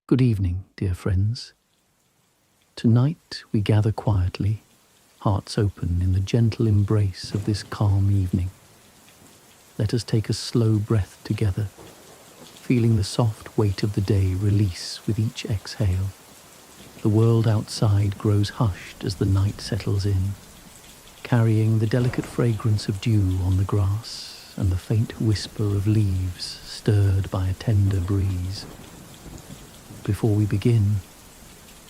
Good evening, dear friends. Tonight we gather quietly, hearts open in the gentle embrace of this calm evening. Let us take a slow breath together, feeling the soft weight of the day release with each exhale. The world outside grows hushed as the night settles in, carrying the delicate fragrance of dew on the grass and the faint whisper of leaves stirred by a tender breeze. Before we begin,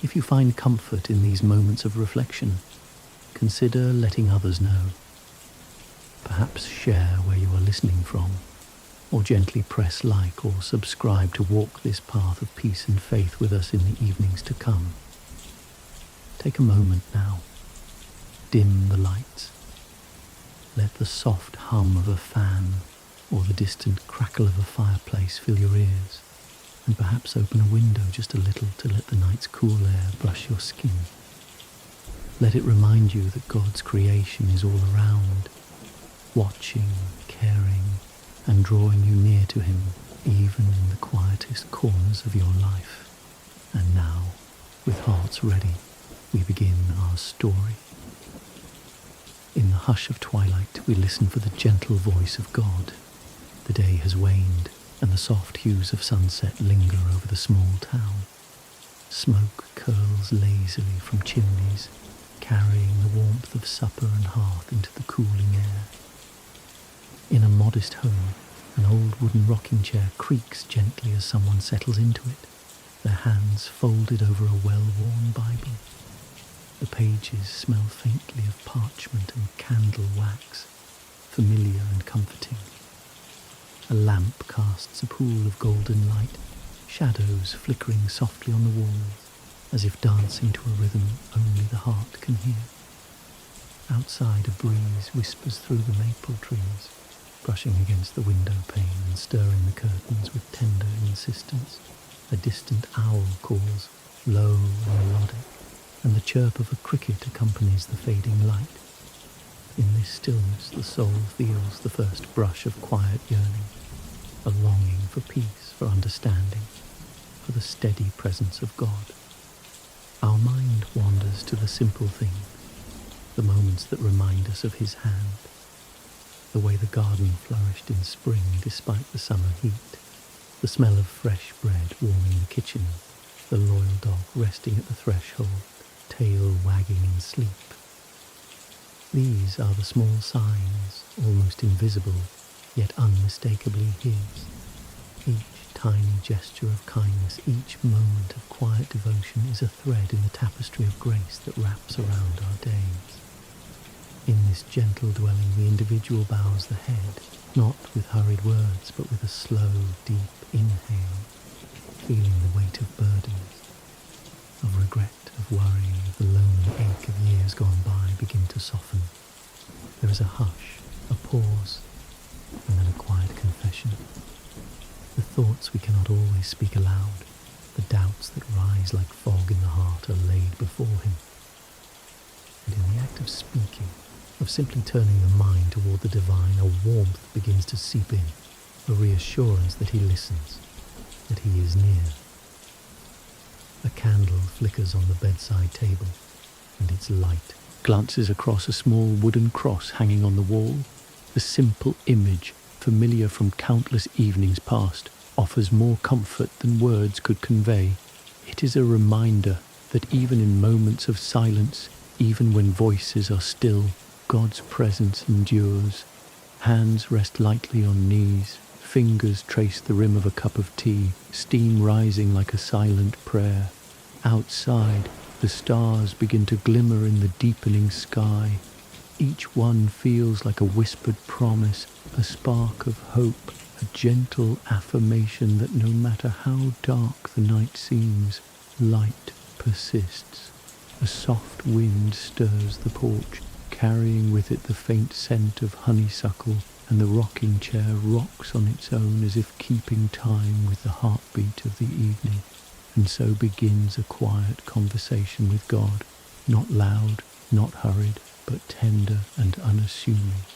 if you find comfort in these moments of reflection, consider letting others know. Perhaps share where you are listening from, or gently press like or subscribe to walk this path of peace and faith with us in the evenings to come. Take a moment now. Dim the lights. Let the soft hum of a fan or the distant crackle of a fireplace fill your ears, and perhaps open a window just a little to let the night's cool air brush your skin. Let it remind you that God's creation is all around, watching, caring, and drawing you near to Him, even in the quietest corners of your life. And now, with hearts ready, we begin our story. In the hush of twilight, we listen for the gentle voice of God. The day has waned, and the soft hues of sunset linger over the small town. Smoke curls lazily from chimneys, carrying the warmth of supper and hearth into the cooling air. In a modest home, an old wooden rocking chair creaks gently as someone settles into it, their hands folded over a well-worn Bible. The pages smell faintly of parchment and candle wax, familiar and comforting. A lamp casts a pool of golden light, shadows flickering softly on the walls, as if dancing to a rhythm only the heart can hear. Outside, a breeze whispers through the maple trees, brushing against the window pane and stirring the curtains with tender insistence. A distant owl calls, low and melodic, and the chirp of a cricket accompanies the fading light. In this stillness, the soul feels the first brush of quiet yearning, a longing for peace, for understanding, for the steady presence of God. Our mind wanders to the simple things, the moments that remind us of His hand, the way the garden flourished in spring despite the summer heat, the smell of fresh bread warming the kitchen, the loyal dog resting at the threshold, tail wagging in sleep. These are the small signs, almost invisible, yet unmistakably His. Each tiny gesture of kindness, each moment of quiet devotion is a thread in the tapestry of grace that wraps around our days. In this gentle dwelling, the individual bows the head, not with hurried words, but with a slow, deep inhale, feeling the weight of burdens, of regret, of worry, of the lonely ache of years gone by begin to soften. There is a hush, a pause, and then a quiet confession. The thoughts we cannot always speak aloud, the doubts that rise like fog in the heart, are laid before Him. And in the act of speaking, of simply turning the mind toward the divine, a warmth begins to seep in, a reassurance that He listens, that He is near. A candle flickers on the bedside table, and its light glances across a small wooden cross hanging on the wall. The simple image, familiar from countless evenings past, offers more comfort than words could convey. It is a reminder that even in moments of silence, even when voices are still, God's presence endures. Hands rest lightly on knees, fingers trace the rim of a cup of tea, steam rising like a silent prayer. Outside, the stars begin to glimmer in the deepening sky. Each one feels like a whispered promise, a spark of hope, a gentle affirmation that no matter how dark the night seems, light persists. A soft wind stirs the porch, carrying with it the faint scent of honeysuckle, and the rocking chair rocks on its own as if keeping time with the heartbeat of the evening. And so begins a quiet conversation with God, not loud, not hurried, but tender and unassuming.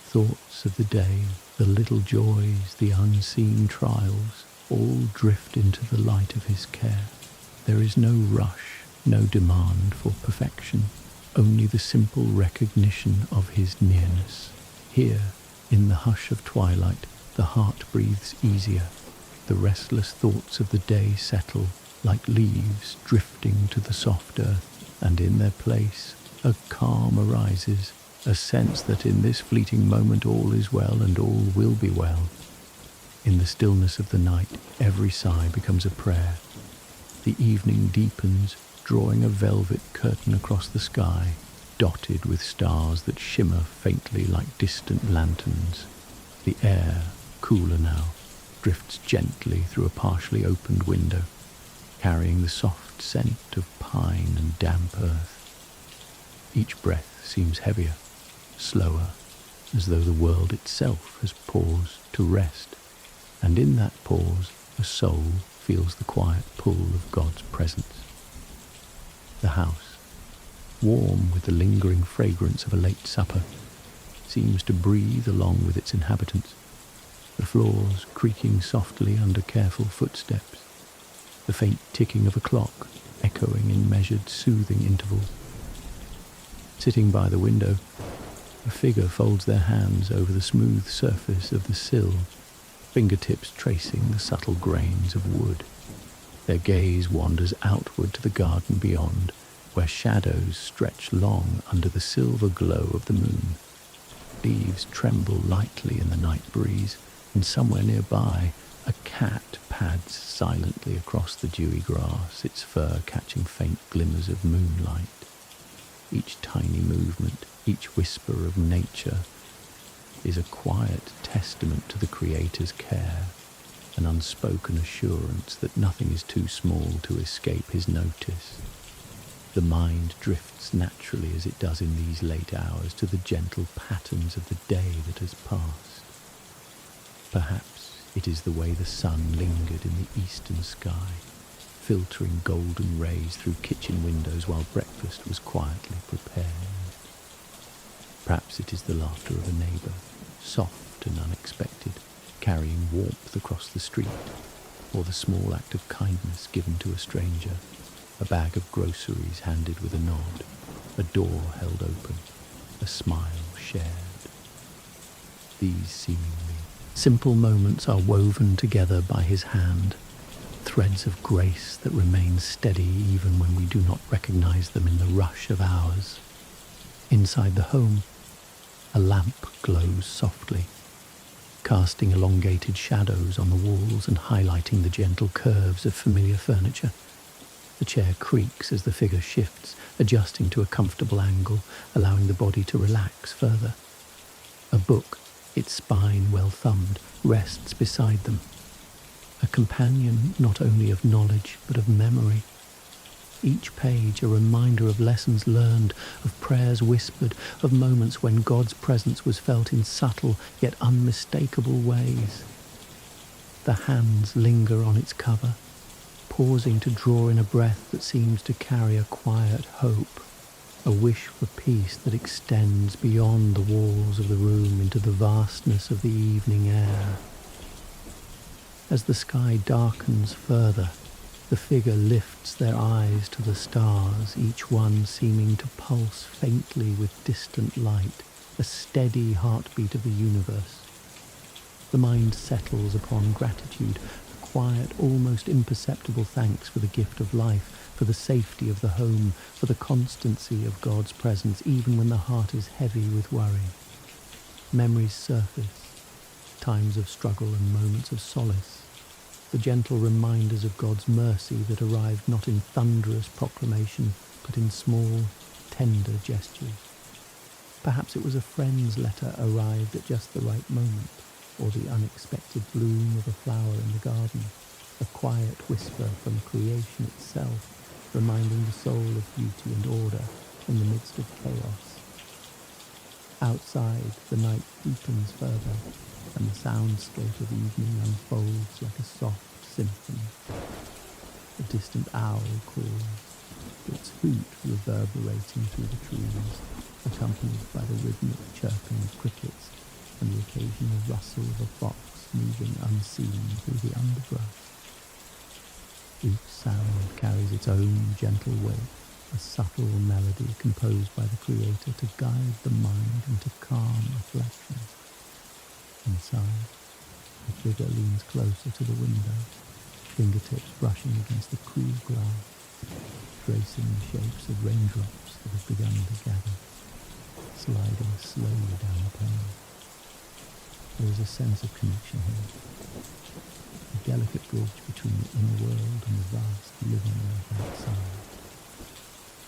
Thoughts of the day, the little joys, the unseen trials, all drift into the light of his care. There is no rush, no demand for perfection, only the simple recognition of his nearness. Here, in the hush of twilight, the heart breathes easier. The restless thoughts of the day settle like leaves drifting to the soft earth, and in their place a calm arises, a sense that in this fleeting moment all is well and all will be well. In the stillness of the night, every sigh becomes a prayer. The evening deepens, drawing a velvet curtain across the sky, dotted with stars that shimmer faintly like distant lanterns. The air, cooler now, drifts gently through a partially opened window, carrying the soft scent of pine and damp earth. Each breath seems heavier, slower, as though the world itself has paused to rest, and in that pause a soul feels the quiet pull of God's presence. The house, warm with the lingering fragrance of a late supper, seems to breathe along with its inhabitants, the floors creaking softly under careful footsteps, the faint ticking of a clock echoing in measured, soothing intervals. Sitting by the window, a figure folds their hands over the smooth surface of the sill, fingertips tracing the subtle grains of wood. Their gaze wanders outward to the garden beyond, where shadows stretch long under the silver glow of the moon. Leaves tremble lightly in the night breeze, and somewhere nearby a cat pads silently across the dewy grass, its fur catching faint glimmers of moonlight. Each tiny movement, each whisper of nature is a quiet testament to the Creator's care, an unspoken assurance that nothing is too small to escape his notice. The mind drifts naturally as it does in these late hours to the gentle patterns of the day that has passed. Perhaps it is the way the sun lingered in the eastern sky, filtering golden rays through kitchen windows while breakfast was quietly prepared. Perhaps it is the laughter of a neighbour, soft and unexpected, carrying warmth across the street, or the small act of kindness given to a stranger, a bag of groceries handed with a nod, a door held open, a smile shared. These seemingly simple moments are woven together by his hand, threads of grace that remain steady even when we do not recognize them in the rush of hours. Inside the home, a lamp glows softly, casting elongated shadows on the walls and highlighting the gentle curves of familiar furniture. The chair creaks as the figure shifts, adjusting to a comfortable angle, allowing the body to relax further. A book, its spine well thumbed, rests beside them. A companion not only of knowledge but of memory. Each page a reminder of lessons learned, of prayers whispered, of moments when God's presence was felt in subtle yet unmistakable ways. The hands linger on its cover, pausing to draw in a breath that seems to carry a quiet hope, a wish for peace that extends beyond the walls of the room into the vastness of the evening air. As the sky darkens further, the figure lifts their eyes to the stars, each one seeming to pulse faintly with distant light, a steady heartbeat of the universe. The mind settles upon gratitude, a quiet, almost imperceptible thanks for the gift of life, for the safety of the home, for the constancy of God's presence, even when the heart is heavy with worry. Memories surface, times of struggle and moments of solace, the gentle reminders of God's mercy that arrived not in thunderous proclamation, but in small, tender gestures. Perhaps it was a friend's letter arrived at just the right moment, or the unexpected bloom of a flower in the garden, a quiet whisper from creation itself, reminding the soul of beauty and order in the midst of chaos. Outside, the night deepens further, and the soundscape of evening unfolds like a soft symphony. A distant owl calls, its hoot reverberating through the trees, accompanied by the rhythmic chirping of crickets and the occasional rustle of a fox moving unseen through the underbrush. Each sound carries its own gentle weight, a subtle melody composed by the Creator to guide the mind into calm reflection. Inside, the figure leans closer to the window, fingertips brushing against the cool glass, tracing the shapes of raindrops that have begun to gather, sliding slowly down the pane. There is a sense of connection here, a delicate bridge between the inner world and the vast living earth outside.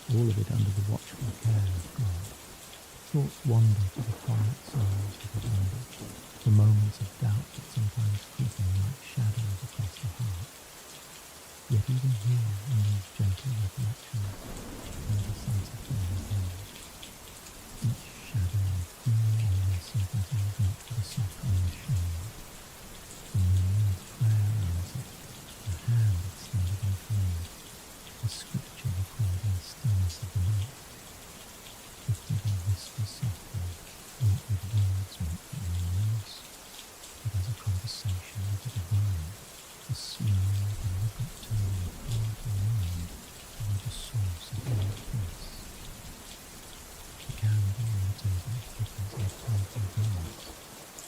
All of it under the watchful care of God. Thoughts wander to the quiet sorrows that have lingered, the moments of doubt that sometimes creep in like shadows across the heart. Yet even here, in these gentle reflections, there is a sense of being held. Each shadow feeling and sympathies not for the soft reassuring. The meaning of prayer answered, a hand extended in faith, a scripture recalled in the stillness of the night. The figure whispers softly, not with words meant for ears, but as a conversation with the divine, a slow, deliberate turn of heart and mind toward the source of all peace. The candle on the table flickers in a playful glance,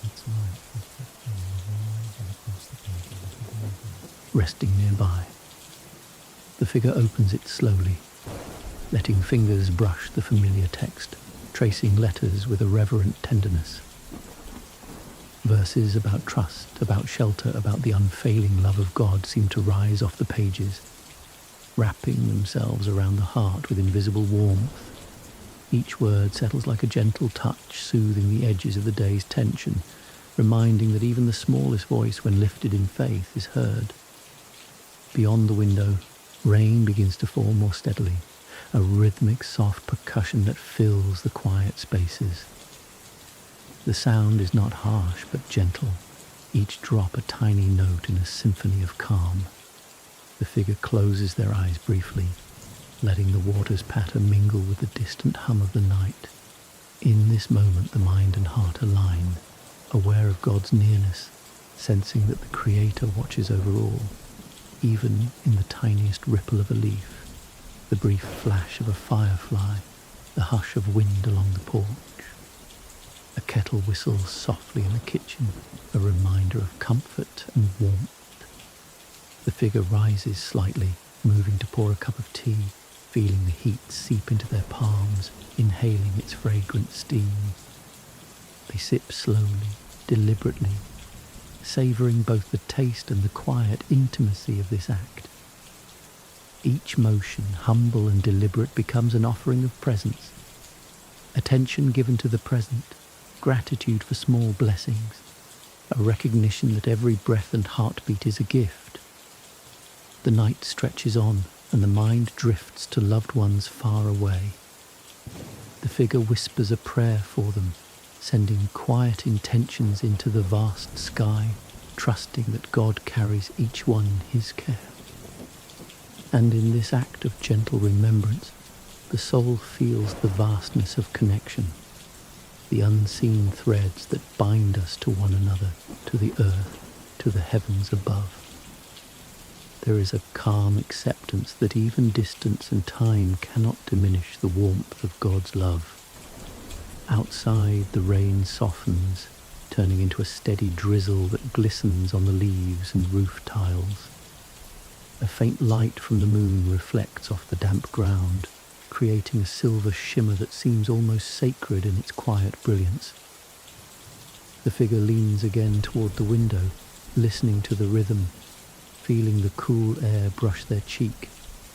its light reflecting on the walls and across the pages of the Bible. Resting nearby, the figure opens it slowly, letting fingers brush the familiar text, tracing letters with a reverent tenderness. Verses about trust, about shelter, about the unfailing love of God seem to rise off the pages, wrapping themselves around the heart with invisible warmth. Each word settles like a gentle touch, soothing the edges of the day's tension, reminding that even the smallest voice, when lifted in faith, is heard. Beyond the window, rain begins to fall more steadily, a rhythmic, soft percussion that fills the quiet spaces. The sound is not harsh but gentle, each drop a tiny note in a symphony of calm. The figure closes their eyes briefly, letting the water's patter mingle with the distant hum of the night. In this moment the mind and heart align, aware of God's nearness, sensing that the Creator watches over all, even in the tiniest ripple of a leaf, the brief flash of a firefly, the hush of wind along the porch. A kettle whistles softly in the kitchen, a reminder of comfort and warmth. The figure rises slightly, moving to pour a cup of tea, feeling the heat seep into their palms, inhaling its fragrant steam. They sip slowly, deliberately, savouring both the taste and the quiet intimacy of this act. Each motion, humble and deliberate, becomes an offering of presence, attention given to the present, gratitude for small blessings, a recognition that every breath and heartbeat is a gift. The night stretches on, and the mind drifts to loved ones far away. The figure whispers a prayer for them, sending quiet intentions into the vast sky, trusting that God carries each one in His care. And in this act of gentle remembrance, the soul feels the vastness of connection, the unseen threads that bind us to one another, to the earth, to the heavens above. There is a calm acceptance that even distance and time cannot diminish the warmth of God's love. Outside, the rain softens, turning into a steady drizzle that glistens on the leaves and roof tiles. A faint light from the moon reflects off the damp ground, creating a silver shimmer that seems almost sacred in its quiet brilliance. The figure leans again toward the window, listening to the rhythm, feeling the cool air brush their cheek,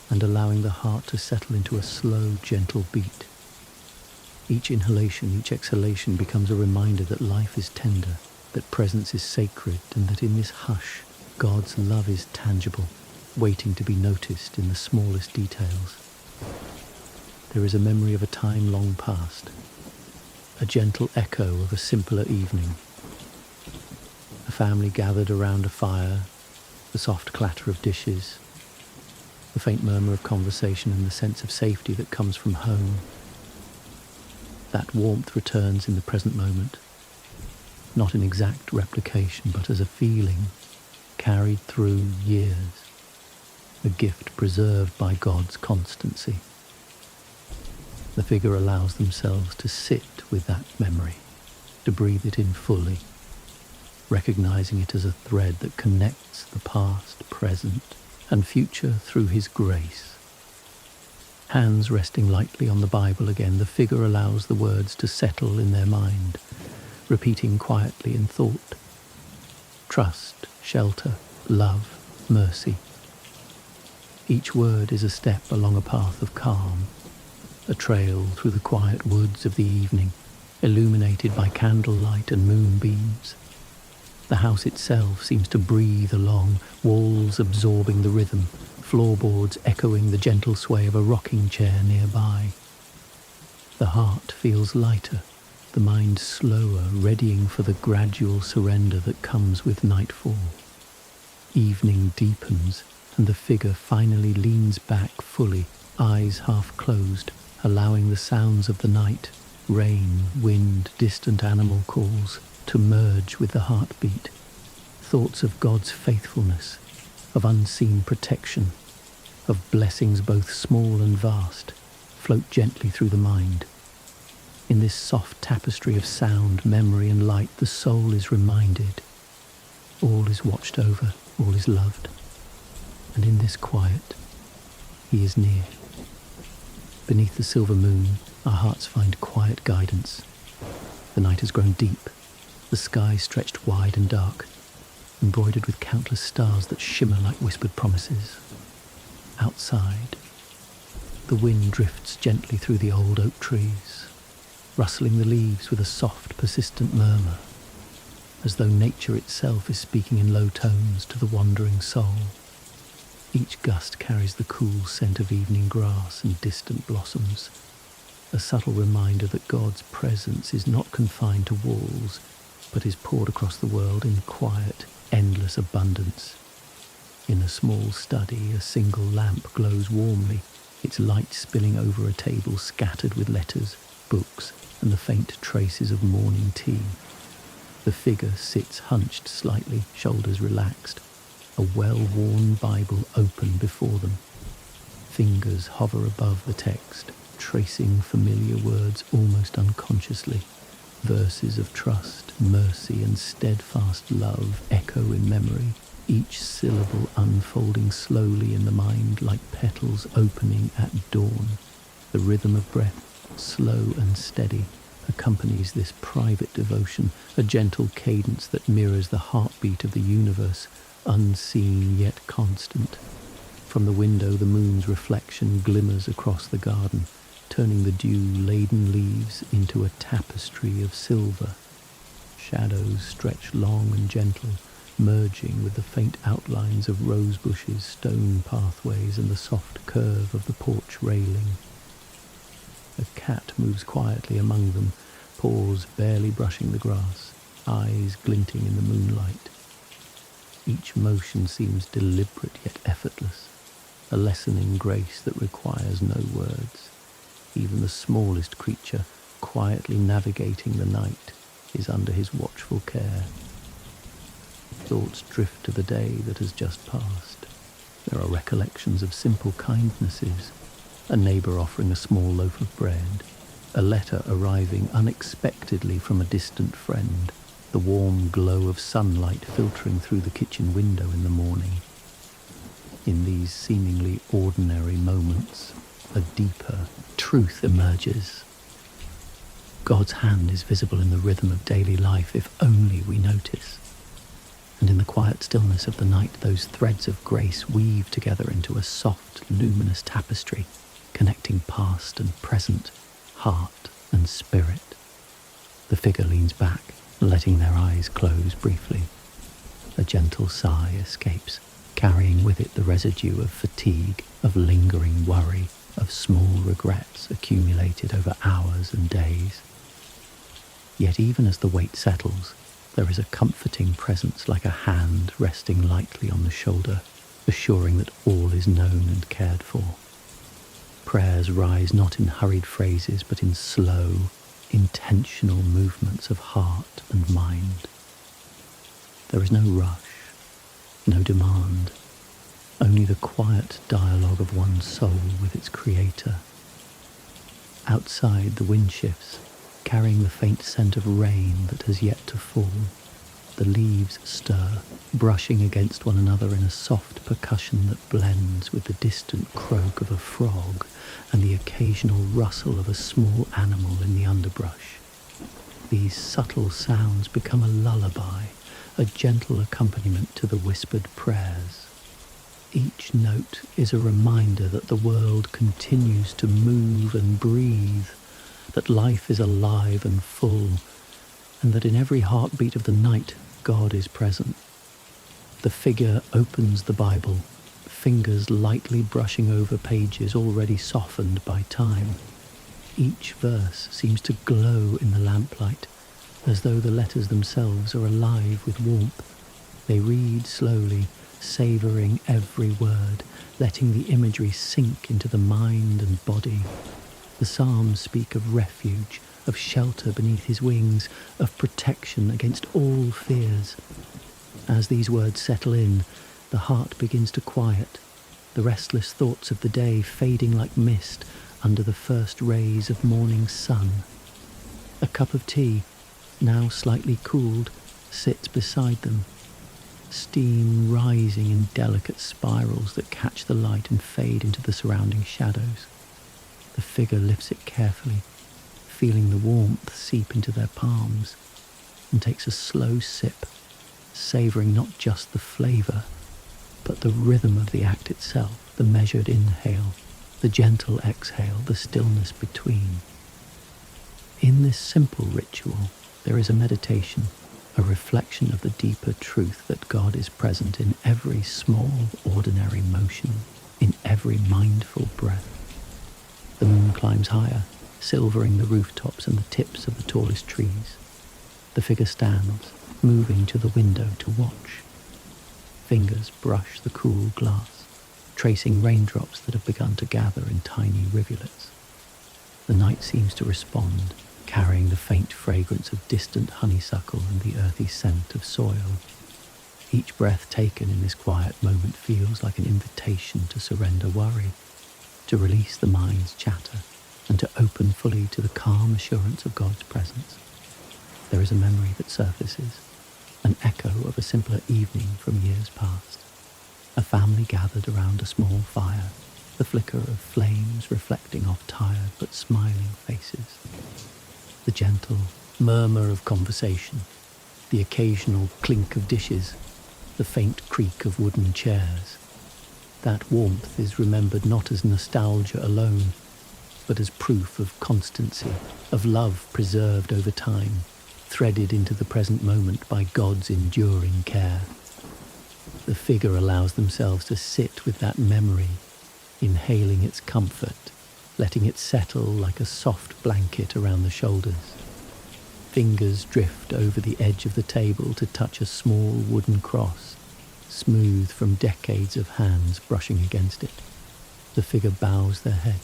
and allowing the heart to settle into a slow, gentle beat. Each inhalation, each exhalation becomes a reminder that life is tender, that presence is sacred, and that in this hush, God's love is tangible, waiting to be noticed in the smallest details. There is a memory of a time long past, a gentle echo of a simpler evening. A family gathered around a fire, the soft clatter of dishes, the faint murmur of conversation, and the sense of safety that comes from home. That warmth returns in the present moment. not an exact replication, but as a feeling carried through years, a gift preserved by God's constancy. The figure allows themselves to sit with that memory, to breathe it in fully, recognizing it as a thread that connects the past, present, and future through His grace. Hands resting lightly on the Bible again, the figure allows the words to settle in their mind, repeating quietly in thought: trust, shelter, love, mercy. Each word is a step along a path of calm, a trail through the quiet woods of the evening, illuminated by candlelight and moonbeams. The house itself seems to breathe along, walls absorbing the rhythm, floorboards echoing the gentle sway of a rocking chair nearby. The heart feels lighter, the mind slower, readying for the gradual surrender that comes with nightfall. Evening deepens, and the figure finally leans back fully, eyes half closed, allowing the sounds of the night, rain, wind, distant animal calls, to merge with the heartbeat. Thoughts of God's faithfulness, of unseen protection, of blessings both small and vast, float gently through the mind. In this soft tapestry of sound, memory, and light, the soul is reminded all is watched over, all is loved, and in this quiet, He is near. Beneath the silver moon, our hearts find quiet guidance. The night has grown deep, the sky stretched wide and dark, embroidered with countless stars that shimmer like whispered promises. Outside, the wind drifts gently through the old oak trees, rustling the leaves with a soft, persistent murmur, as though nature itself is speaking in low tones to the wandering soul. Each gust carries the cool scent of evening grass and distant blossoms, a subtle reminder that God's presence is not confined to walls, but is poured across the world in quiet, endless abundance. In a small study, a single lamp glows warmly, its light spilling over a table scattered with letters, books, and the faint traces of morning tea. The figure sits hunched slightly, shoulders relaxed, a well-worn Bible open before them. Fingers hover above the text, tracing familiar words almost unconsciously. Verses of trust, mercy, and steadfast love echo in memory, each syllable unfolding slowly in the mind like petals opening at dawn. The rhythm of breath, slow and steady, accompanies this private devotion, a gentle cadence that mirrors the heartbeat of the universe, unseen yet constant. From the window, the moon's reflection glimmers across the garden, turning the dew-laden leaves into a tapestry of silver. Shadows stretch long and gentle, merging with the faint outlines of rose bushes, stone pathways, and the soft curve of the porch railing. A cat moves quietly among them, paws barely brushing the grass, eyes glinting in the moonlight. Each motion seems deliberate yet effortless, a lesson in grace that requires no words. Even the smallest creature, quietly navigating the night, is under His watchful care. Thoughts drift to the day that has just passed. There are recollections of simple kindnesses, a neighbour offering a small loaf of bread, a letter arriving unexpectedly from a distant friend, the warm glow of sunlight filtering through the kitchen window in the morning. In these seemingly ordinary moments, a deeper truth emerges. God's hand is visible in the rhythm of daily life if only we notice. And in the quiet stillness of the night, those threads of grace weave together into a soft, luminous tapestry, connecting past and present, heart and spirit. The figure leans back, letting their eyes close briefly. A gentle sigh escapes, carrying with it the residue of fatigue, of lingering worry, of small regrets accumulated over hours and days. Yet even as the weight settles, there is a comforting presence like a hand resting lightly on the shoulder, assuring that all is known and cared for. Prayers rise not in hurried phrases, but in slow, intentional movements of heart and mind. There is no rush, no demand, only the quiet dialogue of one's soul with its creator. Outside, the wind shifts, carrying the faint scent of rain that has yet to fall. The leaves stir, brushing against one another in a soft percussion that blends with the distant croak of a frog and the occasional rustle of a small animal in the underbrush. These subtle sounds become a lullaby, a gentle accompaniment to the whispered prayers. Each note is a reminder that the world continues to move and breathe, that life is alive and full, and that in every heartbeat of the night, God is present. The figure opens the Bible, fingers lightly brushing over pages already softened by time. Each verse seems to glow in the lamplight, as though the letters themselves are alive with warmth. They read slowly, savouring every word, letting the imagery sink into the mind and body. The Psalms speak of refuge, of shelter beneath his wings, of protection against all fears. As these words settle in, the heart begins to quiet, the restless thoughts of the day fading like mist under the first rays of morning sun. A cup of tea, now slightly cooled, sits beside them, steam rising in delicate spirals that catch the light and fade into the surrounding shadows. The figure lifts it carefully, feeling the warmth seep into their palms, and takes a slow sip, savouring not just the flavour, but the rhythm of the act itself, the measured inhale, the gentle exhale, the stillness between. In this simple ritual, there is a meditation, a reflection of the deeper truth that God is present in every small, ordinary motion, in every mindful breath. The moon climbs higher, silvering the rooftops and the tips of the tallest trees. The figure stands, moving to the window to watch. Fingers brush the cool glass, tracing raindrops that have begun to gather in tiny rivulets. The night seems to respond, carrying the faint fragrance of distant honeysuckle and the earthy scent of soil. Each breath taken in this quiet moment feels like an invitation to surrender worry, to release the mind's chatter, and to open fully to the calm assurance of God's presence. There is a memory that surfaces, an echo of a simpler evening from years past. A family gathered around a small fire, the flicker of flames reflecting off tired but smiling faces. The gentle murmur of conversation, the occasional clink of dishes, the faint creak of wooden chairs. That warmth is remembered not as nostalgia alone, but as proof of constancy, of love preserved over time, threaded into the present moment by God's enduring care. The figure allows themselves to sit with that memory, inhaling its comfort, letting it settle like a soft blanket around the shoulders. Fingers drift over the edge of the table to touch a small wooden cross, smooth from decades of hands brushing against it. The figure bows their head,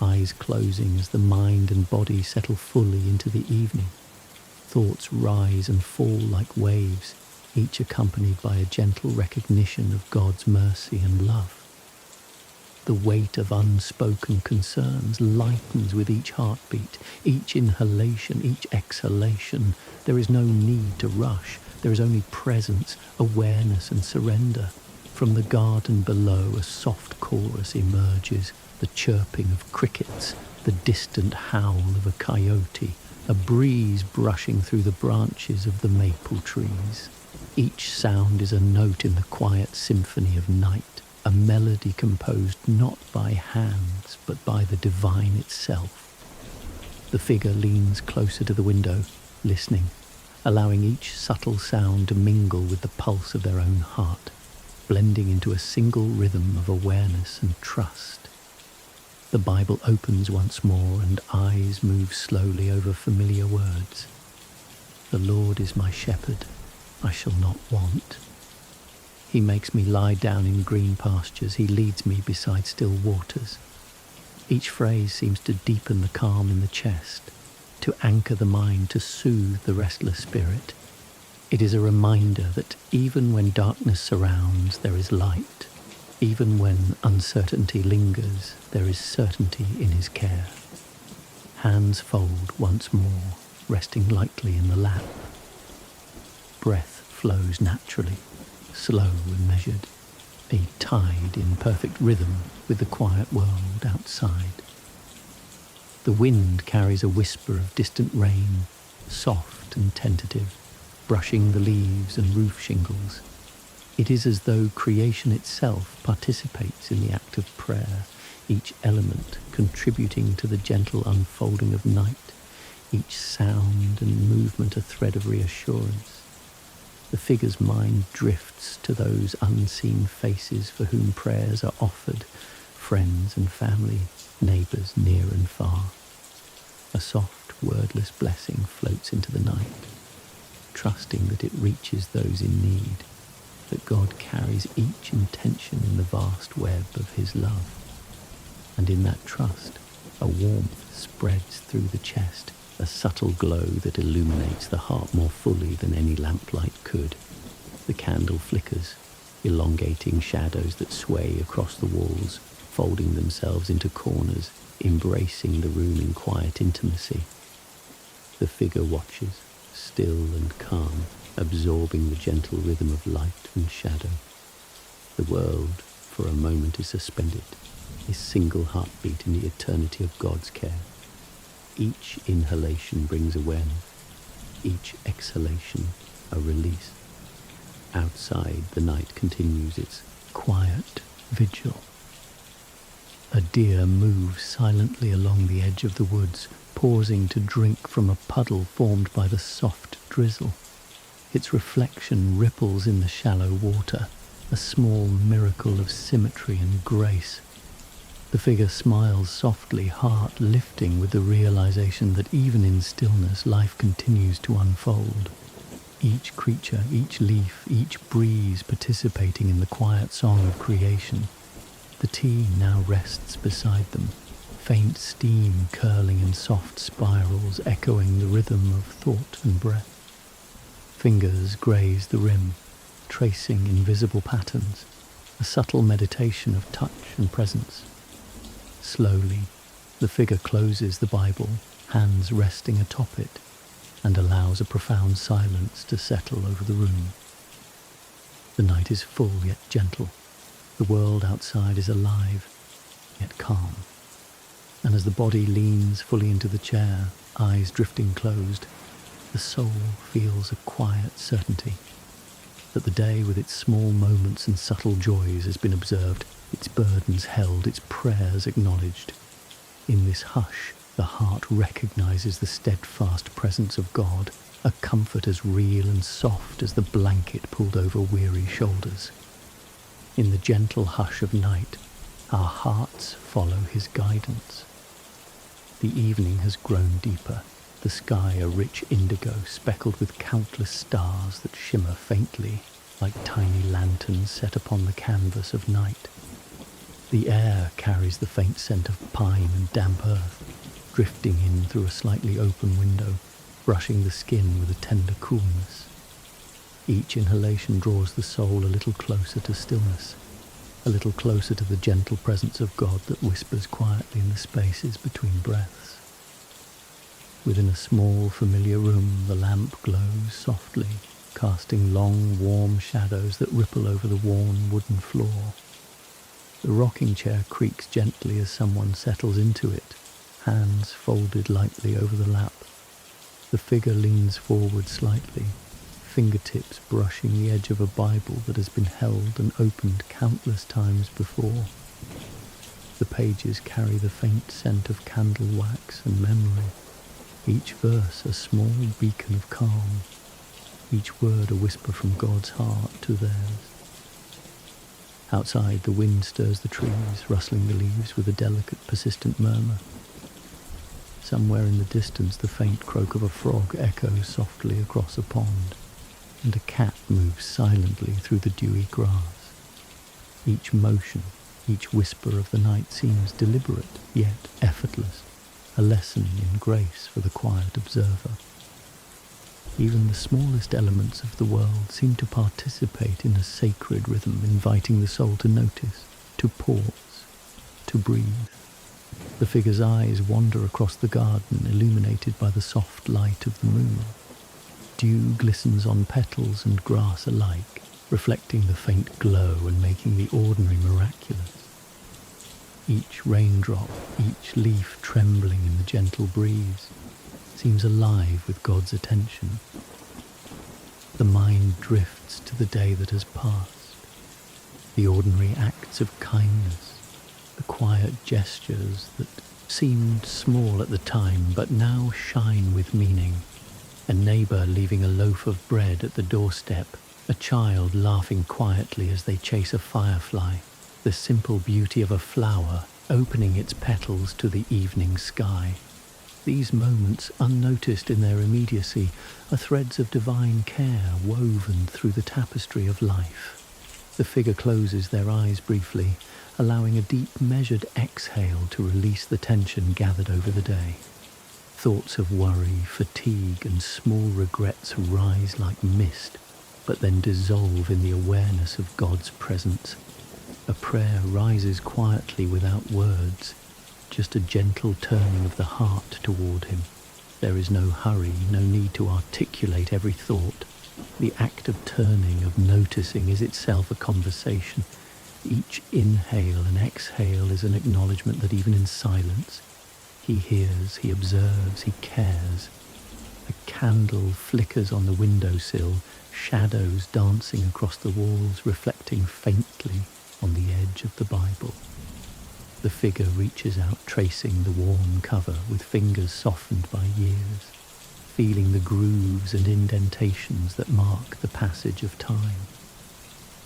eyes closing as the mind and body settle fully into the evening. Thoughts rise and fall like waves, each accompanied by a gentle recognition of God's mercy and love. The weight of unspoken concerns lightens with each heartbeat, each inhalation, each exhalation. There is no need to rush. There is only presence, awareness and surrender. From the garden below, a soft chorus emerges, the chirping of crickets, the distant howl of a coyote, a breeze brushing through the branches of the maple trees. Each sound is a note in the quiet symphony of night, a melody composed not by hands, but by the divine itself. The figure leans closer to the window, listening, allowing each subtle sound to mingle with the pulse of their own heart, blending into a single rhythm of awareness and trust. The Bible opens once more and eyes move slowly over familiar words. The Lord is my shepherd, I shall not want. He makes me lie down in green pastures, he leads me beside still waters. Each phrase seems to deepen the calm in the chest, to anchor the mind, to soothe the restless spirit. It is a reminder that even when darkness surrounds, there is light. Even when uncertainty lingers, there is certainty in his care. Hands fold once more, resting lightly in the lap. Breath flows naturally, slow and measured, a tide in perfect rhythm with the quiet world outside. The wind carries a whisper of distant rain, soft and tentative, brushing the leaves and roof shingles. It is as though creation itself participates in the act of prayer, each element contributing to the gentle unfolding of night, each sound and movement a thread of reassurance. The figure's mind drifts to those unseen faces for whom prayers are offered, friends and family, neighbours near and far. A soft, wordless blessing floats into the night, trusting that it reaches those in need, that God carries each intention in the vast web of his love. And in that trust, a warmth spreads through the chest, a subtle glow that illuminates the heart more fully than any lamplight could. The candle flickers, elongating shadows that sway across the walls, folding themselves into corners, embracing the room in quiet intimacy. The figure watches, still and calm, absorbing the gentle rhythm of light and shadow. The world, for a moment, is suspended, a single heartbeat in the eternity of God's care. Each inhalation brings awareness, each exhalation a release. Outside, the night continues its quiet vigil. A deer moves silently along the edge of the woods, pausing to drink from a puddle formed by the soft drizzle. Its reflection ripples in the shallow water, a small miracle of symmetry and grace. The figure smiles softly, heart lifting with the realization that even in stillness life continues to unfold. Each creature, each leaf, each breeze participating in the quiet song of creation. The tea now rests beside them, faint steam curling in soft spirals, echoing the rhythm of thought and breath. Fingers graze the rim, tracing invisible patterns, a subtle meditation of touch and presence. Slowly, the figure closes the Bible, hands resting atop it, and allows a profound silence to settle over the room. The night is full yet gentle. The world outside is alive, yet calm. And as the body leans fully into the chair, eyes drifting closed, the soul feels a quiet certainty that the day with its small moments and subtle joys has been observed, its burdens held, its prayers acknowledged. In this hush, the heart recognizes the steadfast presence of God, a comfort as real and soft as the blanket pulled over weary shoulders. In the gentle hush of night, our hearts follow his guidance. The evening has grown deeper, the sky a rich indigo speckled with countless stars that shimmer faintly like tiny lanterns set upon the canvas of night. The air carries the faint scent of pine and damp earth, drifting in through a slightly open window, brushing the skin with a tender coolness. Each inhalation draws the soul a little closer to stillness, a little closer to the gentle presence of God that whispers quietly in the spaces between breaths. Within a small, familiar room, the lamp glows softly, casting long, warm shadows that ripple over the worn wooden floor. The rocking chair creaks gently as someone settles into it, hands folded lightly over the lap. The figure leans forward slightly, fingertips brushing the edge of a Bible that has been held and opened countless times before. The pages carry the faint scent of candle wax and memory, each verse a small beacon of calm, each word a whisper from God's heart to theirs. Outside, the wind stirs the trees, rustling the leaves with a delicate, persistent murmur. Somewhere in the distance, the faint croak of a frog echoes softly across a pond, and a cat moves silently through the dewy grass. Each motion, each whisper of the night seems deliberate, yet effortless, a lesson in grace for the quiet observer. Even the smallest elements of the world seem to participate in a sacred rhythm, inviting the soul to notice, to pause, to breathe. The figure's eyes wander across the garden, illuminated by the soft light of the moon. Dew glistens on petals and grass alike, reflecting the faint glow and making the ordinary miraculous. Each raindrop, each leaf trembling in the gentle breeze, seems alive with God's attention. The mind drifts to the day that has passed, the ordinary acts of kindness, the quiet gestures that seemed small at the time but now shine with meaning. A neighbour leaving a loaf of bread at the doorstep, a child laughing quietly as they chase a firefly, the simple beauty of a flower opening its petals to the evening sky. These moments, unnoticed in their immediacy, are threads of divine care woven through the tapestry of life. The figure closes their eyes briefly, allowing a deep, measured exhale to release the tension gathered over the day. Thoughts of worry, fatigue, and small regrets rise like mist, but then dissolve in the awareness of God's presence. A prayer rises quietly without words, just a gentle turning of the heart toward Him. There is no hurry, no need to articulate every thought. The act of turning, of noticing, is itself a conversation. Each inhale and exhale is an acknowledgement that even in silence, He hears, He observes, He cares. A candle flickers on the windowsill, shadows dancing across the walls, reflecting faintly on the edge of the Bible. The figure reaches out, tracing the worn cover with fingers softened by years, feeling the grooves and indentations that mark the passage of time.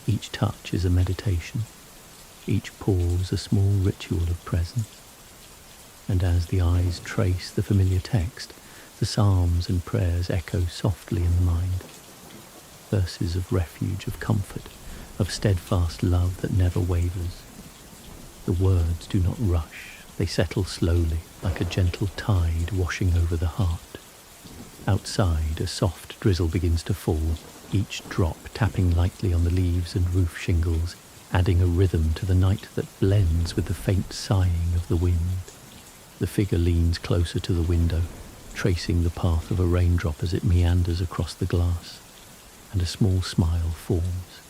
Each touch is a meditation, each pause a small ritual of presence. And as the eyes trace the familiar text, the psalms and prayers echo softly in the mind. Verses of refuge, of comfort, of steadfast love that never wavers. The words do not rush, they settle slowly, like a gentle tide washing over the heart. Outside, a soft drizzle begins to fall, each drop tapping lightly on the leaves and roof shingles, adding a rhythm to the night that blends with the faint sighing of the wind. The figure leans closer to the window, tracing the path of a raindrop as it meanders across the glass, and a small smile forms.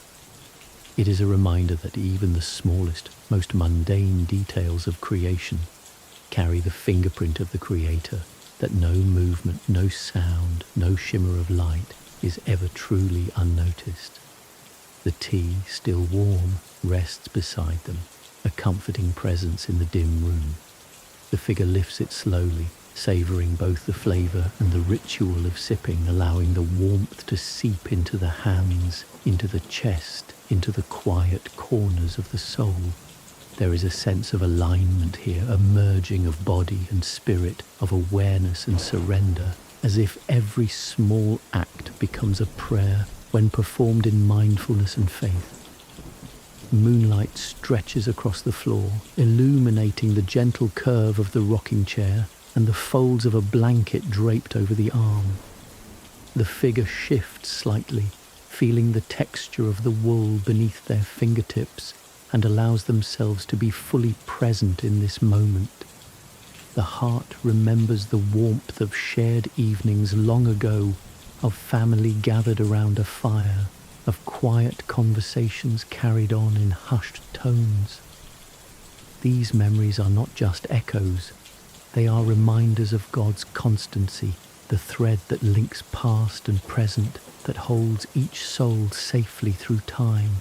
It is a reminder that even the smallest, most mundane details of creation carry the fingerprint of the Creator, that no movement, no sound, no shimmer of light is ever truly unnoticed. The tea, still warm, rests beside them, a comforting presence in the dim room. The figure lifts it slowly, savouring both the flavour and the ritual of sipping, allowing the warmth to seep into the hands, into the chest, into the quiet corners of the soul. There is a sense of alignment here, a merging of body and spirit, of awareness and surrender, as if every small act becomes a prayer when performed in mindfulness and faith. Moonlight stretches across the floor, illuminating the gentle curve of the rocking chair and the folds of a blanket draped over the arm. The figure shifts slightly, feeling the texture of the wool beneath their fingertips, and allows themselves to be fully present in this moment. The heart remembers the warmth of shared evenings long ago, of family gathered around a fire, of quiet conversations carried on in hushed tones. These memories are not just echoes, they are reminders of God's constancy, the thread that links past and present, that holds each soul safely through time.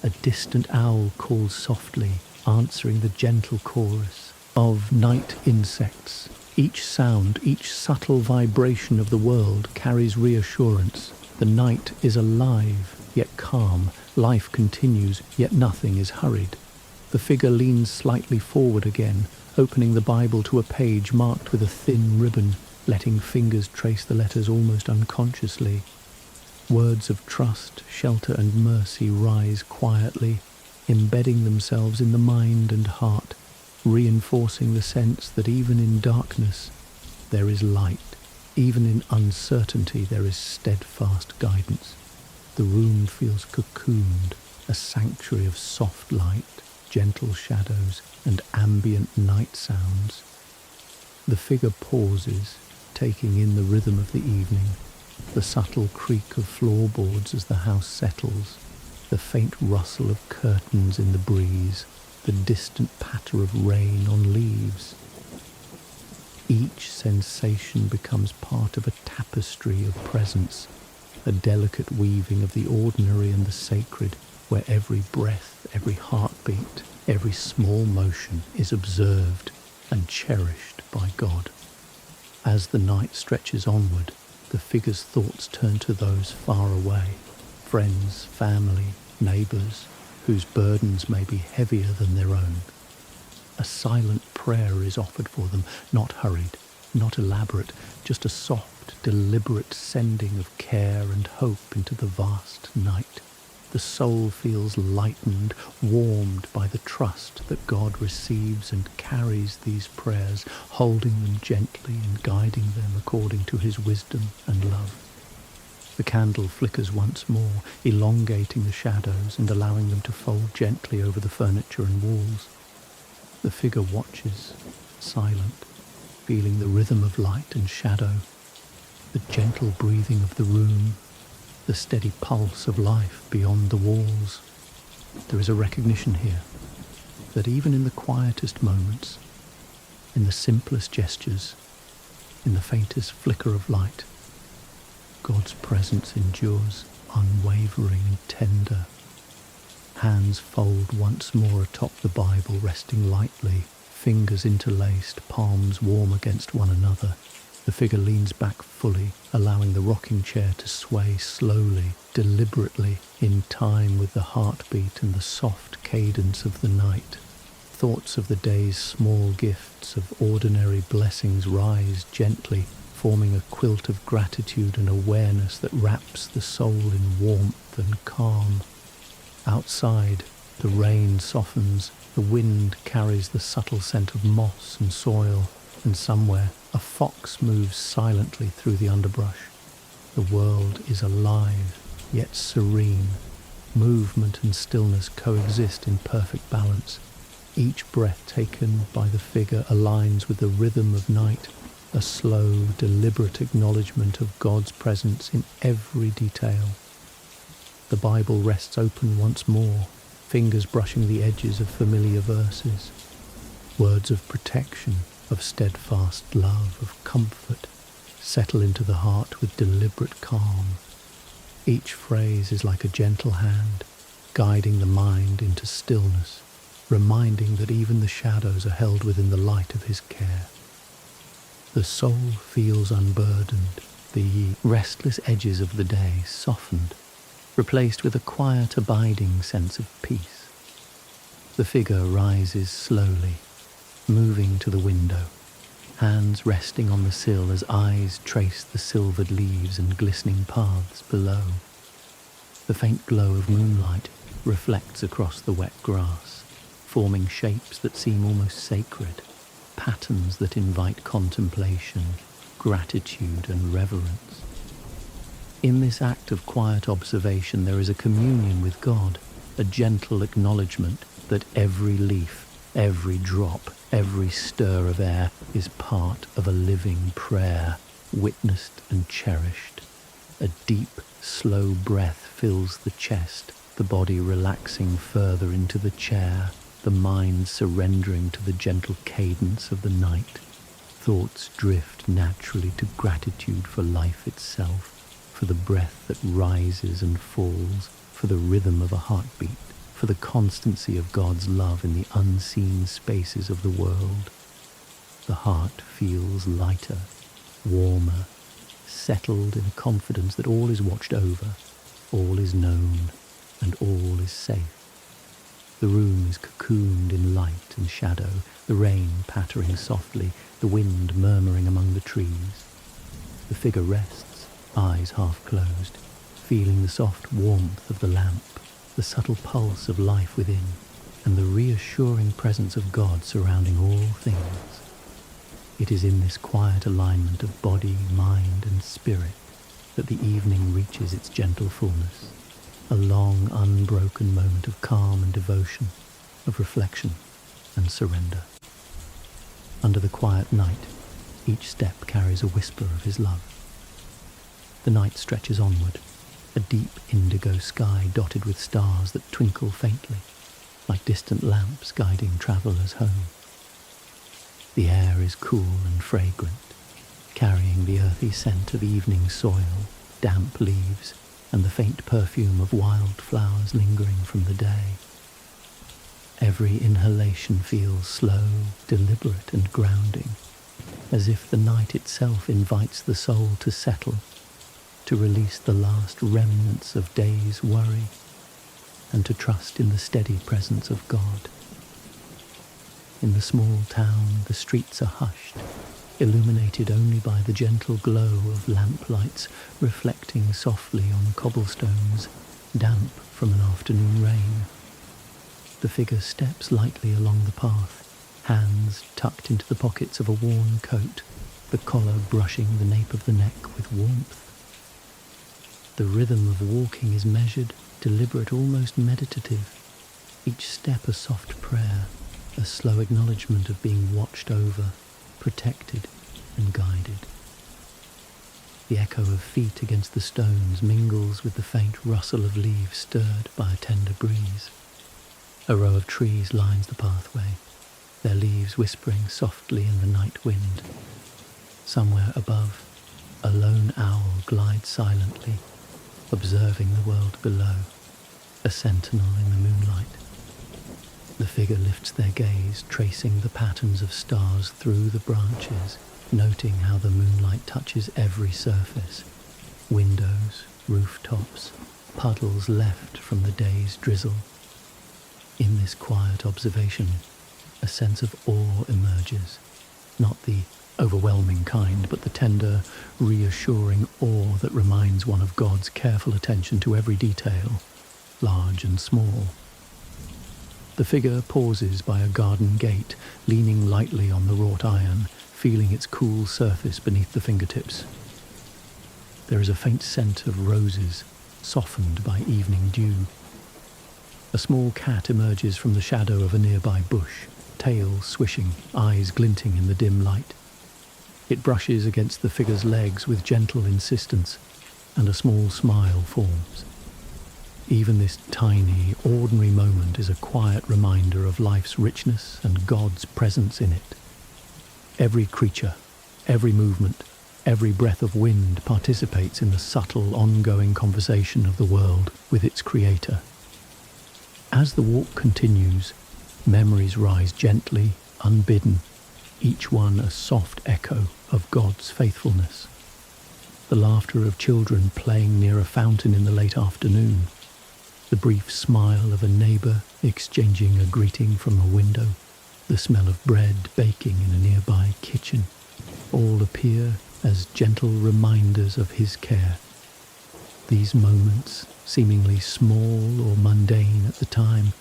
A distant owl calls softly, answering the gentle chorus of night insects. Each sound, each subtle vibration of the world carries reassurance. The night is alive, yet calm. Life continues, yet nothing is hurried. The figure leans slightly forward again, opening the Bible to a page marked with a thin ribbon, letting fingers trace the letters almost unconsciously. Words of trust, shelter, and mercy rise quietly, embedding themselves in the mind and heart. reinforcing the sense that even in darkness there is light, even in uncertainty there is steadfast guidance. The room feels cocooned, a sanctuary of soft light, gentle shadows, and ambient night sounds. The figure pauses, taking in the rhythm of the evening, the subtle creak of floorboards as the house settles, the faint rustle of curtains in the breeze, the distant patter of rain on leaves. Each sensation becomes part of a tapestry of presence, a delicate weaving of the ordinary and the sacred, where every breath, every heartbeat, every small motion is observed and cherished by God. As the night stretches onward, the figure's thoughts turn to those far away, friends, family, neighbours, whose burdens may be heavier than their own. A silent prayer is offered for them, not hurried, not elaborate, just a soft, deliberate sending of care and hope into the vast night. The soul feels lightened, warmed by the trust that God receives and carries these prayers, holding them gently and guiding them according to his wisdom and love. The candle flickers once more, elongating the shadows and allowing them to fold gently over the furniture and walls. The figure watches, silent, feeling the rhythm of light and shadow, the gentle breathing of the room, the steady pulse of life beyond the walls. There is a recognition here that even in the quietest moments, in the simplest gestures, in the faintest flicker of light, God's presence endures, unwavering and tender. Hands fold once more atop the Bible, resting lightly, fingers interlaced, palms warm against one another. The figure leans back fully, allowing the rocking chair to sway slowly, deliberately, in time with the heartbeat and the soft cadence of the night. Thoughts of the day's small gifts, of ordinary blessings rise gently, forming a quilt of gratitude and awareness that wraps the soul in warmth and calm. Outside, the rain softens, the wind carries the subtle scent of moss and soil, and somewhere a fox moves silently through the underbrush. The world is alive, yet serene. Movement and stillness coexist in perfect balance. Each breath taken by the figure aligns with the rhythm of night, a slow, deliberate acknowledgement of God's presence in every detail. The Bible rests open once more, fingers brushing the edges of familiar verses. Words of protection, of steadfast love, of comfort, settle into the heart with deliberate calm. Each phrase is like a gentle hand, guiding the mind into stillness, reminding that even the shadows are held within the light of his care. The soul feels unburdened, the restless edges of the day softened, replaced with a quiet, abiding sense of peace. The figure rises slowly, moving to the window, hands resting on the sill as eyes trace the silvered leaves and glistening paths below. The faint glow of moonlight reflects across the wet grass, forming shapes that seem almost sacred, patterns that invite contemplation, gratitude and reverence. In this act of quiet observation there is a communion with God, a gentle acknowledgement that every leaf, every drop, every stir of air is part of a living prayer, witnessed and cherished. A deep, slow breath fills the chest, the body relaxing further into the chair, the mind surrendering to the gentle cadence of the night. Thoughts drift naturally to gratitude for life itself, for the breath that rises and falls, for the rhythm of a heartbeat, for the constancy of God's love in the unseen spaces of the world. The heart feels lighter, warmer, settled in a confidence that all is watched over, all is known, and all is safe. The room is cocooned in light and shadow, the rain pattering softly, the wind murmuring among the trees. The figure rests, eyes half closed, feeling the soft warmth of the lamp, the subtle pulse of life within. and the reassuring presence of God surrounding all things. It is in this quiet alignment of body, mind, and spirit that the evening reaches its gentle fullness, a long, unbroken moment of calm and devotion, of reflection and surrender. Under the quiet night, each step carries a whisper of his love. The night stretches onward, a deep indigo sky dotted with stars that twinkle faintly, like distant lamps guiding travellers home. The air is cool and fragrant, carrying the earthy scent of evening soil, damp leaves, and the faint perfume of wild flowers lingering from the day. Every inhalation feels slow, deliberate, and grounding, as if the night itself invites the soul to settle, to release the last remnants of day's worry, and to trust in the steady presence of God. In the small town, the streets are hushed, illuminated only by the gentle glow of lamplights reflecting softly on cobblestones, damp from an afternoon rain. The figure steps lightly along the path, hands tucked into the pockets of a worn coat, the collar brushing the nape of the neck with warmth. The rhythm of walking is measured, deliberate, almost meditative, each step a soft prayer, a slow acknowledgement of being watched over, protected and guided. The echo of feet against the stones mingles with the faint rustle of leaves stirred by a tender breeze. A row of trees lines the pathway, their leaves whispering softly in the night wind. Somewhere above, a lone owl glides silently, observing the world below, a sentinel in the moonlight. The figure lifts their gaze, tracing the patterns of stars through the branches, noting how the moonlight touches every surface, windows, rooftops, puddles left from the day's drizzle. In this quiet observation, a sense of awe emerges, not the overwhelming kind, but the tender, reassuring awe that reminds one of God's careful attention to every detail, large and small. The figure pauses by a garden gate, leaning lightly on the wrought iron, feeling its cool surface beneath the fingertips. There is a faint scent of roses, softened by evening dew. A small cat emerges from the shadow of a nearby bush, tail swishing, eyes glinting in the dim light. It brushes against the figure's legs with gentle insistence, and a small smile forms. Even this tiny, ordinary moment is a quiet reminder of life's richness and God's presence in it. Every creature, every movement, every breath of wind participates in the subtle, ongoing conversation of the world with its creator. As the walk continues, memories rise gently, unbidden, each one a soft echo of God's faithfulness. The laughter of children playing near a fountain in the late afternoon, the brief smile of a neighbour exchanging a greeting from a window, the smell of bread baking in a nearby kitchen, all appear as gentle reminders of his care. These moments, seemingly small or mundane at the time,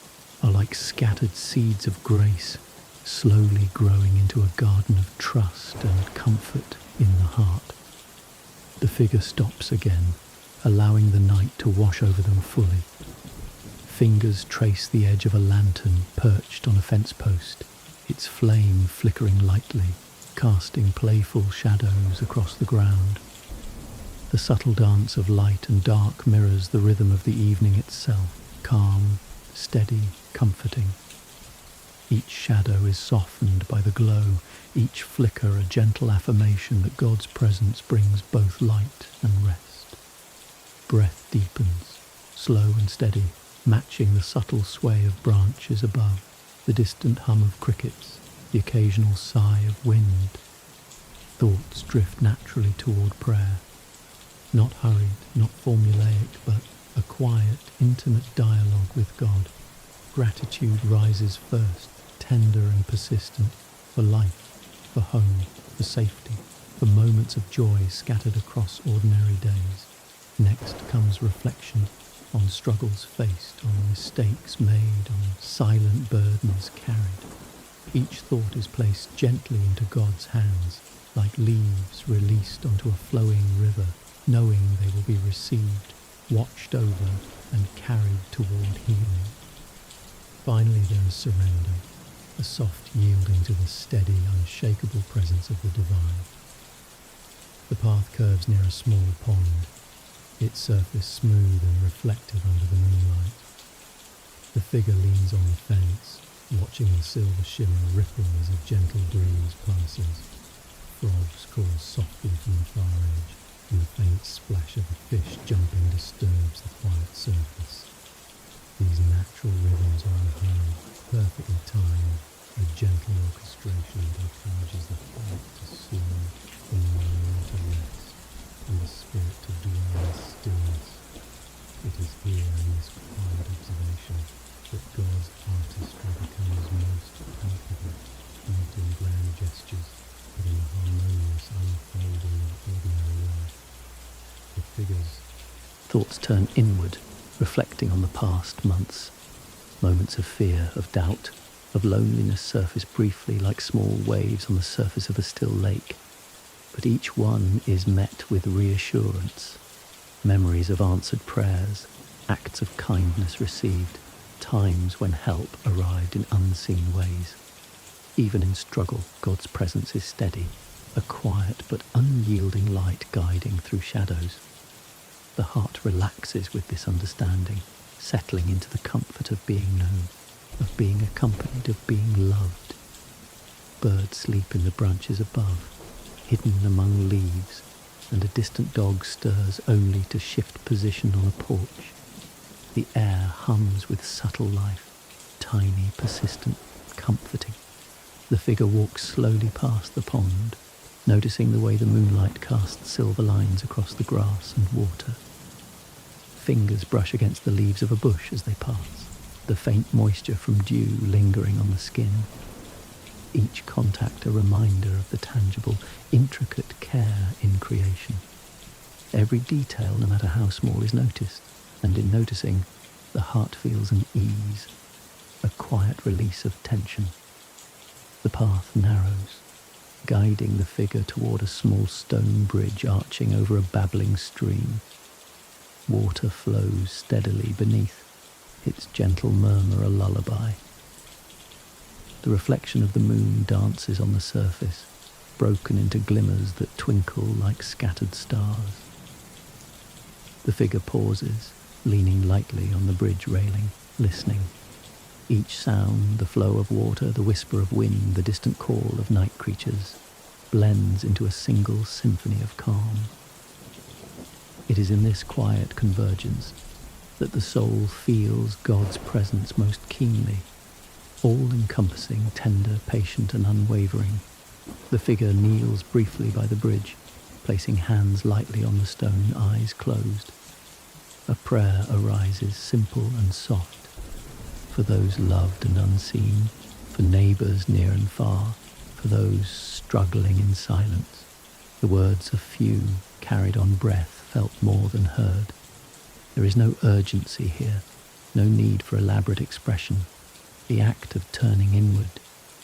are like scattered seeds of grace, slowly growing into a garden of trust and comfort in the heart. The figure stops again, allowing the night to wash over them fully. Fingers trace the edge of a lantern perched on a fence post, its flame flickering lightly, casting playful shadows across the ground. The subtle dance of light and dark mirrors the rhythm of the evening itself, calm, steady, comforting. Each shadow is softened by the glow, each flicker a gentle affirmation that God's presence brings both light and rest. Breath deepens, slow and steady, matching the subtle sway of branches above, the distant hum of crickets, the occasional sigh of wind. Thoughts drift naturally toward prayer, not hurried, not formulaic, but a quiet, intimate dialogue with God. Gratitude rises first, tender and persistent, for life, for home, for safety, for moments of joy scattered across ordinary days. Next comes reflection, on struggles faced, on mistakes made, on silent burdens carried. Each thought is placed gently into God's hands, like leaves released onto a flowing river, knowing they will be received, watched over, and carried toward healing. Finally there is surrender, a soft yielding to the steady, unshakable presence of the divine. The path curves near a small pond, its surface smooth and reflective under the moonlight. The figure leans on the fence, watching the silver shimmer ripple as a gentle breeze passes. Frogs call softly from the far edge, and the faint splash of a fish jumping disturbs the quiet surface. These natural rhythms are unhurried, perfectly timed, a gentle orchestration that encourages the heart to soothe, the mind to rest, and the spirit to dwell in stillness. It is here in this quiet observation that God's artistry becomes most palpable, not in grand gestures, but in the harmonious unfolding of ordinary life. The figures. Thoughts turn inward, reflecting on the past months. Moments of fear, of doubt, of loneliness surface briefly like small waves on the surface of a still lake. But each one is met with reassurance, memories of answered prayers, acts of kindness received, times when help arrived in unseen ways. Even in struggle, God's presence is steady, a quiet but unyielding light guiding through shadows. The heart relaxes with this understanding, settling into the comfort of being known, of being accompanied, of being loved. Birds sleep in the branches above, hidden among leaves, and a distant dog stirs only to shift position on a porch. The air hums with subtle life, tiny, persistent, comforting. The figure walks slowly past the pond, noticing the way the moonlight casts silver lines across the grass and water. Fingers brush against the leaves of a bush as they pass, the faint moisture from dew lingering on the skin. Each contact a reminder of the tangible, intricate care in creation. Every detail, no matter how small, is noticed, and in noticing, the heart feels an ease, a quiet release of tension. The path narrows, guiding the figure toward a small stone bridge arching over a babbling stream. Water flows steadily beneath, its gentle murmur a lullaby. The reflection of the moon dances on the surface, broken into glimmers that twinkle like scattered stars. The figure pauses, leaning lightly on the bridge railing, listening. Each sound, the flow of water, the whisper of wind, the distant call of night creatures, blends into a single symphony of calm. It is in this quiet convergence that the soul feels God's presence most keenly, all-encompassing, tender, patient, and unwavering. The figure kneels briefly by the bridge, placing hands lightly on the stone, eyes closed. A prayer arises, simple and soft, for those loved and unseen, for neighbours near and far, for those struggling in silence. The words are few, carried on breath, felt more than heard. There is no urgency here, no need for elaborate expression. The act of turning inward,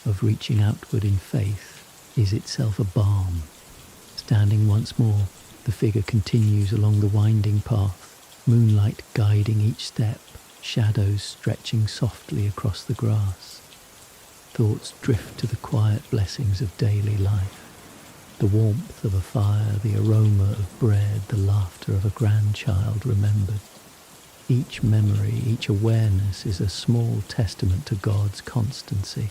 of reaching outward in faith, is itself a balm. Standing once more, the figure continues along the winding path, moonlight guiding each step, shadows stretching softly across the grass. Thoughts drift to the quiet blessings of daily life. The warmth of a fire, the aroma of bread, the laughter of a grandchild remembered. Each memory, each awareness is a small testament to God's constancy,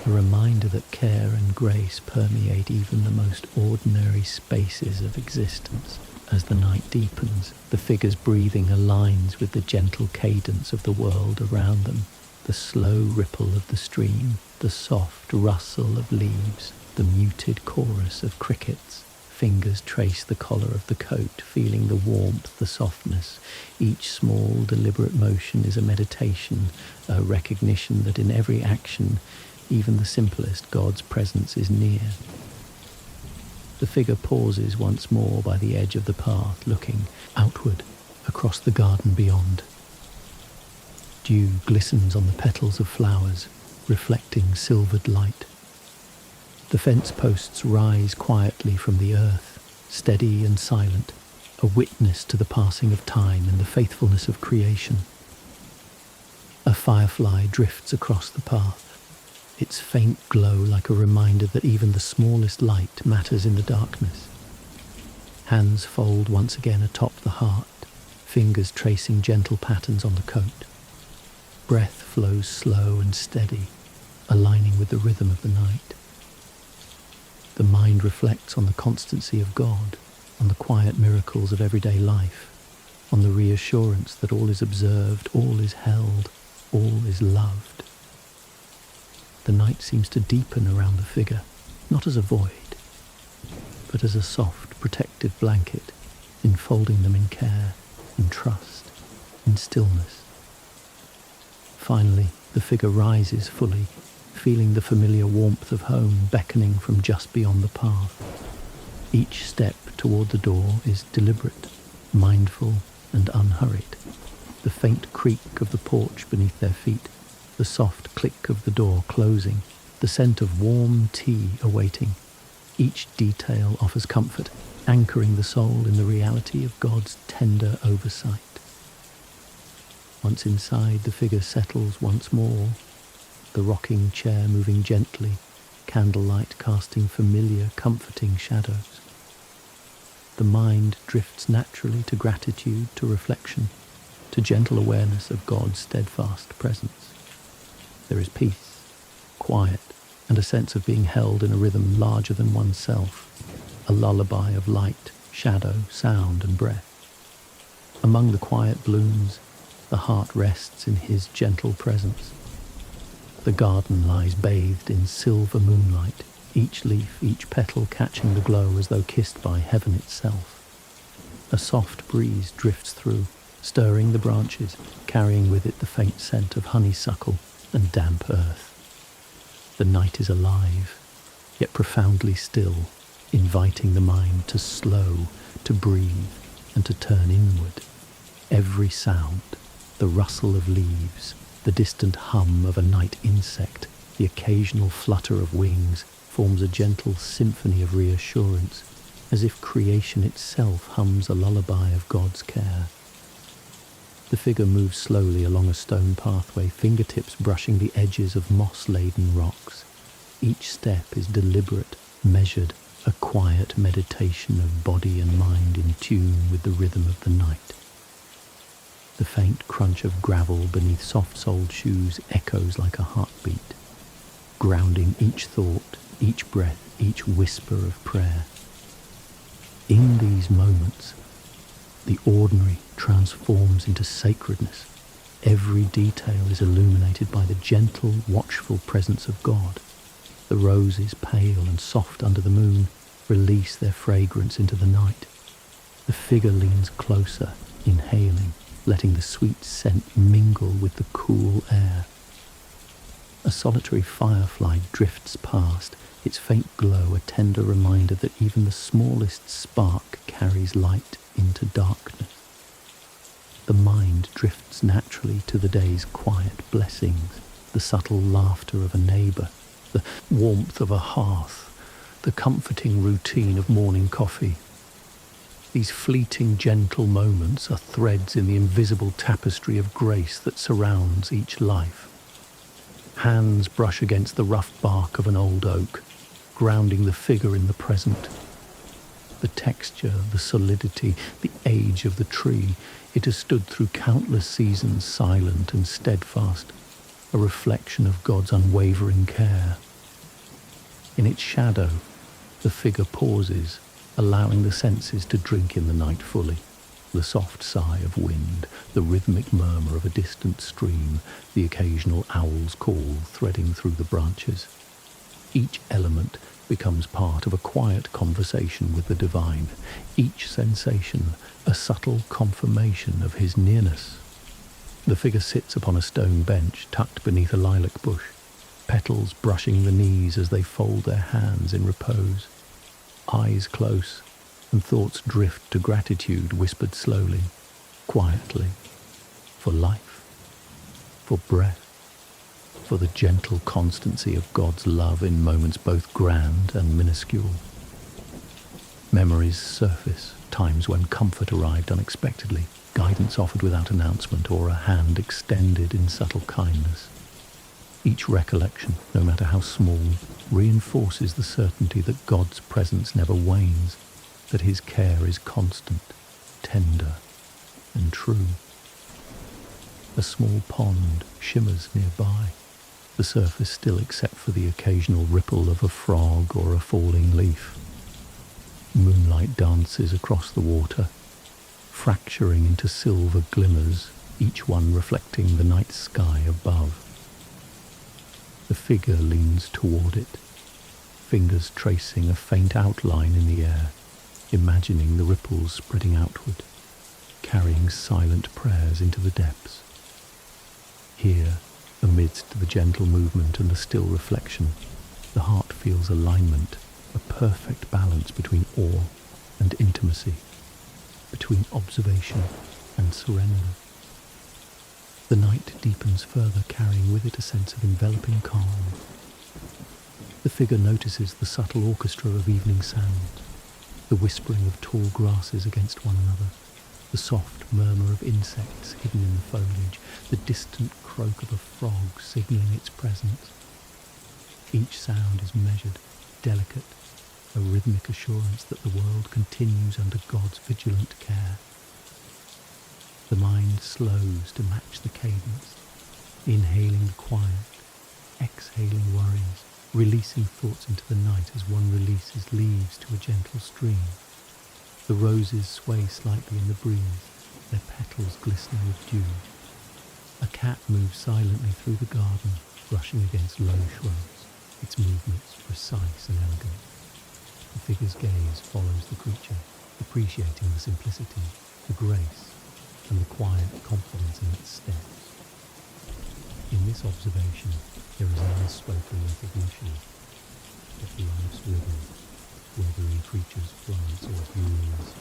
a reminder that care and grace permeate even the most ordinary spaces of existence. As the night deepens, the figure's breathing aligns with the gentle cadence of the world around them, the slow ripple of the stream, the soft rustle of leaves, the muted chorus of crickets. Fingers trace the collar of the coat, feeling the warmth, the softness. Each small, deliberate motion is a meditation, a recognition that in every action, even the simplest, God's presence is near. The figure pauses once more by the edge of the path, looking outward, across the garden beyond. Dew glistens on the petals of flowers, reflecting silvered light. The fence posts rise quietly from the earth, steady and silent, a witness to the passing of time and the faithfulness of creation. A firefly drifts across the path, its faint glow like a reminder that even the smallest light matters in the darkness. Hands fold once again atop the heart, fingers tracing gentle patterns on the coat. Breath flows slow and steady, aligning with the rhythm of the night. The mind reflects on the constancy of God, on the quiet miracles of everyday life, on the reassurance that all is observed, all is held, all is loved. The night seems to deepen around the figure, not as a void, but as a soft, protective blanket, enfolding them in care, in trust, in stillness. Finally, the figure rises fully, feeling the familiar warmth of home beckoning from just beyond the path. Each step toward the door is deliberate, mindful, and unhurried. The faint creak of the porch beneath their feet, the soft click of the door closing, the scent of warm tea awaiting. Each detail offers comfort, anchoring the soul in the reality of God's tender oversight. Once inside, the figure settles once more, the rocking chair moving gently, candlelight casting familiar, comforting shadows. The mind drifts naturally to gratitude, to reflection, to gentle awareness of God's steadfast presence. There is peace, quiet, and a sense of being held in a rhythm larger than oneself, a lullaby of light, shadow, sound, and breath. Among the quiet blooms, the heart rests in his gentle presence. The garden lies bathed in silver moonlight, each leaf, each petal catching the glow as though kissed by heaven itself. A soft breeze drifts through, stirring the branches, carrying with it the faint scent of honeysuckle and damp earth. The night is alive, yet profoundly still, inviting the mind to slow, to breathe, and to turn inward. Every sound, the rustle of leaves, the distant hum of a night insect, the occasional flutter of wings, forms a gentle symphony of reassurance, as if creation itself hums a lullaby of God's care. The figure moves slowly along a stone pathway, fingertips brushing the edges of moss-laden rocks. Each step is deliberate, measured, a quiet meditation of body and mind in tune with the rhythm of the night. The faint crunch of gravel beneath soft-soled shoes echoes like a heartbeat, grounding each thought, each breath, each whisper of prayer. In these moments, the ordinary transforms into sacredness. Every detail is illuminated by the gentle, watchful presence of God. The roses, pale and soft under the moon, release their fragrance into the night. The figure leans closer, inhaling, letting the sweet scent mingle with the cool air. A solitary firefly drifts past, its faint glow a tender reminder that even the smallest spark carries light into darkness. The mind drifts naturally to the day's quiet blessings, the subtle laughter of a neighbour, the warmth of a hearth, the comforting routine of morning coffee. These fleeting, gentle moments are threads in the invisible tapestry of grace that surrounds each life. Hands brush against the rough bark of an old oak, grounding the figure in the present. The texture, the solidity, the age of the tree, it has stood through countless seasons silent and steadfast, a reflection of God's unwavering care. In its shadow, the figure pauses, allowing the senses to drink in the night fully. The soft sigh of wind, the rhythmic murmur of a distant stream, the occasional owl's call threading through the branches. Each element becomes part of a quiet conversation with the divine, each sensation a subtle confirmation of his nearness. The figure sits upon a stone bench tucked beneath a lilac bush, petals brushing the knees as they fold their hands in repose. Eyes close, and thoughts drift to gratitude whispered slowly. quietly, for life, for breath, for the gentle constancy of God's love in moments both grand and minuscule. Memories surface, times when comfort arrived unexpectedly, guidance offered without announcement, or a hand extended in subtle kindness. Each recollection, no matter how small, reinforces the certainty that God's presence never wanes, that his care is constant, tender, and true. A small pond shimmers nearby, the surface still except for the occasional ripple of a frog or a falling leaf. Moonlight dances across the water, fracturing into silver glimmers, each one reflecting the night sky above. The figure leans toward it, fingers tracing a faint outline in the air, imagining the ripples spreading outward, carrying silent prayers into the depths. Here, amidst the gentle movement and the still reflection, the heart feels alignment, a perfect balance between awe and intimacy, between observation and surrender. The night deepens further, carrying with it a sense of enveloping calm. The figure notices the subtle orchestra of evening sounds, the whispering of tall grasses against one another, the soft murmur of insects hidden in the foliage, the distant croak of a frog signalling its presence. Each sound is measured, delicate, a rhythmic assurance that the world continues under God's vigilant care. The mind slows to match the cadence, inhaling the quiet, exhaling worries, releasing thoughts into the night as one releases leaves to a gentle stream. The roses sway slightly in the breeze, their petals glistening with dew. A cat moves silently through the garden, brushing against low shrubs, its movements precise and elegant. The figure's gaze follows the creature, appreciating the simplicity, the grace, and the quiet confidence in its steps. In this observation, there is an unspoken recognition that life's rhythm, whether in creatures, plants, or humans,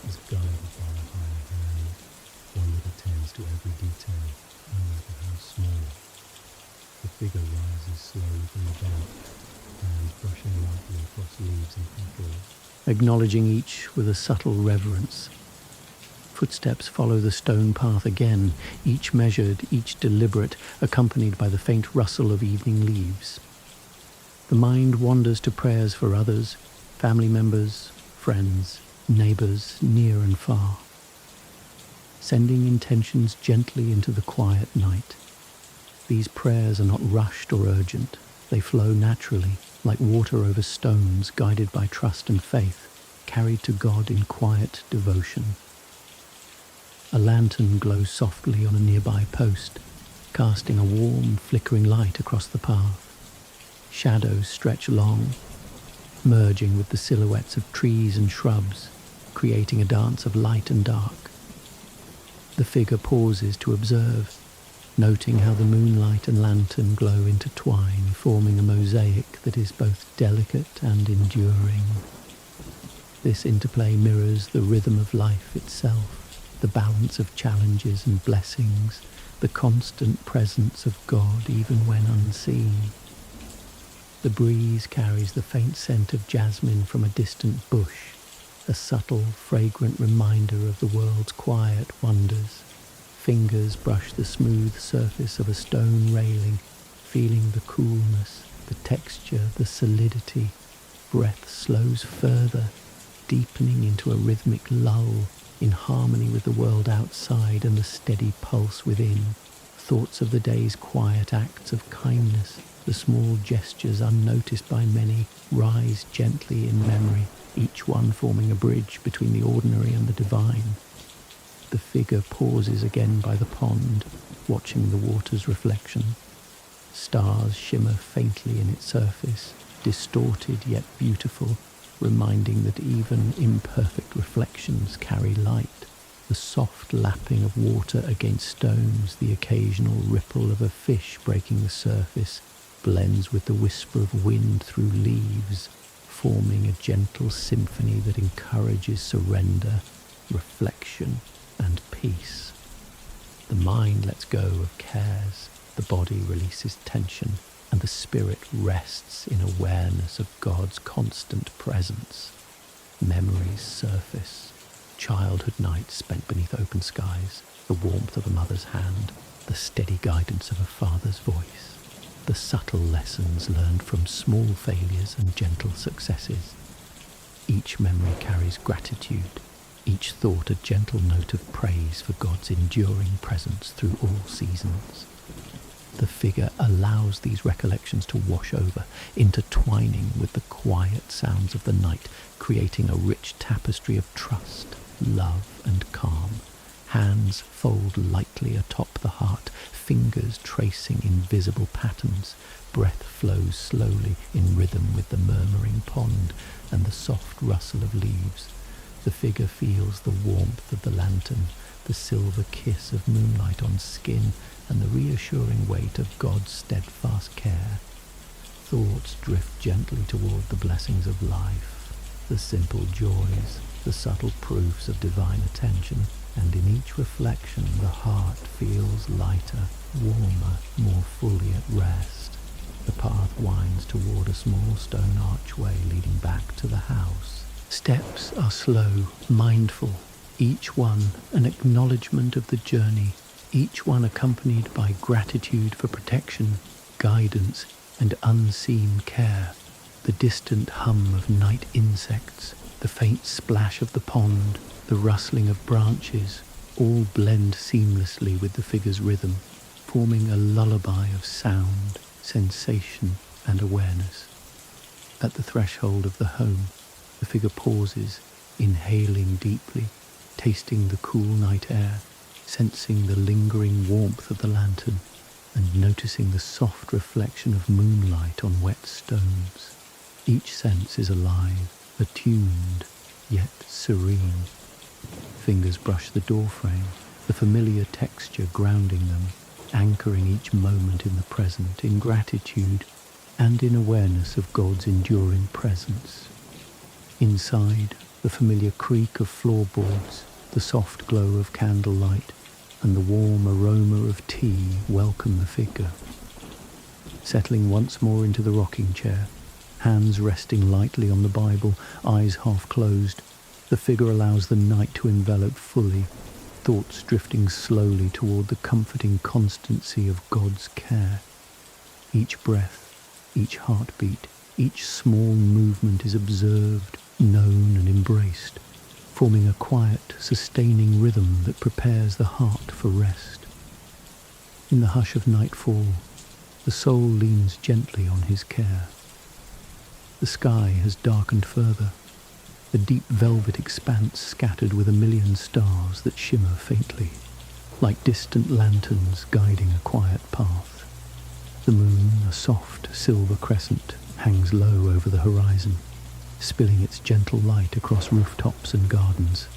is guided by a higher hand, one that attends to every detail, no matter how small. The figure rises slowly from the bed, hands brushing lightly across leaves and petals, acknowledging each with a subtle reverence. Footsteps follow the stone path again, each measured, each deliberate, accompanied by the faint rustle of evening leaves. The mind wanders to prayers for others, family members, friends, neighbors, near and far, sending intentions gently into the quiet night. These prayers are not rushed or urgent. They flow naturally, like water over stones, guided by trust and faith, carried to God in quiet devotion. A lantern glows softly on a nearby post, casting a warm, flickering light across the path. Shadows stretch long, merging with the silhouettes of trees and shrubs, creating a dance of light and dark. The figure pauses to observe, noting how the moonlight and lantern glow intertwine, forming a mosaic that is both delicate and enduring. This interplay mirrors the rhythm of life itself, the balance of challenges and blessings, the constant presence of God even when unseen. The breeze carries the faint scent of jasmine from a distant bush, a subtle, fragrant reminder of the world's quiet wonders. Fingers brush the smooth surface of a stone railing, feeling the coolness, the texture, the solidity. Breath slows further, deepening into a rhythmic lull, in harmony with the world outside and the steady pulse within. Thoughts of the day's quiet acts of kindness, the small gestures unnoticed by many, rise gently in memory, each one forming a bridge between the ordinary and the divine. The figure pauses again by the pond, watching the water's reflection. Stars shimmer faintly in its surface, distorted yet beautiful, reminding that even imperfect reflections carry light. The soft lapping of water against stones, the occasional ripple of a fish breaking the surface, blends with the whisper of wind through leaves, forming a gentle symphony that encourages surrender, reflection, and peace. The mind lets go of cares, the body releases tension, and the spirit rests in awareness of God's constant presence. Memories surface. Childhood nights spent beneath open skies, the warmth of a mother's hand, the steady guidance of a father's voice, the subtle lessons learned from small failures and gentle successes. Each memory carries gratitude, each thought a gentle note of praise for God's enduring presence through all seasons. The figure allows these recollections to wash over, intertwining with the quiet sounds of the night, creating a rich tapestry of trust, love, and calm. Hands fold lightly atop the heart, fingers tracing invisible patterns. Breath flows slowly in rhythm with the murmuring pond and the soft rustle of leaves. The figure feels the warmth of the lantern, the silver kiss of moonlight on skin, and the reassuring weight of God's steadfast care. Thoughts drift gently toward the blessings of life, the simple joys, the subtle proofs of divine attention, and in each reflection the heart feels lighter, warmer, more fully at rest. The path winds toward a small stone archway leading back to the house. Steps are slow, mindful, each one an acknowledgement of the journey, each one accompanied by gratitude for protection, guidance, and unseen care. The distant hum of night insects, the faint splash of the pond, the rustling of branches, all blend seamlessly with the figure's rhythm, forming a lullaby of sound, sensation, and awareness. At the threshold of the home, the figure pauses, inhaling deeply, tasting the cool night air, sensing the lingering warmth of the lantern, and noticing the soft reflection of moonlight on wet stones. Each sense is alive, attuned, yet serene. Fingers brush the doorframe, the familiar texture grounding them, anchoring each moment in the present, in gratitude, and in awareness of God's enduring presence. Inside, the familiar creak of floorboards, the soft glow of candlelight, and the warm aroma of tea welcome the figure. Settling once more into the rocking chair, hands resting lightly on the Bible, eyes half closed, the figure allows the night to envelop fully, thoughts drifting slowly toward the comforting constancy of God's care. Each breath, each heartbeat, each small movement is observed, known, and embraced, forming a quiet, sustaining rhythm that prepares the heart for rest. In the hush of nightfall, the soul leans gently on his care. The sky has darkened further, a deep velvet expanse scattered with a million stars that shimmer faintly, like distant lanterns guiding a quiet path. The moon, a soft silver crescent, hangs low over the horizon, spilling its gentle light across rooftops and gardens,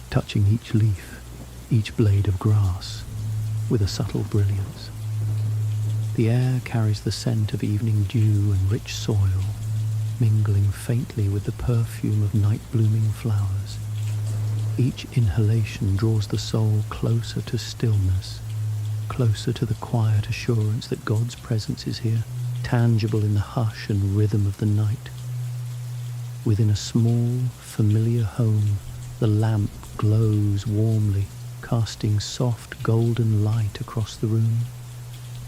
touching each leaf, each blade of grass, with a subtle brilliance. The air carries the scent of evening dew and rich soil, mingling faintly with the perfume of night-blooming flowers. Each inhalation draws the soul closer to stillness, closer to the quiet assurance that God's presence is here, tangible in the hush and rhythm of the night. Within a small, familiar home, the lamp glows warmly, casting soft golden light across the room.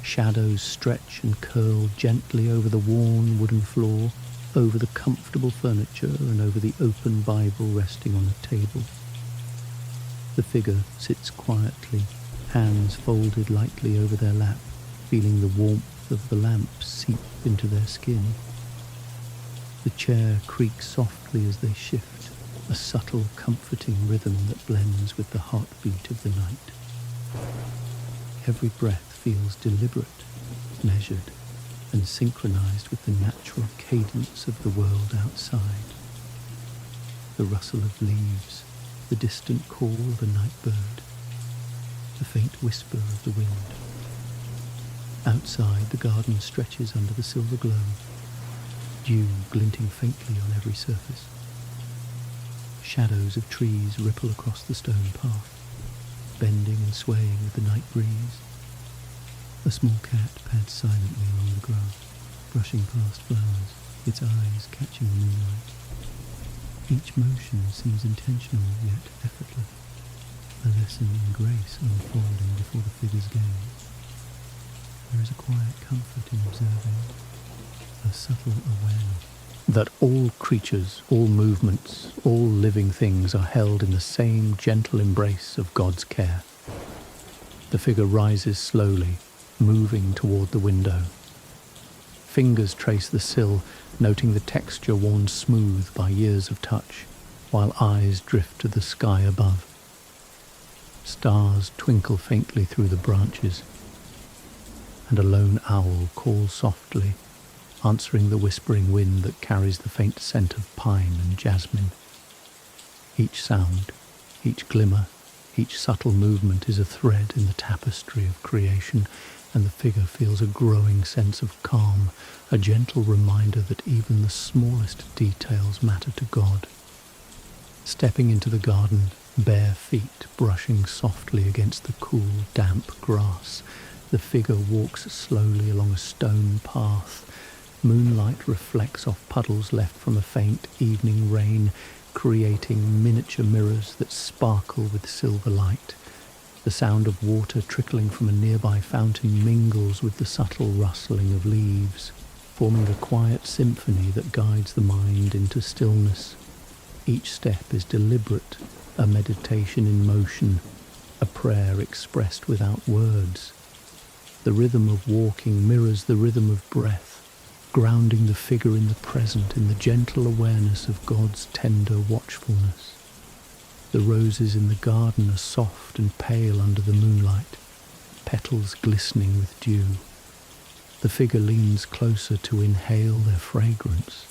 Shadows stretch and curl gently over the worn wooden floor, over the comfortable furniture, and over the open Bible resting on a table. The figure sits quietly, hands folded lightly over their lap, feeling the warmth of the lamp seep into their skin. The chair creaks softly as they shift, a subtle, comforting rhythm that blends with the heartbeat of the night. Every breath feels deliberate, measured, and synchronized with the natural cadence of the world outside. The rustle of leaves, the distant call of a night bird, the faint whisper of the wind. Outside, the garden stretches under the silver glow, dew glinting faintly on every surface. Shadows of trees ripple across the stone path, bending and swaying with the night breeze. A small cat pads silently along the grass, brushing past flowers, its eyes catching the moonlight. Each motion seems intentional yet effortless, a lesson in grace unfolding before the figure's gaze. There is a quiet comfort in observing, a subtle awareness that all creatures, all movements, all living things are held in the same gentle embrace of God's care. The figure rises slowly, moving toward the window. Fingers trace the sill, noting the texture worn smooth by years of touch, while eyes drift to the sky above. Stars twinkle faintly through the branches, and a lone owl calls softly, answering the whispering wind that carries the faint scent of pine and jasmine. Each sound, each glimmer, each subtle movement is a thread in the tapestry of creation, and the figure feels a growing sense of calm, a gentle reminder that even the smallest details matter to God. Stepping into the garden, bare feet brushing softly against the cool, damp grass, the figure walks slowly along a stone path. Moonlight reflects off puddles left from a faint evening rain, creating miniature mirrors that sparkle with silver light. The sound of water trickling from a nearby fountain mingles with the subtle rustling of leaves, forming a quiet symphony that guides the mind into stillness. Each step is deliberate, a meditation in motion, a prayer expressed without words. The rhythm of walking mirrors the rhythm of breath, grounding the figure in the present in the gentle awareness of God's tender watchfulness. The roses in the garden are soft and pale under the moonlight, petals glistening with dew. The figure leans closer to inhale their fragrance,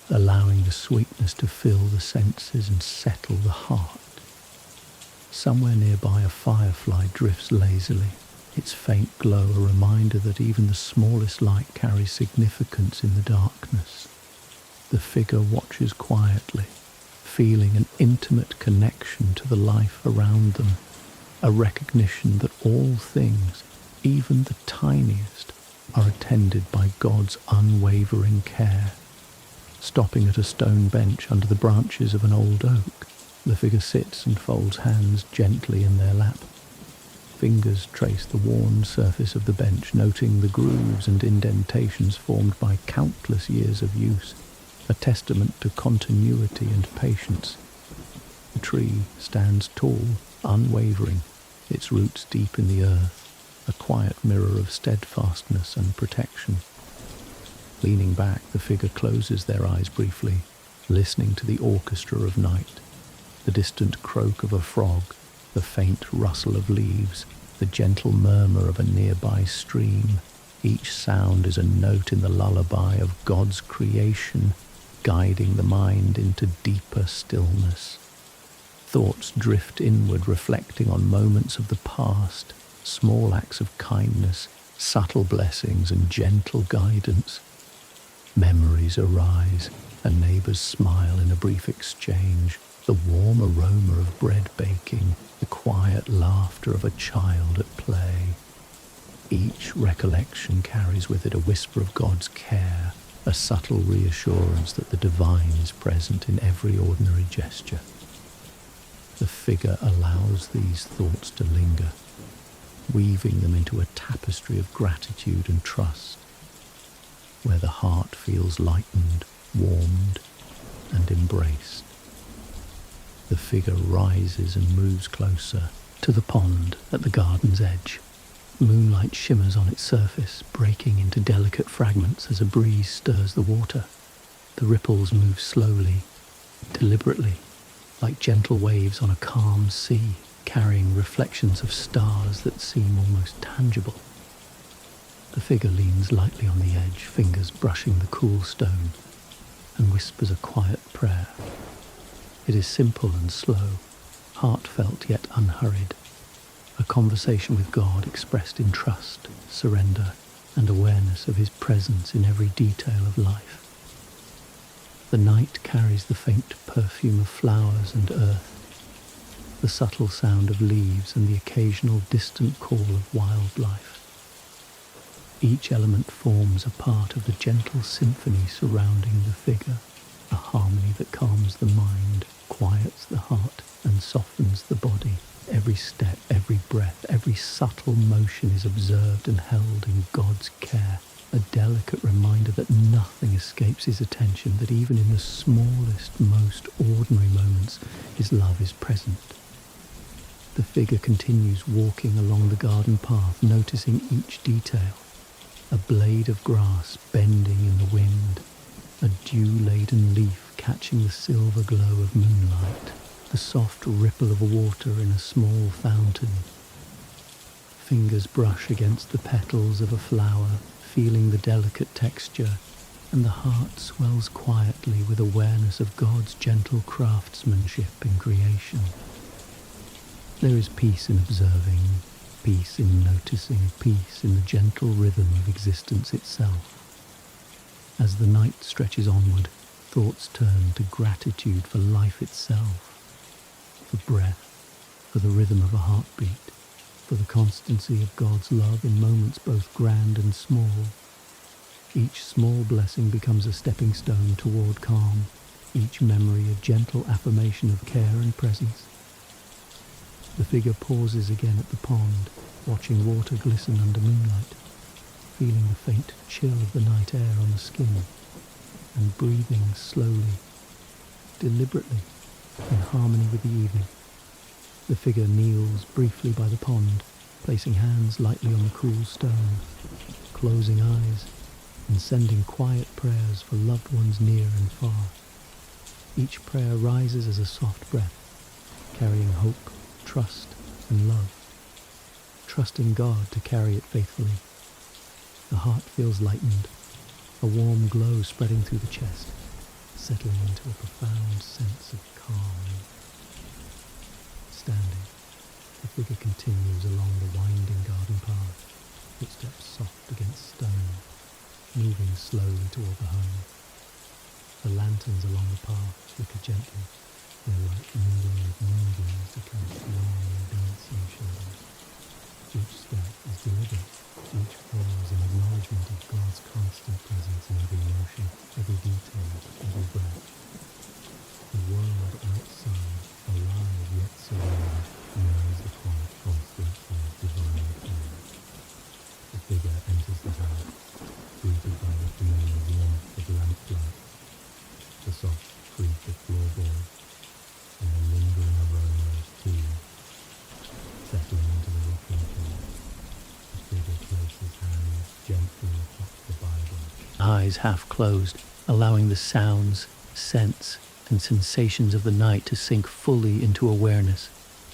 allowing the sweetness to fill the senses and settle the heart. Somewhere nearby a firefly drifts lazily, its faint glow a reminder that even the smallest light carries significance in the darkness. The figure watches quietly, feeling an intimate connection to the life around them, a recognition that all things, even the tiniest, are attended by God's unwavering care. Stopping at a stone bench under the branches of an old oak, the figure sits and folds hands gently in their lap. Fingers trace the worn surface of the bench, noting the grooves and indentations formed by countless years of use, a testament to continuity and patience. The tree stands tall, unwavering, its roots deep in the earth, a quiet mirror of steadfastness and protection. Leaning back, the figure closes their eyes briefly, listening to the orchestra of night, the distant croak of a frog, the faint rustle of leaves, the gentle murmur of a nearby stream. Each sound is a note in the lullaby of God's creation, guiding the mind into deeper stillness. Thoughts drift inward, reflecting on moments of the past, small acts of kindness, subtle blessings and gentle guidance. Memories arise, and neighbours smile in a brief exchange, the warm aroma of bread baking, the quiet laughter of a child at play. Each recollection carries with it a whisper of God's care, a subtle reassurance that the divine is present in every ordinary gesture. The figure allows these thoughts to linger, weaving them into a tapestry of gratitude and trust, where the heart feels lightened, warmed, and embraced. The figure rises and moves closer to the pond at the garden's edge. Moonlight shimmers on its surface, breaking into delicate fragments as a breeze stirs the water. The ripples move slowly, deliberately, like gentle waves on a calm sea, carrying reflections of stars that seem almost tangible. The figure leans lightly on the edge, fingers brushing the cool stone, and whispers a quiet prayer. It is simple and slow, heartfelt yet unhurried, a conversation with God expressed in trust, surrender, and awareness of His presence in every detail of life. The night carries the faint perfume of flowers and earth, the subtle sound of leaves and the occasional distant call of wildlife. Each element forms a part of the gentle symphony surrounding the figure, a harmony that calms the mind, quiets the heart, and softens the body. Every step, every breath, every subtle motion is observed and held in God's care, a delicate reminder that nothing escapes his attention, that even in the smallest, most ordinary moments, his love is present. The figure continues walking along the garden path, noticing each detail. A blade of grass bending in the wind, a dew-laden leaf catching the silver glow of moonlight, the soft ripple of water in a small fountain. Fingers brush against the petals of a flower, feeling the delicate texture, and the heart swells quietly with awareness of God's gentle craftsmanship in creation. There is peace in observing, peace in noticing, peace in the gentle rhythm of existence itself. As the night stretches onward, thoughts turn to gratitude for life itself, for breath, for the rhythm of a heartbeat, for the constancy of God's love in moments both grand and small. Each small blessing becomes a stepping stone toward calm, each memory a gentle affirmation of care and presence. The figure pauses again at the pond, watching water glisten under moonlight, feeling the faint chill of the night air on the skin, and breathing slowly, deliberately, in harmony with the evening. The figure kneels briefly by the pond, placing hands lightly on the cool stone, closing eyes, and sending quiet prayers for loved ones near and far. Each prayer rises as a soft breath, carrying hope, trust, and love, trusting God to carry it faithfully. The heart feels lightened, a warm glow spreading through the chest, settling into a profound sense of calm. Standing, the figure continues along the winding garden path, footsteps soft against stone, moving slowly toward the home. The lanterns along the path flicker gently, their light mingling with moonbeams to cast long, dancing shadows. Each step is deliberate, each pause an acknowledgement of God's constant presence in every motion, every detail, every breath. The world outside, alive yet serene, mirrors the quiet constancy of divine care. The figure enters the house, greeted by the familiar warmth of lamplight, the soft creak of floorboards, and the lingering aroma of tea. Settling into the rocking chair, the figure places hands gently atop the Bible. Eyes half closed, allowing the sounds, scents, and sensations of the night to sink fully into awareness.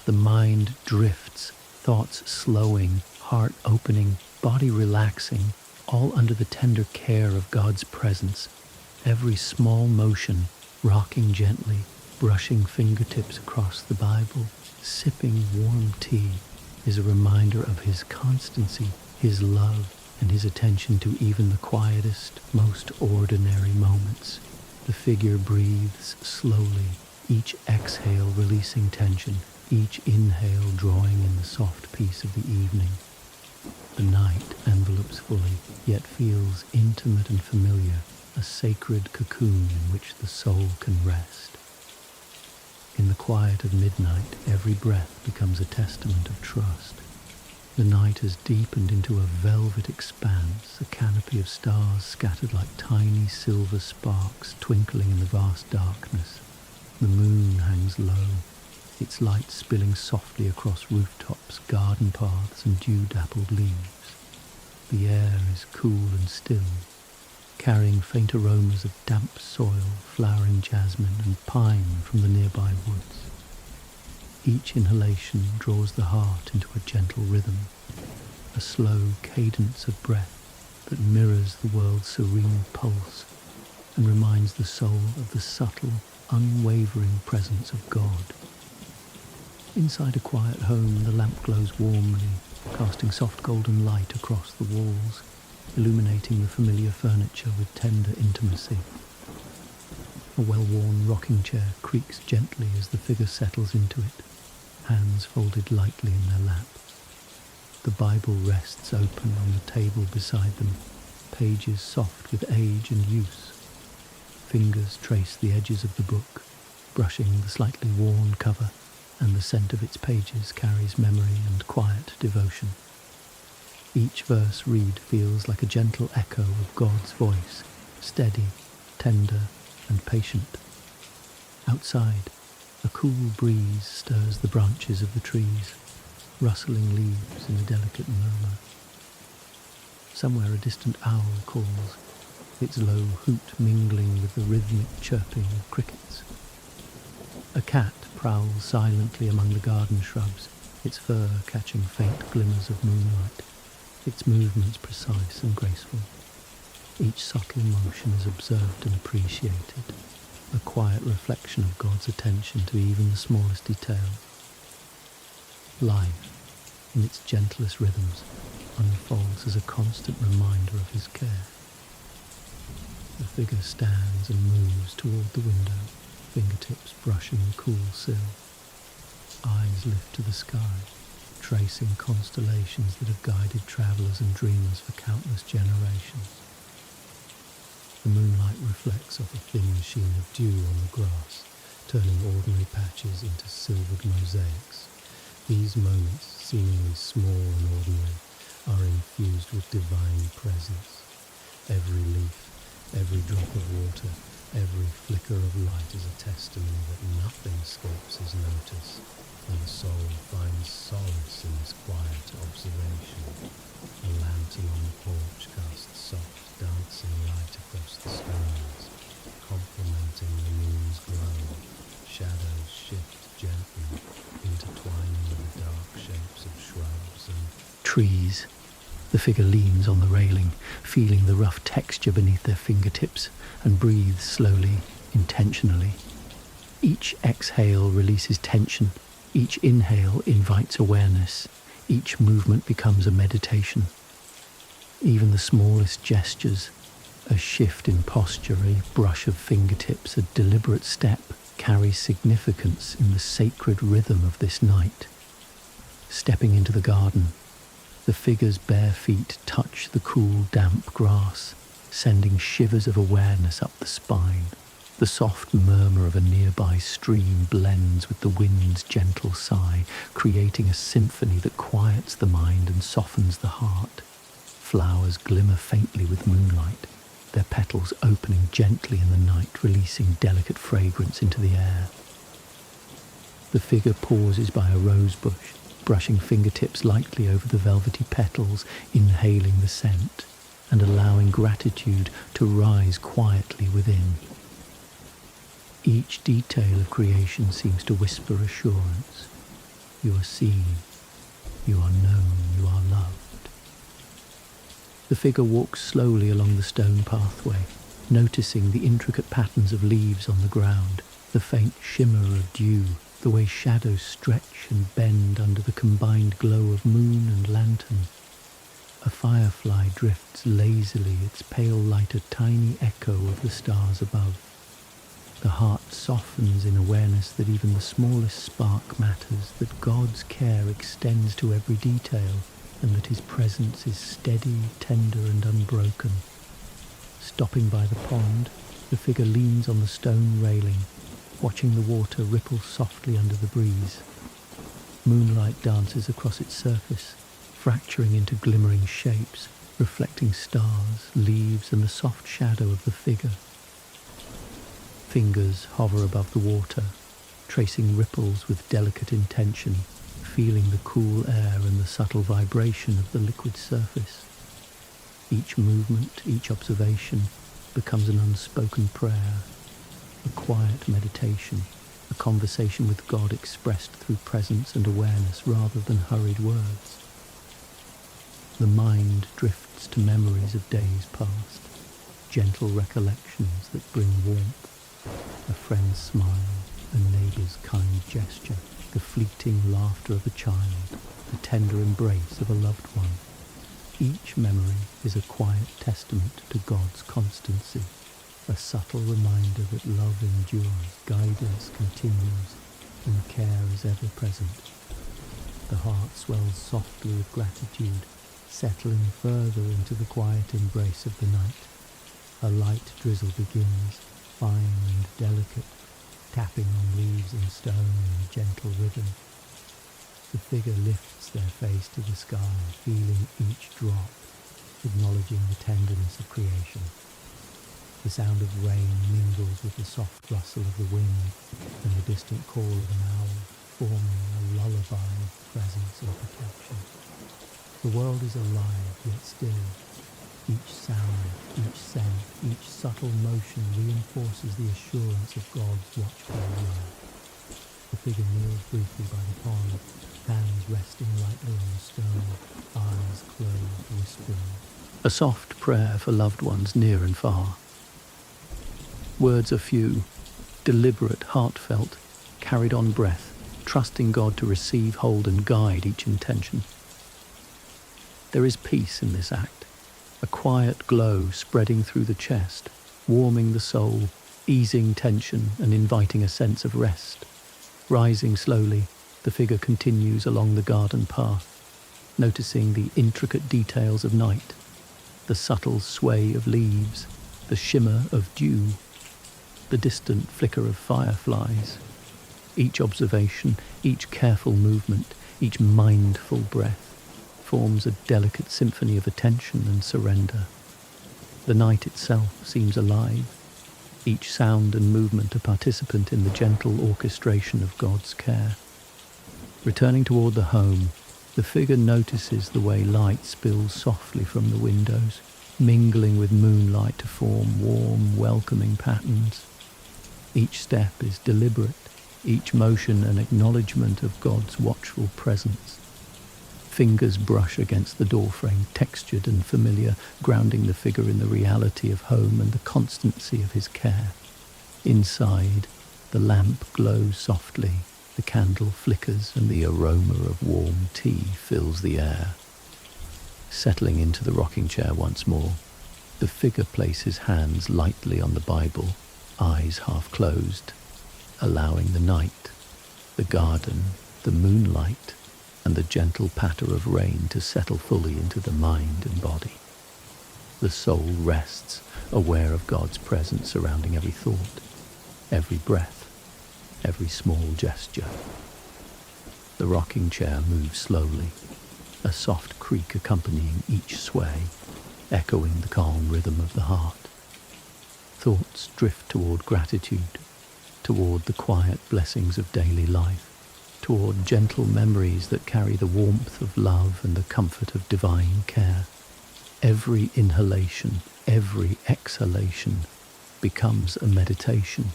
The mind drifts, thoughts slowing, heart opening, body relaxing, all under the tender care of God's presence. Every small motion, rocking gently, brushing fingertips across the Bible, sipping warm tea, is a reminder of his constancy, his love, and his attention to even the quietest, most ordinary moments. The figure breathes slowly, each exhale releasing tension, each inhale drawing in the soft peace of the evening. The night envelopes fully, yet feels intimate and familiar, a sacred cocoon in which the soul can rest. In the quiet of midnight, every breath becomes a testament of trust. The night has deepened into a velvet expanse, a canopy of stars scattered like tiny silver sparks twinkling in the vast darkness. The moon hangs low, its light spilling softly across rooftops, garden paths, and dew-dappled leaves. The air is cool and still, carrying faint aromas of damp soil, flowering jasmine, and pine from the nearby woods. Each inhalation draws the heart into a gentle rhythm, a slow cadence of breath that mirrors the world's serene pulse and reminds the soul of the subtle, unwavering presence of God. Inside a quiet home, the lamp glows warmly, casting soft golden light across the walls, illuminating the familiar furniture with tender intimacy. A well-worn rocking chair creaks gently as the figure settles into it, hands folded lightly in their lap. The Bible rests open on the table beside them, pages soft with age and use. Fingers trace the edges of the book, brushing the slightly worn cover, and the scent of its pages carries memory and quiet devotion. Each verse read feels like a gentle echo of God's voice, steady, tender, and patient. Outside, a cool breeze stirs the branches of the trees, rustling leaves in a delicate murmur. Somewhere a distant owl calls, its low hoot mingling with the rhythmic chirping of crickets. A cat prowls silently among the garden shrubs, its fur catching faint glimmers of moonlight, its movements precise and graceful. Each subtle motion is observed and appreciated, a quiet reflection of God's attention to even the smallest detail. Life, in its gentlest rhythms, unfolds as a constant reminder of his care. The figure stands and moves toward the window, fingertips brushing the cool sill. Eyes lift to the sky, tracing constellations that have guided travellers and dreamers for countless generations. The moonlight reflects off a thin sheen of dew on the grass, turning ordinary patches into silvered mosaics. These moments, seemingly small and ordinary, are infused with divine presence. Every leaf, every drop of water, every flicker of light is a testimony that nothing escapes his notice, and the soul finds solace in this quiet observation. A lantern on the porch casts soft, dancing light across the stones, complementing the moon's glow. Shadows shift gently, intertwining with the dark shapes of shrubs and trees. The figure leans on the railing, feeling the rough texture beneath their fingertips, and breathes slowly, intentionally. Each exhale releases tension. Each inhale invites awareness. Each movement becomes a meditation. Even the smallest gestures, a shift in posture, a brush of fingertips, a deliberate step, carry significance in the sacred rhythm of this night. Stepping into the garden, the figure's bare feet touch the cool, damp grass, sending shivers of awareness up the spine. The soft murmur of a nearby stream blends with the wind's gentle sigh, creating a symphony that quiets the mind and softens the heart. Flowers glimmer faintly with moonlight, their petals opening gently in the night, releasing delicate fragrance into the air. The figure pauses by a rose bush, brushing fingertips lightly over the velvety petals, inhaling the scent, and allowing gratitude to rise quietly within. Each detail of creation seems to whisper assurance. You are seen, you are known, you are loved. The figure walks slowly along the stone pathway, noticing the intricate patterns of leaves on the ground, the faint shimmer of dew, the way shadows stretch and bend under the combined glow of moon and lantern. A firefly drifts lazily, its pale light a tiny echo of the stars above. The heart softens in awareness that even the smallest spark matters, that God's care extends to every detail, and that his presence is steady, tender, and unbroken. Stopping by the pond, the figure leans on the stone railing, watching the water ripple softly under the breeze. Moonlight dances across its surface, fracturing into glimmering shapes, reflecting stars, leaves, and the soft shadow of the figure. Fingers hover above the water, tracing ripples with delicate intention, feeling the cool air and the subtle vibration of the liquid surface. Each movement, each observation, becomes an unspoken prayer, a quiet meditation, a conversation with God expressed through presence and awareness rather than hurried words. The mind drifts to memories of days past, gentle recollections that bring warmth, a friend's smile, a neighbour's kind gesture, the fleeting laughter of a child, the tender embrace of a loved one. Each memory is a quiet testament to God's constancy, a subtle reminder that love endures, guidance continues, and care is ever present. The heart swells softly with gratitude, settling further into the quiet embrace of the night. A light drizzle begins, fine and delicate, tapping on leaves and stone in gentle rhythm. The figure lifts their face to the sky, feeling each drop, acknowledging the tenderness of creation. The sound of rain mingles with the soft rustle of the wind and the distant call of an owl, forming a lullaby of presence and protection. The world is alive yet still. Each sound, each scent, each subtle motion reinforces the assurance of God's watchful love. The figure kneels briefly by the pond, hands resting lightly on the stone, eyes closed, whispering. A soft prayer for loved ones near and far. Words are few, deliberate, heartfelt, carried on breath, trusting God to receive, hold and guide each intention. There is peace in this act, a quiet glow spreading through the chest, warming the soul, easing tension and inviting a sense of rest. Rising slowly, the figure continues along the garden path, noticing the intricate details of night, the subtle sway of leaves, the shimmer of dew, the distant flicker of fireflies. Each observation, each careful movement, each mindful breath forms a delicate symphony of attention and surrender. The night itself seems alive, each sound and movement a participant in the gentle orchestration of God's care. Returning toward the home, the figure notices the way light spills softly from the windows, mingling with moonlight to form warm, welcoming patterns. Each step is deliberate, each motion an acknowledgement of God's watchful presence. Fingers brush against the doorframe, textured and familiar, grounding the figure in the reality of home and the constancy of his care. Inside, the lamp glows softly, the candle flickers, and the aroma of warm tea fills the air. Settling into the rocking chair once more, the figure places hands lightly on the Bible, eyes half closed, allowing the night, the garden, the moonlight, and the gentle patter of rain to settle fully into the mind and body. The soul rests, aware of God's presence surrounding every thought, every breath, every small gesture. The rocking chair moves slowly, a soft creak accompanying each sway, echoing the calm rhythm of the heart. Thoughts drift toward gratitude, toward the quiet blessings of daily life, toward gentle memories that carry the warmth of love and the comfort of divine care. Every inhalation, every exhalation becomes a meditation,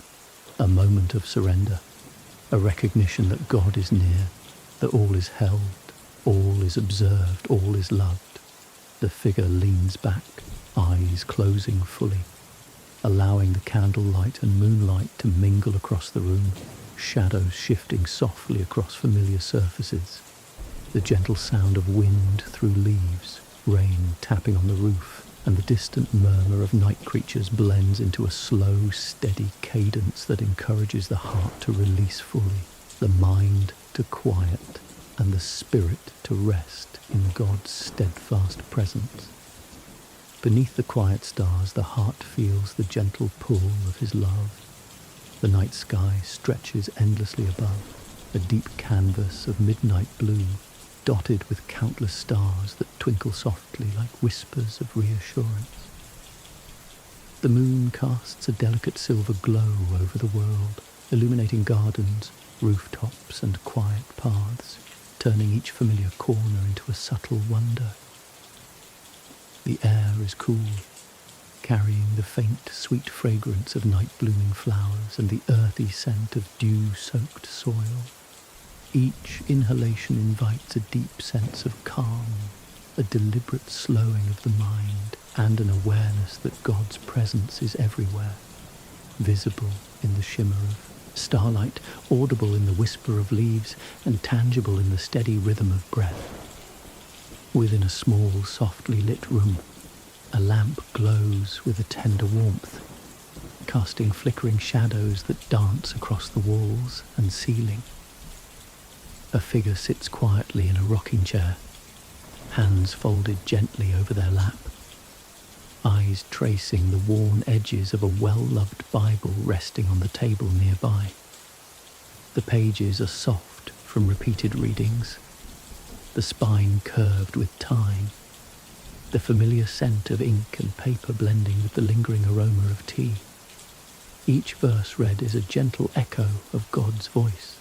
a moment of surrender, a recognition that God is near, that all is held, all is observed, all is loved. The figure leans back, eyes closing fully, allowing the candlelight and moonlight to mingle across the room, shadows shifting softly across familiar surfaces, the gentle sound of wind through leaves, rain tapping on the roof, and the distant murmur of night creatures blends into a slow, steady cadence that encourages the heart to release fully, the mind to quiet, and the spirit to rest in God's steadfast presence. Beneath the quiet stars, the heart feels the gentle pull of his love. The night sky stretches endlessly above, a deep canvas of midnight blue, dotted with countless stars that twinkle softly like whispers of reassurance. The moon casts a delicate silver glow over the world, illuminating gardens, rooftops and quiet paths, turning each familiar corner into a subtle wonder. The air is cool, carrying the faint, sweet fragrance of night-blooming flowers and the earthy scent of dew-soaked soil. Each inhalation invites a deep sense of calm, a deliberate slowing of the mind, and an awareness that God's presence is everywhere, visible in the shimmer of starlight, audible in the whisper of leaves, and tangible in the steady rhythm of breath. Within a small, softly lit room, a lamp glows with a tender warmth, casting flickering shadows that dance across the walls and ceiling. A figure sits quietly in a rocking chair, hands folded gently over their lap, eyes tracing the worn edges of a well-loved Bible resting on the table nearby. The pages are soft from repeated readings, the spine curved with time, the familiar scent of ink and paper blending with the lingering aroma of tea. Each verse read is a gentle echo of God's voice,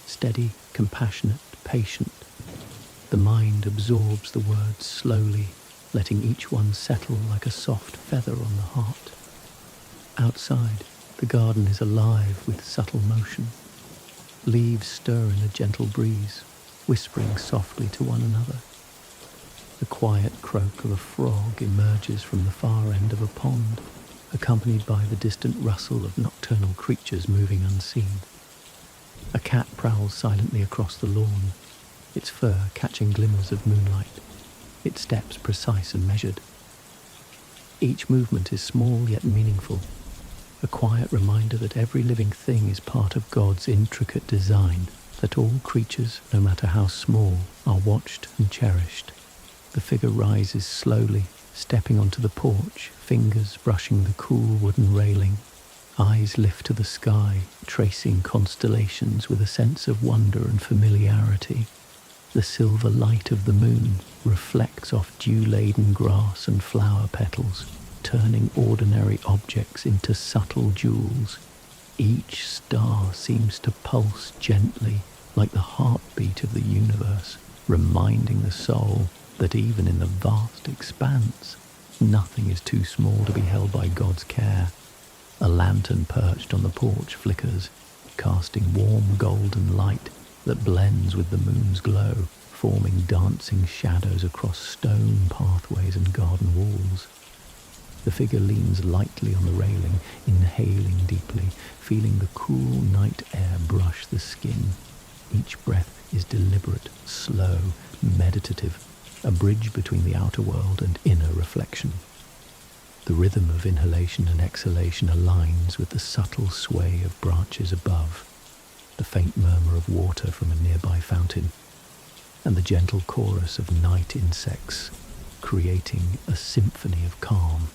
steady, compassionate, patient. The mind absorbs the words slowly, letting each one settle like a soft feather on the heart. Outside, the garden is alive with subtle motion. Leaves stir in a gentle breeze, whispering softly to one another. The quiet croak of a frog emerges from the far end of a pond, accompanied by the distant rustle of nocturnal creatures moving unseen. A cat prowls silently across the lawn, its fur catching glimmers of moonlight, its steps precise and measured. Each movement is small yet meaningful, a quiet reminder that every living thing is part of God's intricate design, that all creatures, no matter how small, are watched and cherished. The figure rises slowly, stepping onto the porch, fingers brushing the cool wooden railing. Eyes lift to the sky, tracing constellations with a sense of wonder and familiarity. The silver light of the moon reflects off dew-laden grass and flower petals, turning ordinary objects into subtle jewels. Each star seems to pulse gently, like the heartbeat of the universe, reminding the soul that even in the vast expanse, nothing is too small to be held by God's care. A lantern perched on the porch flickers, casting warm golden light that blends with the moon's glow, forming dancing shadows across stone pathways and garden walls. The figure leans lightly on the railing, inhaling deeply, feeling the cool night air brush the skin. Each breath is deliberate, slow, meditative, a bridge between the outer world and inner reflection. The rhythm of inhalation and exhalation aligns with the subtle sway of branches above, the faint murmur of water from a nearby fountain, and the gentle chorus of night insects, creating a symphony of calm.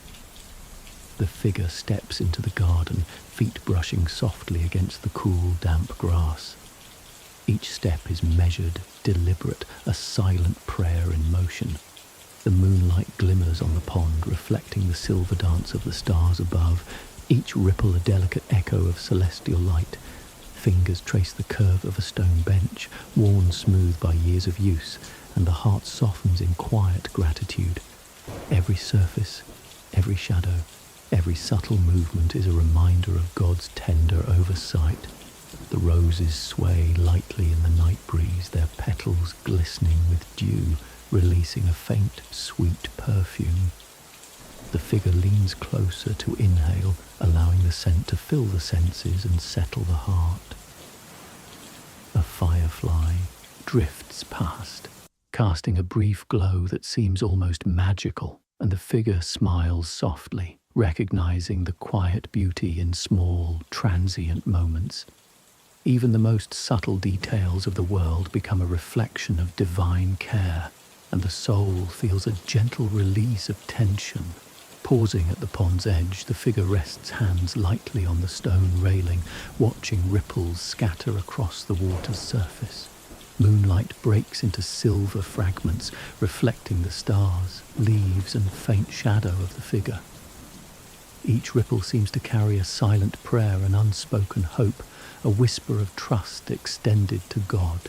The figure steps into the garden, feet brushing softly against the cool, damp grass. Each step is measured, deliberate, a silent prayer in motion. The moonlight glimmers on the pond, reflecting the silver dance of the stars above, each ripple a delicate echo of celestial light. Fingers trace the curve of a stone bench, worn smooth by years of use, and the heart softens in quiet gratitude. Every surface, every shadow, every subtle movement is a reminder of God's tender oversight. The roses sway lightly in the night breeze, their petals glistening with dew, releasing a faint, sweet perfume. The figure leans closer to inhale, allowing the scent to fill the senses and settle the heart. A firefly drifts past, casting a brief glow that seems almost magical, and the figure smiles softly, recognizing the quiet beauty in small, transient moments. Even the most subtle details of the world become a reflection of divine care, and the soul feels a gentle release of tension. Pausing at the pond's edge, the figure rests hands lightly on the stone railing, watching ripples scatter across the water's surface. Moonlight breaks into silver fragments, reflecting the stars, leaves, and faint shadow of the figure. Each ripple seems to carry a silent prayer, an unspoken hope, a whisper of trust extended to God.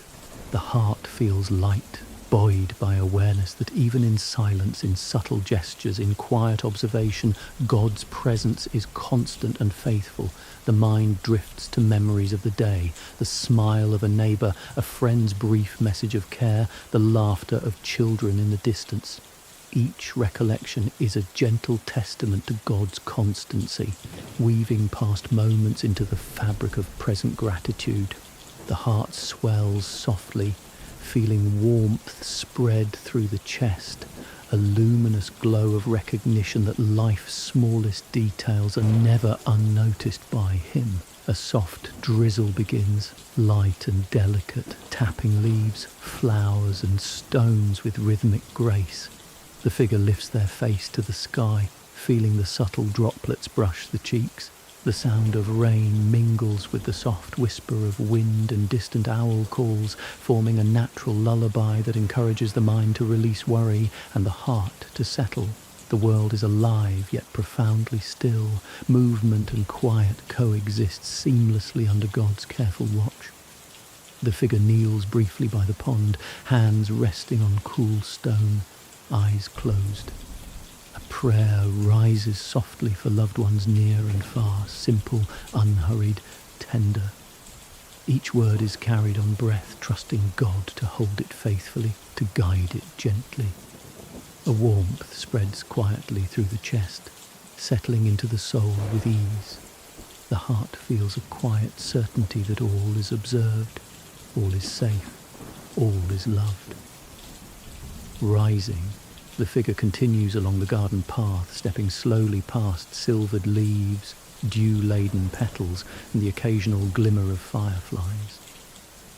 The heart feels light, buoyed by awareness that even in silence, in subtle gestures, in quiet observation, God's presence is constant and faithful. The mind drifts to memories of the day, the smile of a neighbor, a friend's brief message of care, the laughter of children in the distance. Each recollection is a gentle testament to God's constancy, weaving past moments into the fabric of present gratitude. The heart swells softly, feeling warmth spread through the chest, a luminous glow of recognition that life's smallest details are never unnoticed by Him. A soft drizzle begins, light and delicate, tapping leaves, flowers and stones with rhythmic grace. The figure lifts their face to the sky, feeling the subtle droplets brush the cheeks. The sound of rain mingles with the soft whisper of wind and distant owl calls, forming a natural lullaby that encourages the mind to release worry and the heart to settle. The world is alive yet profoundly still. Movement and quiet coexist seamlessly under God's careful watch. The figure kneels briefly by the pond, hands resting on cool stone, eyes closed. A prayer rises softly for loved ones near and far, simple, unhurried, tender. Each word is carried on breath, trusting God to hold it faithfully, to guide it gently. A warmth spreads quietly through the chest, settling into the soul with ease. The heart feels a quiet certainty that all is observed, all is safe, all is loved. Rising, the figure continues along the garden path, stepping slowly past silvered leaves, dew-laden petals, and the occasional glimmer of fireflies.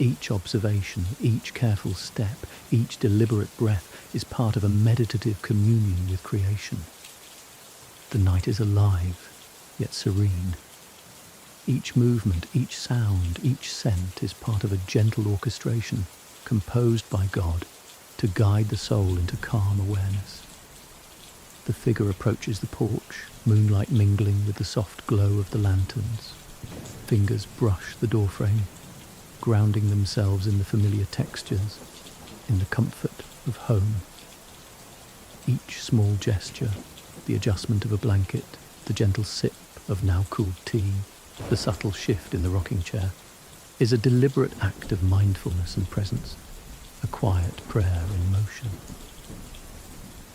Each observation, each careful step, each deliberate breath is part of a meditative communion with creation. The night is alive, yet serene. Each movement, each sound, each scent is part of a gentle orchestration, composed by God, to guide the soul into calm awareness. The figure approaches the porch, moonlight mingling with the soft glow of the lanterns. Fingers brush the doorframe, grounding themselves in the familiar textures, in the comfort of home. Each small gesture, the adjustment of a blanket, the gentle sip of now cooled tea, the subtle shift in the rocking chair, is a deliberate act of mindfulness and presence, a quiet prayer in motion.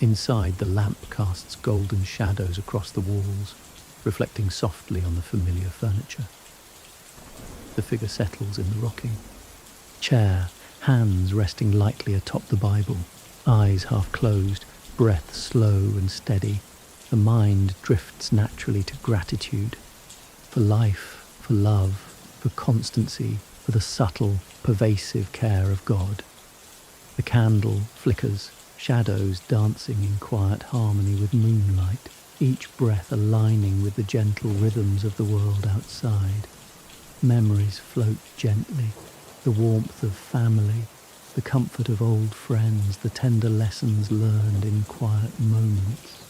Inside, the lamp casts golden shadows across the walls, reflecting softly on the familiar furniture. The figure settles in the rocking chair, hands resting lightly atop the Bible, eyes half closed, breath slow and steady. The mind drifts naturally to gratitude, for life, for love, for constancy, for the subtle, pervasive care of God. The candle flickers, shadows dancing in quiet harmony with moonlight, each breath aligning with the gentle rhythms of the world outside. Memories float gently, the warmth of family, the comfort of old friends, the tender lessons learned in quiet moments.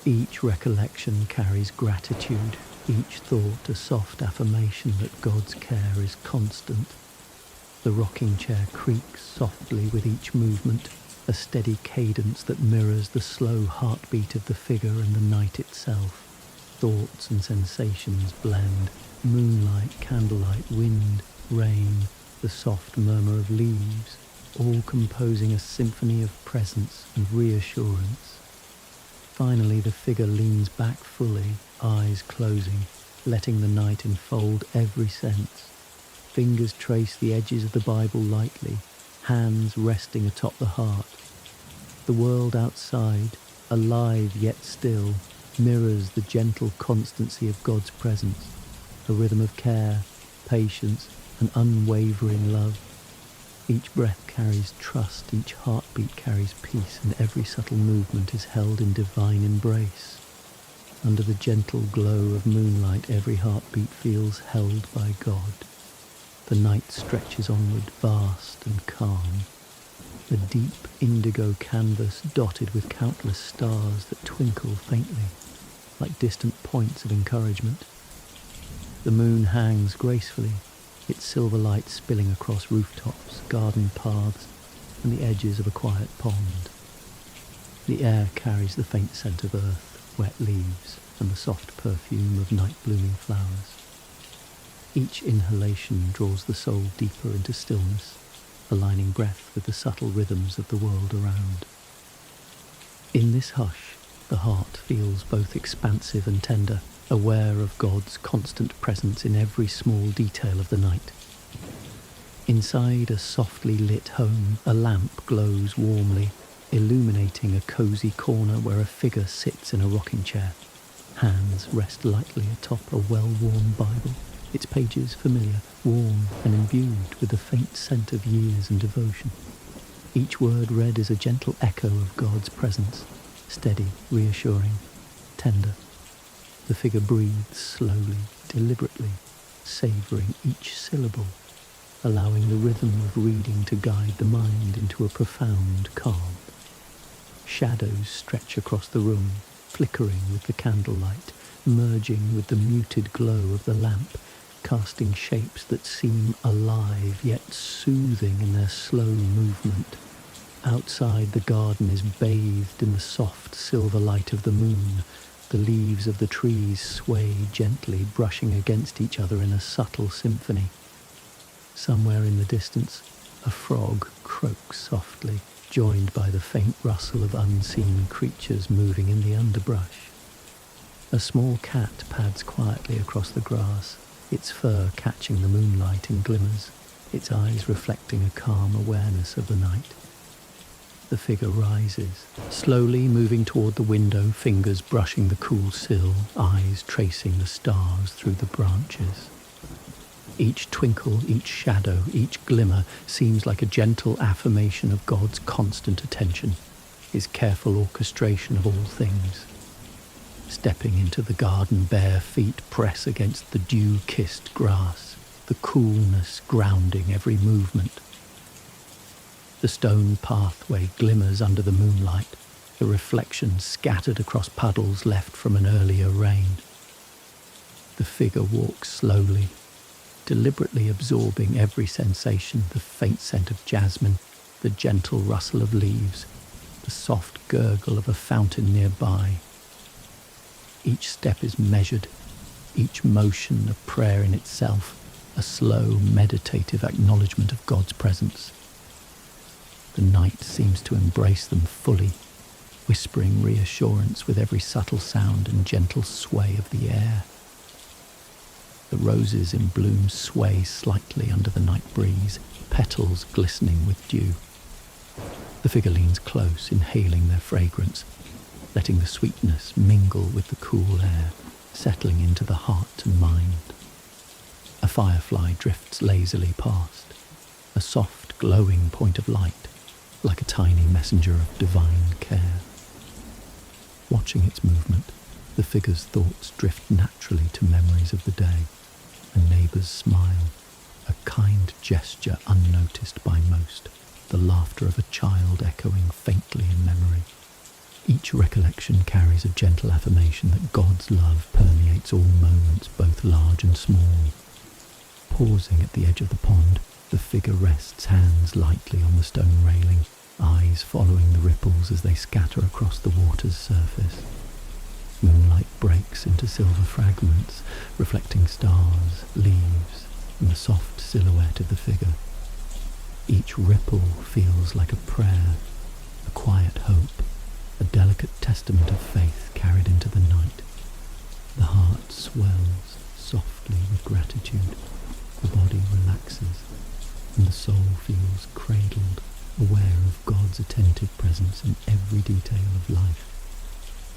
Each recollection carries gratitude, each thought a soft affirmation that God's care is constant. The rocking chair creaks softly with each movement, a steady cadence that mirrors the slow heartbeat of the figure and the night itself. Thoughts and sensations blend, moonlight, candlelight, wind, rain, the soft murmur of leaves, all composing a symphony of presence and reassurance. Finally, the figure leans back fully, eyes closing, letting the night enfold every sense. Fingers trace the edges of the Bible lightly, hands resting atop the heart. The world outside, alive yet still, mirrors the gentle constancy of God's presence, a rhythm of care, patience, and unwavering love. Each breath carries trust, each heartbeat carries peace, and every subtle movement is held in divine embrace. Under the gentle glow of moonlight, every heartbeat feels held by God. The night stretches onward, vast and calm. A deep indigo canvas dotted with countless stars that twinkle faintly, like distant points of encouragement. The moon hangs gracefully, its silver light spilling across rooftops, garden paths, and the edges of a quiet pond. The air carries the faint scent of earth, wet leaves, and the soft perfume of night-blooming flowers. Each inhalation draws the soul deeper into stillness, aligning breath with the subtle rhythms of the world around. In this hush, the heart feels both expansive and tender, aware of God's constant presence in every small detail of the night. Inside a softly lit home, a lamp glows warmly, illuminating a cozy corner where a figure sits in a rocking chair. Hands rest lightly atop a well-worn Bible. its pages familiar, warm and imbued with the faint scent of years and devotion. Each word read is a gentle echo of God's presence, steady, reassuring, tender. The figure breathes slowly, deliberately, savouring each syllable, allowing the rhythm of reading to guide the mind into a profound calm. Shadows stretch across the room, flickering with the candlelight, merging with the muted glow of the lamp, casting shapes that seem alive yet soothing in their slow movement. Outside, the garden is bathed in the soft silver light of the moon. The leaves of the trees sway gently, brushing against each other in a subtle symphony. Somewhere in the distance, a frog croaks softly, joined by the faint rustle of unseen creatures moving in the underbrush. A small cat pads quietly across the grass, its fur catching the moonlight in glimmers, its eyes reflecting a calm awareness of the night. The figure rises, slowly moving toward the window, fingers brushing the cool sill, eyes tracing the stars through the branches. Each twinkle, each shadow, each glimmer seems like a gentle affirmation of God's constant attention, his careful orchestration of all things. Stepping into the garden, bare feet press against the dew-kissed grass, the coolness grounding every movement. The stone pathway glimmers under the moonlight, the reflections scattered across puddles left from an earlier rain. The figure walks slowly, deliberately absorbing every sensation, the faint scent of jasmine, the gentle rustle of leaves, the soft gurgle of a fountain nearby. Each step is measured, each motion a prayer in itself, a slow, meditative acknowledgement of God's presence. The night seems to embrace them fully, whispering reassurance with every subtle sound and gentle sway of the air. The roses in bloom sway slightly under the night breeze, petals glistening with dew. The figure leans close, inhaling their fragrance, letting the sweetness mingle with the cool air, settling into the heart and mind. A firefly drifts lazily past, a soft, glowing point of light, like a tiny messenger of divine care. Watching its movement, the figure's thoughts drift naturally to memories of the day, a neighbour's smile, a kind gesture unnoticed by most, the laughter of a child echoing faintly in memory. Each recollection carries a gentle affirmation that God's love permeates all moments, both large and small. Pausing at the edge of the pond, the figure rests hands lightly on the stone railing, eyes following the ripples as they scatter across the water's surface. Moonlight breaks into silver fragments, reflecting stars, leaves, and the soft silhouette of the figure. Each ripple feels like a prayer, a quiet hope, a delicate testament of faith carried into the night. The heart swells softly with gratitude, the body relaxes, and the soul feels cradled, aware of God's attentive presence in every detail of life.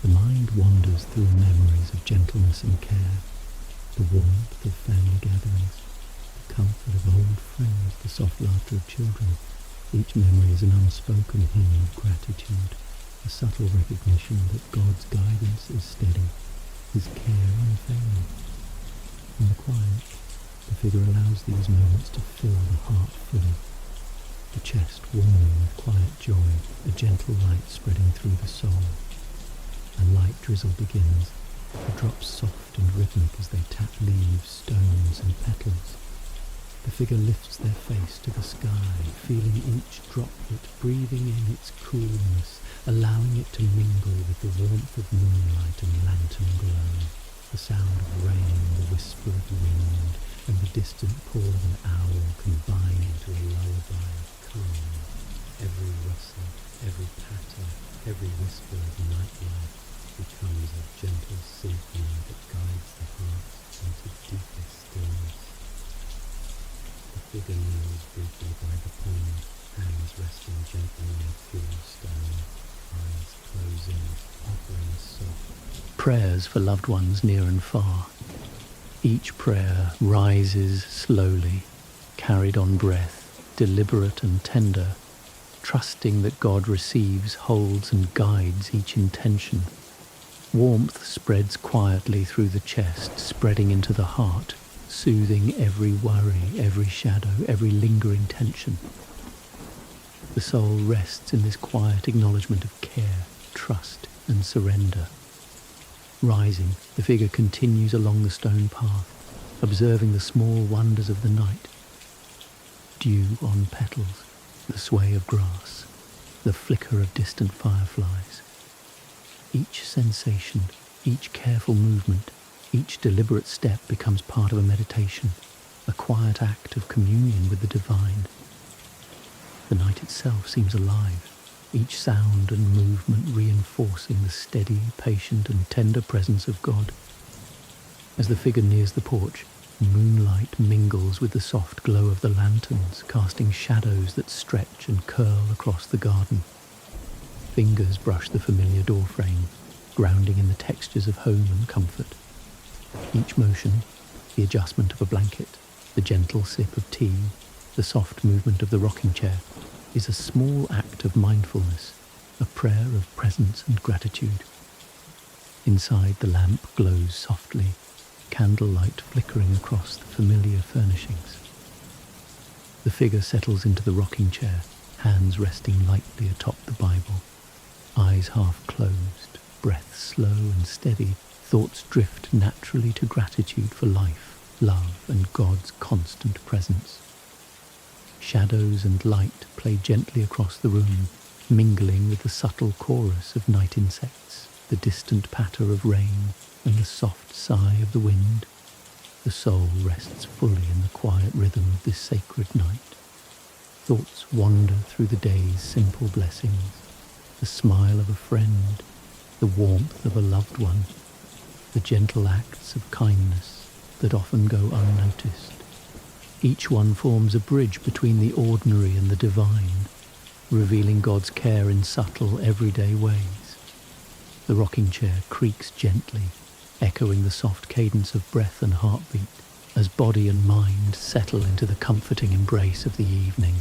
The mind wanders through memories of gentleness and care, the warmth of family gatherings, the comfort of old friends, the soft laughter of children. Each memory is an unspoken hymn of gratitude, a subtle recognition that God's guidance is steady, his care unfailing. In the quiet, the figure allows these moments to fill the heart fully, the chest warming with quiet joy, a gentle light spreading through the soul. A light drizzle begins, the drops soft and rhythmic as they tap leaves, stones and petals. The figure lifts their face to the sky, feeling each droplet, breathing in its coolness, allowing it to mingle with the warmth of moonlight and lantern glow. The sound of rain, the whisper of wind, and the distant call of an owl combine into a lullaby of calm. Every rustle, every patter, every whisper of nightlife becomes a gentle symphony that guides the heart into deepest stillness. The figure kneels briefly by the pond, hands resting gently on the cool stone, eyes closing, offering soft prayers for loved ones near and far. Each prayer rises slowly, carried on breath, deliberate and tender, trusting that God receives, holds and guides each intention. Warmth spreads quietly through the chest, spreading into the heart, soothing every worry, every shadow, every lingering tension. The soul rests in this quiet acknowledgement of care, trust and surrender. Rising, the figure continues along the stone path, observing the small wonders of the night. Dew on petals, the sway of grass, the flicker of distant fireflies. Each sensation, each careful movement, each deliberate step becomes part of a meditation, a quiet act of communion with the divine. The night itself seems alive, each sound and movement reinforcing the steady, patient and tender presence of God. As the figure nears the porch, moonlight mingles with the soft glow of the lanterns, casting shadows that stretch and curl across the garden. Fingers brush the familiar doorframe, grounding in the textures of home and comfort. Each motion, the adjustment of a blanket, the gentle sip of tea, the soft movement of the rocking chair, is a small act of mindfulness, a prayer of presence and gratitude. Inside, the lamp glows softly, candlelight flickering across the familiar furnishings. The figure settles into the rocking chair, hands resting lightly atop the Bible. Eyes half closed, breath slow and steady, thoughts drift naturally to gratitude for life, love and God's constant presence. Shadows and light play gently across the room, mingling with the subtle chorus of night insects, the distant patter of rain, and the soft sigh of the wind. The soul rests fully in the quiet rhythm of this sacred night. Thoughts wander through the day's simple blessings, the smile of a friend, the warmth of a loved one, the gentle acts of kindness that often go unnoticed. Each one forms a bridge between the ordinary and the divine, revealing God's care in subtle, everyday ways. The rocking chair creaks gently, echoing the soft cadence of breath and heartbeat, as body and mind settle into the comforting embrace of the evening.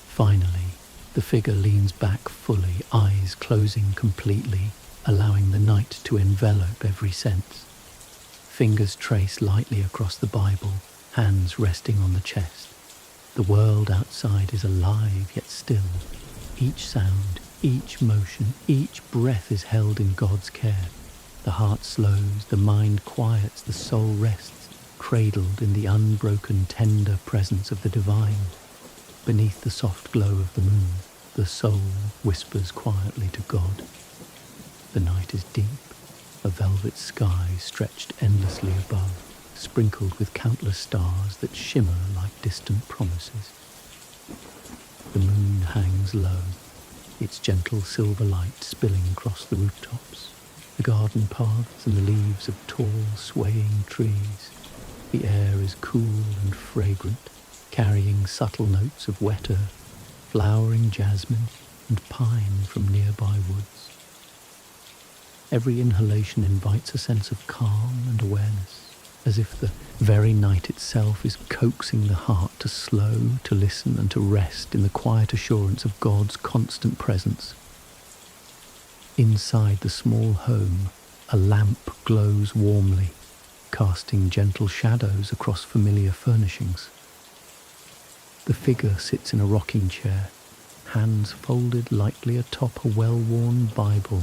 Finally, the figure leans back fully, eyes closing completely, allowing the night to envelop every sense. Fingers trace lightly across the Bible, hands resting on the chest. The world outside is alive yet still. Each sound, each motion, each breath is held in God's care. The heart slows, the mind quiets, the soul rests, cradled in the unbroken, tender presence of the divine. Beneath the soft glow of the moon, the soul whispers quietly to God. The night is deep, a velvet sky stretched endlessly above, sprinkled with countless stars that shimmer like distant promises. The moon hangs low, its gentle silver light spilling across the rooftops, the garden paths and the leaves of tall, swaying trees. The air is cool and fragrant, carrying subtle notes of wet earth, flowering jasmine and pine from nearby woods. Every inhalation invites a sense of calm and awareness, as if the very night itself is coaxing the heart to slow, to listen and to rest in the quiet assurance of God's constant presence. Inside the small home, a lamp glows warmly, casting gentle shadows across familiar furnishings. The figure sits in a rocking chair, hands folded lightly atop a well-worn Bible,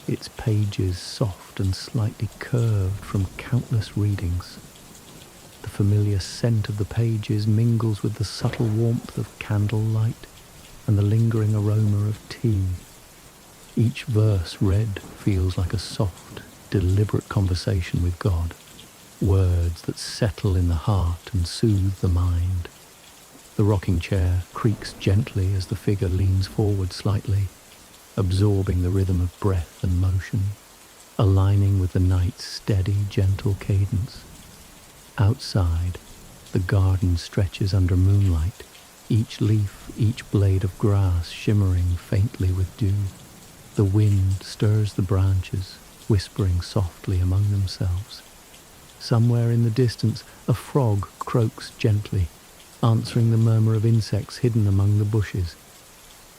its pages soft and slightly curved from countless readings. The familiar scent of the pages mingles with the subtle warmth of candlelight and the lingering aroma of tea. Each verse read feels like a soft, deliberate conversation with God, words that settle in the heart and soothe the mind. The rocking chair creaks gently as the figure leans forward slightly, absorbing the rhythm of breath and motion, aligning with the night's steady, gentle cadence. Outside, the garden stretches under moonlight, each leaf, each blade of grass shimmering faintly with dew. The wind stirs the branches, whispering softly among themselves. Somewhere in the distance, a frog croaks gently, answering the murmur of insects hidden among the bushes.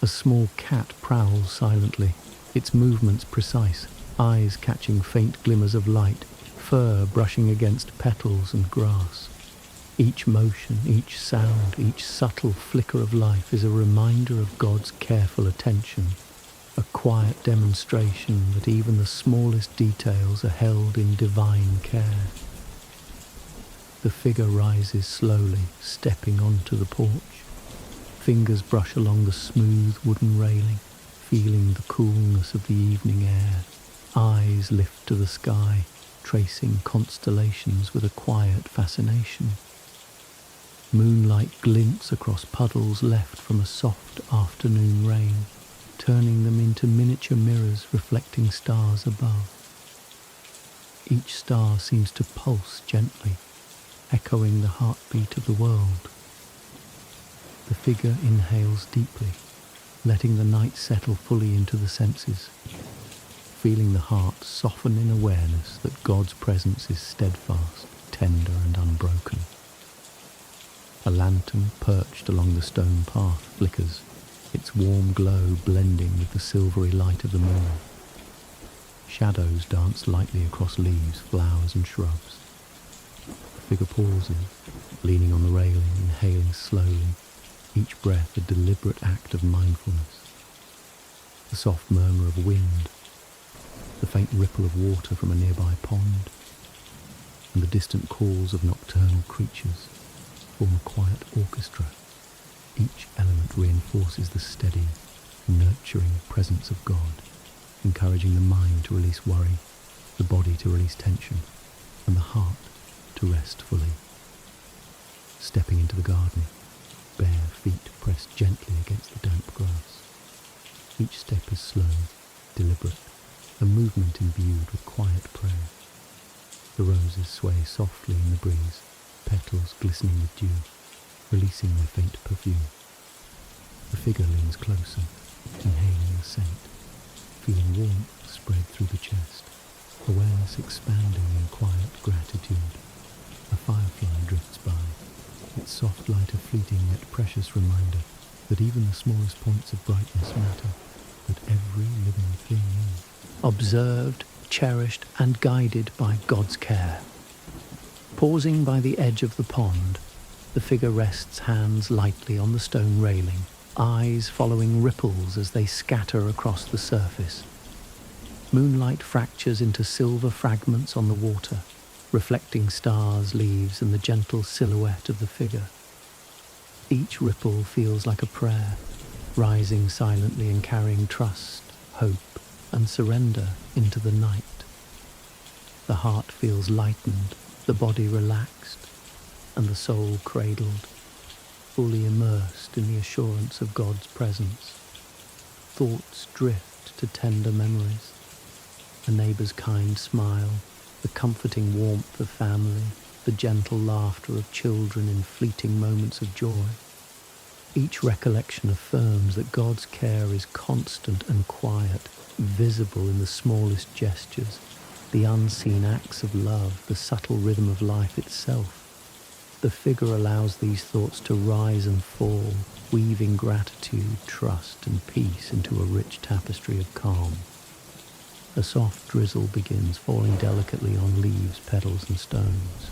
A small cat prowls silently, its movements precise, eyes catching faint glimmers of light, fur brushing against petals and grass. Each motion, each sound, each subtle flicker of life is a reminder of God's careful attention, a quiet demonstration that even the smallest details are held in divine care. The figure rises slowly, stepping onto the porch. Fingers brush along the smooth wooden railing, feeling the coolness of the evening air. Eyes lift to the sky, tracing constellations with a quiet fascination. Moonlight glints across puddles left from a soft afternoon rain, turning them into miniature mirrors reflecting stars above. Each star seems to pulse gently, echoing the heartbeat of the world. The figure inhales deeply, letting the night settle fully into the senses, feeling the heart soften in awareness that God's presence is steadfast, tender and unbroken. A lantern perched along the stone path flickers, its warm glow blending with the silvery light of the moon. Shadows dance lightly across leaves, flowers and shrubs. The figure pauses, leaning on the railing, inhaling slowly, each breath a deliberate act of mindfulness. The soft murmur of wind, the faint ripple of water from a nearby pond, and the distant calls of nocturnal creatures form a quiet orchestra. Each element reinforces the steady, nurturing presence of God, encouraging the mind to release worry, the body to release tension, and the heart to rest fully. Stepping into the garden, bare feet pressed gently against the damp grass. Each step is slow, deliberate, a movement imbued with quiet prayer. The roses sway softly in the breeze, petals glistening with dew, releasing their faint perfume. The figure leans closer, inhaling the scent, feeling warmth spread through the chest, awareness expanding in quiet gratitude. A firefly drifts by, its soft light a fleeting yet precious reminder that even the smallest points of brightness matter, that every living thing is observed, cherished and guided by God's care. Pausing by the edge of the pond, the figure rests hands lightly on the stone railing, eyes following ripples as they scatter across the surface. Moonlight fractures into silver fragments on the water, reflecting stars, leaves, and the gentle silhouette of the figure. Each ripple feels like a prayer, rising silently and carrying trust, hope, and surrender into the night. The heart feels lightened, the body relaxed, and the soul cradled, fully immersed in the assurance of God's presence. Thoughts drift to tender memories, a neighbour's kind smile, the comforting warmth of family, the gentle laughter of children in fleeting moments of joy. Each recollection affirms that God's care is constant and quiet, visible in the smallest gestures, the unseen acts of love, the subtle rhythm of life itself. The figure allows these thoughts to rise and fall, weaving gratitude, trust, and peace into a rich tapestry of calm. A soft drizzle begins, falling delicately on leaves, petals, and stones.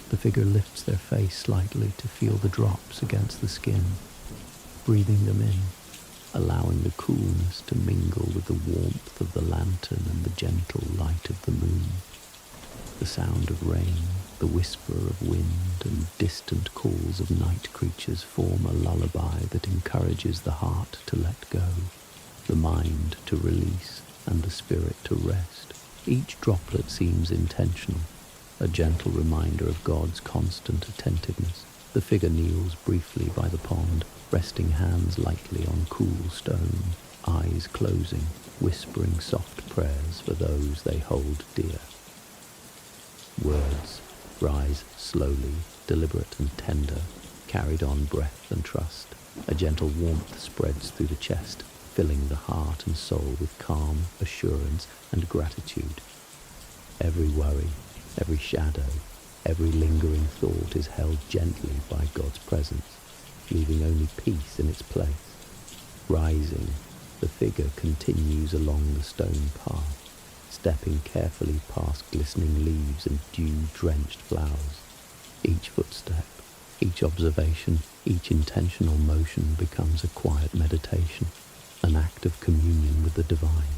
The figure lifts their face slightly to feel the drops against the skin, breathing them in, allowing the coolness to mingle with the warmth of the lantern and the gentle light of the moon. The sound of rain, the whisper of wind, and distant calls of night creatures form a lullaby that encourages the heart to let go, the mind to release, and the spirit to rest. Each droplet seems intentional, a gentle reminder of God's constant attentiveness. The figure kneels briefly by the pond, resting hands lightly on cool stone, eyes closing, whispering soft prayers for those they hold dear. Words rise slowly, deliberate and tender, carried on breath and trust. A gentle warmth spreads through the chest, filling the heart and soul with calm, assurance, and gratitude. Every worry, Every shadow, every lingering thought is held gently by God's presence, leaving only peace in its place. Rising, the figure continues along the stone path, stepping carefully past glistening leaves and dew-drenched flowers. Each footstep, each observation, each intentional motion becomes a quiet meditation, an act of communion with the divine.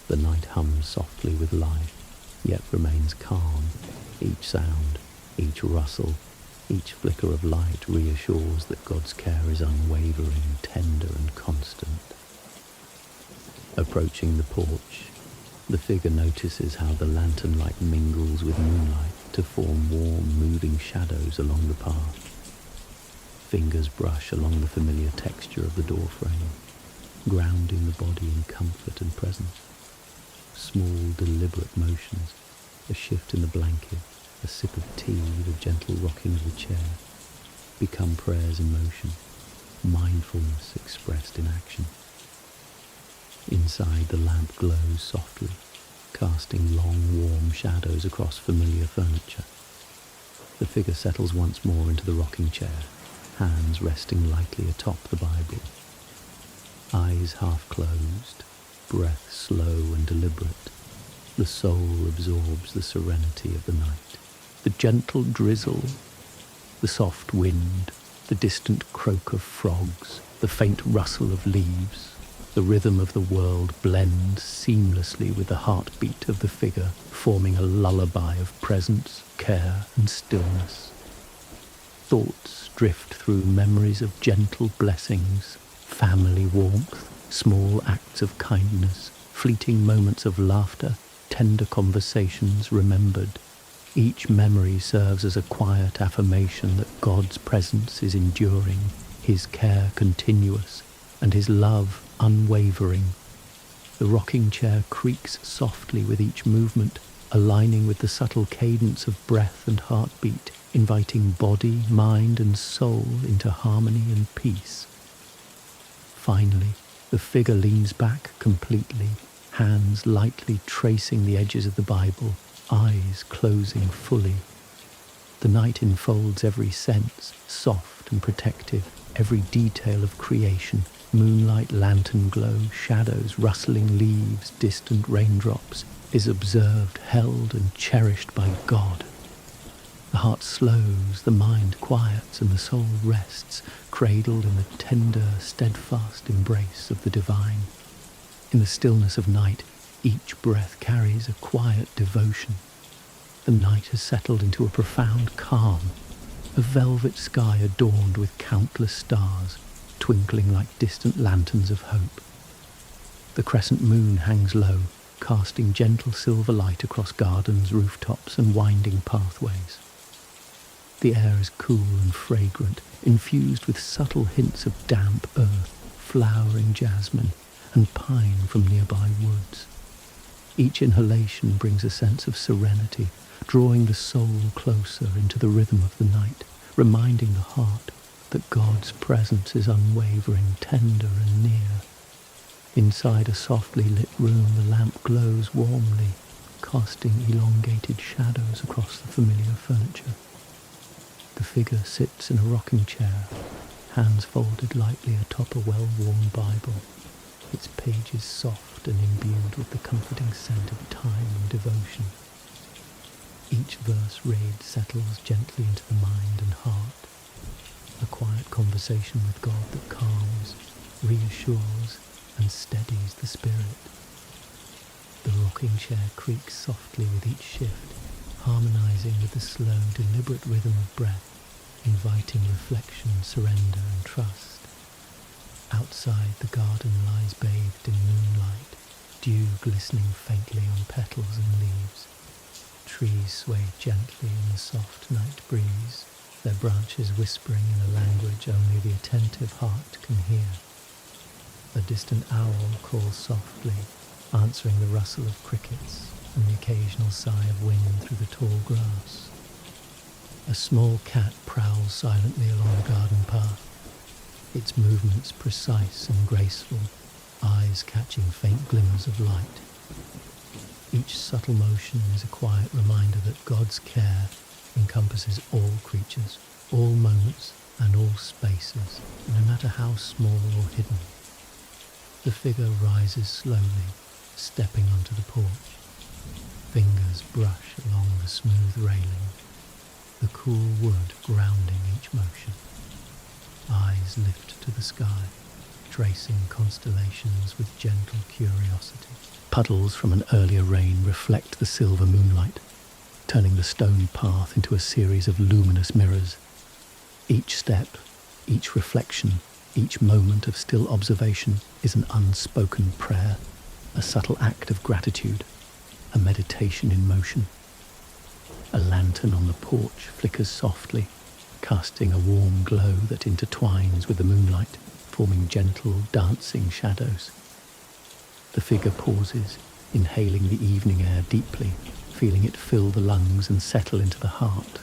The night hums softly with life, yet remains calm. Each sound, each rustle, each flicker of light reassures that God's care is unwavering, tender and constant. Approaching the porch, the figure notices how the lantern light mingles with moonlight to form warm, moving shadows along the path. Fingers brush along the familiar texture of the doorframe, grounding the body in comfort and presence. Small, deliberate motions, a shift in the blanket, a sip of tea, the gentle rocking of the chair, become prayers in motion, mindfulness expressed in action. Inside, the lamp glows softly, casting long, warm shadows across familiar furniture. The figure settles once more into the rocking chair, hands resting lightly atop the Bible. Eyes half closed, breath slow and deliberate. The soul absorbs the serenity of the night. The gentle drizzle, the soft wind, the distant croak of frogs, the faint rustle of leaves, the rhythm of the world blend seamlessly with the heartbeat of the figure, forming a lullaby of presence, care, and stillness. Thoughts drift through memories of gentle blessings, family warmth, small acts of kindness, fleeting moments of laughter, tender conversations remembered. Each memory serves as a quiet affirmation that God's presence is enduring, His care continuous, and His love unwavering. The rocking chair creaks softly with each movement, aligning with the subtle cadence of breath and heartbeat, inviting body, mind, and soul into harmony and peace. Finally, the figure leans back completely, hands lightly tracing the edges of the Bible, eyes closing fully. The night enfolds every sense, soft and protective, every detail of creation, moonlight, lantern glow, shadows, rustling leaves, distant raindrops, is observed, held, and cherished by God. The heart slows, the mind quiets, and the soul rests, cradled in the tender, steadfast embrace of the divine. In the stillness of night, each breath carries a quiet devotion. The night has settled into a profound calm, a velvet sky adorned with countless stars, twinkling like distant lanterns of hope. The crescent moon hangs low, casting gentle silver light across gardens, rooftops, and winding pathways. The air is cool and fragrant, infused with subtle hints of damp earth, flowering jasmine, and pine from nearby woods. Each inhalation brings a sense of serenity, drawing the soul closer into the rhythm of the night, reminding the heart that God's presence is unwavering, tender, and near. Inside a softly lit room, the lamp glows warmly, casting elongated shadows across the familiar furniture. The figure sits in a rocking chair, hands folded lightly atop a well-worn Bible, its pages soft and imbued with the comforting scent of time and devotion. Each verse read settles gently into the mind and heart, a quiet conversation with God that calms, reassures, and steadies the spirit. The rocking chair creaks softly with each shift, harmonizing with the slow, deliberate rhythm of breath, inviting reflection, surrender, and trust. Outside, the garden lies bathed in moonlight, dew glistening faintly on petals and leaves. Trees sway gently in the soft night breeze, their branches whispering in a language only the attentive heart can hear. A distant owl calls softly, answering the rustle of crickets and the occasional sigh of wind through the tall grass. A small cat prowls silently along the garden path, its movements precise and graceful, eyes catching faint glimmers of light. Each subtle motion is a quiet reminder that God's care encompasses all creatures, all moments, and all spaces, no matter how small or hidden. The figure rises slowly, stepping onto the porch. Fingers brush along the smooth railing, the cool wood grounding each motion. Eyes lift to the sky, tracing constellations with gentle curiosity. Puddles from an earlier rain reflect the silver moonlight, turning the stone path into a series of luminous mirrors. Each step, each reflection, each moment of still observation is an unspoken prayer, a subtle act of gratitude, a meditation in motion. A lantern on the porch flickers softly, casting a warm glow that intertwines with the moonlight, forming gentle, dancing shadows. The figure pauses, inhaling the evening air deeply, feeling it fill the lungs and settle into the heart.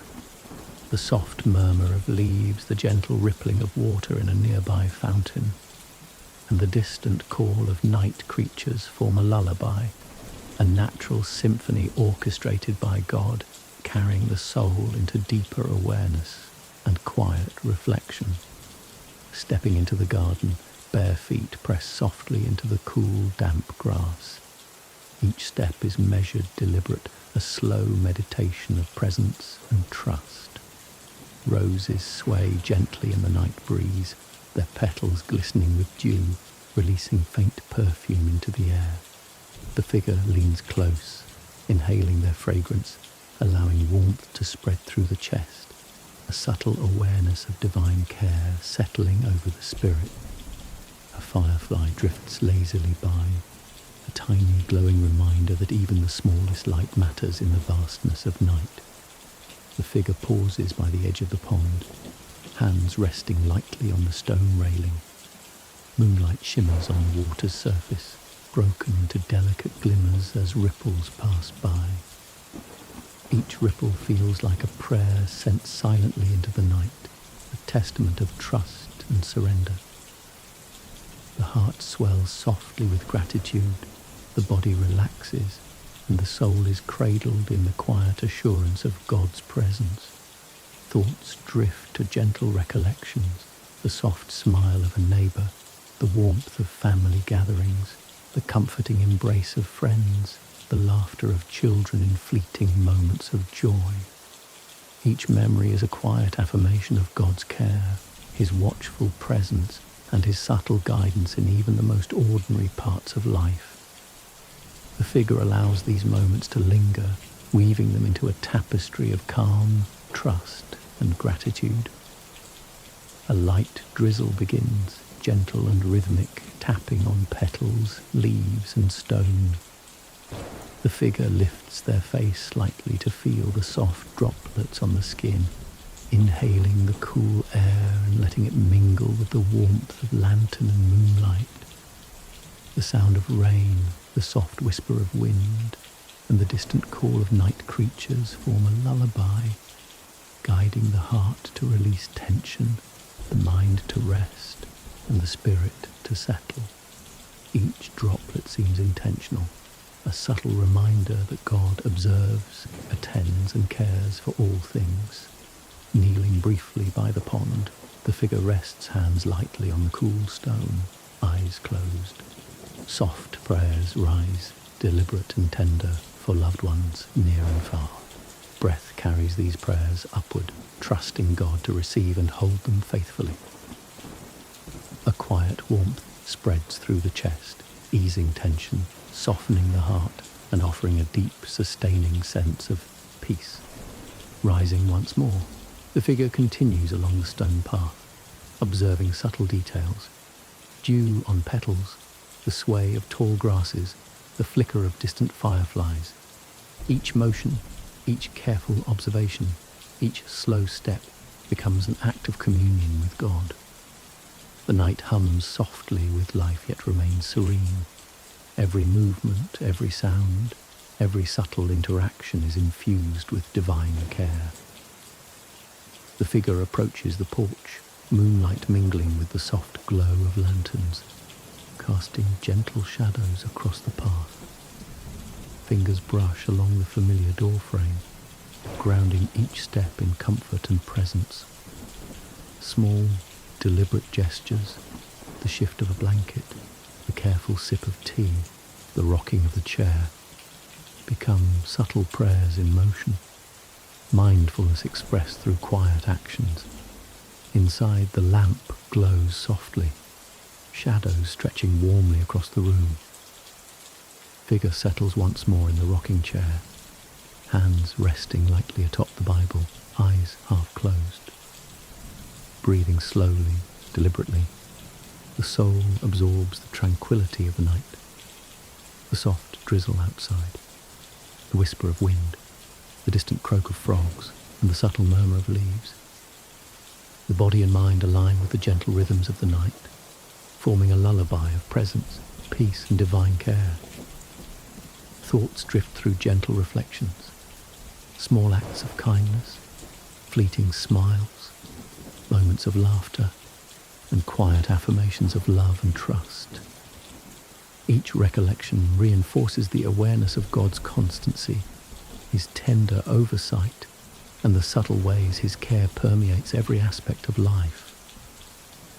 The soft murmur of leaves, the gentle rippling of water in a nearby fountain, and the distant call of night creatures form a lullaby, a natural symphony orchestrated by God, carrying the soul into deeper awareness and quiet reflection. Stepping into the garden, bare feet press softly into the cool, damp grass. Each step is measured, deliberate, a slow meditation of presence and trust. Roses sway gently in the night breeze, their petals glistening with dew, releasing faint perfume into the air. The figure leans close, inhaling their fragrance, allowing warmth to spread through the chest, a subtle awareness of divine care settling over the spirit. A firefly drifts lazily by, a tiny glowing reminder that even the smallest light matters in the vastness of night. The figure pauses by the edge of the pond, hands resting lightly on the stone railing. Moonlight shimmers on the water's surface, broken into delicate glimmers as ripples pass by. Each ripple feels like a prayer sent silently into the night, a testament of trust and surrender. The heart swells softly with gratitude, the body relaxes, and the soul is cradled in the quiet assurance of God's presence. Thoughts drift to gentle recollections, the soft smile of a neighbour, the warmth of family gatherings, the comforting embrace of friends, the laughter of children in fleeting moments of joy. Each memory is a quiet affirmation of God's care, His watchful presence, and His subtle guidance in even the most ordinary parts of life. The figure allows these moments to linger, weaving them into a tapestry of calm, trust, and gratitude. A light drizzle begins, gentle and rhythmic, tapping on petals, leaves, and stone. The figure lifts their face slightly to feel the soft droplets on the skin, inhaling the cool air and letting it mingle with the warmth of lantern and moonlight. The sound of rain, the soft whisper of wind, and the distant call of night creatures form a lullaby, guiding the heart to release tension, the mind to rest, and the spirit to settle. Each droplet seems intentional, a subtle reminder that God observes, attends, and cares for all things. Kneeling briefly by the pond, the figure rests hands lightly on the cool stone, eyes closed. Soft prayers rise, deliberate and tender, for loved ones near and far. Breath carries these prayers upward, trusting God to receive and hold them faithfully. A quiet warmth spreads through the chest, easing tension, softening the heart, and offering a deep, sustaining sense of peace. Rising once more, the figure continues along the stone path, observing subtle details. Dew on petals, the sway of tall grasses, the flicker of distant fireflies. Each motion, each careful observation, each slow step becomes an act of communion with God. The night hums softly with life, yet remains serene. Every movement, every sound, every subtle interaction is infused with divine care. The figure approaches the porch, moonlight mingling with the soft glow of lanterns, casting gentle shadows across the path. fingers brush along the familiar doorframe, grounding each step in comfort and presence. Small, deliberate gestures, the shift of a blanket, the careful sip of tea, the rocking of the chair, become subtle prayers in motion, mindfulness expressed through quiet actions. Inside, the lamp glows softly, shadows stretching warmly across the room. Figure settles once more in the rocking chair, hands resting lightly atop the Bible, eyes half closed. Breathing slowly, deliberately, the soul absorbs the tranquility of the night, the soft drizzle outside, the whisper of wind, the distant croak of frogs, and the subtle murmur of leaves. The body and mind align with the gentle rhythms of the night, forming a lullaby of presence, peace, and divine care. Thoughts drift through gentle reflections, small acts of kindness, fleeting smiles, moments of laughter, and quiet affirmations of love and trust. Each recollection reinforces the awareness of God's constancy, His tender oversight, and the subtle ways His care permeates every aspect of life.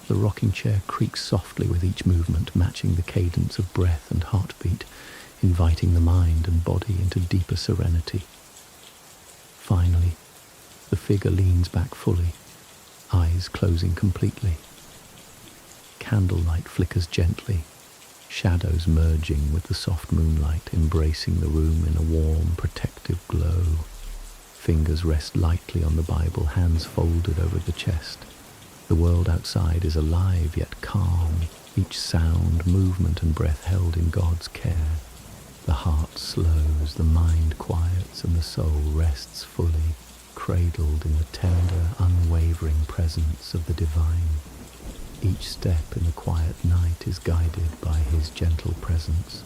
The rocking chair creaks softly with each movement, matching the cadence of breath and heartbeat, inviting the mind and body into deeper serenity. Finally, the figure leans back fully, eyes closing completely. Candlelight flickers gently, shadows merging with the soft moonlight, embracing the room in a warm, protective glow. Fingers rest lightly on the Bible, hands folded over the chest. The world outside is alive yet calm, each sound, movement and breath held in God's care. The heart slows, the mind quiets, and the soul rests fully, cradled in the tender, unwavering presence of the divine. Each step in the quiet night is guided by His gentle presence.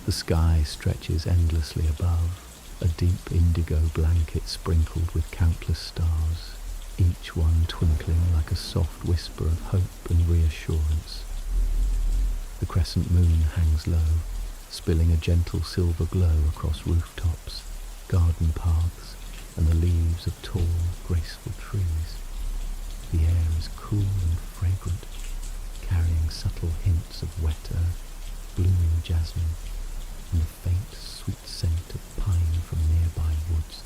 The sky stretches endlessly above, a deep indigo blanket sprinkled with countless stars, each one twinkling like a soft whisper of hope and reassurance. The crescent moon hangs low, spilling a gentle silver glow across rooftops, garden paths, and the leaves of tall, graceful trees. The air is cool and fragrant, carrying subtle hints of wet earth, blooming jasmine, and the faint, sweet scent of pine from nearby woods.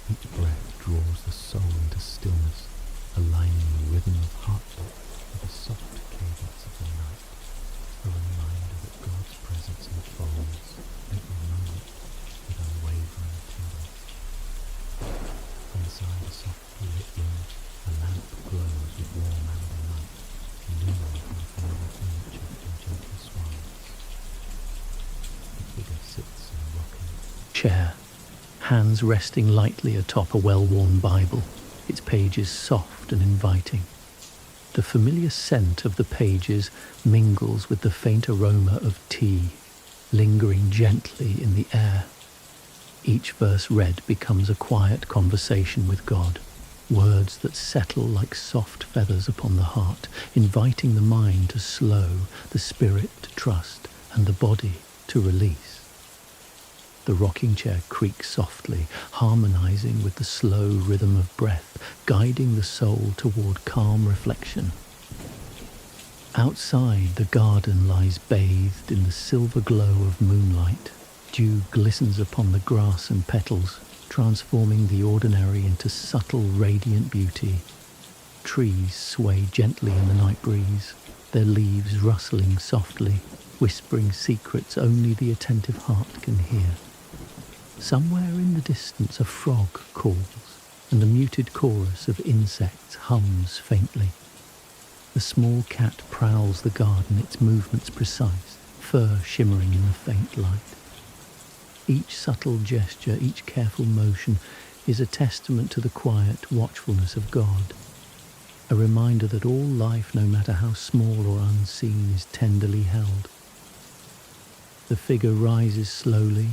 Each breath draws the soul into stillness, aligning the rhythm of heartbeat with the soft cadence of the night, a reminder that God's presence unfolds every moment with unwavering tenderness. Inside a softly lit room, a lamp glows with warm amber light, illuminating the familiar furniture in gentle swirls. The figure sits in a rocking chair, hands resting lightly atop a well-worn Bible, its pages soft and inviting. The familiar scent of the pages mingles with the faint aroma of tea, lingering gently in the air. Each verse read becomes a quiet conversation with God, words that settle like soft feathers upon the heart, inviting the mind to slow, the spirit to trust, and the body to release. The rocking chair creaks softly, harmonizing with the slow rhythm of breath, guiding the soul toward calm reflection. Outside, the garden lies bathed in the silver glow of moonlight. Dew glistens upon the grass and petals, transforming the ordinary into subtle, radiant beauty. Trees sway gently in the night breeze, their leaves rustling softly, whispering secrets only the attentive heart can hear. Somewhere in the distance a frog calls, and a muted chorus of insects hums faintly. The small cat prowls the garden, its movements precise, fur shimmering in the faint light. Each subtle gesture, each careful motion is a testament to the quiet watchfulness of God, a reminder that all life, no matter how small or unseen, is tenderly held. The figure rises slowly,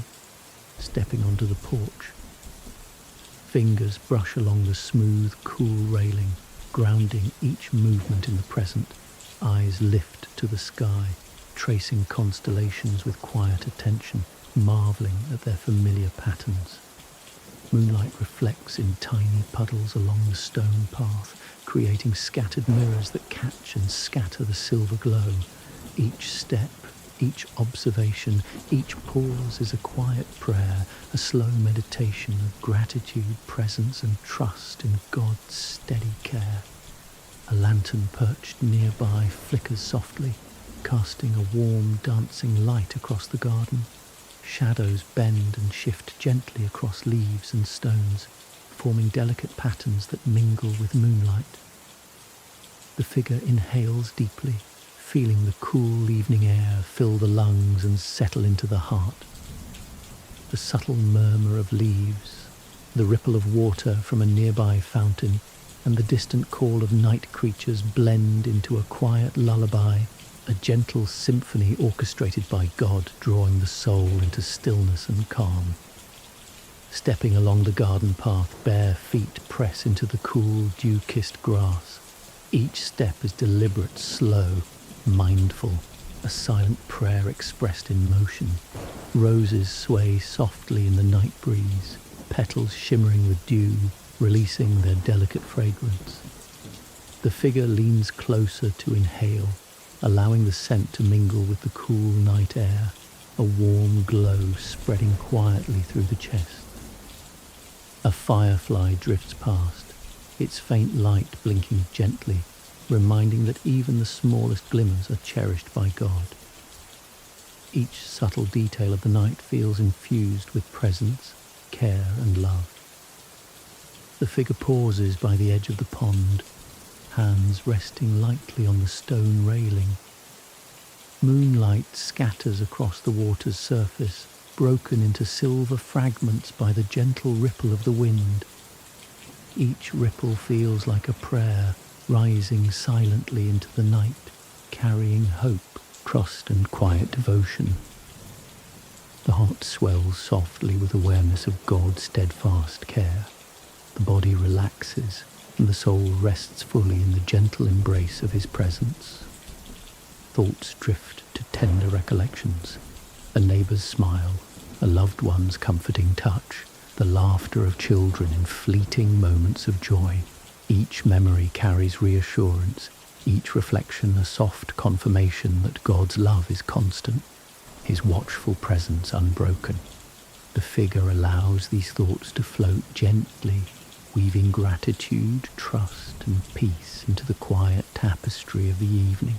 stepping onto the porch. Fingers brush along the smooth, cool railing, grounding each movement in the present. Eyes lift to the sky, tracing constellations with quiet attention. marvelling at their familiar patterns. Moonlight reflects in tiny puddles along the stone path, creating scattered mirrors that catch and scatter the silver glow. Each step, each observation, each pause is a quiet prayer, a slow meditation of gratitude, presence, and trust in God's steady care. A lantern perched nearby flickers softly, casting a warm, dancing light across the garden. Shadows bend and shift gently across leaves and stones, forming delicate patterns that mingle with moonlight. The figure inhales deeply, feeling the cool evening air fill the lungs and settle into the heart. The subtle murmur of leaves, the ripple of water from a nearby fountain, and the distant call of night creatures blend into a quiet lullaby, a gentle symphony orchestrated by God, drawing the soul into stillness and calm. Stepping along the garden path, bare feet press into the cool, dew-kissed grass. Each step is deliberate, slow, mindful, a silent prayer expressed in motion. Roses sway softly in the night breeze, petals shimmering with dew, releasing their delicate fragrance. The figure leans closer to inhale, allowing the scent to mingle with the cool night air, a warm glow spreading quietly through the chest. A firefly drifts past, its faint light blinking gently, reminding that even the smallest glimmers are cherished by God. Each subtle detail of the night feels infused with presence, care, and love. The figure pauses by the edge of the pond, hands resting lightly on the stone railing. Moonlight scatters across the water's surface, broken into silver fragments by the gentle ripple of the wind. Each ripple feels like a prayer, rising silently into the night, carrying hope, trust, and quiet devotion. The heart swells softly with awareness of God's steadfast care. The body relaxes, and the soul rests fully in the gentle embrace of His presence. Thoughts drift to tender recollections, a neighbour's smile, a loved one's comforting touch, the laughter of children in fleeting moments of joy. Each memory carries reassurance, each reflection a soft confirmation that God's love is constant, His watchful presence unbroken. The figure allows these thoughts to float gently, weaving gratitude, trust, and peace into the quiet tapestry of the evening.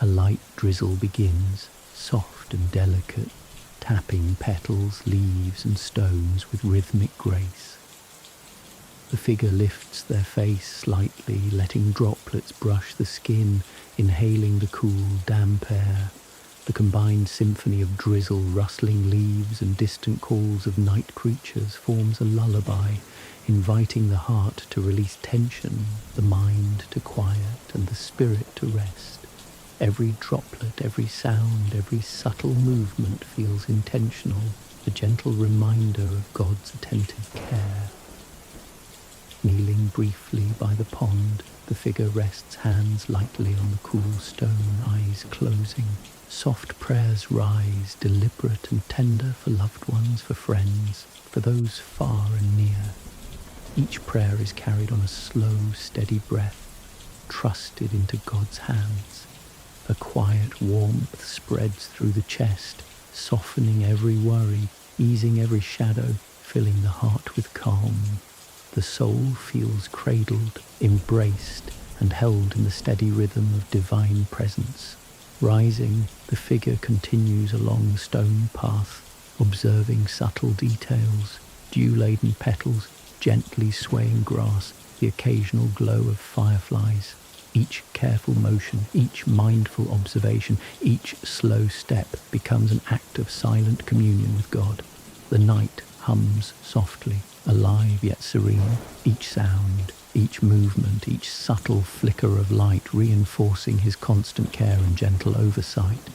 A light drizzle begins, soft and delicate, tapping petals, leaves, and stones with rhythmic grace. The figure lifts their face slightly, letting droplets brush the skin, inhaling the cool, damp air. The combined symphony of drizzle, rustling leaves, and distant calls of night creatures forms a lullaby, inviting the heart to release tension, the mind to quiet, and the spirit to rest. Every droplet, every sound, every subtle movement feels intentional, a gentle reminder of God's attentive care. Kneeling briefly by the pond, the figure rests hands lightly on the cool stone, eyes closing. Soft prayers rise, deliberate and tender, for loved ones, for friends, for those far and near. Each prayer is carried on a slow, steady breath, trusted into God's hands. A quiet warmth spreads through the chest, softening every worry, easing every shadow, filling the heart with calm. The soul feels cradled, embraced, and held in the steady rhythm of divine presence. Rising, the figure continues along the stone path, observing subtle details, dew-laden petals, gently swaying grass, the occasional glow of fireflies. Each careful motion, each mindful observation, each slow step becomes an act of silent communion with God. The night hums softly, alive yet serene, each sound, each movement, each subtle flicker of light reinforcing His constant care and gentle oversight.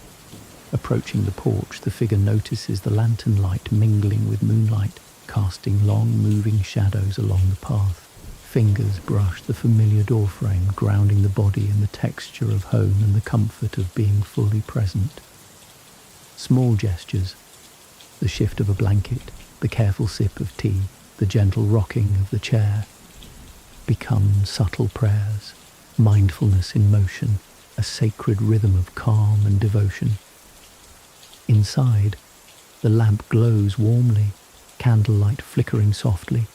Approaching the porch, the figure notices the lantern light mingling with moonlight, casting long moving shadows along the path. Fingers brush the familiar doorframe, grounding the body in the texture of home and the comfort of being fully present. Small gestures, The shift of a blanket, the careful sip of tea, the gentle rocking of the chair become subtle prayers, mindfulness in motion, a sacred rhythm of calm and devotion. Inside, the lamp glows warmly, candlelight flickering softly,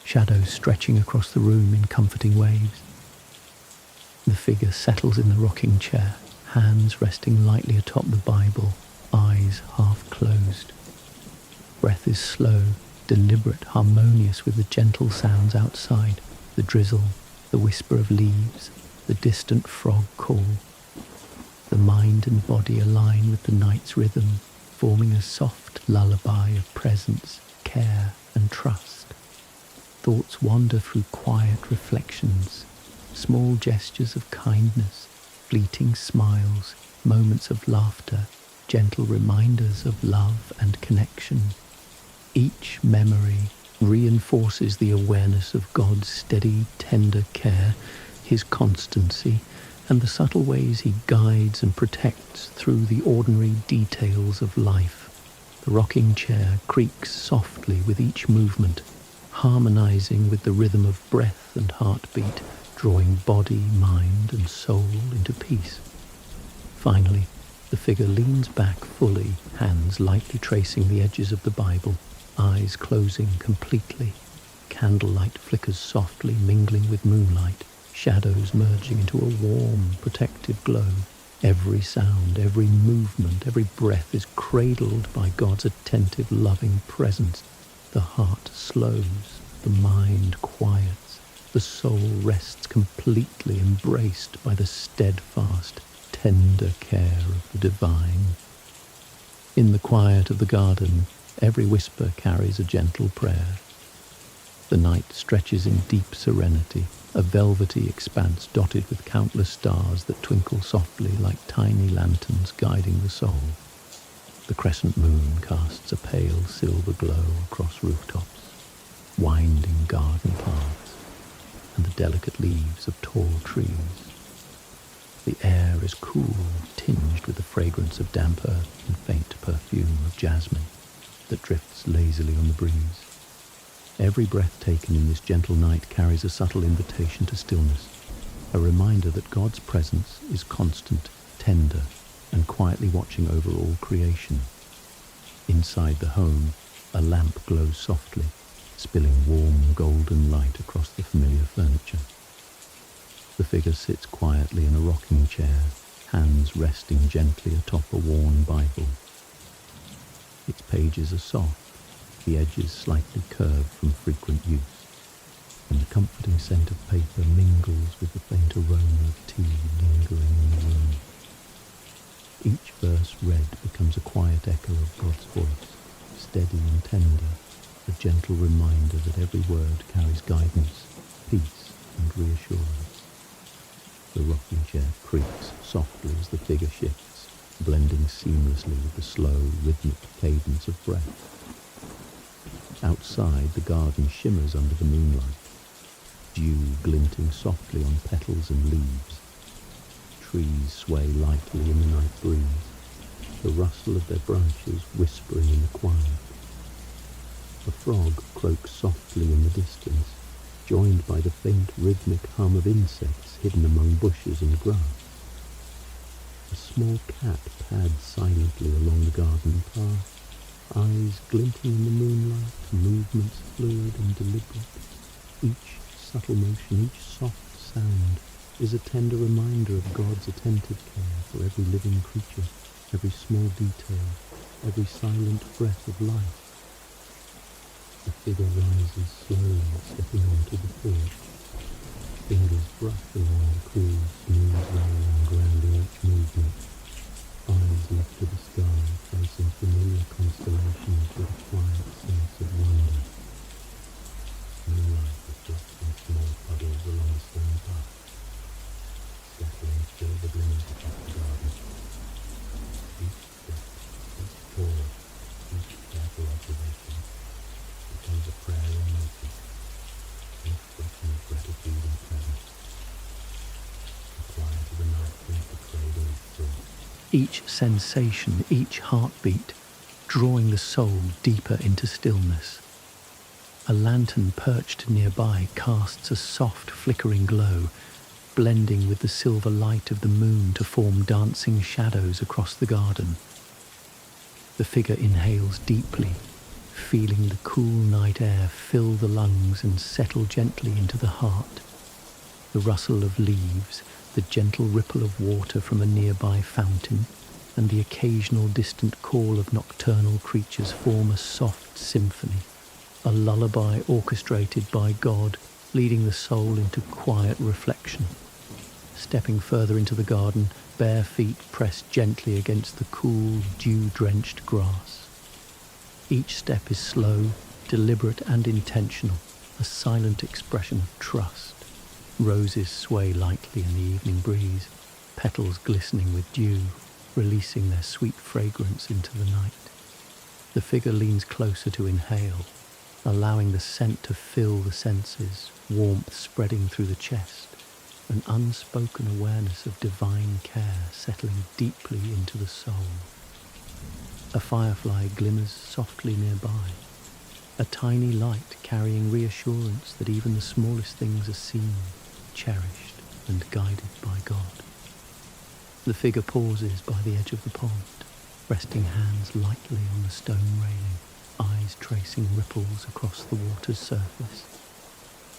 shadows stretching across the room in comforting waves. The figure settles in the rocking chair, hands resting lightly atop the Bible, eyes half closed. Breath is slow, deliberate, harmonious with the gentle sounds outside, the drizzle, the whisper of leaves, the distant frog call. The mind and body align with the night's rhythm, forming a soft lullaby of presence, care, and trust. Thoughts wander through quiet reflections, small gestures of kindness, fleeting smiles, moments of laughter, gentle reminders of love and connection. Each memory reinforces the awareness of God's steady, tender care, His constancy, and the subtle ways He guides and protects through the ordinary details of life. The rocking chair creaks softly with each movement, harmonizing with the rhythm of breath and heartbeat, drawing body, mind, and soul into peace. Finally, the figure leans back fully, hands lightly tracing the edges of the Bible, eyes closing completely. Candlelight flickers softly, mingling with moonlight, shadows merging into a warm, protective glow. Every sound, every movement, every breath is cradled by God's attentive, loving presence. The heart slows, the mind quiets, the soul rests completely embraced by the steadfast, tender care of the divine. In the quiet of the garden, every whisper carries a gentle prayer. The night stretches in deep serenity, a velvety expanse dotted with countless stars that twinkle softly like tiny lanterns guiding the soul. The crescent moon casts a pale silver glow across rooftops, winding garden paths, and the delicate leaves of tall trees. The air is cool, tinged with the fragrance of damp earth and faint perfume of jasmine that drifts lazily on the breeze. Every breath taken in this gentle night carries a subtle invitation to stillness, a reminder that God's presence is constant, tender, and quietly watching over all creation. Inside the home, a lamp glows softly, spilling warm golden light across the familiar furniture. The figure sits quietly in a rocking chair, hands resting gently atop a worn Bible. Its pages are soft, the edges slightly curved from frequent use, and the comforting scent of paper mingles with the faint aroma of tea lingering in the room. Each verse read becomes a quiet echo of God's voice, steady and tender, a gentle reminder that every word carries guidance, peace, and reassurance. The rocking chair creaks softly as the figure shifts, blending seamlessly with the slow, rhythmic cadence of breath. Outside, the garden shimmers under the moonlight, dew glinting softly on petals and leaves. Trees sway lightly in the night breeze, the rustle of their branches whispering in the quiet. A frog croaks softly in the distance, joined by the faint rhythmic hum of insects hidden among bushes and grass. A small cat pads silently along the garden path, eyes glinting in the moonlight, movements fluid and deliberate. Each subtle motion, each soft sound is a tender reminder of God's attentive care for every living creature, every small detail, every silent breath of life. The figure rises slowly, stepping onto the porch, fingers brush along the cool, smooth rain, grounding each movement. Eyes lift to the sky, tracing familiar constellations with a quiet sense of wonder. Moonlight reflects in small puddles along the stone path, scattering silver gleams across the garden. Each step, each pause, each careful observation becomes a prayer in motion, an expression of gratitude and presence. The quiet of the night brings the cradle of thought. Each sensation, each heartbeat, drawing the soul deeper into stillness. A lantern perched nearby casts a soft flickering glow, blending with the silver light of the moon to form dancing shadows across the garden. The figure inhales deeply, feeling the cool night air fill the lungs and settle gently into the heart. The rustle of leaves, the gentle ripple of water from a nearby fountain, and the occasional distant call of nocturnal creatures form a soft symphony, a lullaby orchestrated by God, leading the soul into quiet reflection. Stepping further into the garden, bare feet press gently against the cool, dew-drenched grass. Each step is slow, deliberate and intentional, a silent expression of trust. Roses sway lightly in the evening breeze, petals glistening with dew, releasing their sweet fragrance into the night. The figure leans closer to inhale, allowing the scent to fill the senses, warmth spreading through the chest, an unspoken awareness of divine care settling deeply into the soul. A firefly glimmers softly nearby, a tiny light carrying reassurance that even the smallest things are seen, cherished, and guided by God. The figure pauses by the edge of the pond, resting hands lightly on the stone railing, eyes tracing ripples across the water's surface.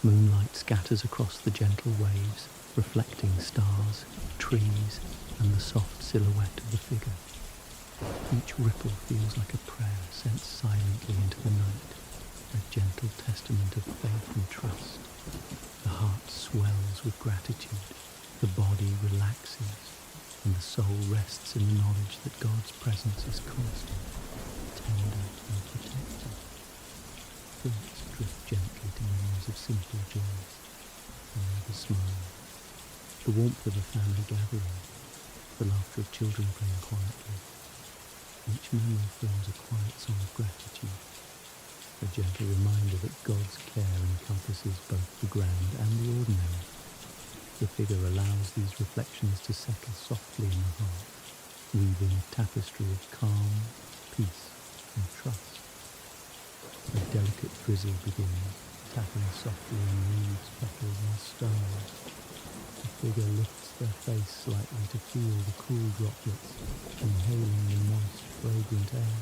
Moonlight scatters across the gentle waves, reflecting stars, trees, and the soft silhouette of the figure. Each ripple feels like a prayer sent silently into the night, a gentle testament of faith and trust. The heart swells with gratitude, the body relaxes, and the soul rests in the knowledge that God's presence is constant, tender and protective. Thoughts drift gently to memories of simple joys, a neighbour's smile, the warmth of a family gathering, the laughter of children playing quietly. Each memory forms a quiet song of gratitude, a gentle reminder that God's care encompasses both the grand and the ordinary. The figure allows these reflections to settle softly in the heart, weaving a tapestry of calm, peace, and trust. A delicate drizzle begins, tapping softly on leaves, petals, and stones. The figure lifts their face slightly to feel the cool droplets, inhaling the moist, fragrant air.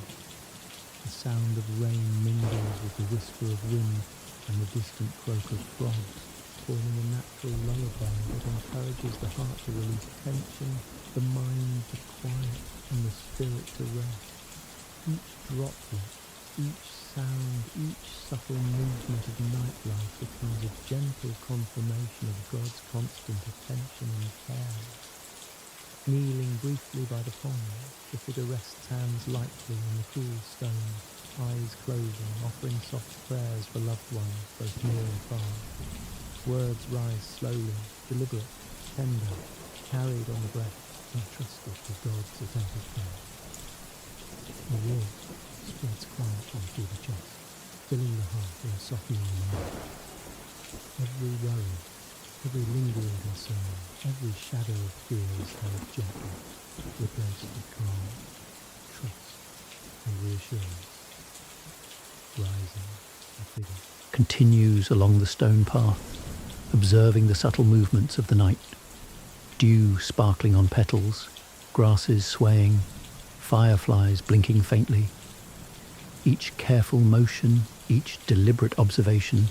The sound of rain mingles with the whisper of wind and the distant croak of frogs, forming a natural lullaby that encourages the heart to release tension, the mind to quiet, and the spirit to rest. Each droplet, each sound, each subtle movement of nightlife becomes a gentle confirmation of God's constant attention and care. Kneeling briefly by the pond, the figure rests hands lightly on the cool stones, eyes closing, offering soft prayers for loved ones, both near and far. Words rise slowly, deliberate, tender, carried on the breath, entrusted with God's attentive care. The warmth spreads quietly through the chest, filling the heart and softening the mind. Every worry, every lingering concern, every shadow of fear is held gently, replaced with calm, trust, and reassurance. Rising, the figure continues along the stone path, observing the subtle movements of the night. Dew sparkling on petals, grasses swaying, fireflies blinking faintly. Each careful motion, each deliberate observation,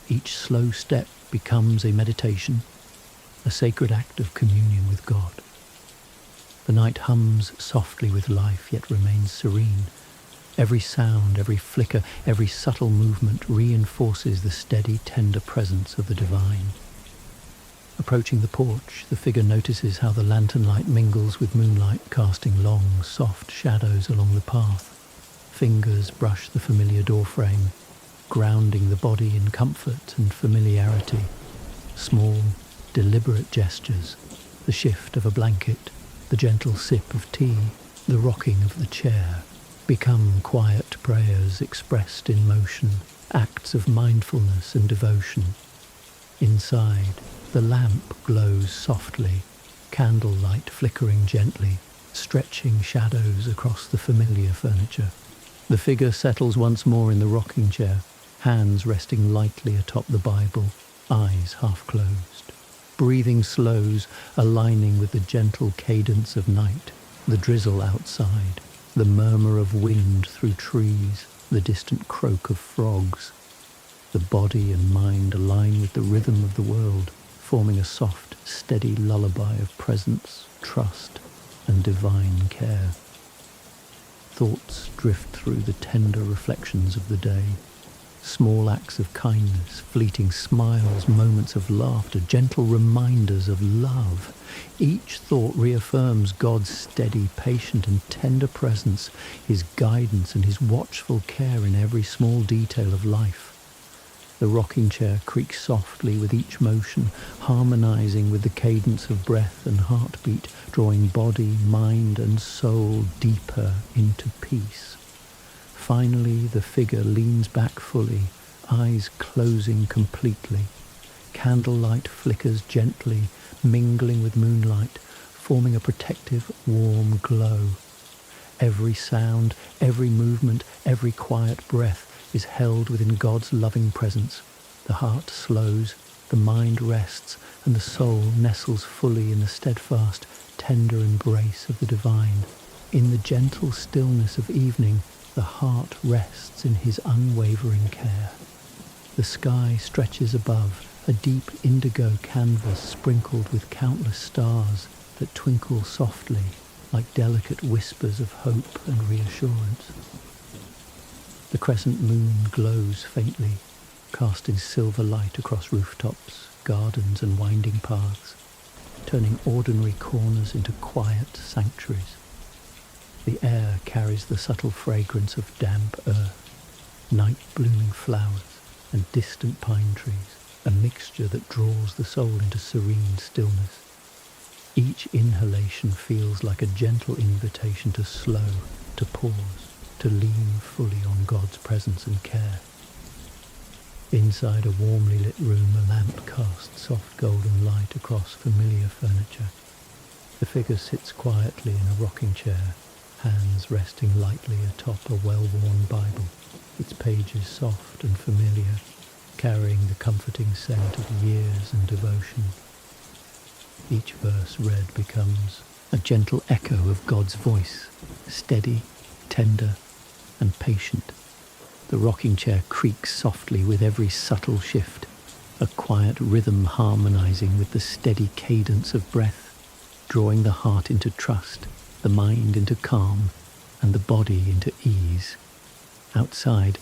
each slow step becomes a meditation, a sacred act of communion with God. The night hums softly with life, yet remains serene. Every sound, every flicker, every subtle movement reinforces the steady, tender presence of the divine. Approaching the porch, the figure notices how the lantern light mingles with moonlight, casting long, soft shadows along the path. Fingers brush the familiar doorframe, grounding the body in comfort and familiarity. Small, deliberate gestures, the shift of a blanket, the gentle sip of tea, the rocking of the chair, become quiet prayers expressed in motion, acts of mindfulness and devotion. Inside, the lamp glows softly, candlelight flickering gently, stretching shadows across the familiar furniture. The figure settles once more in the rocking chair, hands resting lightly atop the Bible, eyes half closed. Breathing slows, aligning with the gentle cadence of night, the drizzle outside, the murmur of wind through trees, the distant croak of frogs. The body and mind align with the rhythm of the world, forming a soft, steady lullaby of presence, trust, and divine care. Thoughts drift through the tender reflections of the day. Small acts of kindness, fleeting smiles, moments of laughter, gentle reminders of love. Each thought reaffirms God's steady, patient, and tender presence, His guidance and His watchful care in every small detail of life. The rocking chair creaks softly with each motion, harmonizing with the cadence of breath and heartbeat, drawing body, mind, and soul deeper into peace. Finally, the figure leans back fully, eyes closing completely. Candlelight flickers gently, mingling with moonlight, forming a protective, warm glow. Every sound, every movement, every quiet breath is held within God's loving presence. The heart slows, the mind rests, and the soul nestles fully in the steadfast, tender embrace of the divine. In the gentle stillness of evening, the heart rests in His unwavering care. The sky stretches above, a deep indigo canvas sprinkled with countless stars that twinkle softly like delicate whispers of hope and reassurance. The crescent moon glows faintly, casting silver light across rooftops, gardens, and winding paths, turning ordinary corners into quiet sanctuaries. The air carries the subtle fragrance of damp earth, night-blooming flowers, and distant pine trees, a mixture that draws the soul into serene stillness. Each inhalation feels like a gentle invitation to slow, to pause, to lean fully on God's presence and care. Inside a warmly lit room, a lamp casts soft golden light across familiar furniture. The figure sits quietly in a rocking chair, hands resting lightly atop a well-worn Bible, its pages soft and familiar, carrying the comforting scent of years and devotion. Each verse read becomes a gentle echo of God's voice, steady, tender, and patient. The rocking chair creaks softly with every subtle shift, a quiet rhythm harmonizing with the steady cadence of breath, drawing the heart into trust, the mind into calm, and the body into ease. Outside,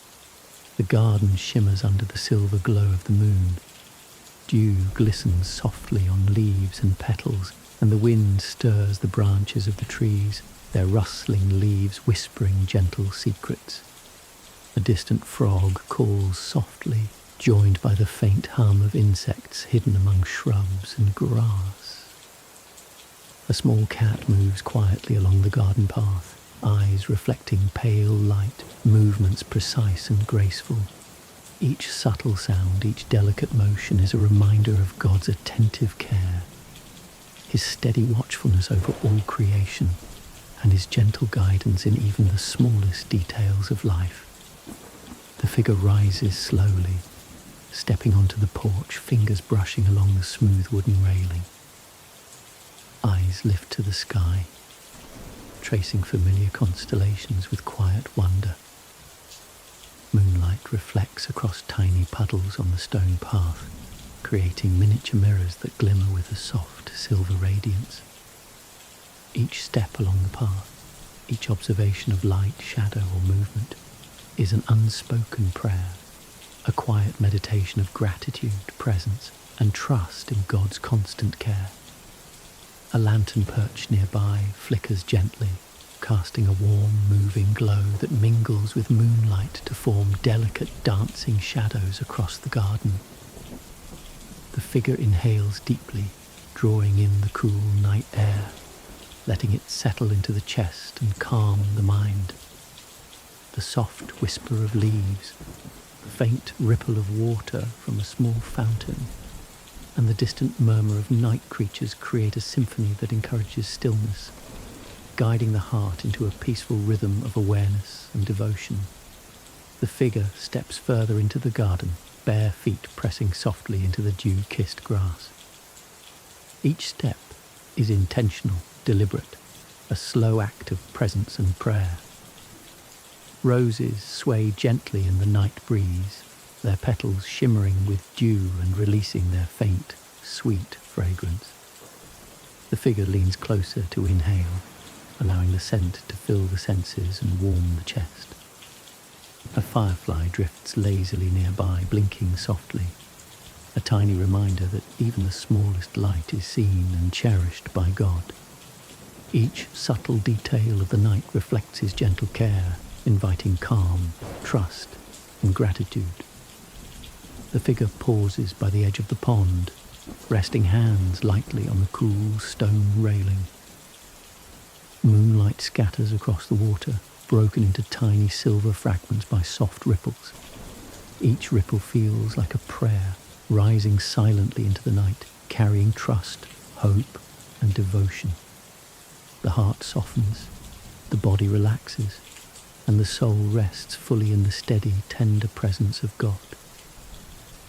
the garden shimmers under the silver glow of the moon. Dew glistens softly on leaves and petals, and the wind stirs the branches of the trees, their rustling leaves whispering gentle secrets. A distant frog calls softly, joined by the faint hum of insects hidden among shrubs and grass. A small cat moves quietly along the garden path, eyes reflecting pale light, movements precise and graceful. Each subtle sound, each delicate motion is a reminder of God's attentive care, His steady watchfulness over all creation, and His gentle guidance in even the smallest details of life. The figure rises slowly, stepping onto the porch, fingers brushing along the smooth wooden railing. Eyes lift to the sky, tracing familiar constellations with quiet wonder. Moonlight reflects across tiny puddles on the stone path, creating miniature mirrors that glimmer with a soft silver radiance. Each step along the path, each observation of light, shadow, or movement is an unspoken prayer, a quiet meditation of gratitude, presence, and trust in God's constant care. A lantern perched nearby flickers gently, casting a warm, moving glow that mingles with moonlight to form delicate dancing shadows across the garden. The figure inhales deeply, drawing in the cool night air, letting it settle into the chest and calm the mind. The soft whisper of leaves, the faint ripple of water from a small fountain, and the distant murmur of night creatures create a symphony that encourages stillness, guiding the heart into a peaceful rhythm of awareness and devotion. The figure steps further into the garden, bare feet pressing softly into the dew-kissed grass. Each step is intentional, deliberate, a slow act of presence and prayer. Roses sway gently in the night breeze, their petals shimmering with dew and releasing their faint, sweet fragrance. The figure leans closer to inhale, allowing the scent to fill the senses and warm the chest. A firefly drifts lazily nearby, blinking softly, a tiny reminder that even the smallest light is seen and cherished by God. Each subtle detail of the night reflects his gentle care, inviting calm, trust, and gratitude. The figure pauses by the edge of the pond, resting hands lightly on the cool stone railing. Moonlight scatters across the water, broken into tiny silver fragments by soft ripples. Each ripple feels like a prayer, rising silently into the night, carrying trust, hope, and devotion. The heart softens, the body relaxes, and the soul rests fully in the steady, tender presence of God.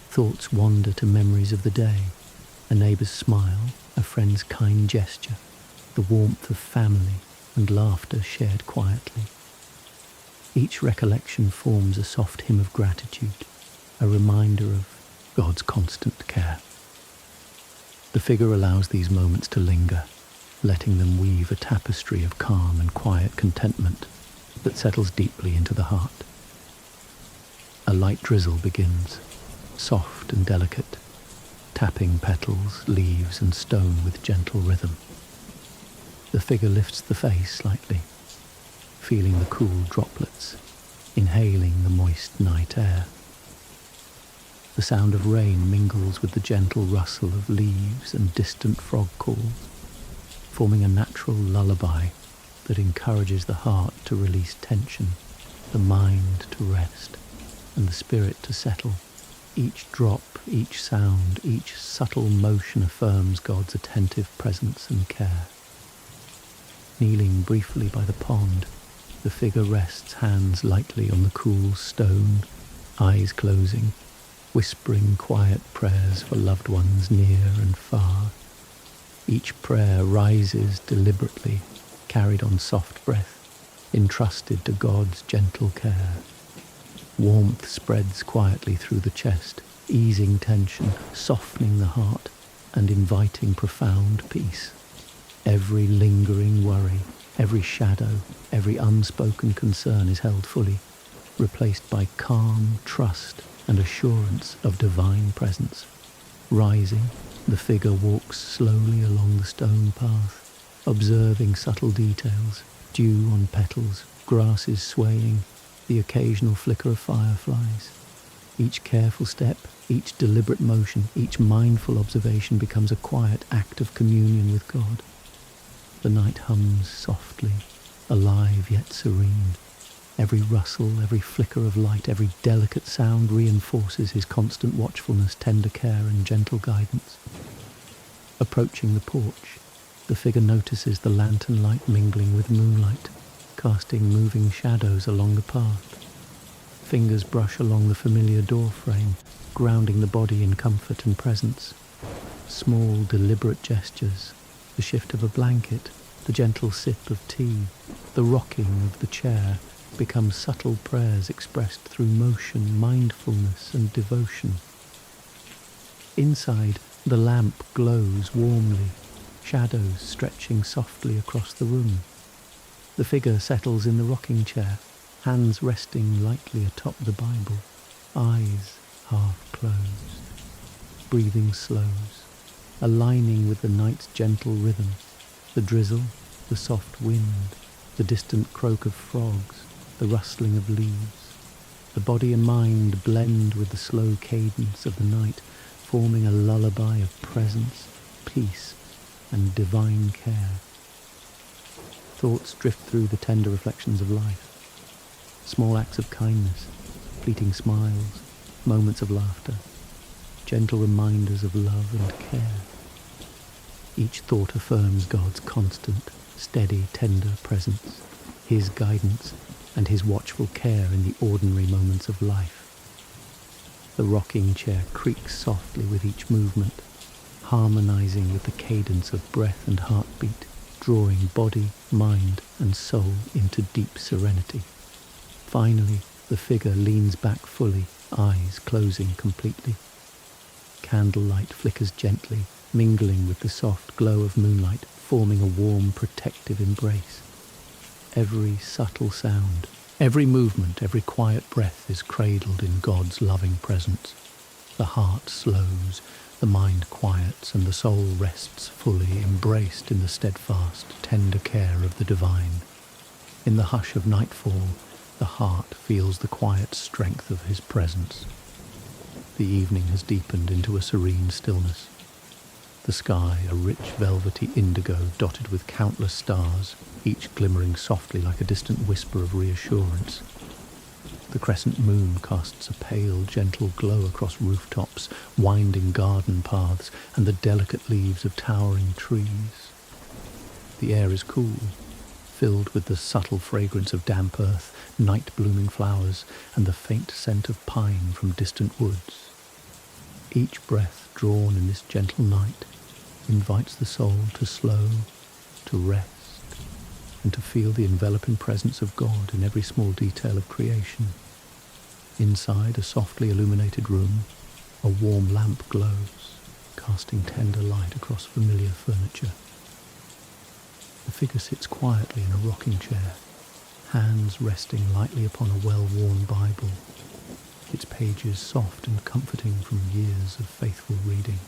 Thoughts wander to memories of the day, a neighbour's smile, a friend's kind gesture, the warmth of family and laughter shared quietly. Each recollection forms a soft hymn of gratitude, a reminder of God's constant care. The figure allows these moments to linger, letting them weave a tapestry of calm and quiet contentment that settles deeply into the heart. A light drizzle begins, soft and delicate, tapping petals, leaves, and stone with gentle rhythm. The figure lifts the face slightly, feeling the cool droplets, inhaling the moist night air. The sound of rain mingles with the gentle rustle of leaves and distant frog calls, forming a natural lullaby that encourages the heart to release tension, the mind to rest, and the spirit to settle. Each drop, each sound, each subtle motion affirms God's attentive presence and care. Kneeling briefly by the pond, the figure rests hands lightly on the cool stone, eyes closing, whispering quiet prayers for loved ones near and far. Each prayer rises deliberately, carried on soft breath, entrusted to God's gentle care. Warmth spreads quietly through the chest, easing tension, softening the heart, and inviting profound peace. Every lingering worry, every shadow, every unspoken concern is held fully, replaced by calm, trust, and assurance of divine presence. Rising, the figure walks slowly along the stone path, observing subtle details, dew on petals, grasses swaying, the occasional flicker of fireflies. Each careful step, each deliberate motion, each mindful observation becomes a quiet act of communion with God. The night hums softly, alive yet serene. Every rustle, every flicker of light, every delicate sound reinforces his constant watchfulness, tender care, and gentle guidance. Approaching the porch, the figure notices the lantern light mingling with moonlight, casting moving shadows along the path. Fingers brush along the familiar door frame, grounding the body in comfort and presence. Small, deliberate gestures, the shift of a blanket, the gentle sip of tea, the rocking of the chair, become subtle prayers expressed through motion, mindfulness, and devotion. Inside, the lamp glows warmly, shadows stretching softly across the room. The figure settles in the rocking chair, hands resting lightly atop the Bible, eyes half closed. Breathing slows, aligning with the night's gentle rhythm, the drizzle, the soft wind, the distant croak of frogs, the rustling of leaves. The body and mind blend with the slow cadence of the night, forming a lullaby of presence, peace, and divine care. Thoughts drift through the tender reflections of life. Small acts of kindness, fleeting smiles, moments of laughter, gentle reminders of love and care. Each thought affirms God's constant, steady, tender presence, his guidance and his watchful care in the ordinary moments of life. The rocking chair creaks softly with each movement, harmonizing with the cadence of breath and heartbeat, drawing body, mind and soul into deep serenity. Finally, the figure leans back fully, eyes closing completely. Candlelight flickers gently, mingling with the soft glow of moonlight, forming a warm, protective embrace. Every subtle sound, every movement, every quiet breath is cradled in God's loving presence. The heart slows, the mind quiets, and the soul rests fully, embraced in the steadfast, tender care of the divine. In the hush of nightfall, the heart feels the quiet strength of his presence. The evening has deepened into a serene stillness. The sky, a rich velvety indigo dotted with countless stars, each glimmering softly like a distant whisper of reassurance. The crescent moon casts a pale, gentle glow across rooftops, winding garden paths, and the delicate leaves of towering trees. The air is cool, filled with the subtle fragrance of damp earth, night-blooming flowers, and the faint scent of pine from distant woods. Each breath drawn in this gentle night invites the soul to slow, to rest, and to feel the enveloping presence of God in every small detail of creation. Inside a softly illuminated room, a warm lamp glows, casting tender light across familiar furniture. The figure sits quietly in a rocking chair, hands resting lightly upon a well-worn Bible, its pages soft and comforting from years of faithful reading.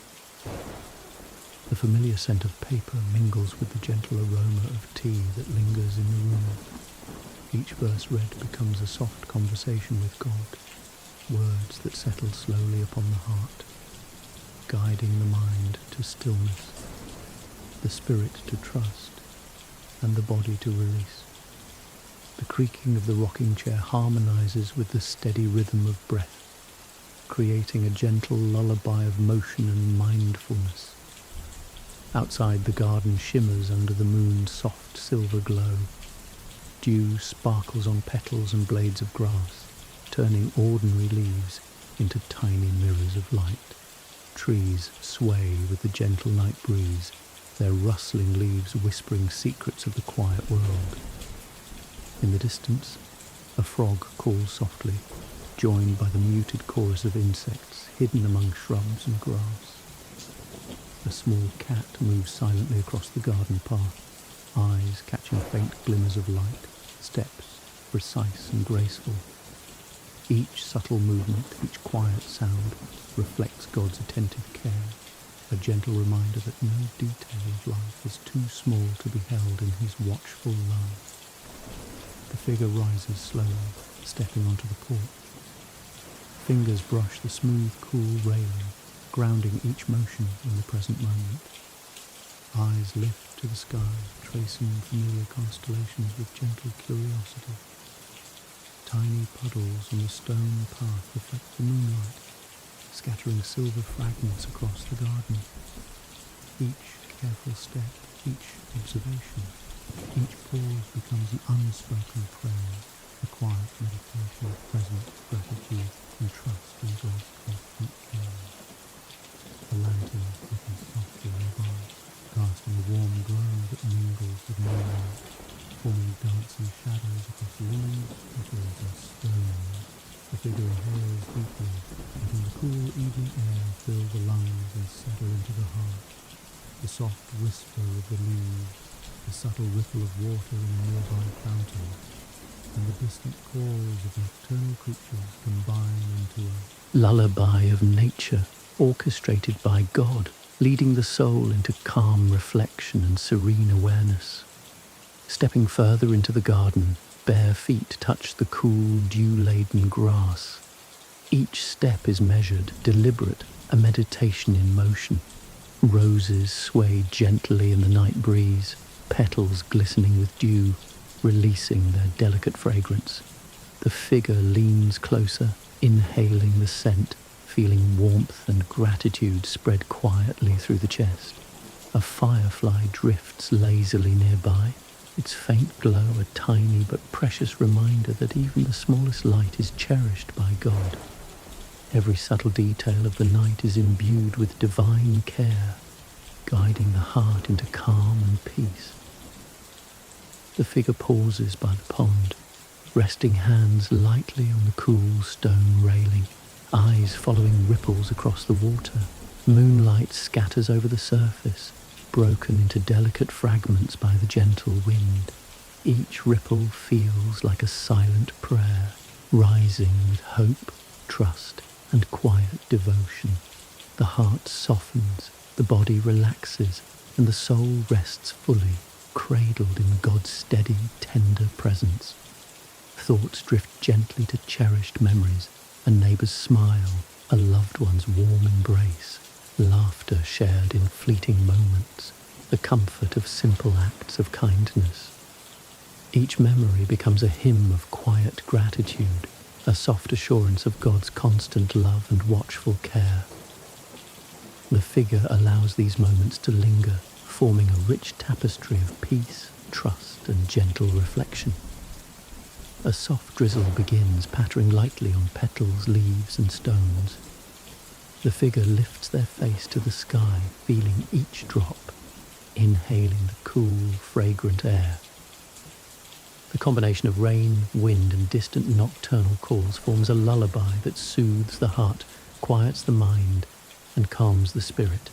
The familiar scent of paper mingles with the gentle aroma of tea that lingers in the room. Each verse read becomes a soft conversation with God, words that settle slowly upon the heart, guiding the mind to stillness, the spirit to trust, and the body to release. The creaking of the rocking chair harmonizes with the steady rhythm of breath, creating a gentle lullaby of motion and mindfulness. Outside, the garden shimmers under the moon's soft silver glow. Dew sparkles on petals and blades of grass, turning ordinary leaves into tiny mirrors of light. Trees sway with the gentle night breeze, their rustling leaves whispering secrets of the quiet world. In the distance, a frog calls softly, joined by the muted chorus of insects hidden among shrubs and grass. A small cat moves silently across the garden path, eyes catching faint glimmers of light, steps precise and graceful. Each subtle movement, each quiet sound reflects God's attentive care, a gentle reminder that no detail of life is too small to be held in his watchful love. The figure rises slowly, stepping onto the porch. Fingers brush the smooth, cool railing, grounding each motion in the present moment. Eyes lift to the sky, tracing familiar constellations with gentle curiosity. Tiny puddles on the stone path reflect the moonlight, scattering silver fragments across the garden. Each careful step, each observation, each pause becomes an unspoken prayer, a quiet meditation of present gratitude and trust in God's constant care. The lantern flickers softly nearby, casting a warm glow that mingles with moonlight, forming dancing shadows across leaves, petals and stones. The figure inhales deeply, letting the cool evening air fill the lungs and settle into the heart. The soft whisper of the leaves, the subtle ripple of water in a nearby fountain, and the distant calls of nocturnal creatures combine into a lullaby of nature, orchestrated by God, leading the soul into calm reflection and serene awareness. Stepping further into the garden, bare feet touch the cool, dew-laden grass. Each step is measured, deliberate, a meditation in motion. Roses sway gently in the night breeze, petals glistening with dew, releasing their delicate fragrance. The figure leans closer, inhaling the scent, feeling warmth and gratitude spread quietly through the chest. A firefly drifts lazily nearby, its faint glow a tiny but precious reminder that even the smallest light is cherished by God. Every subtle detail of the night is imbued with divine care, guiding the heart into calm and peace. The figure pauses by the pond, resting hands lightly on the cool stone railing, eyes following ripples across the water. Moonlight scatters over the surface, broken into delicate fragments by the gentle wind. Each ripple feels like a silent prayer, rising with hope, trust, and quiet devotion. The heart softens, the body relaxes, and the soul rests fully, cradled in God's steady, tender presence. Thoughts drift gently to cherished memories, a neighbour's smile, a loved one's warm embrace, laughter shared in fleeting moments, the comfort of simple acts of kindness. Each memory becomes a hymn of quiet gratitude, a soft assurance of God's constant love and watchful care. The figure allows these moments to linger, forming a rich tapestry of peace, trust, and gentle reflection. A soft drizzle begins, pattering lightly on petals, leaves, and stones. The figure lifts their face to the sky, feeling each drop, inhaling the cool, fragrant air. The combination of rain, wind, and distant nocturnal calls forms a lullaby that soothes the heart, quiets the mind, and calms the spirit.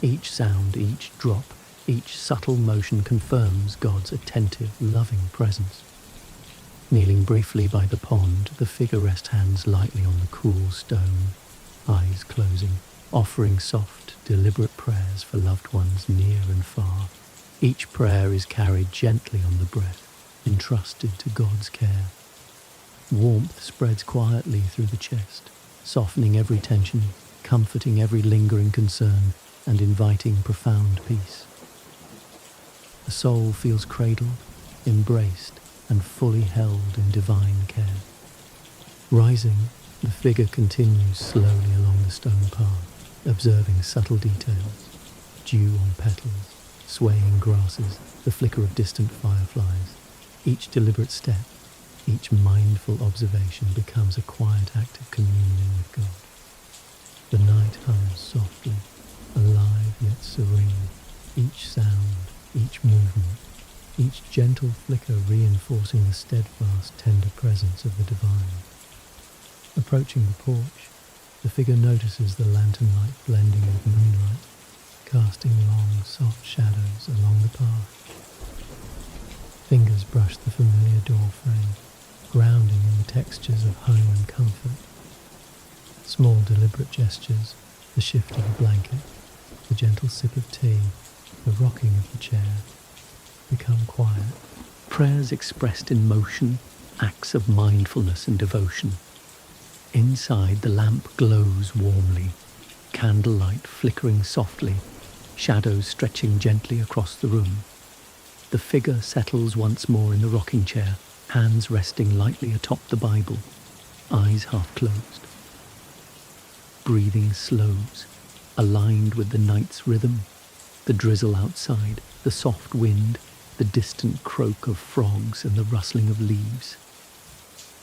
Each sound, each drop, each subtle motion confirms God's attentive, loving presence. Kneeling briefly by the pond, the figure rests hands lightly on the cool stone, eyes closing, offering soft, deliberate prayers for loved ones near and far. Each prayer is carried gently on the breath, entrusted to God's care. Warmth spreads quietly through the chest, softening every tension, comforting every lingering concern, and inviting profound peace. The soul feels cradled, embraced, and fully held in divine care. Rising, the figure continues slowly along the stone path, observing subtle details, dew on petals, swaying grasses, the flicker of distant fireflies. Each deliberate step, each mindful observation becomes a quiet act of communion with God. The night hums softly, alive yet serene, each sound, each movement, each gentle flicker reinforcing the steadfast, tender presence of the divine. Approaching the porch, the figure notices the lantern light blending with moonlight, casting long, soft shadows along the path. Fingers brush the familiar door frame, grounding in the textures of home and comfort. Small, deliberate gestures, the shift of a blanket, the gentle sip of tea, the rocking of the chair, become quiet. Prayers expressed in motion, acts of mindfulness and devotion. Inside, the lamp glows warmly, candlelight flickering softly, shadows stretching gently across the room. The figure settles once more in the rocking chair, hands resting lightly atop the Bible, eyes half closed. Breathing slows, aligned with the night's rhythm, the drizzle outside, the soft wind, the distant croak of frogs and the rustling of leaves.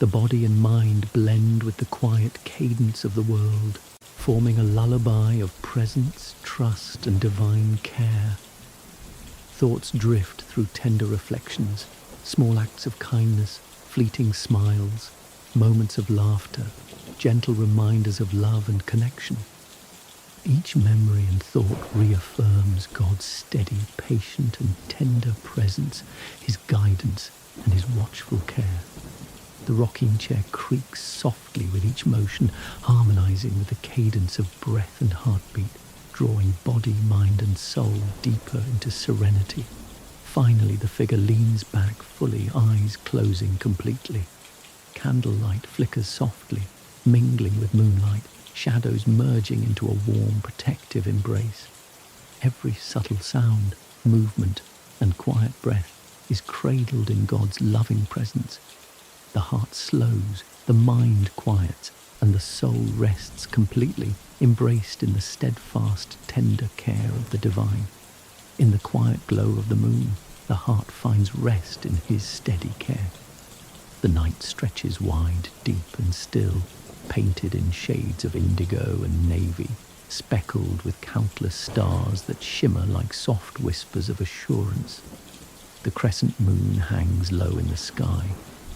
The body and mind blend with the quiet cadence of the world, forming a lullaby of presence, trust, and divine care. Thoughts drift through tender reflections, small acts of kindness, fleeting smiles, moments of laughter, gentle reminders of love and connection. Each memory and thought reaffirms God's steady, patient, and tender presence, His guidance, and His watchful care. The rocking chair creaks softly with each motion, harmonizing with the cadence of breath and heartbeat, drawing body, mind, and soul deeper into serenity. Finally, the figure leans back fully, eyes closing completely. Candlelight flickers softly, mingling with moonlight, shadows merging into a warm, protective embrace. Every subtle sound, movement, and quiet breath is cradled in God's loving presence. The heart slows, the mind quiets, and the soul rests completely, embraced in the steadfast, tender care of the divine. In the quiet glow of the moon, the heart finds rest in his steady care. The night stretches wide, deep and still, painted in shades of indigo and navy, speckled with countless stars that shimmer like soft whispers of assurance. The crescent moon hangs low in the sky,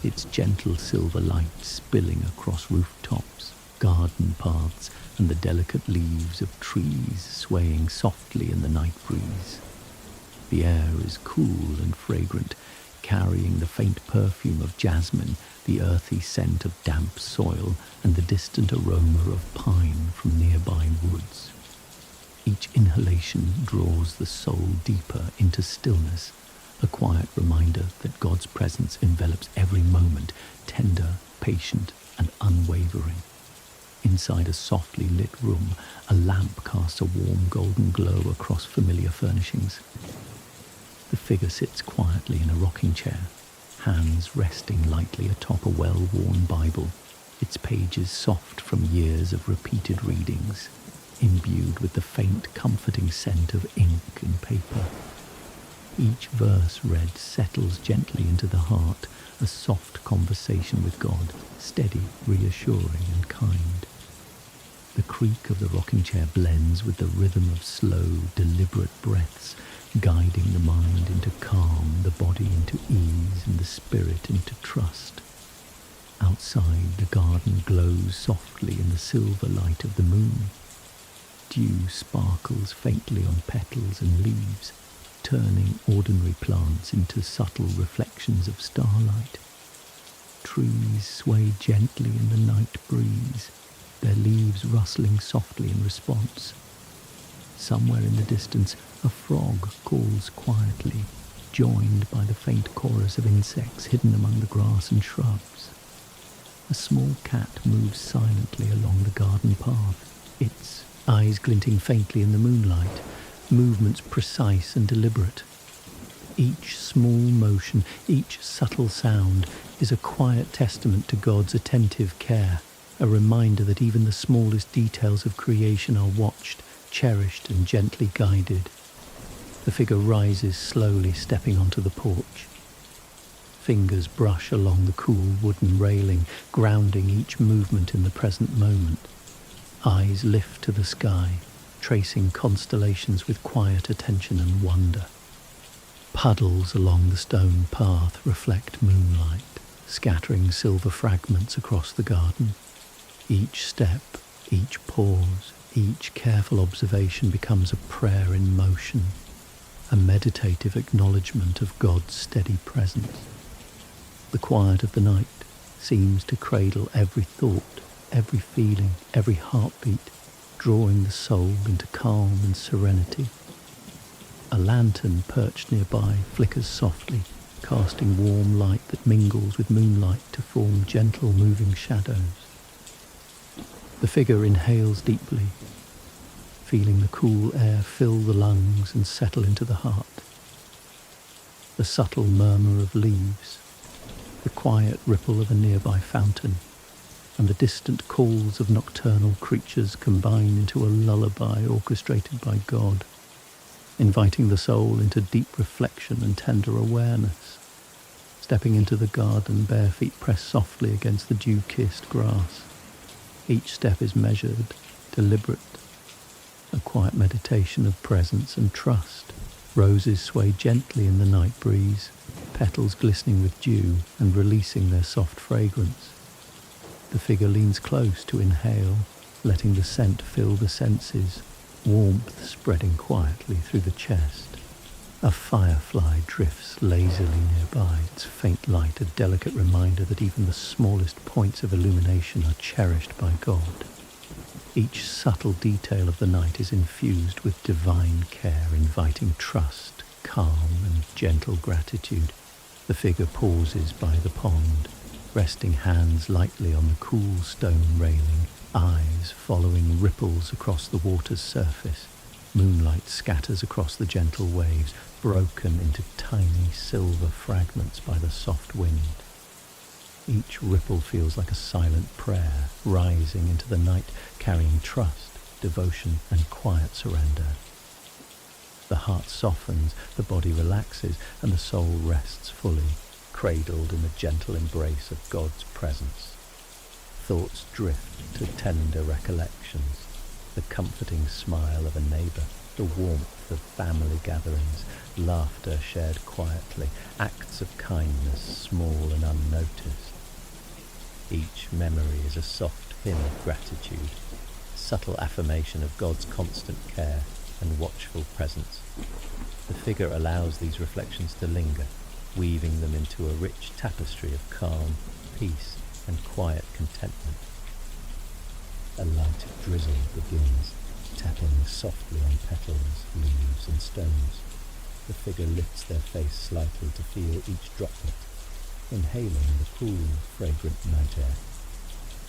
its gentle silver light spilling across rooftops, garden paths, and the delicate leaves of trees swaying softly in the night breeze. The air is cool and fragrant, carrying the faint perfume of jasmine, the earthy scent of damp soil, and the distant aroma of pine from nearby woods. Each inhalation draws the soul deeper into stillness, a quiet reminder that God's presence envelops every moment, tender, patient, and unwavering. Inside a softly lit room, a lamp casts a warm golden glow across familiar furnishings. The figure sits quietly in a rocking chair, hands resting lightly atop a well-worn Bible, its pages soft from years of repeated readings, imbued with the faint, comforting scent of ink and paper. Each verse read settles gently into the heart, a soft conversation with God, steady, reassuring, and kind. The creak of the rocking chair blends with the rhythm of slow, deliberate breaths, guiding the mind into calm, the body into ease, and the spirit into trust. Outside, the garden glows softly in the silver light of the moon. Dew sparkles faintly on petals and leaves, turning ordinary plants into subtle reflections of starlight. Trees sway gently in the night breeze, their leaves rustling softly in response. Somewhere in the distance, a frog calls quietly, joined by the faint chorus of insects hidden among the grass and shrubs. A small cat moves silently along the garden path, its eyes glinting faintly in the moonlight, movements precise and deliberate. Each small motion, each subtle sound is a quiet testament to God's attentive care, a reminder that even the smallest details of creation are watched, cherished, and gently guided. The figure rises slowly, stepping onto the porch. Fingers brush along the cool wooden railing, grounding each movement in the present moment. Eyes lift to the sky, tracing constellations with quiet attention and wonder. Puddles along the stone path reflect moonlight, scattering silver fragments across the garden. Each step, each pause, each careful observation becomes a prayer in motion, a meditative acknowledgement of God's steady presence. The quiet of the night seems to cradle every thought, every feeling, every heartbeat, drawing the soul into calm and serenity. A lantern perched nearby flickers softly, casting warm light that mingles with moonlight to form gentle moving shadows. The figure inhales deeply, feeling the cool air fill the lungs and settle into the heart. The subtle murmur of leaves, the quiet ripple of a nearby fountain, and the distant calls of nocturnal creatures combine into a lullaby orchestrated by God, inviting the soul into deep reflection and tender awareness. Stepping into the garden, bare feet press softly against the dew-kissed grass. Each step is measured, deliberate, a quiet meditation of presence and trust. Roses sway gently in the night breeze, petals glistening with dew and releasing their soft fragrance. The figure leans close to inhale, letting the scent fill the senses, warmth spreading quietly through the chest. A firefly drifts lazily nearby, its faint light a delicate reminder that even the smallest points of illumination are cherished by God. Each subtle detail of the night is infused with divine care, inviting trust, calm, and gentle gratitude. The figure pauses by the pond, resting hands lightly on the cool stone railing, eyes following ripples across the water's surface. Moonlight scatters across the gentle waves, broken into tiny silver fragments by the soft wind. Each ripple feels like a silent prayer, rising into the night, carrying trust, devotion, and quiet surrender. The heart softens, the body relaxes, and the soul rests fully, cradled in the gentle embrace of God's presence. Thoughts drift to tender recollections, the comforting smile of a neighbour, the warmth of family gatherings, laughter shared quietly, acts of kindness small and unnoticed. Each memory is a soft hymn of gratitude, subtle affirmation of God's constant care and watchful presence. The figure allows these reflections to linger, weaving them into a rich tapestry of calm, peace, and quiet contentment. A light drizzle begins, tapping softly on petals, leaves, and stones. The figure lifts their face slightly to feel each droplet, inhaling the cool, fragrant night air.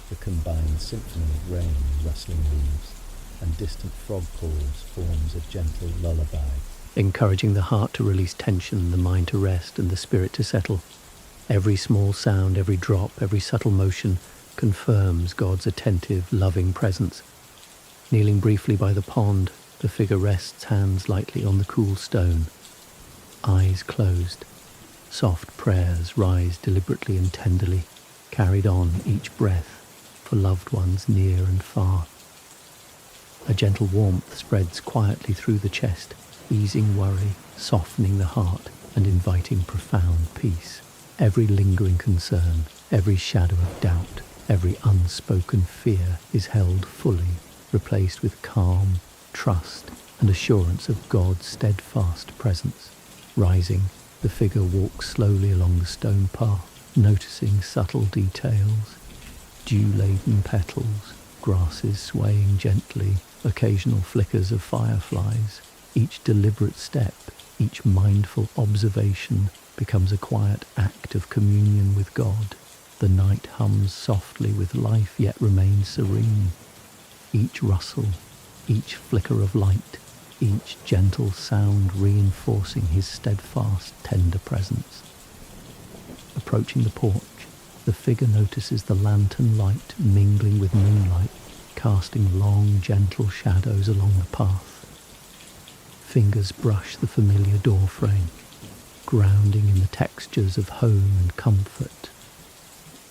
The combined symphony of rain, rustling leaves, and distant frog calls forms a gentle lullaby, encouraging the heart to release tension, the mind to rest, and the spirit to settle. Every small sound, every drop, every subtle motion confirms God's attentive, loving presence. Kneeling briefly by the pond, the figure rests hands lightly on the cool stone. Eyes closed, soft prayers rise deliberately and tenderly, carried on each breath for loved ones near and far. A gentle warmth spreads quietly through the chest, easing worry, softening the heart, and inviting profound peace. Every lingering concern, every shadow of doubt, every unspoken fear is held fully, replaced with calm, trust, and assurance of God's steadfast presence. Rising, the figure walks slowly along the stone path, noticing subtle details, dew-laden petals, grasses swaying gently, occasional flickers of fireflies. Each deliberate step, each mindful observation becomes a quiet act of communion with God. The night hums softly with life, yet remains serene. Each rustle, each flicker of light, each gentle sound reinforcing his steadfast, tender presence. Approaching the porch, the figure notices the lantern light mingling with moonlight, casting long, gentle shadows along the path. Fingers brush the familiar doorframe, grounding in the textures of home and comfort.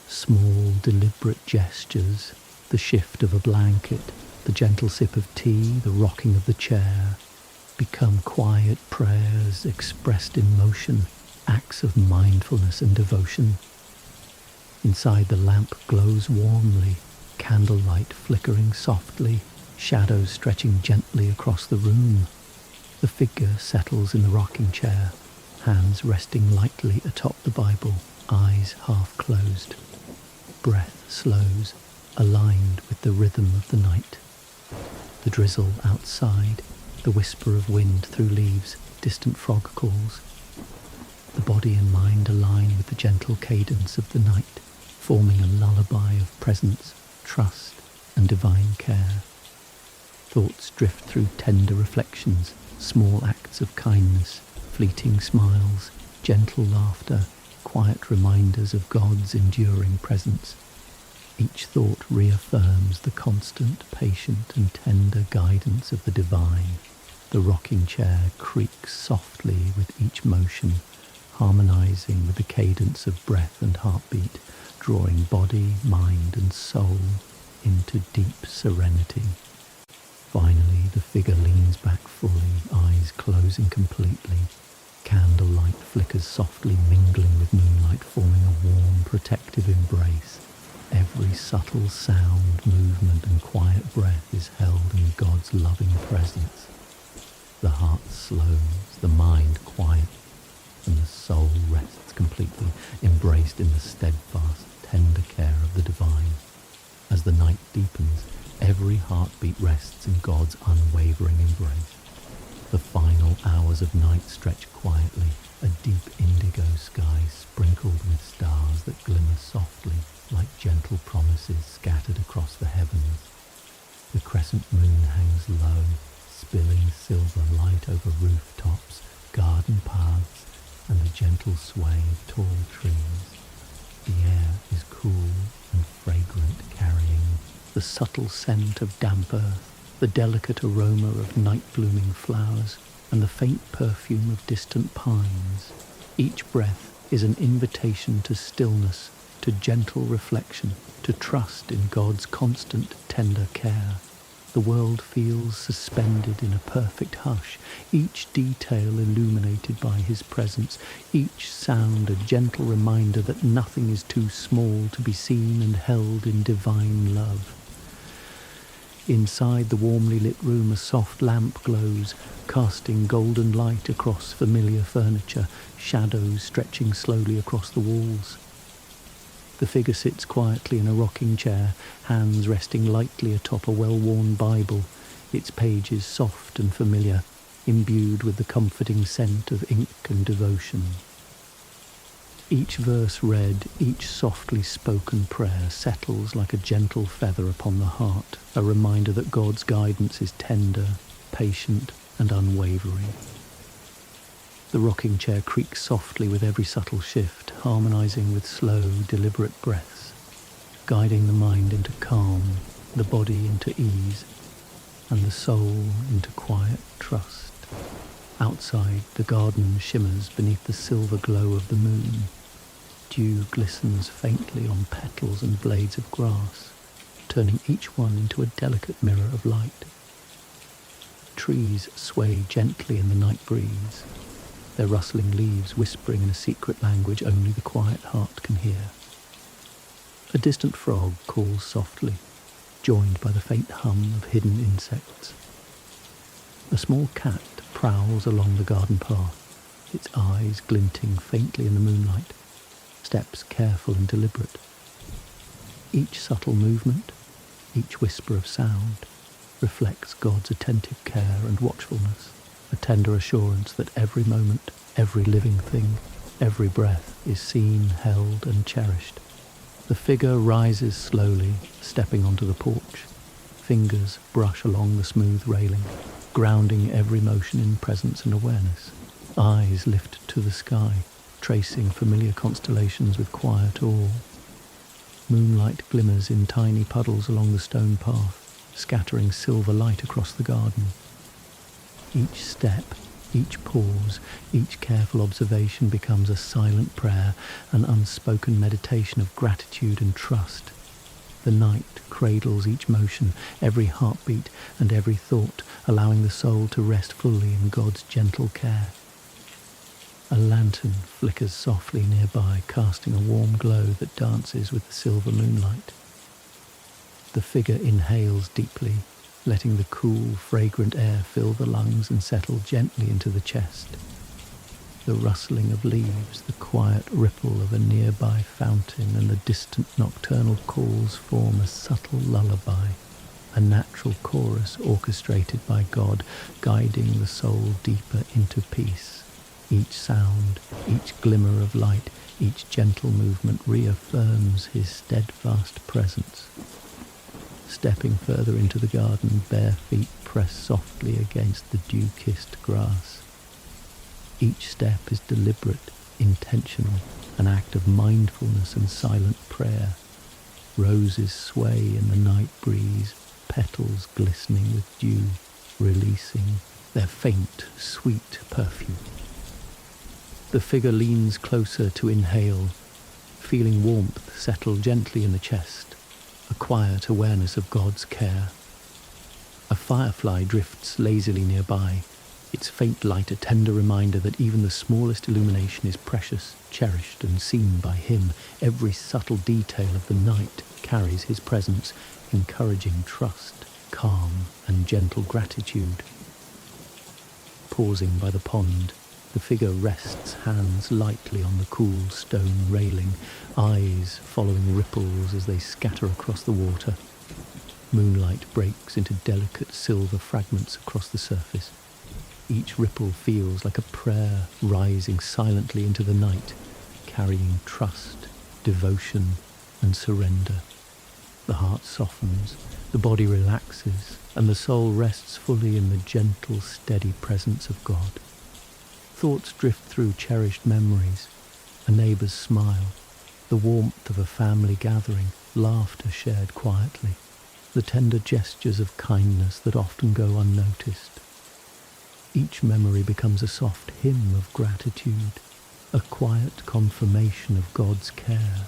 Small, deliberate gestures, the shift of a blanket, the gentle sip of tea, the rocking of the chair, become quiet prayers expressed in motion, acts of mindfulness and devotion. Inside, the lamp glows warmly, candlelight flickering softly, shadows stretching gently across the room. The figure settles in the rocking chair, hands resting lightly atop the Bible, eyes half closed. Breath slows, aligned with the rhythm of the night. The drizzle outside, the whisper of wind through leaves, distant frog calls. The body and mind align with the gentle cadence of the night, forming a lullaby of presence, trust, and divine care. Thoughts drift through tender reflections, small acts of kindness, fleeting smiles, gentle laughter, quiet reminders of God's enduring presence. Each thought reaffirms the constant, patient, and tender guidance of the divine. The rocking chair creaks softly with each motion, harmonizing with the cadence of breath and heartbeat, drawing body, mind, and soul into deep serenity. Finally, the figure leans back fully, eyes closing completely. Candlelight flickers softly, mingling with moonlight, forming a warm, protective embrace. Every subtle sound, movement, and quiet breath is held in God's loving presence. The heart slows, the mind quiets, and the soul rests completely, embraced in the steadfast, tender care of the divine. As the night deepens, every heartbeat rests in God's unwavering embrace. The final hours of night stretch quietly, a deep indigo sky sprinkled with stars that glimmer softly like gentle promises scattered across the heavens. The crescent moon hangs low, spilling silver light over rooftops, garden paths, and the gentle sway of tall trees. The air is cool and fragrant, carrying the subtle scent of damp earth, the delicate aroma of night-blooming flowers, and the faint perfume of distant pines. Each breath is an invitation to stillness, to gentle reflection, to trust in God's constant, tender care. The world feels suspended in a perfect hush, each detail illuminated by His presence, each sound a gentle reminder that nothing is too small to be seen and held in divine love. Inside the warmly lit room, a soft lamp glows, casting golden light across familiar furniture, shadows stretching slowly across the walls. The figure sits quietly in a rocking chair, hands resting lightly atop a well-worn Bible, its pages soft and familiar, imbued with the comforting scent of ink and devotion. Each verse read, each softly spoken prayer settles like a gentle feather upon the heart, a reminder that God's guidance is tender, patient, and unwavering. The rocking chair creaks softly with every subtle shift, harmonizing with slow, deliberate breaths, guiding the mind into calm, the body into ease, and the soul into quiet trust. Outside, the garden shimmers beneath the silver glow of the moon. Dew glistens faintly on petals and blades of grass, turning each one into a delicate mirror of light. Trees sway gently in the night breeze, their rustling leaves whispering in a secret language only the quiet heart can hear. A distant frog calls softly, joined by the faint hum of hidden insects. A small cat prowls along the garden path, its eyes glinting faintly in the moonlight, steps careful and deliberate. Each subtle movement, each whisper of sound, reflects God's attentive care and watchfulness, a tender assurance that every moment, every living thing, every breath is seen, held, and cherished. The figure rises slowly, stepping onto the porch. Fingers brush along the smooth railing, grounding every motion in presence and awareness. Eyes lift to the sky, tracing familiar constellations with quiet awe. Moonlight glimmers in tiny puddles along the stone path, scattering silver light across the garden. Each step, each pause, each careful observation becomes a silent prayer, an unspoken meditation of gratitude and trust. The night cradles each motion, every heartbeat and every thought, allowing the soul to rest fully in God's gentle care. A lantern flickers softly nearby, casting a warm glow that dances with the silver moonlight. The figure inhales deeply, letting the cool, fragrant air fill the lungs and settle gently into the chest. The rustling of leaves, the quiet ripple of a nearby fountain, and the distant nocturnal calls form a subtle lullaby, a natural chorus orchestrated by God, guiding the soul deeper into peace. Each sound, each glimmer of light, each gentle movement reaffirms His steadfast presence. Stepping further into the garden, bare feet press softly against the dew-kissed grass. Each step is deliberate, intentional, an act of mindfulness and silent prayer. Roses sway in the night breeze, petals glistening with dew, releasing their faint, sweet perfume. The figure leans closer to inhale, feeling warmth settle gently in the chest, a quiet awareness of God's care. A firefly drifts lazily nearby, its faint light a tender reminder that even the smallest illumination is precious, cherished, and seen by Him. Every subtle detail of the night carries His presence, encouraging trust, calm, and gentle gratitude. Pausing by the pond, the figure rests hands lightly on the cool stone railing, eyes following ripples as they scatter across the water. Moonlight breaks into delicate silver fragments across the surface. Each ripple feels like a prayer rising silently into the night, carrying trust, devotion, and surrender. The heart softens, the body relaxes, and the soul rests fully in the gentle, steady presence of God. Thoughts drift through cherished memories, a neighbour's smile, the warmth of a family gathering, laughter shared quietly. the tender gestures of kindness that often go unnoticed. Each memory becomes a soft hymn of gratitude, a quiet confirmation of God's care.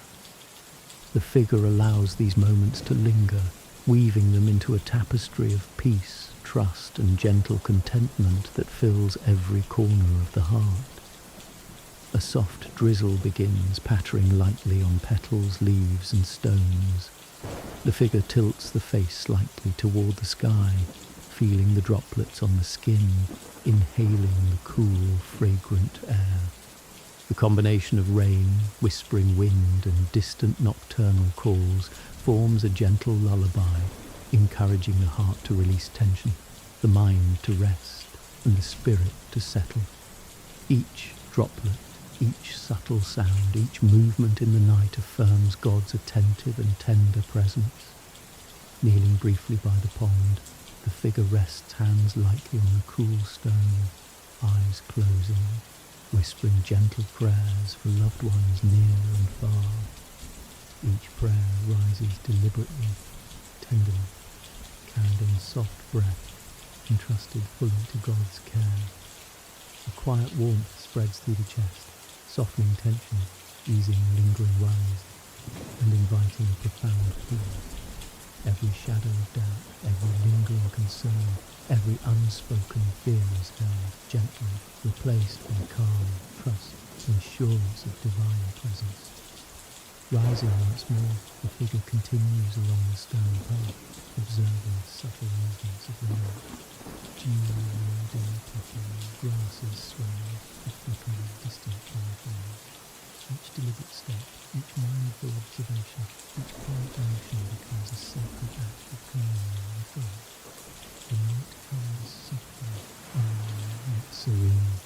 The figure allows these moments to linger, weaving them into a tapestry of peace, trust, and gentle contentment that fills every corner of the heart. A soft drizzle begins, pattering lightly on petals, leaves, and stones. The figure tilts the face slightly toward the sky, feeling the droplets on the skin, inhaling the cool, fragrant air. The combination of rain, whispering wind, and distant nocturnal calls forms a gentle lullaby, encouraging the heart to release tension, the mind to rest, and the spirit to settle. Each droplet, each subtle sound, each movement in the night affirms God's attentive and tender presence. Kneeling briefly by the pond, the figure rests hands lightly on the cool stone, eyes closing, whispering gentle prayers for loved ones near and far. Each prayer rises deliberately, tenderly, carrying soft breath, entrusted fully to God's care. A quiet warmth spreads through the chest, softening tension, easing lingering worries, and inviting a profound peace. Every shadow of doubt, every lingering concern, every unspoken fear is held gently, replaced by calm, trust, and assurance of divine presence. Rising once more, the figure continues along the stone path, observing the subtle movements of the night. Dew winding purple, grasses sway, the flicker of distant fireflies. Each deliberate step, each mindful observation, each quiet motion becomes a sacred act of communion with God. The night comes softly, yet serene.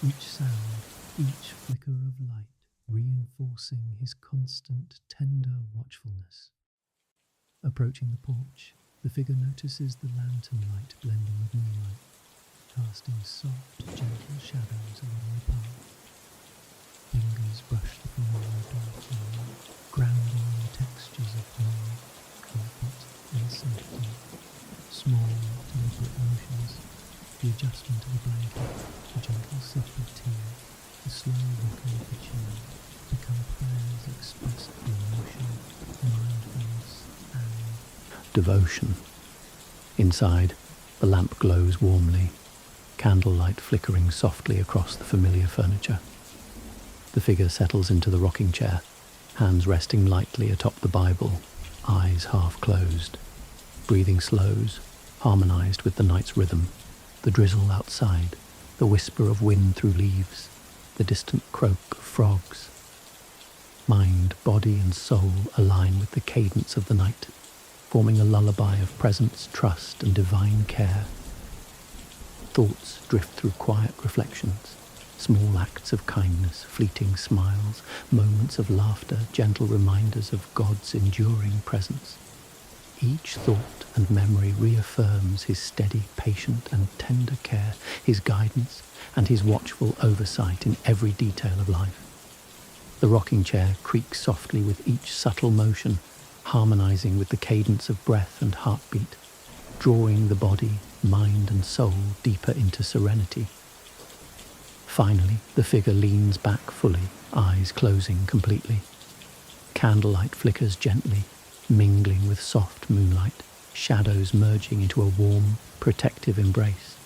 Each sound, each flicker of light, reinforcing his constant, tender watchfulness. Approaching the porch, the figure notices the lantern light blending with moonlight, casting soft, gentle shadows along the path. Fingers brush the familiar dark line, grounding in the textures of home, comfort, and safety. Small, deliberate motions, the adjustment of a blanket, the gentle sip of tea, the slow rocking of the chair, become prayers expressed through emotion, mindfulness, and devotion. Inside, the lamp glows warmly, candlelight flickering softly across the familiar furniture. The figure settles into the rocking chair, hands resting lightly atop the Bible, eyes half closed. Breathing slows, harmonized with the night's rhythm, the drizzle outside, the whisper of wind through leaves, the distant croak of frogs. Mind, body, and soul align with the cadence of the night, forming a lullaby of presence, trust, and divine care. Thoughts drift through quiet reflections, small acts of kindness, fleeting smiles, moments of laughter, gentle reminders of God's enduring presence. Each thought and memory reaffirms his steady, patient, and tender care, his guidance, and his watchful oversight in every detail of life. The rocking chair creaks softly with each subtle motion, harmonizing with the cadence of breath and heartbeat, drawing the body, mind, and soul deeper into serenity. Finally, the figure leans back fully, eyes closing completely. Candlelight flickers gently, mingling with soft moonlight, shadows merging into a warm, protective embrace.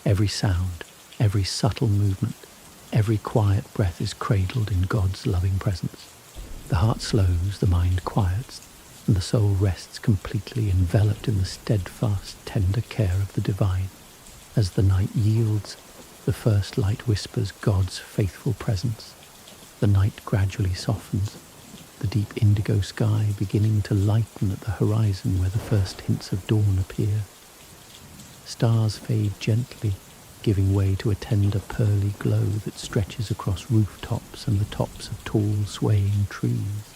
Every sound, every subtle movement, every quiet breath is cradled in God's loving presence. The heart slows, the mind quiets, and the soul rests completely enveloped in the steadfast, tender care of the divine. As the night yields, the first light whispers God's faithful presence. The night gradually softens, the deep indigo sky beginning to lighten at the horizon where the first hints of dawn appear. Stars fade gently, giving way to a tender pearly glow that stretches across rooftops and the tops of tall, swaying trees.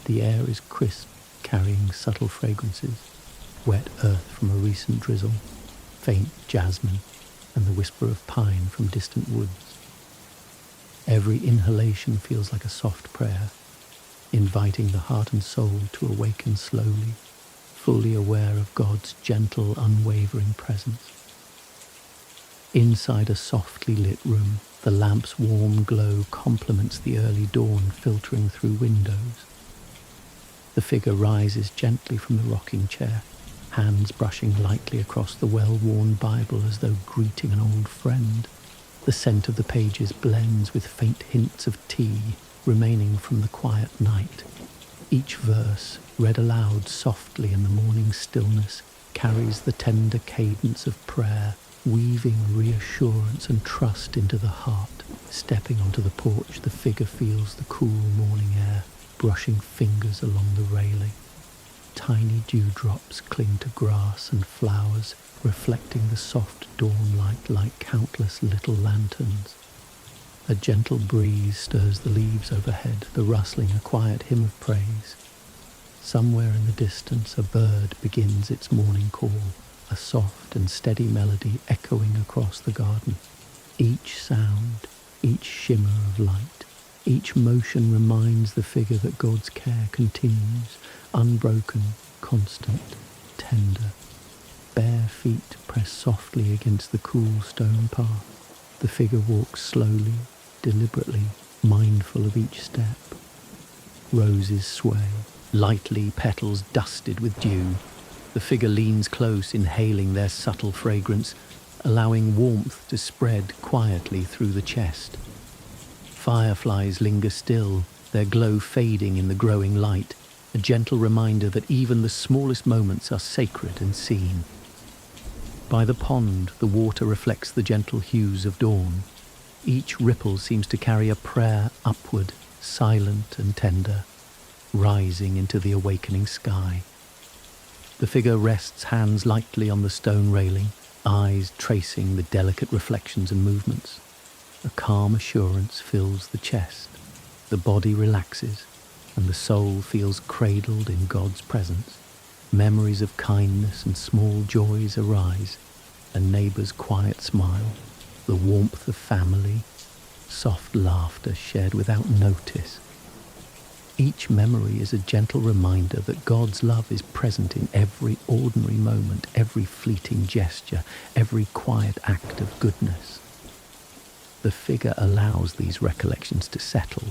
The air is crisp, carrying subtle fragrances, wet earth from a recent drizzle, faint jasmine, and the whisper of pine from distant woods. Every inhalation feels like a soft prayer, inviting the heart and soul to awaken slowly, fully aware of God's gentle, unwavering presence. Inside a softly lit room, the lamp's warm glow complements the early dawn filtering through windows. The figure rises gently from the rocking chair, hands brushing lightly across the well-worn Bible as though greeting an old friend. The scent of the pages blends with faint hints of tea remaining from the quiet night. Each verse, read aloud softly in the morning stillness, carries the tender cadence of prayer, weaving reassurance and trust into the heart. Stepping onto the porch, the figure feels the cool morning air, brushing fingers along the railing. Tiny dewdrops cling to grass and flowers, reflecting the soft dawn light like countless little lanterns. A gentle breeze stirs the leaves overhead, the rustling a quiet hymn of praise. Somewhere in the distance a bird begins its morning call, a soft and steady melody echoing across the garden. Each sound, each shimmer of light, each motion reminds the figure that God's care continues, unbroken, constant, tender. Bare feet press softly against the cool stone path. The figure walks slowly, deliberately, mindful of each step. Roses sway, lightly petals dusted with dew. The figure leans close, inhaling their subtle fragrance, allowing warmth to spread quietly through the chest. Fireflies linger still, their glow fading in the growing light, a gentle reminder that even the smallest moments are sacred and seen. By the pond, the water reflects the gentle hues of dawn. Each ripple seems to carry a prayer upward, silent and tender, rising into the awakening sky. The figure rests hands lightly on the stone railing, eyes tracing the delicate reflections and movements. A calm assurance fills the chest. The body relaxes, and the soul feels cradled in God's presence. Memories of kindness and small joys arise, a neighbour's quiet smile, the warmth of family, soft laughter shared without notice. Each memory is a gentle reminder that God's love is present in every ordinary moment, every fleeting gesture, every quiet act of goodness. The figure allows these recollections to settle,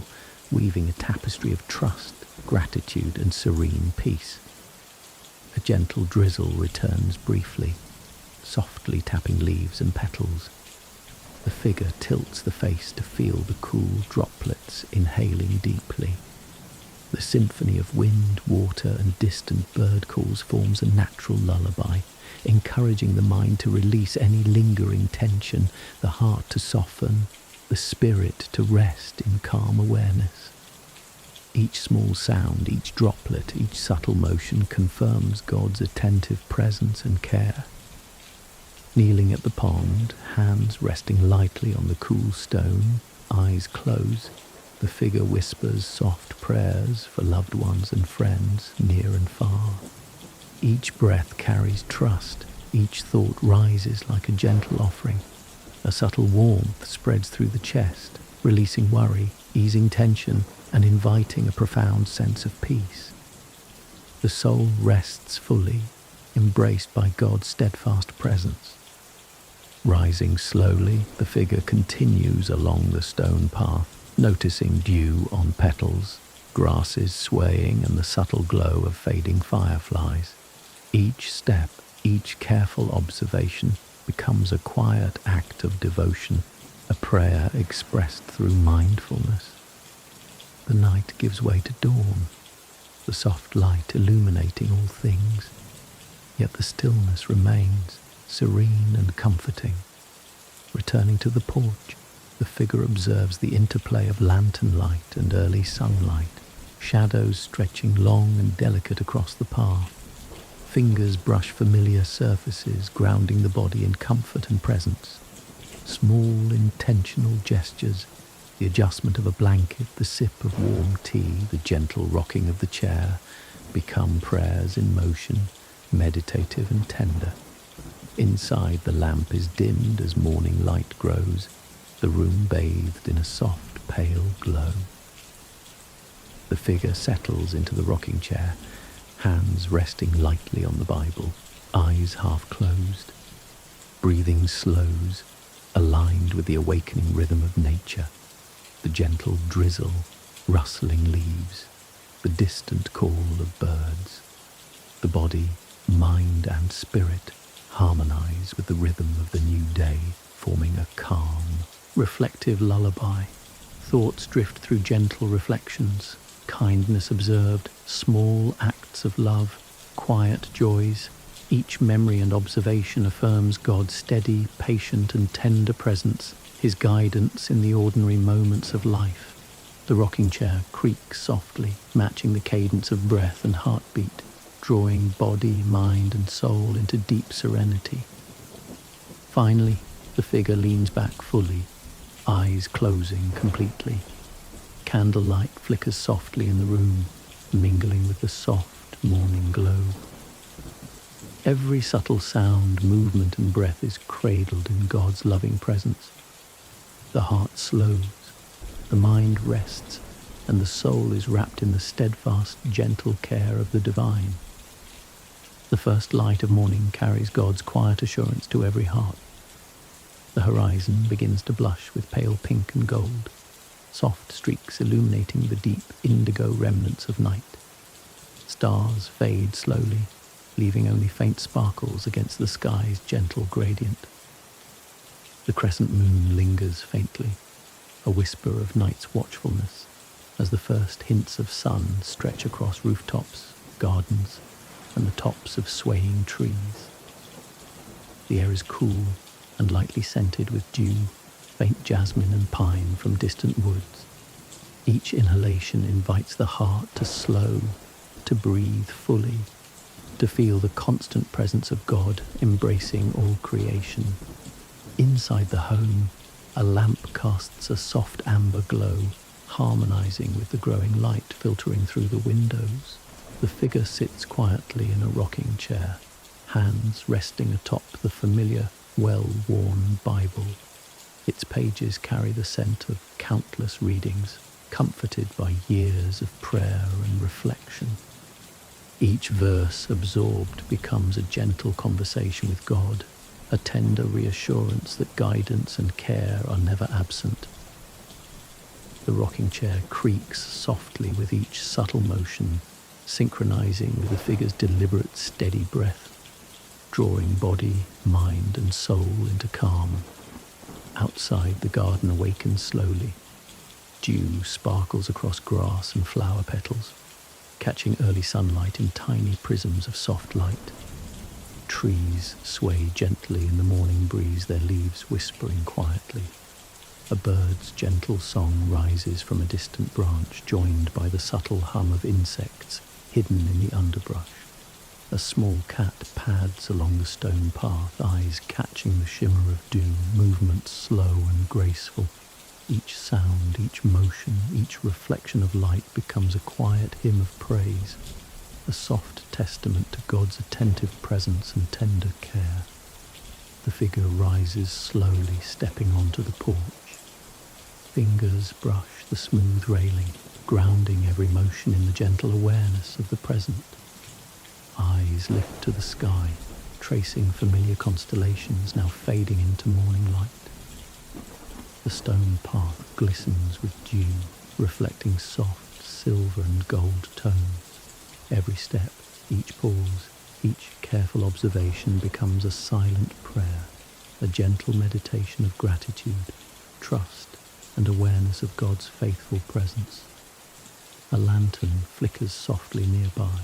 weaving a tapestry of trust, gratitude, and serene peace. A gentle drizzle returns briefly, softly tapping leaves and petals. The figure tilts the face to feel the cool droplets, inhaling deeply. The symphony of wind, water, and distant bird calls forms a natural lullaby, encouraging the mind to release any lingering tension, the heart to soften, the spirit to rest in calm awareness. Each small sound, each droplet, each subtle motion confirms God's attentive presence and care. Kneeling at the pond, hands resting lightly on the cool stone, eyes closed, the figure whispers soft prayers for loved ones and friends near and far. Each breath carries trust, each thought rises like a gentle offering. A subtle warmth spreads through the chest, releasing worry, easing tension, and inviting a profound sense of peace. The soul rests fully, embraced by God's steadfast presence. Rising slowly, the figure continues along the stone path, noticing dew on petals, grasses swaying, and the subtle glow of fading fireflies. Each step, each careful observation becomes a quiet act of devotion, a prayer expressed through mindfulness. The night gives way to dawn, the soft light illuminating all things, yet the stillness remains, serene and comforting. Returning to the porch, the figure observes the interplay of lantern light and early sunlight, shadows stretching long and delicate across the path. Fingers brush familiar surfaces, grounding the body in comfort and presence. Small, intentional gestures, the adjustment of a blanket, the sip of warm tea, the gentle rocking of the chair, become prayers in motion, meditative and tender. Inside, the lamp is dimmed as morning light grows, the room bathed in a soft, pale glow. The figure settles into the rocking chair, hands resting lightly on the Bible, eyes half closed. Breathing slows, aligned with the awakening rhythm of nature, the gentle drizzle, rustling leaves, the distant call of birds. The body, mind and spirit harmonize with the rhythm of the new day, forming a calm, reflective lullaby. Thoughts drift through gentle reflections, kindness observed, small acts of love, quiet joys. Each memory and observation affirms God's steady, patient and tender presence, his guidance in the ordinary moments of life. The rocking chair creaks softly, matching the cadence of breath and heartbeat, drawing body, mind and soul into deep serenity. Finally, the figure leans back fully, eyes closing completely. Candlelight flickers softly in the room, mingling with the soft morning glow. Every subtle sound, movement and breath is cradled in God's loving presence. The heart slows, the mind rests, and the soul is wrapped in the steadfast, gentle care of the divine. The first light of morning carries God's quiet assurance to every heart. The horizon begins to blush with pale pink and gold, soft streaks illuminating the deep indigo remnants of night. Stars fade slowly, leaving only faint sparkles against the sky's gentle gradient. The crescent moon lingers faintly, a whisper of night's watchfulness, as the first hints of sun stretch across rooftops, gardens, and the tops of swaying trees. The air is cool and lightly scented with dew, faint jasmine and pine from distant woods. Each inhalation invites the heart to slow, to breathe fully, to feel the constant presence of God embracing all creation. Inside the home, a lamp casts a soft amber glow, harmonizing with the growing light filtering through the windows. The figure sits quietly in a rocking chair, hands resting atop the familiar, well-worn Bible. Its pages carry the scent of countless readings, comforted by years of prayer and reflection. Each verse absorbed becomes a gentle conversation with God, a tender reassurance that guidance and care are never absent. The rocking chair creaks softly with each subtle motion, synchronizing with the figure's deliberate, steady breath, drawing body, mind and soul into calm. Outside, the garden awakens slowly. Dew sparkles across grass and flower petals, catching early sunlight in tiny prisms of soft light. Trees sway gently in the morning breeze, their leaves whispering quietly. A bird's gentle song rises from a distant branch, joined by the subtle hum of insects hidden in the underbrush. A small cat pads along the stone path, eyes catching the shimmer of dew, movements slow and graceful. Each sound, each motion, each reflection of light becomes a quiet hymn of praise, a soft testament to God's attentive presence and tender care. The figure rises slowly, stepping onto the porch. Fingers brush the smooth railing, grounding every motion in the gentle awareness of the present. Eyes lift to the sky, tracing familiar constellations now fading into morning light. The stone path glistens with dew, reflecting soft silver and gold tones. Every step, each pause, each careful observation becomes a silent prayer, a gentle meditation of gratitude, trust, and awareness of God's faithful presence. A lantern flickers softly nearby,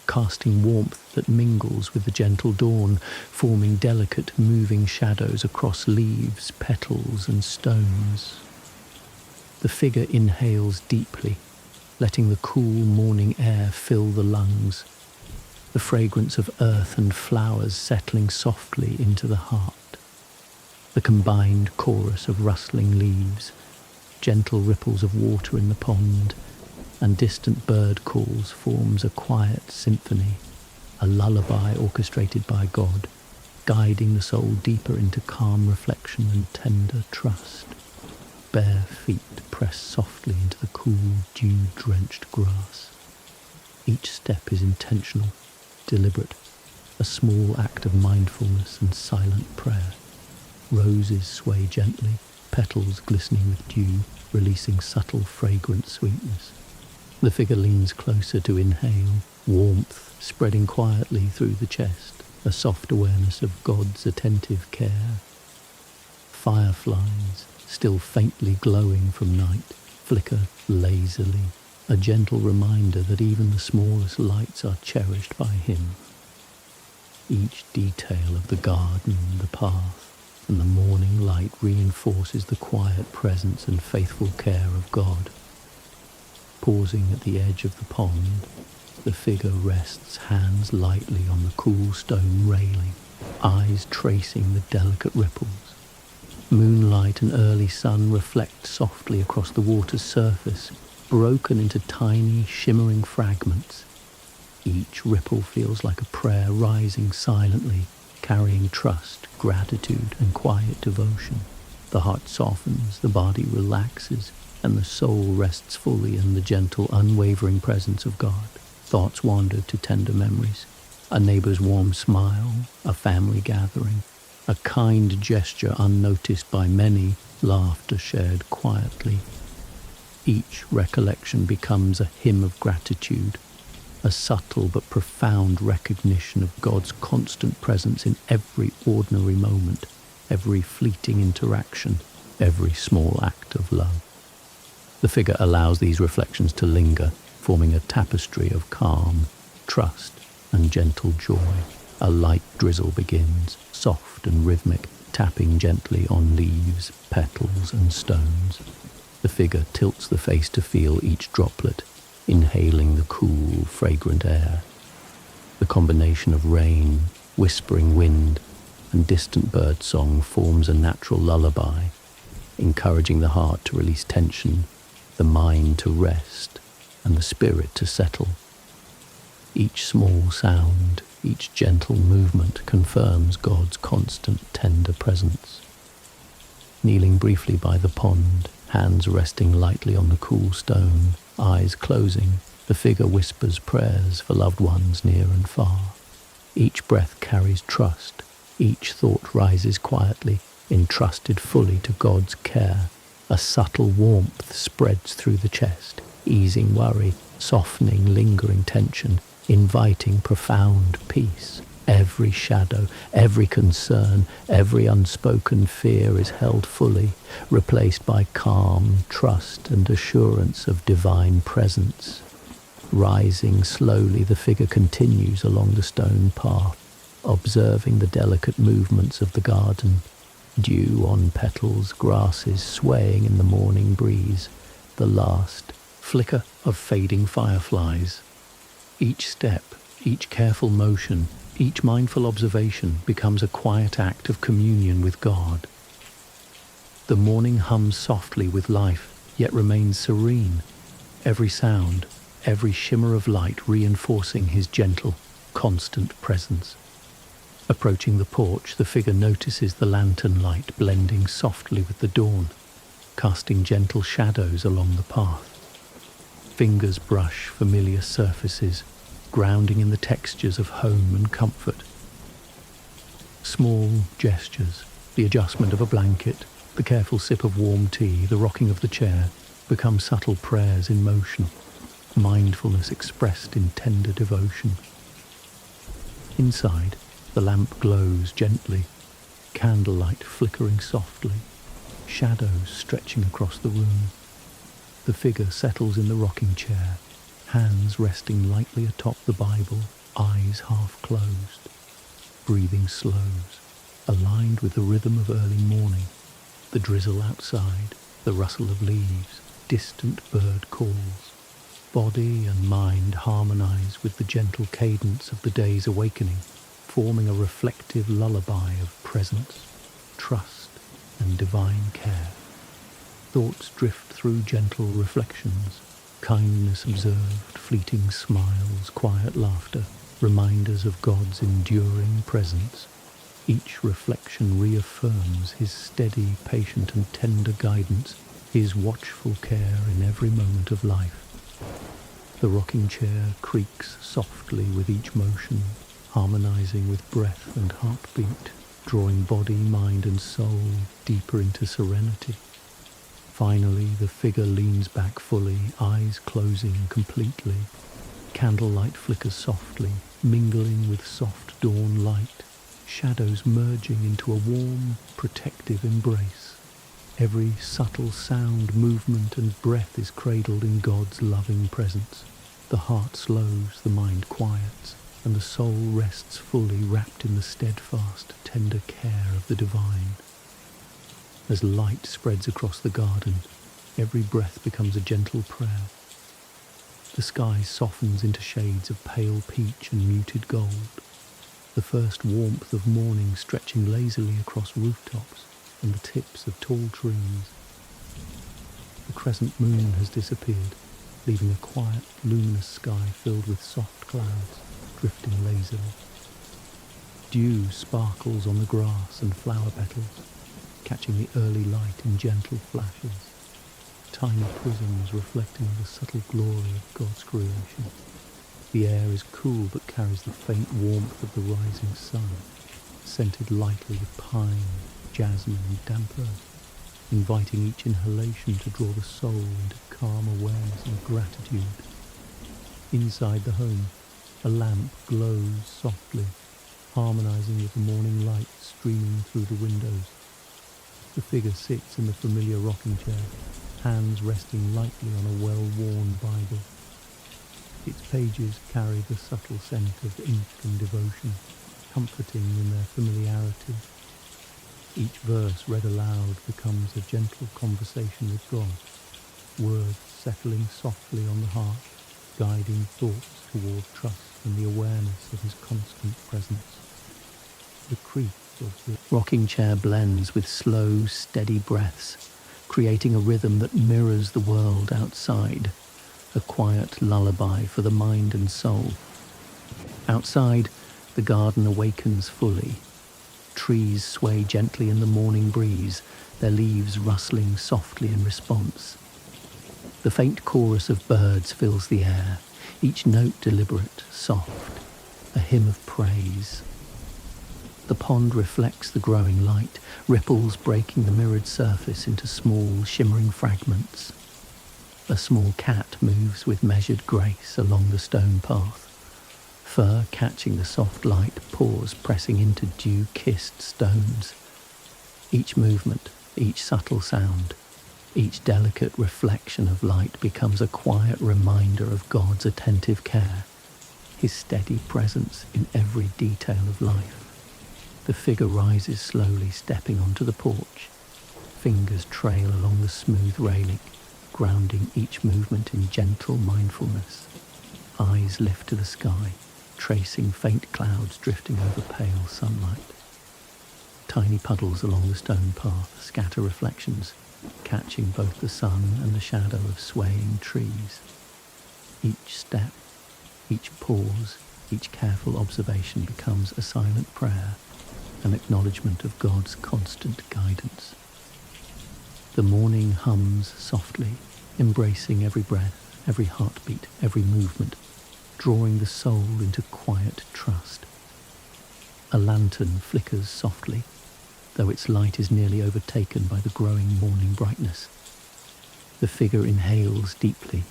casting warmth that mingles with the gentle dawn, forming delicate moving shadows across leaves, petals and stones. The figure inhales deeply, letting the cool morning air fill the lungs, the fragrance of earth and flowers settling softly into the heart. The combined chorus of rustling leaves, gentle ripples of water in the pond, and distant bird calls forms a quiet symphony, a lullaby orchestrated by God, guiding the soul deeper into calm reflection and tender trust. Bare feet press softly into the cool, dew-drenched grass. Each step is intentional, deliberate, a small act of mindfulness and silent prayer. Roses sway gently, petals glistening with dew, releasing subtle fragrant sweetness. The figure leans closer to inhale, warmth spreading quietly through the chest, a soft awareness of God's attentive care. Fireflies, still faintly glowing from night, flicker lazily, a gentle reminder that even the smallest lights are cherished by Him. Each detail of the garden, the path, and the morning light reinforces the quiet presence and faithful care of God. Pausing at the edge of the pond, the figure rests hands lightly on the cool stone railing, eyes tracing the delicate ripples. Moonlight and early sun reflect softly across the water's surface, broken into tiny, shimmering fragments. Each ripple feels like a prayer rising silently, carrying trust, gratitude, and quiet devotion. The heart softens, the body relaxes, and the soul rests fully in the gentle, unwavering presence of God. Thoughts wander to tender memories, a neighbor's warm smile, a family gathering, a kind gesture unnoticed by many, laughter shared quietly. Each recollection becomes a hymn of gratitude, a subtle but profound recognition of God's constant presence in every ordinary moment, every fleeting interaction, every small act of love. The figure allows these reflections to linger, forming a tapestry of calm, trust, and gentle joy. A light drizzle begins, soft and rhythmic, tapping gently on leaves, petals, and stones. The figure tilts the face to feel each droplet, inhaling the cool, fragrant air. The combination of rain, whispering wind, and distant bird song forms a natural lullaby, encouraging the heart to release tension, the mind to rest, and the spirit to settle. Each small sound, each gentle movement confirms God's constant, tender presence. Kneeling briefly by the pond, hands resting lightly on the cool stone, eyes closing, the figure whispers prayers for loved ones near and far. Each breath carries trust, each thought rises quietly, entrusted fully to God's care. A subtle warmth spreads through the chest, easing worry, softening lingering tension, inviting profound peace. Every shadow, every concern, every unspoken fear is held fully, replaced by calm, trust, and assurance of divine presence. Rising slowly, the figure continues along the stone path, observing the delicate movements of the garden. Dew on petals, grasses swaying in the morning breeze, the last flicker of fading fireflies. Each step, each careful motion, each mindful observation becomes a quiet act of communion with God. The morning hums softly with life, yet remains serene, every sound, every shimmer of light reinforcing His gentle, constant presence. Approaching the porch, the figure notices the lantern light blending softly with the dawn, casting gentle shadows along the path. Fingers brush familiar surfaces, grounding in the textures of home and comfort. Small gestures, the adjustment of a blanket, the careful sip of warm tea, the rocking of the chair, become subtle prayers in motion, mindfulness expressed in tender devotion. Inside, the lamp glows gently, candlelight flickering softly, shadows stretching across the room. The figure settles in the rocking chair, hands resting lightly atop the Bible, eyes half closed. Breathing slows, aligned with the rhythm of early morning, the drizzle outside, the rustle of leaves, distant bird calls. Body and mind harmonize with the gentle cadence of the day's awakening, forming a reflective lullaby of presence, trust, and divine care. Thoughts drift through gentle reflections, kindness observed, fleeting smiles, quiet laughter, reminders of God's enduring presence. Each reflection reaffirms His steady, patient, and tender guidance, His watchful care in every moment of life. The rocking chair creaks softly with each motion, harmonizing with breath and heartbeat, drawing body, mind and soul deeper into serenity. Finally, the figure leans back fully, eyes closing completely. Candlelight flickers softly, mingling with soft dawn light, shadows merging into a warm, protective embrace. Every subtle sound, movement and breath is cradled in God's loving presence. The heart slows, the mind quiets, and the soul rests fully wrapped in the steadfast, tender care of the divine. As light spreads across the garden, every breath becomes a gentle prayer. The sky softens into shades of pale peach and muted gold, the first warmth of morning stretching lazily across rooftops and the tips of tall trees. The crescent moon has disappeared, leaving a quiet, luminous sky filled with soft clouds drifting lazily. Dew sparkles on the grass and flower petals, catching the early light in gentle flashes, tiny prisms reflecting the subtle glory of God's creation. The air is cool but carries the faint warmth of the rising sun, scented lightly with pine, jasmine and damp earth, inviting each inhalation to draw the soul into calm awareness and gratitude. Inside the home, a lamp glows softly, harmonizing with the morning light streaming through the windows. The figure sits in the familiar rocking chair, hands resting lightly on a well-worn Bible. Its pages carry the subtle scent of ink and devotion, comforting in their familiarity. Each verse read aloud becomes a gentle conversation with God, words settling softly on the heart, guiding thoughts toward trust and the awareness of his constant presence. The creak of the rocking chair blends with slow, steady breaths, creating a rhythm that mirrors the world outside, a quiet lullaby for the mind and soul. Outside, the garden awakens fully. Trees sway gently in the morning breeze, their leaves rustling softly in response. The faint chorus of birds fills the air, each note deliberate, soft, a hymn of praise. The pond reflects the growing light, ripples breaking the mirrored surface into small, shimmering fragments. A small cat moves with measured grace along the stone path, fur catching the soft light, paws pressing into dew-kissed stones. Each movement, each subtle sound, each delicate reflection of light becomes a quiet reminder of God's attentive care, his steady presence in every detail of life. The figure rises slowly, stepping onto the porch. Fingers trail along the smooth railing, grounding each movement in gentle mindfulness. Eyes lift to the sky, tracing faint clouds drifting over pale sunlight. Tiny puddles along the stone path scatter reflections, catching both the sun and the shadow of swaying trees. Each step, each pause, each careful observation becomes a silent prayer, an acknowledgement of God's constant guidance. The morning hums softly, embracing every breath, every heartbeat, every movement, drawing the soul into quiet trust. A lantern flickers softly, though its light is nearly overtaken by the growing morning brightness. The figure inhales deeply,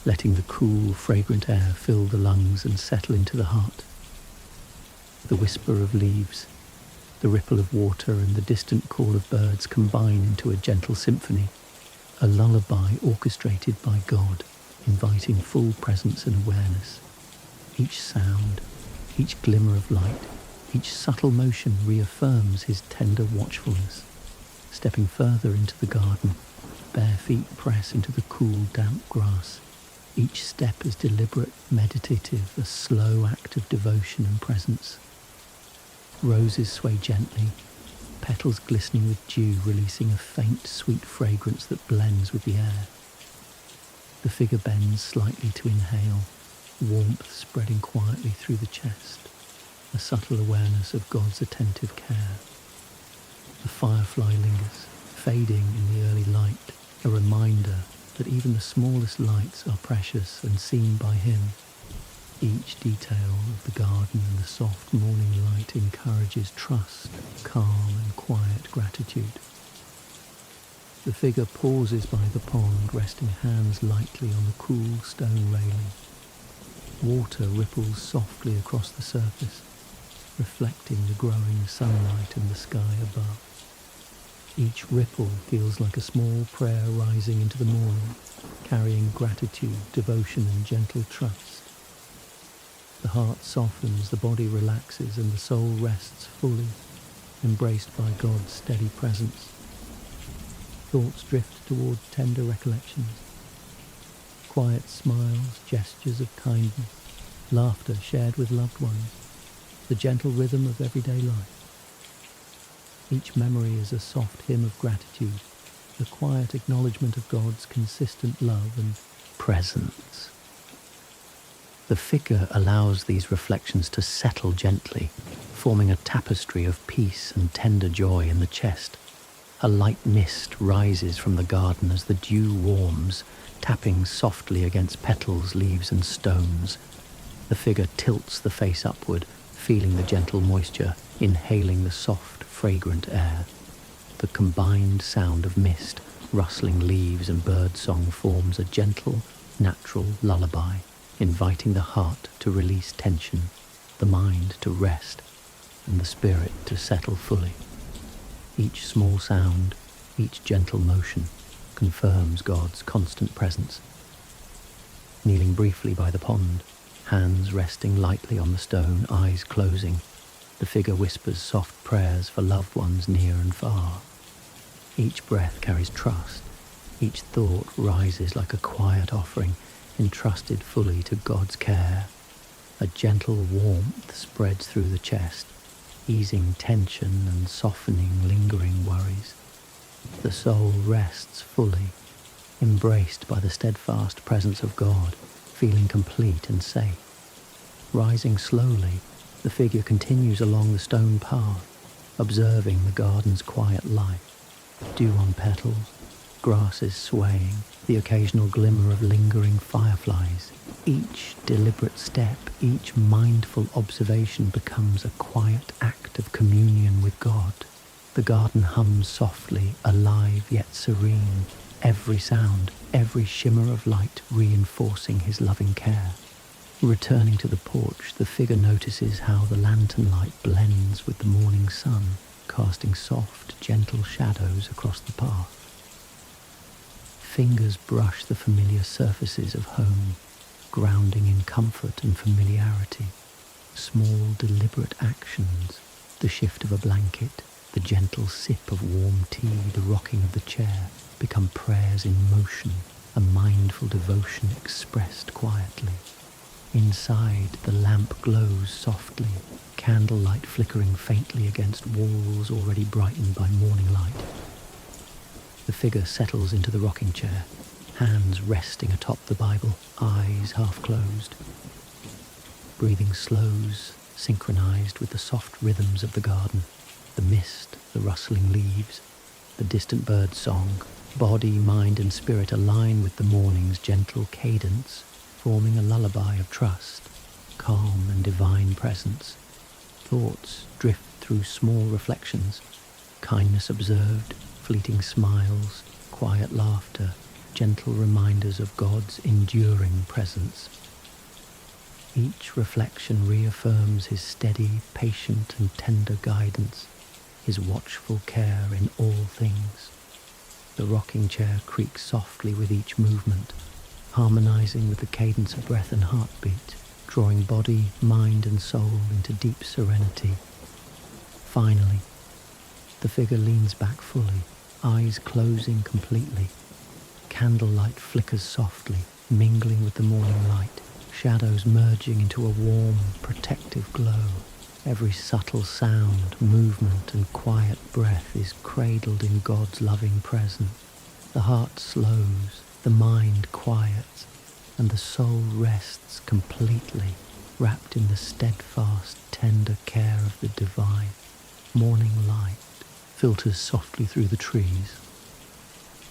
letting the cool, fragrant air fill the lungs and settle into the heart. The whisper of leaves, the ripple of water and the distant call of birds combine into a gentle symphony, a lullaby orchestrated by God, inviting full presence and awareness. Each sound, each glimmer of light, each subtle motion reaffirms his tender watchfulness. Stepping further into the garden, bare feet press into the cool, damp grass. Each step is deliberate, meditative, a slow act of devotion and presence. Roses sway gently, petals glistening with dew, releasing a faint, sweet fragrance that blends with the air. The figure bends slightly to inhale, warmth spreading quietly through the chest, a subtle awareness of God's attentive care. The firefly lingers, fading in the early light, a reminder that even the smallest lights are precious and seen by him. Each detail of the garden and the soft morning light encourages trust, calm and quiet gratitude. The figure pauses by the pond, resting hands lightly on the cool stone railing. Water ripples softly across the surface, reflecting the growing sunlight in the sky above. Each ripple feels like a small prayer rising into the morning, carrying gratitude, devotion and gentle trust. The heart softens, the body relaxes, and the soul rests fully, embraced by God's steady presence. Thoughts drift toward tender recollections. Quiet smiles, gestures of kindness, laughter shared with loved ones, the gentle rhythm of everyday life. Each memory is a soft hymn of gratitude, the quiet acknowledgement of God's consistent love and presence. The figure allows these reflections to settle gently, forming a tapestry of peace and tender joy in the chest. A light mist rises from the garden as the dew warms, tapping softly against petals, leaves and stones. The figure tilts the face upward, feeling the gentle moisture, inhaling the soft, fragrant air. The combined sound of mist, rustling leaves and birdsong forms a gentle, natural lullaby, inviting the heart to release tension, the mind to rest, and the spirit to settle fully. Each small sound, each gentle motion, confirms God's constant presence. Kneeling briefly by the pond, hands resting lightly on the stone, eyes closing, the figure whispers soft prayers for loved ones near and far. Each breath carries trust, each thought rises like a quiet offering, entrusted fully to God's care. A gentle warmth spreads through the chest, easing tension and softening lingering worries. The soul rests fully, embraced by the steadfast presence of God, feeling complete and safe. Rising slowly, the figure continues along the stone path, observing the garden's quiet life. Dew on petals, grasses swaying, the occasional glimmer of lingering fireflies. Each deliberate step, each mindful observation becomes a quiet act of communion with God. The garden hums softly, alive yet serene, every sound, every shimmer of light reinforcing his loving care. Returning to the porch, the figure notices how the lantern light blends with the morning sun, casting soft, gentle shadows across the path. Fingers brush the familiar surfaces of home, grounding in comfort and familiarity. Small, deliberate actions, the shift of a blanket, the gentle sip of warm tea, the rocking of the chair, become prayers in motion, a mindful devotion expressed quietly. Inside, the lamp glows softly, candlelight flickering faintly against walls already brightened by morning light. The figure settles into the rocking chair, hands resting atop the Bible, eyes half closed. Breathing slows, synchronized with the soft rhythms of the garden, the mist, the rustling leaves, the distant bird's song. Body, mind and spirit align with the morning's gentle cadence, forming a lullaby of trust, calm and divine presence. Thoughts drift through small reflections, kindness observed, fleeting smiles, quiet laughter, gentle reminders of God's enduring presence. Each reflection reaffirms his steady, patient and tender guidance, his watchful care in all things. The rocking chair creaks softly with each movement, harmonizing with the cadence of breath and heartbeat, drawing body, mind and soul into deep serenity. Finally, the figure leans back fully, eyes closing completely. Candlelight flickers softly, mingling with the morning light, shadows merging into a warm, protective glow. Every subtle sound, movement and quiet breath is cradled in God's loving presence. The heart slows, the mind quiets, and the soul rests completely, wrapped in the steadfast, tender care of the divine. Morning light filters softly through the trees,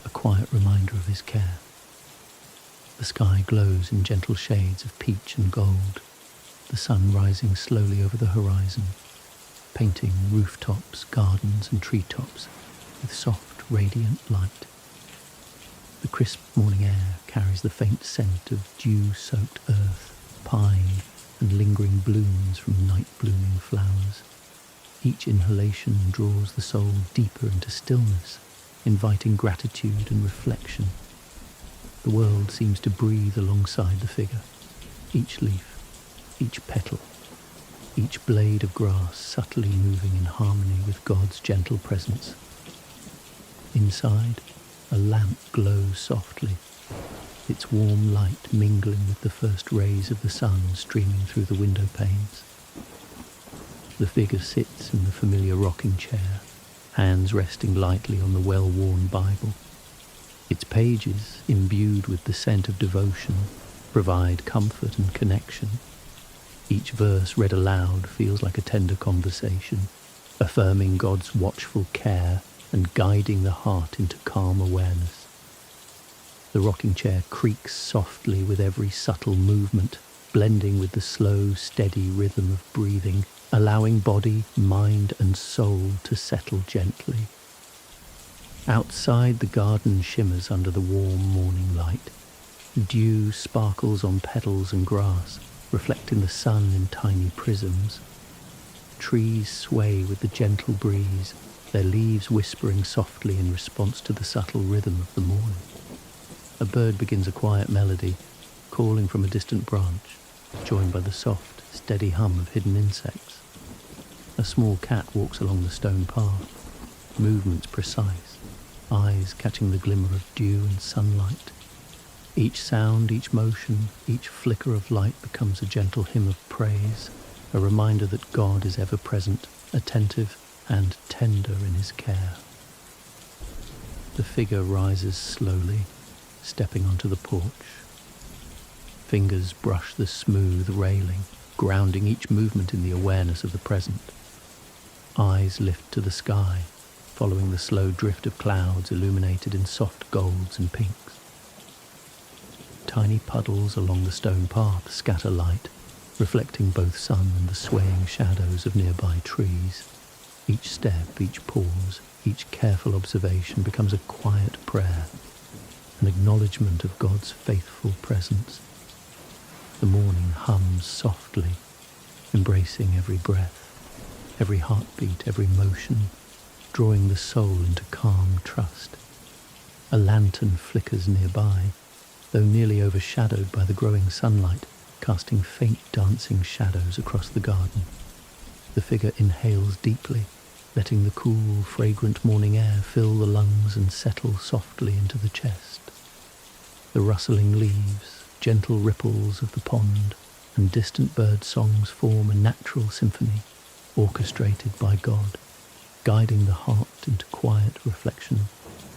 a quiet reminder of his care. The sky glows in gentle shades of peach and gold, the sun rising slowly over the horizon, painting rooftops, gardens and treetops with soft, radiant light. The crisp morning air carries the faint scent of dew-soaked earth, pine and lingering blooms from night-blooming flowers. Each inhalation draws the soul deeper into stillness, inviting gratitude and reflection. The world seems to breathe alongside the figure. Each leaf, each petal, each blade of grass subtly moving in harmony with God's gentle presence. Inside, a lamp glows softly, its warm light mingling with the first rays of the sun streaming through the window panes. The figure sits in the familiar rocking chair, hands resting lightly on the well-worn Bible. Its pages, imbued with the scent of devotion, provide comfort and connection. Each verse read aloud feels like a tender conversation, affirming God's watchful care and guiding the heart into calm awareness. The rocking chair creaks softly with every subtle movement, blending with the slow, steady rhythm of breathing, allowing body, mind and soul to settle gently. Outside, the garden shimmers under the warm morning light. Dew sparkles on petals and grass, reflecting the sun in tiny prisms. Trees sway with the gentle breeze, their leaves whispering softly in response to the subtle rhythm of the morning. A bird begins a quiet melody, calling from a distant branch, joined by the soft, steady hum of hidden insects. A small cat walks along the stone path, movements precise, eyes catching the glimmer of dew and sunlight. Each sound, each motion, each flicker of light becomes a gentle hymn of praise, a reminder that God is ever present, attentive and tender in his care. The figure rises slowly, stepping onto the porch. Fingers brush the smooth railing, grounding each movement in the awareness of the present. Eyes lift to the sky, following the slow drift of clouds illuminated in soft golds and pinks. Tiny puddles along the stone path scatter light, reflecting both sun and the swaying shadows of nearby trees. Each step, each pause, each careful observation becomes a quiet prayer, an acknowledgement of God's faithful presence. The morning hums softly, embracing every breath, every heartbeat, every motion, drawing the soul into calm trust. A lantern flickers nearby, though nearly overshadowed by the growing sunlight, casting faint dancing shadows across the garden. The figure inhales deeply, letting the cool, fragrant morning air fill the lungs and settle softly into the chest. The rustling leaves, gentle ripples of the pond, and distant bird songs form a natural symphony, orchestrated by God, guiding the heart into quiet reflection,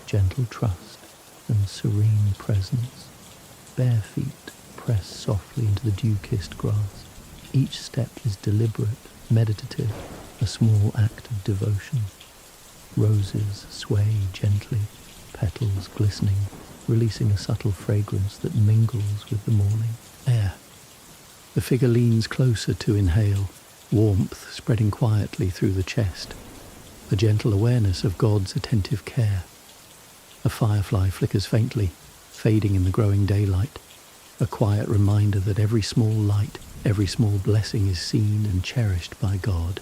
gentle trust, and serene presence. Bare feet press softly into the dew-kissed grass. Each step is deliberate, meditative, a small act of devotion. Roses sway gently, petals glistening, releasing a subtle fragrance that mingles with the morning air. The figure leans closer to inhale, warmth spreading quietly through the chest, a gentle awareness of God's attentive care. A firefly flickers faintly, fading in the growing daylight, a quiet reminder that every small light, every small blessing is seen and cherished by God.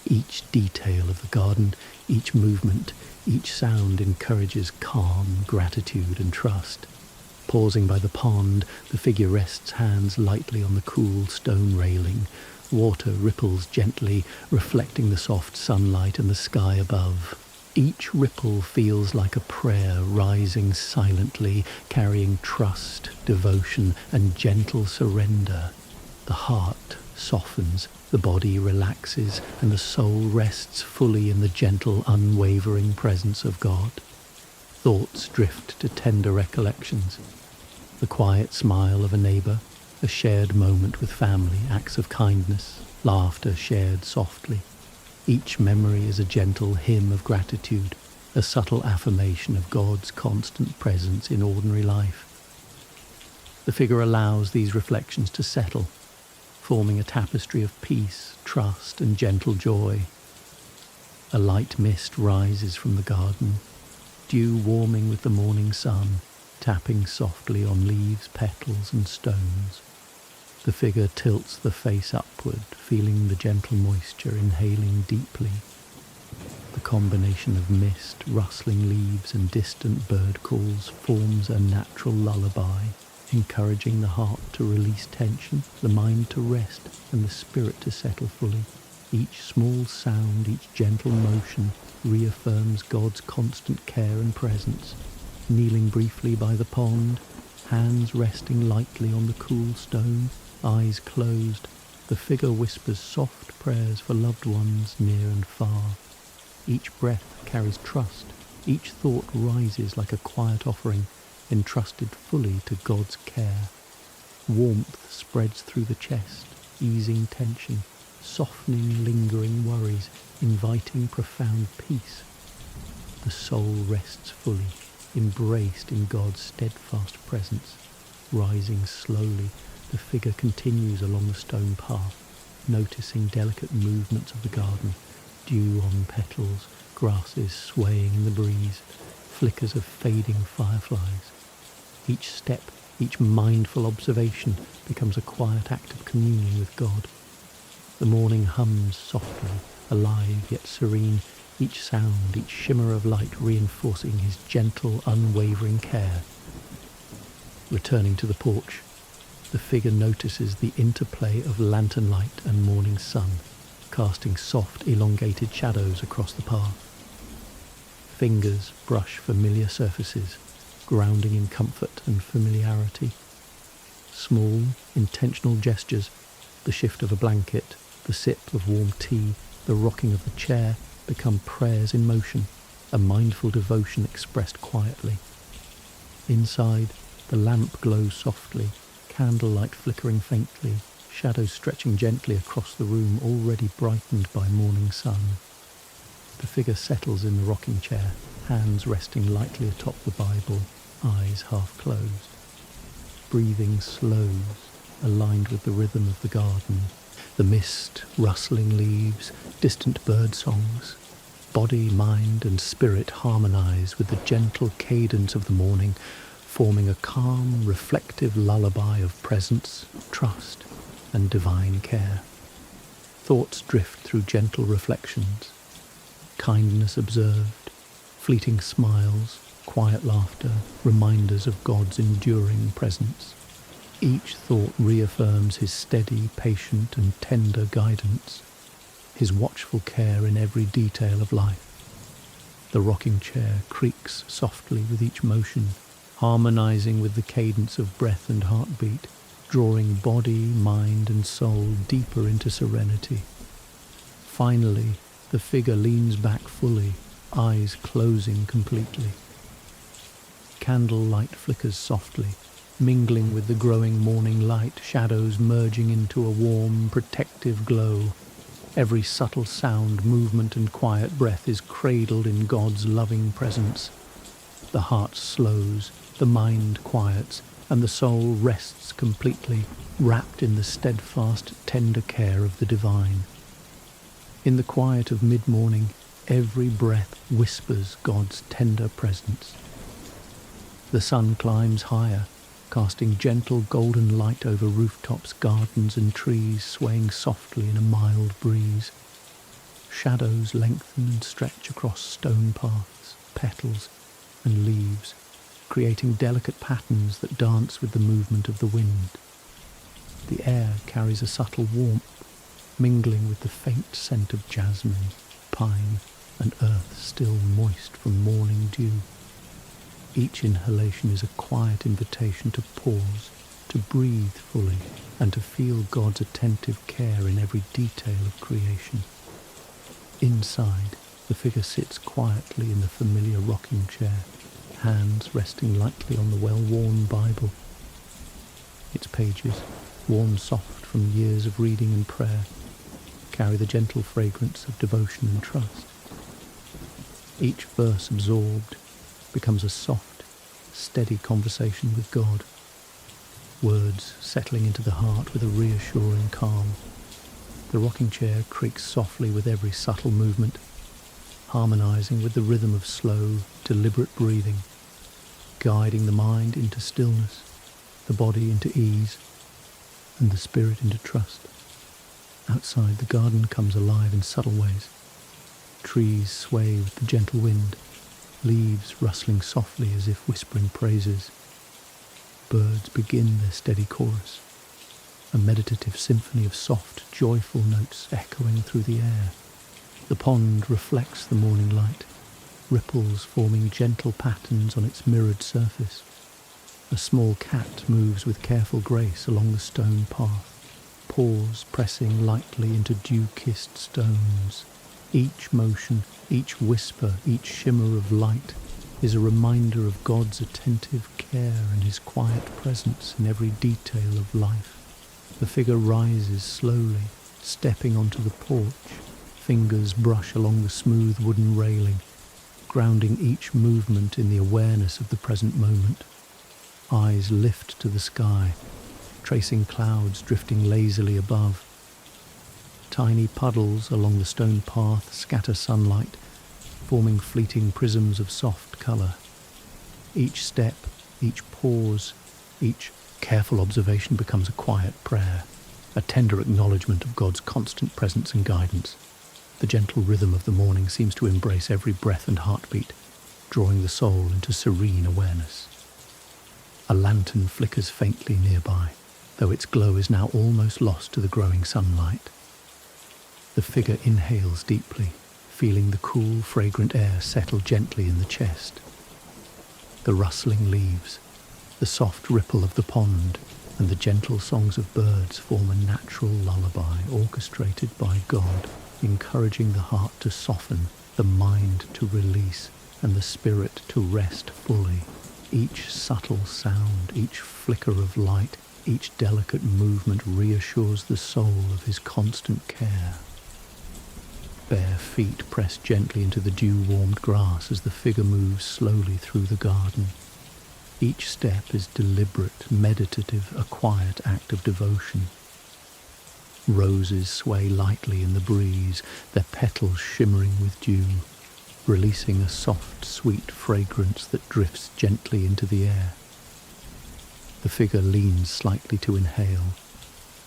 Each detail of the garden, each movement, each sound encourages calm, gratitude and trust. Pausing by the pond, the figure rests hands lightly on the cool stone railing. Water ripples gently, reflecting the soft sunlight and the sky above. Each ripple feels like a prayer rising silently, carrying trust, devotion, and gentle surrender. The heart softens, the body relaxes, and the soul rests fully in the gentle, unwavering presence of God. Thoughts drift to tender recollections. The quiet smile of a neighbour, a shared moment with family, acts of kindness, laughter shared softly. Each memory is a gentle hymn of gratitude, a subtle affirmation of God's constant presence in ordinary life. The figure allows these reflections to settle, forming a tapestry of peace, trust, and gentle joy. A light mist rises from the garden, dew warming with the morning sun, tapping softly on leaves, petals, and stones. The figure tilts the face upward, feeling the gentle moisture, inhaling deeply. The combination of mist, rustling leaves, and distant bird calls forms a natural lullaby, encouraging the heart to release tension, the mind to rest, and the spirit to settle fully. Each small sound, each gentle motion reaffirms God's constant care and presence. Kneeling briefly by the pond, hands resting lightly on the cool stone, eyes closed, the figure whispers soft prayers for loved ones near and far. Each breath carries trust, each thought rises like a quiet offering, entrusted fully to God's care. Warmth spreads through the chest, easing tension, softening lingering worries, inviting profound peace. The soul rests fully, embraced in God's steadfast presence. Rising slowly, the figure continues along the stone path, noticing delicate movements of the garden, dew on petals, grasses swaying in the breeze, flickers of fading fireflies. Each step, each mindful observation becomes a quiet act of communion with God. The morning hums softly, alive yet serene, each sound, each shimmer of light reinforcing his gentle, unwavering care. Returning to the porch, the figure notices the interplay of lantern light and morning sun, casting soft, elongated shadows across the path. Fingers brush familiar surfaces, grounding in comfort and familiarity. Small, intentional gestures, the shift of a blanket, the sip of warm tea, the rocking of the chair, become prayers in motion, a mindful devotion expressed quietly. Inside, the lamp glows softly, candlelight flickering faintly, shadows stretching gently across the room already brightened by morning sun. The figure settles in the rocking chair, hands resting lightly atop the Bible, eyes half closed. Breathing slows, aligned with the rhythm of the garden. The mist, rustling leaves, distant bird songs. Body, mind, and spirit harmonize with the gentle cadence of the morning, forming a calm, reflective lullaby of presence, trust, and divine care. Thoughts drift through gentle reflections. Kindness observed, fleeting smiles, quiet laughter, reminders of God's enduring presence. Each thought reaffirms his steady, patient, and tender guidance, his watchful care in every detail of life. The rocking chair creaks softly with each motion, harmonizing with the cadence of breath and heartbeat, drawing body, mind, and soul deeper into serenity. Finally, the figure leans back fully, eyes closing completely. Candlelight flickers softly, mingling with the growing morning light, shadows merging into a warm, protective glow. Every subtle sound, movement, and quiet breath is cradled in God's loving presence. The heart slows, the mind quiets, and the soul rests completely, wrapped in the steadfast, tender care of the divine. In the quiet of mid-morning, every breath whispers God's tender presence. The sun climbs higher, casting gentle golden light over rooftops, gardens, and trees, swaying softly in a mild breeze. Shadows lengthen and stretch across stone paths, petals, and leaves, creating delicate patterns that dance with the movement of the wind. The air carries a subtle warmth, mingling with the faint scent of jasmine, pine, and earth still moist from morning dew. Each inhalation is a quiet invitation to pause, to breathe fully, and to feel God's attentive care in every detail of creation. Inside, the figure sits quietly in the familiar rocking chair, hands resting lightly on the well-worn Bible. Its pages, worn soft from years of reading and prayer, carry the gentle fragrance of devotion and trust. Each verse absorbed becomes a soft, steady conversation with God. words settling into the heart with a reassuring calm. The rocking chair creaks softly with every subtle movement, harmonizing with the rhythm of slow, deliberate breathing, guiding the mind into stillness, the body into ease, and the spirit into trust. Outside, the garden comes alive in subtle ways. Trees sway with the gentle wind, leaves rustling softly as if whispering praises. Birds begin their steady chorus, a meditative symphony of soft, joyful notes echoing through the air. The pond reflects the morning light, ripples forming gentle patterns on its mirrored surface. A small cat moves with careful grace along the stone path, paws pressing lightly into dew-kissed stones. Each motion, each whisper, each shimmer of light is a reminder of God's attentive care and his quiet presence in every detail of life. The figure rises slowly, stepping onto the porch. Fingers brush along the smooth wooden railing, grounding each movement in the awareness of the present moment. Eyes lift to the sky, tracing clouds drifting lazily above. Tiny puddles along the stone path scatter sunlight, forming fleeting prisms of soft colour. Each step, each pause, each careful observation becomes a quiet prayer, a tender acknowledgement of God's constant presence and guidance. The gentle rhythm of the morning seems to embrace every breath and heartbeat, drawing the soul into serene awareness. A lantern flickers faintly nearby, though its glow is now almost lost to the growing sunlight. The figure inhales deeply, feeling the cool, fragrant air settle gently in the chest. The rustling leaves, the soft ripple of the pond, and the gentle songs of birds form a natural lullaby orchestrated by God, encouraging the heart to soften, the mind to release, and the spirit to rest fully. Each subtle sound, each flicker of light, each delicate movement reassures the soul of his constant care. Bare feet press gently into the dew-warmed grass as the figure moves slowly through the garden. Each step is deliberate, meditative, a quiet act of devotion. Roses sway lightly in the breeze, their petals shimmering with dew, releasing a soft, sweet fragrance that drifts gently into the air. The figure leans slightly to inhale,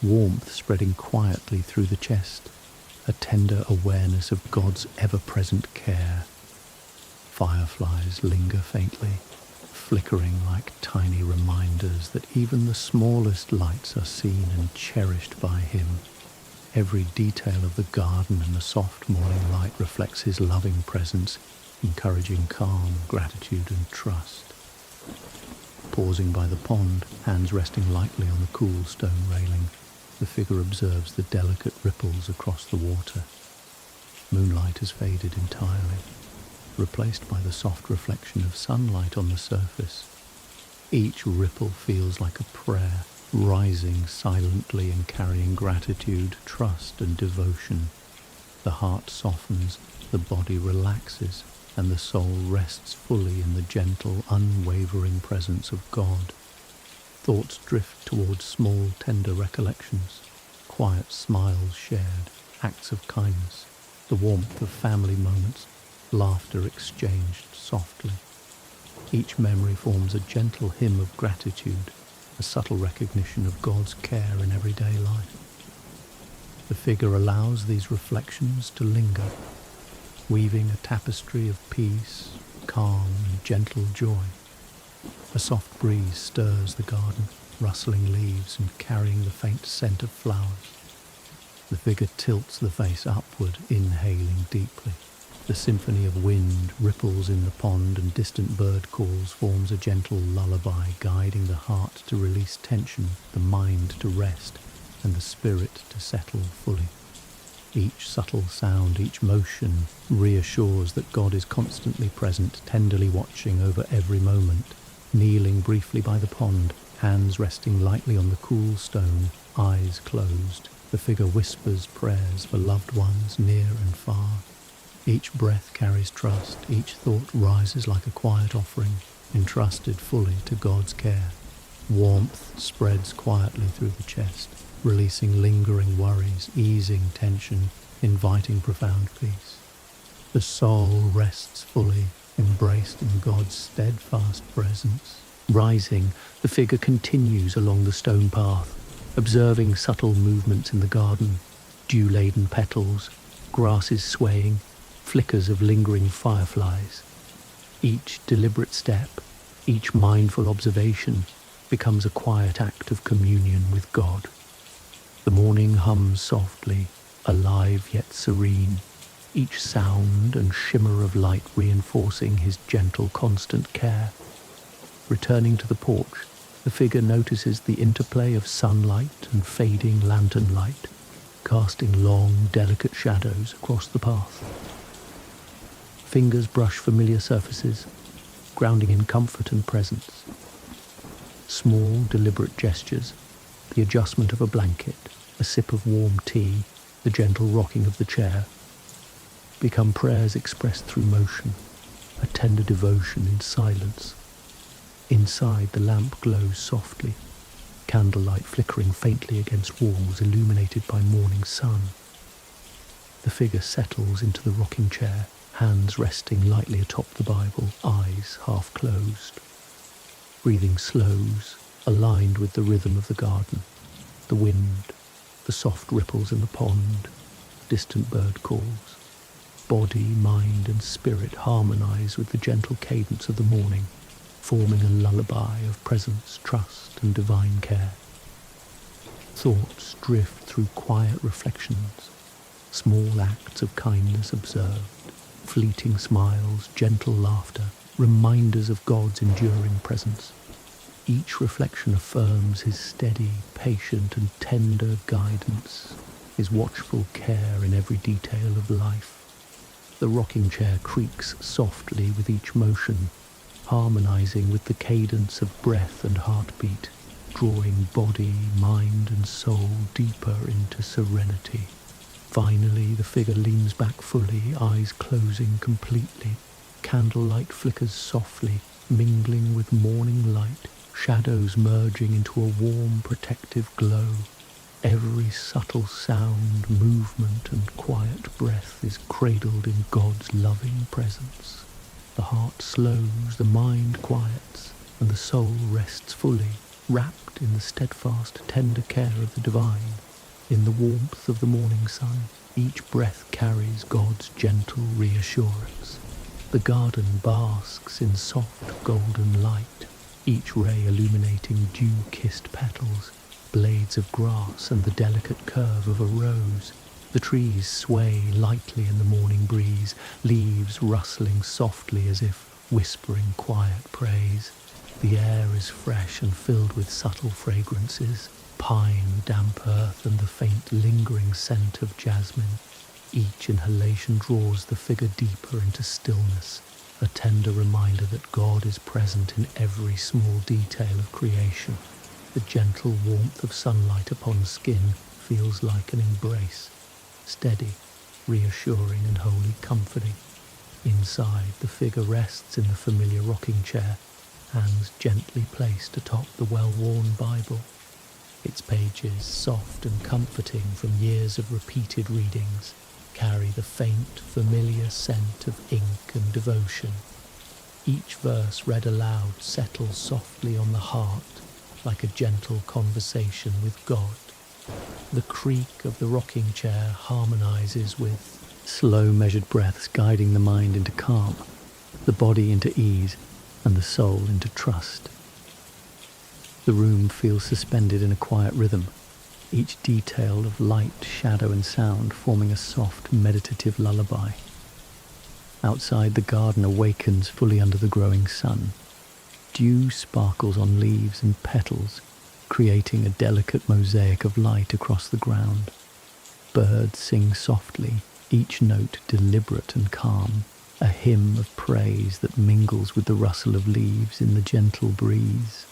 warmth spreading quietly through the chest, a tender awareness of God's ever-present care. Fireflies linger faintly, flickering like tiny reminders that even the smallest lights are seen and cherished by him. Every detail of the garden and the soft morning light reflects his loving presence, encouraging calm, gratitude and trust. Pausing by the pond, hands resting lightly on the cool stone railing, the figure observes the delicate ripples across the water. Moonlight has faded entirely, replaced by the soft reflection of sunlight on the surface. Each ripple feels like a prayer, rising silently and carrying gratitude, trust and devotion. The heart softens, the body relaxes, and the soul rests fully in the gentle, unwavering presence of God. Thoughts drift towards small, tender recollections, quiet smiles shared, acts of kindness, the warmth of family moments, laughter exchanged softly. Each memory forms a gentle hymn of gratitude, a subtle recognition of God's care in everyday life. The figure allows these reflections to linger, weaving a tapestry of peace, calm and gentle joy. A soft breeze stirs the garden, rustling leaves and carrying the faint scent of flowers. The figure tilts the face upward, inhaling deeply. The symphony of wind, ripples in the pond and distant bird calls forms a gentle lullaby, guiding the heart to release tension, the mind to rest, and the spirit to settle fully. Each subtle sound, each motion reassures that God is constantly present, tenderly watching over every moment. Kneeling briefly by the pond, hands resting lightly on the cool stone, eyes closed, the figure whispers prayers for loved ones near and far. Each breath carries trust, each thought rises like a quiet offering, entrusted fully to God's care. Warmth spreads quietly through the chest, releasing lingering worries, easing tension, inviting profound peace. The soul rests fully, embraced in God's steadfast presence. Rising, the figure continues along the stone path, observing subtle movements in the garden, dew-laden petals, grasses swaying, flickers of lingering fireflies. Each deliberate step, each mindful observation, becomes a quiet act of communion with God. The morning hums softly, alive yet serene, each sound and shimmer of light reinforcing his gentle, constant care. Returning to the porch, the figure notices the interplay of sunlight and fading lantern light, casting long, delicate shadows across the path. Fingers brush familiar surfaces, grounding in comfort and presence. Small, deliberate gestures, the adjustment of a blanket, a sip of warm tea, the gentle rocking of the chair, become prayers expressed through motion, a tender devotion in silence. Inside, the lamp glows softly, candlelight flickering faintly against walls illuminated by morning sun. The figure settles into the rocking chair, hands resting lightly atop the Bible, eyes half closed. Breathing slows, aligned with the rhythm of the garden, the wind, the soft ripples in the pond, distant bird calls. Body, mind and spirit harmonize with the gentle cadence of the morning, forming a lullaby of presence, trust and divine care. Thoughts drift through quiet reflections, small acts of kindness observed, fleeting smiles, gentle laughter, reminders of God's enduring presence. Each reflection affirms his steady, patient and tender guidance, his watchful care in every detail of life. The rocking chair creaks softly with each motion, harmonizing with the cadence of breath and heartbeat, drawing body, mind and soul deeper into serenity. Finally, the figure leans back fully, eyes closing completely. Candlelight flickers softly, mingling with morning light, shadows merging into a warm, protective glow. Every subtle sound, movement and quiet breath is cradled in God's loving presence. The heart slows, the mind quiets, and the soul rests fully, wrapped in the steadfast, tender care of the divine. In the warmth of the morning sun, each breath carries God's gentle reassurance. The garden basks in soft golden light, each ray illuminating dew-kissed petals, blades of grass and the delicate curve of a rose. The trees sway lightly in the morning breeze, leaves rustling softly as if whispering quiet praise. The air is fresh and filled with subtle fragrances, pine, damp earth and the faint lingering scent of jasmine. Each inhalation draws the figure deeper into stillness, a tender reminder that God is present in every small detail of creation. The gentle warmth of sunlight upon skin feels like an embrace, steady, reassuring and wholly comforting. Inside, the figure rests in the familiar rocking chair, hands gently placed atop the well-worn Bible. Its pages, soft and comforting from years of repeated readings, carry the faint, familiar scent of ink and devotion. Each verse read aloud settles softly on the heart, like a gentle conversation with God. The creak of the rocking chair harmonizes with slow, measured breaths guiding the mind into calm, the body into ease, and the soul into trust. The room feels suspended in a quiet rhythm, each detail of light, shadow and sound forming a soft, meditative lullaby. Outside, the garden awakens fully under the growing sun. Dew sparkles on leaves and petals, creating a delicate mosaic of light across the ground. Birds sing softly, each note deliberate and calm, a hymn of praise that mingles with the rustle of leaves in the gentle breeze.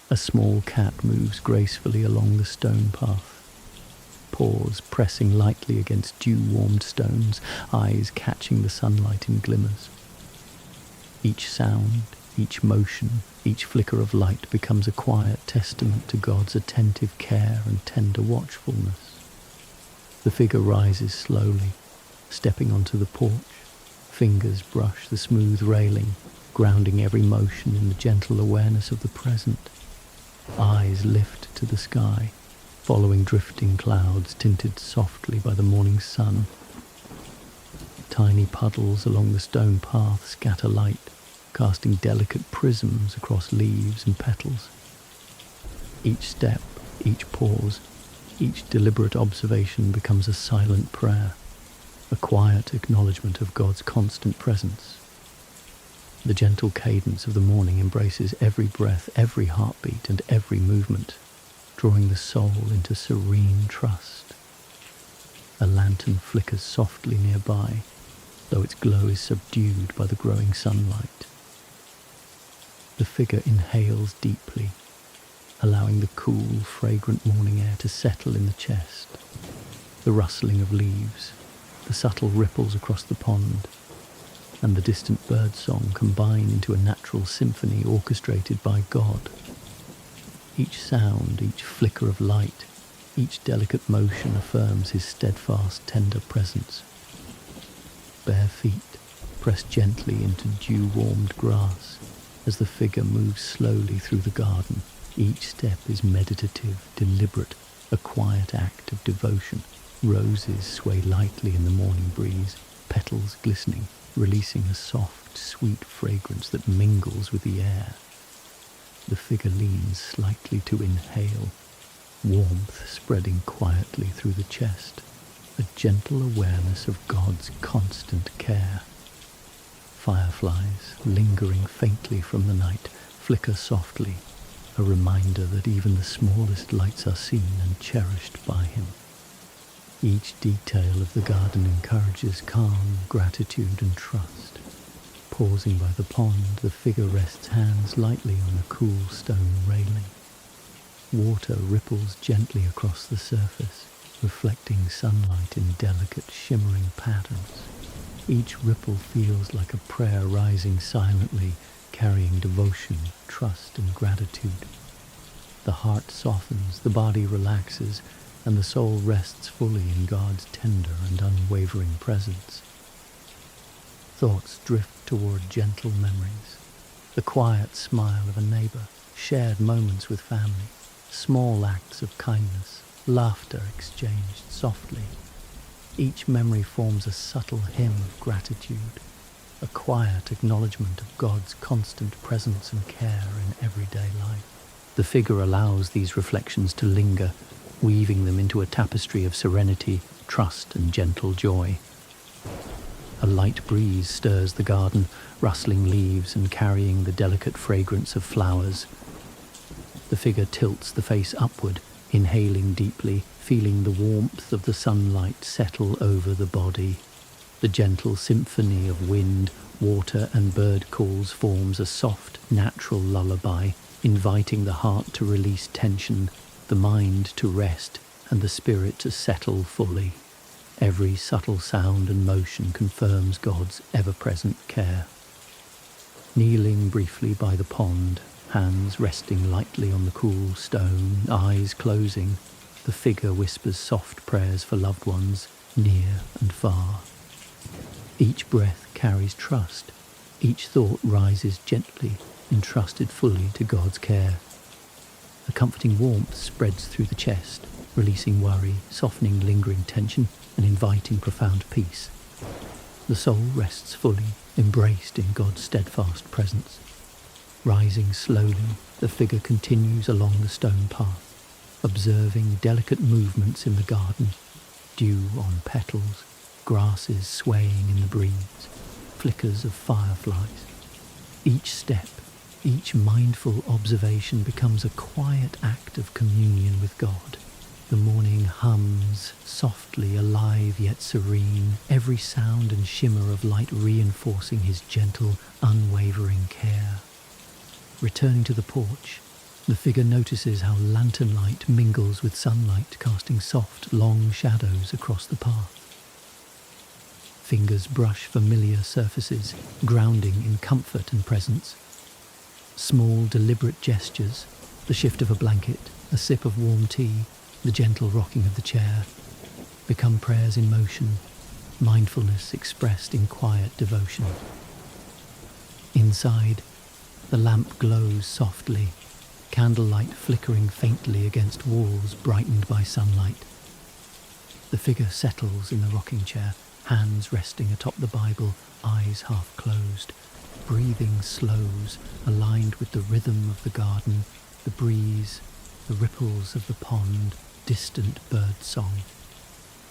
A small cat moves gracefully along the stone path, paws pressing lightly against dew-warmed stones, eyes catching the sunlight in glimmers. Each sound, Each motion, each flicker of light becomes a quiet testament to God's attentive care and tender watchfulness. The figure rises slowly, stepping onto the porch. Fingers brush the smooth railing, grounding every motion in the gentle awareness of the present. Eyes lift to the sky, following drifting clouds tinted softly by the morning sun. Tiny puddles along the stone path scatter light, casting delicate prisms across leaves and petals. Each step, each pause, each deliberate observation becomes a silent prayer, a quiet acknowledgement of God's constant presence. The gentle cadence of the morning embraces every breath, every heartbeat, and every movement, drawing the soul into serene trust. A lantern flickers softly nearby, though its glow is subdued by the growing sunlight. The figure inhales deeply, allowing the cool, fragrant morning air to settle in the chest. The rustling of leaves, the subtle ripples across the pond, and the distant bird song combine into a natural symphony orchestrated by God. Each sound, each flicker of light, each delicate motion affirms his steadfast, tender presence. Bare feet press gently into dew-warmed grass as the figure moves slowly through the garden. Each step is meditative, deliberate, a quiet act of devotion. Roses sway lightly in the morning breeze, petals glistening, releasing a soft, sweet fragrance that mingles with the air. The figure leans slightly to inhale, warmth spreading quietly through the chest, a gentle awareness of God's constant care. Fireflies, lingering faintly from the night, flicker softly, a reminder that even the smallest lights are seen and cherished by Him. Each detail of the garden encourages calm, gratitude and trust. Pausing by the pond, the figure rests hands lightly on the cool stone railing. Water ripples gently across the surface, reflecting sunlight in delicate, shimmering patterns. Each ripple feels like a prayer rising silently, carrying devotion, trust, and gratitude. The heart softens, the body relaxes, and the soul rests fully in God's tender and unwavering presence. Thoughts drift toward gentle memories, the quiet smile of a neighbor, shared moments with family, small acts of kindness, laughter exchanged softly. Each memory forms a subtle hymn of gratitude, a quiet acknowledgement of God's constant presence and care in everyday life. The figure allows these reflections to linger, weaving them into a tapestry of serenity, trust, and gentle joy. A light breeze stirs the garden, rustling leaves and carrying the delicate fragrance of flowers. The figure tilts the face upward, inhaling deeply, feeling the warmth of the sunlight settle over the body. The gentle symphony of wind, water, and bird calls forms a soft, natural lullaby, inviting the heart to release tension, the mind to rest, and the spirit to settle fully. Every subtle sound and motion confirms God's ever-present care. Kneeling briefly by the pond, hands resting lightly on the cool stone, eyes closing, the figure whispers soft prayers for loved ones, near and far. Each breath carries trust. Each thought rises gently, entrusted fully to God's care. A comforting warmth spreads through the chest, releasing worry, softening lingering tension, and inviting profound peace. The soul rests fully, embraced in God's steadfast presence. Rising slowly, the figure continues along the stone path, observing delicate movements in the garden, dew on petals, grasses swaying in the breeze, flickers of fireflies. Each step, each mindful observation becomes a quiet act of communion with God. The morning hums, softly, alive yet serene, every sound and shimmer of light reinforcing His gentle, unwavering care. Returning to the porch, the figure notices how lantern light mingles with sunlight, casting soft, long shadows across the path. Fingers brush familiar surfaces, grounding in comfort and presence. Small, deliberate gestures, the shift of a blanket, a sip of warm tea, the gentle rocking of the chair, become prayers in motion, mindfulness expressed in quiet devotion. Inside, the lamp glows softly, candlelight flickering faintly against walls brightened by sunlight. The figure settles in the rocking chair, hands resting atop the Bible, eyes half closed. Breathing slows, aligned with the rhythm of the garden, the breeze, the ripples of the pond, distant bird song.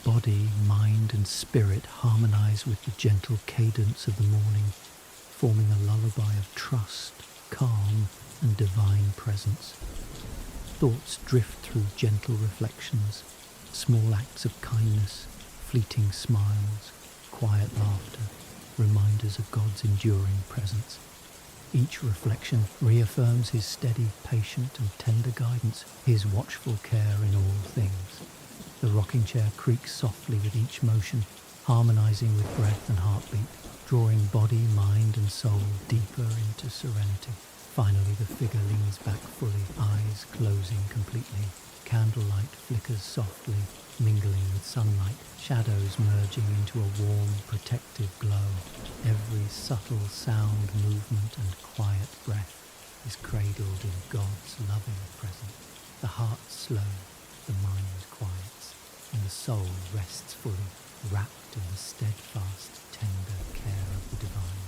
Body, mind and spirit harmonize with the gentle cadence of the morning, forming a lullaby of trust, calm and divine presence. Thoughts drift through gentle reflections, small acts of kindness, fleeting smiles, quiet laughter, reminders of God's enduring presence. Each reflection reaffirms his steady, patient and tender guidance, his watchful care in all things. The rocking chair creaks softly with each motion, harmonizing with breath and heartbeat, drawing body, mind and soul deeper into serenity. Finally, the figure leans back fully, eyes closing completely. Candlelight flickers softly, mingling with sunlight, shadows merging into a warm, protective glow. Every subtle sound, movement and quiet breath is cradled in God's loving presence. The heart slow, the mind quiets, and the soul rests fully, wrapped in the steadfast, tender care of the divine.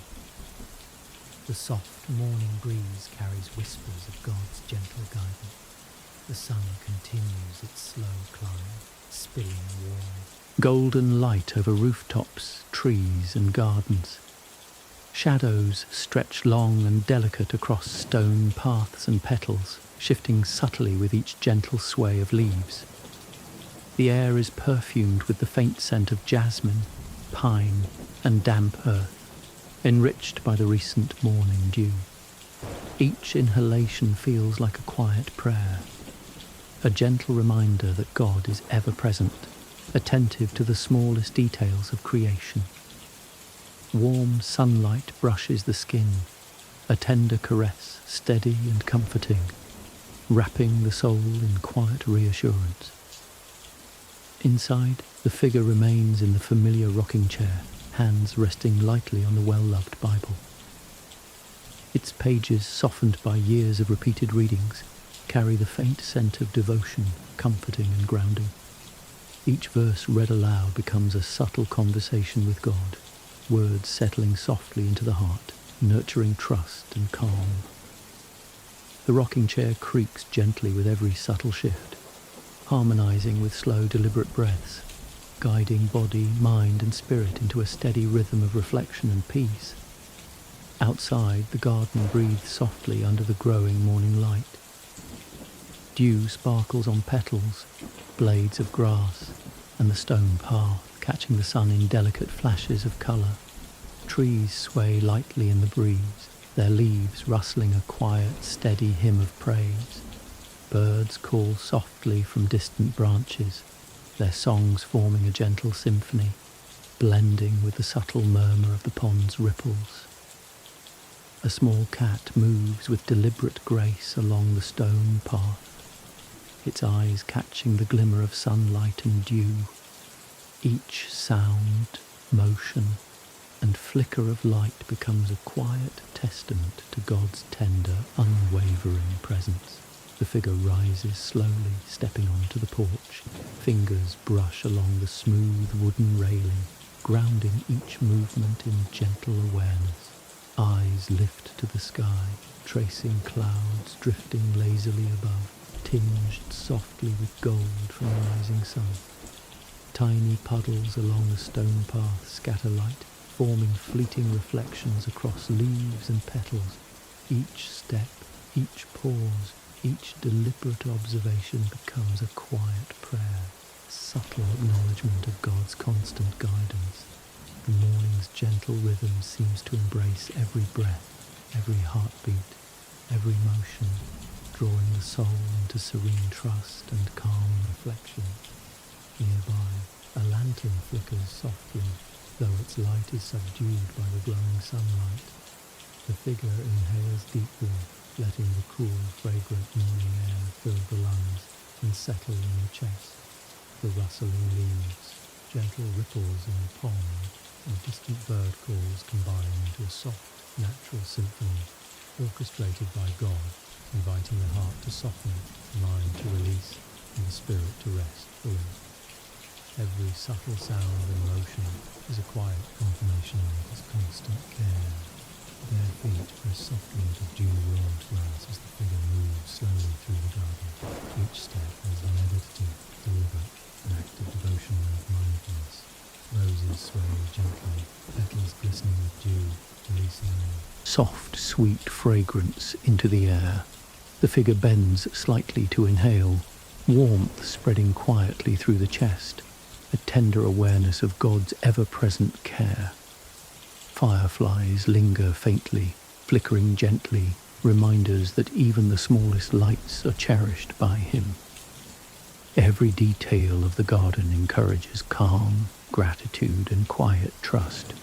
The soft morning breeze carries whispers of God's gentle guidance. The sun continues its slow climb, spilling warm, golden light over rooftops, trees and gardens. Shadows stretch long and delicate across stone paths and petals, shifting subtly with each gentle sway of leaves. The air is perfumed with the faint scent of jasmine, pine and damp earth, enriched by the recent morning dew. Each inhalation feels like a quiet prayer, a gentle reminder that God is ever present, attentive to the smallest details of creation. Warm sunlight brushes the skin, a tender caress, steady and comforting, wrapping the soul in quiet reassurance. Inside, the figure remains in the familiar rocking chair, hands resting lightly on the well-loved Bible. Its pages, softened by years of repeated readings, carry the faint scent of devotion, comforting and grounding. Each verse read aloud becomes a subtle conversation with God, words settling softly into the heart, nurturing trust and calm. The rocking chair creaks gently with every subtle shift, harmonizing with slow, deliberate breaths, guiding body, mind and spirit into a steady rhythm of reflection and peace. Outside, the garden breathes softly under the growing morning light. Dew sparkles on petals, blades of grass, and the stone path, catching the sun in delicate flashes of colour. Trees sway lightly in the breeze, their leaves rustling a quiet, steady hymn of praise. Birds call softly from distant branches, their songs forming a gentle symphony, blending with the subtle murmur of the pond's ripples. A small cat moves with deliberate grace along the stone path, its eyes catching the glimmer of sunlight and dew. Each sound, motion, and flicker of light becomes a quiet testament to God's tender, unwavering presence. The figure rises slowly, stepping onto the porch. Fingers brush along the smooth wooden railing, grounding each movement in gentle awareness. Eyes lift to the sky, tracing clouds drifting lazily above, tinged softly with gold from the rising sun. Tiny puddles along the stone path scatter light, forming fleeting reflections across leaves and petals. Each step, each pause, each deliberate observation becomes a quiet prayer, a subtle acknowledgement of God's constant guidance. The morning's gentle rhythm seems to embrace every breath, every heartbeat, every motion, drawing the soul into serene trust and calm reflection. Nearby, a lantern flickers softly, though its light is subdued by the glowing sunlight. The figure inhales deeply, letting the cool, fragrant morning air fill the lungs and settle in the chest. The rustling leaves, gentle ripples in the pond, and distant bird calls combine into a soft, natural symphony, orchestrated by God, inviting the heart to soften, the mind to release, and the spirit to rest fully. Every subtle sound and motion is a quiet confirmation of His constant care. Bare feet press softly into dew-warmed grass as the figure moves slowly through the garden. Each step is meditative, deliberate, an act of devotion and mindfulness. Roses sway gently, petals glistening with dew, releasing soft, sweet fragrance into the air. The figure bends slightly to inhale, warmth spreading quietly through the chest, a tender awareness of God's ever-present care. Fireflies linger faintly, flickering gently, reminders that even the smallest lights are cherished by Him. Every detail of the garden encourages calm, gratitude, and quiet trust.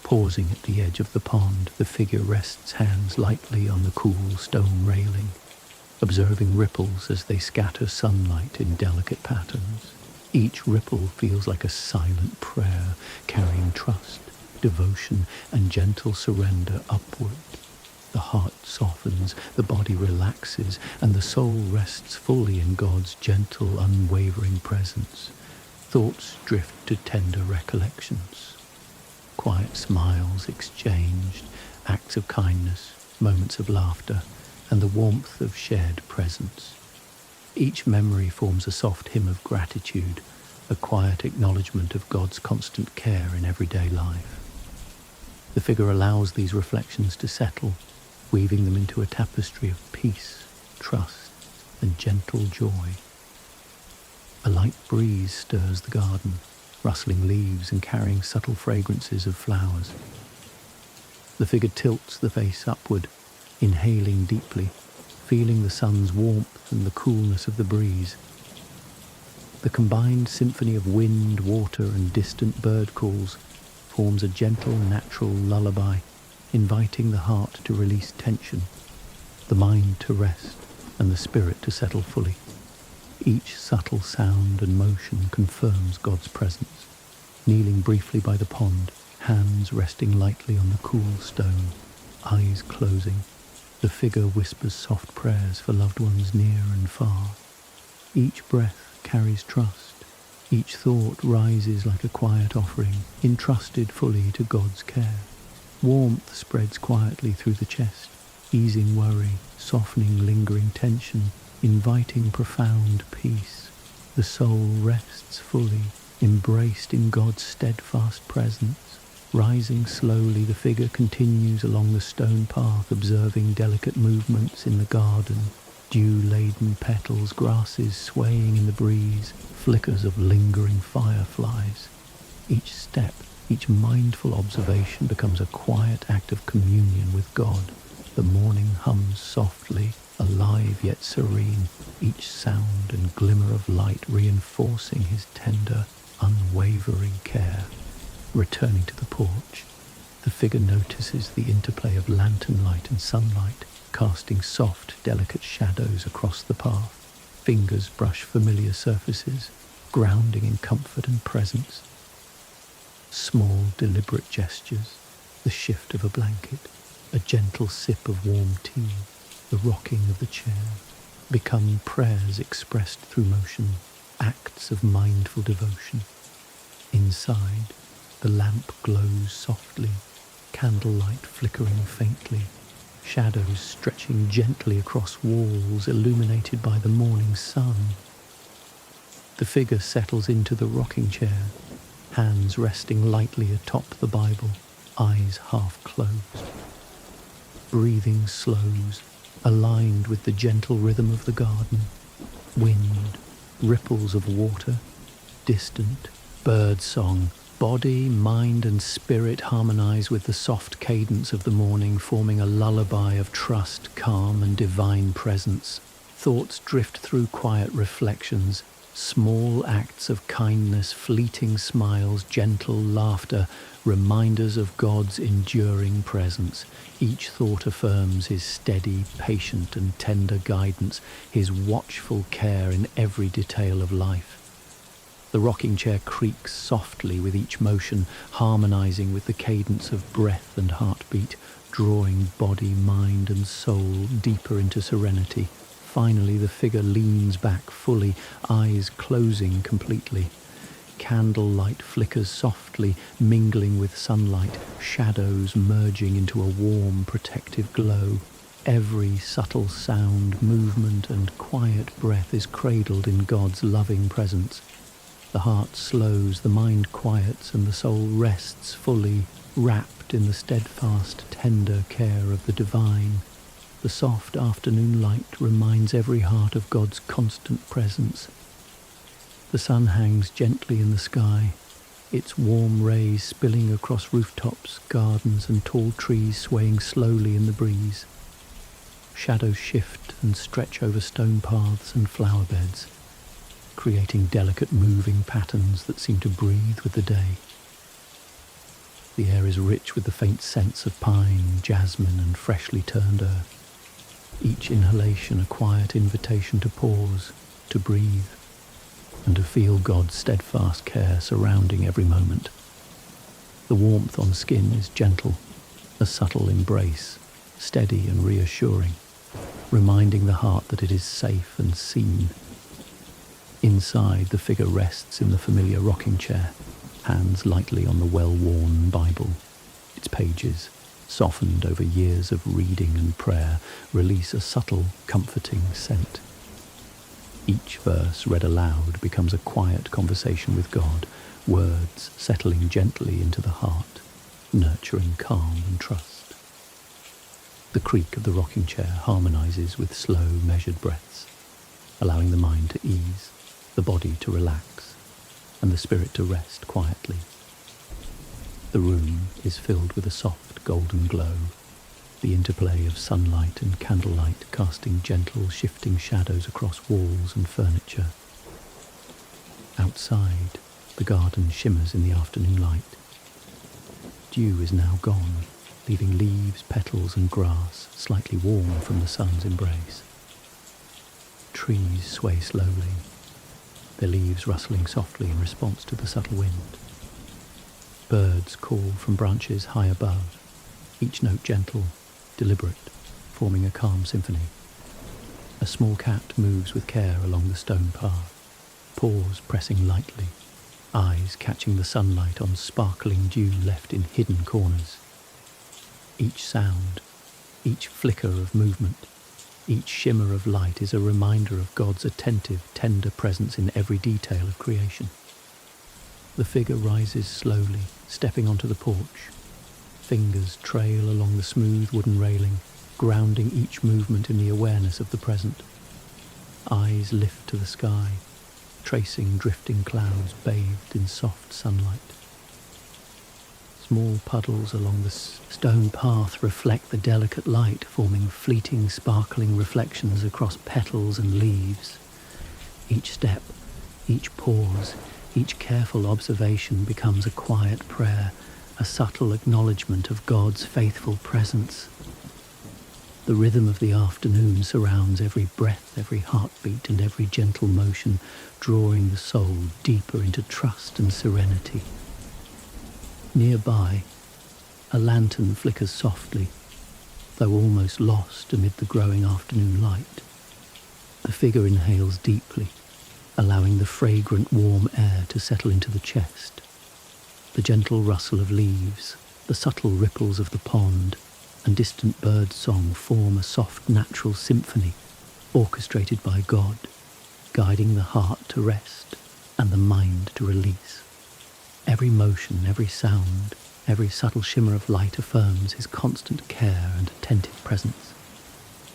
Pausing at the edge of the pond, the figure rests hands lightly on the cool stone railing, observing ripples as they scatter sunlight in delicate patterns. Each ripple feels like a silent prayer, carrying trust, devotion, and gentle surrender upward. The heart softens, the body relaxes, and the soul rests fully in God's gentle, unwavering presence. Thoughts drift to tender recollections. Quiet smiles exchanged, acts of kindness, moments of laughter, and the warmth of shared presence. Each memory forms a soft hymn of gratitude, a quiet acknowledgement of God's constant care in everyday life. The figure allows these reflections to settle, weaving them into a tapestry of peace, trust, and gentle joy. A light breeze stirs the garden, rustling leaves and carrying subtle fragrances of flowers. The figure tilts the face upward, inhaling deeply, feeling the sun's warmth and the coolness of the breeze. The combined symphony of wind, water, and distant bird calls forms a gentle, natural lullaby, inviting the heart to release tension, the mind to rest, and the spirit to settle fully. Each subtle sound and motion confirms God's presence. Kneeling briefly by the pond, hands resting lightly on the cool stone, eyes closing, the figure whispers soft prayers for loved ones near and far. Each breath carries trust. Each thought rises like a quiet offering, entrusted fully to God's care. Warmth spreads quietly through the chest, easing worry, softening lingering tension, inviting profound peace. The soul rests fully, embraced in God's steadfast presence. Rising slowly, the figure continues along the stone path, observing delicate movements in the garden. Dew-laden petals, grasses swaying in the breeze, flickers of lingering fireflies. Each step, each mindful observation becomes a quiet act of communion with God. The morning hums softly, alive yet serene, each sound and glimmer of light reinforcing His tender, unwavering care. Returning to the porch, the figure notices the interplay of lantern light and sunlight, casting soft, delicate shadows across the path. Fingers brush familiar surfaces, grounding in comfort and presence. Small, deliberate gestures, the shift of a blanket, a gentle sip of warm tea, the rocking of the chair, become prayers expressed through motion, acts of mindful devotion. Inside, the lamp glows softly, candlelight flickering faintly, shadows stretching gently across walls illuminated by the morning sun. The figure settles into the rocking chair, hands resting lightly atop the Bible, eyes half closed. Breathing slows, aligned with the gentle rhythm of the garden. Wind, ripples of water, distant bird song. Body, mind, and spirit harmonize with the soft cadence of the morning, forming a lullaby of trust, calm, and divine presence. Thoughts drift through quiet reflections, Small acts of kindness, fleeting smiles, gentle laughter, reminders of God's enduring presence. Each thought affirms his steady, patient and tender guidance, his watchful care in every detail of life. The rocking chair creaks softly with each motion, harmonizing with the cadence of breath and heartbeat, drawing body, mind and soul deeper into serenity. Finally, the figure leans back fully, eyes closing completely. Candlelight flickers softly, mingling with sunlight, shadows merging into a warm, protective glow. Every subtle sound, movement, and quiet breath is cradled in God's loving presence. The heart slows, the mind quiets, and the soul rests fully, wrapped in the steadfast, tender care of the divine. The soft afternoon light reminds every heart of God's constant presence. The sun hangs gently in the sky, its warm rays spilling across rooftops, gardens, and tall trees swaying slowly in the breeze. Shadows shift and stretch over stone paths and flower beds, creating delicate moving patterns that seem to breathe with the day. The air is rich with the faint scents of pine, jasmine, and freshly turned earth. Each inhalation a quiet invitation to pause, to breathe, and to feel God's steadfast care surrounding every moment. The warmth on skin is gentle, a subtle embrace, steady and reassuring, reminding the heart that it is safe and seen. Inside, the figure rests in the familiar rocking chair, hands lightly on the well-worn Bible. Its pages, softened over years of reading and prayer, release a subtle, comforting scent. Each verse read aloud becomes a quiet conversation with God, words settling gently into the heart, nurturing calm and trust. The creak of the rocking chair harmonizes with slow, measured breaths, allowing the mind to ease, the body to relax, and the spirit to rest quietly. The room is filled with a soft golden glow, the interplay of sunlight and candlelight casting gentle, shifting shadows across walls and furniture. Outside, the garden shimmers in the afternoon light. Dew is now gone, leaving leaves, petals and grass slightly warm from the sun's embrace. Trees sway slowly, their leaves rustling softly in response to the subtle wind. Birds call from branches high above, each note gentle, deliberate, forming a calm symphony. A small cat moves with care along the stone path, paws pressing lightly, eyes catching the sunlight on sparkling dew left in hidden corners. Each sound, each flicker of movement, each shimmer of light is a reminder of God's attentive, tender presence in every detail of creation. The figure rises slowly, stepping onto the porch. Fingers trail along the smooth wooden railing, grounding each movement in the awareness of the present. Eyes lift to the sky, tracing drifting clouds bathed in soft sunlight. Small puddles along the stone path reflect the delicate light, forming fleeting, sparkling reflections across petals and leaves. Each step, each pause, each careful observation becomes a quiet prayer, a subtle acknowledgement of God's faithful presence. The rhythm of the afternoon surrounds every breath, every heartbeat, and every gentle motion, drawing the soul deeper into trust and serenity. Nearby, a lantern flickers softly, though almost lost amid the growing afternoon light. The figure inhales deeply, allowing the fragrant warm air to settle into the chest. The gentle rustle of leaves, the subtle ripples of the pond, and distant bird song form a soft natural symphony, orchestrated by God, guiding the heart to rest and the mind to release. Every motion, every sound, every subtle shimmer of light affirms his constant care and attentive presence.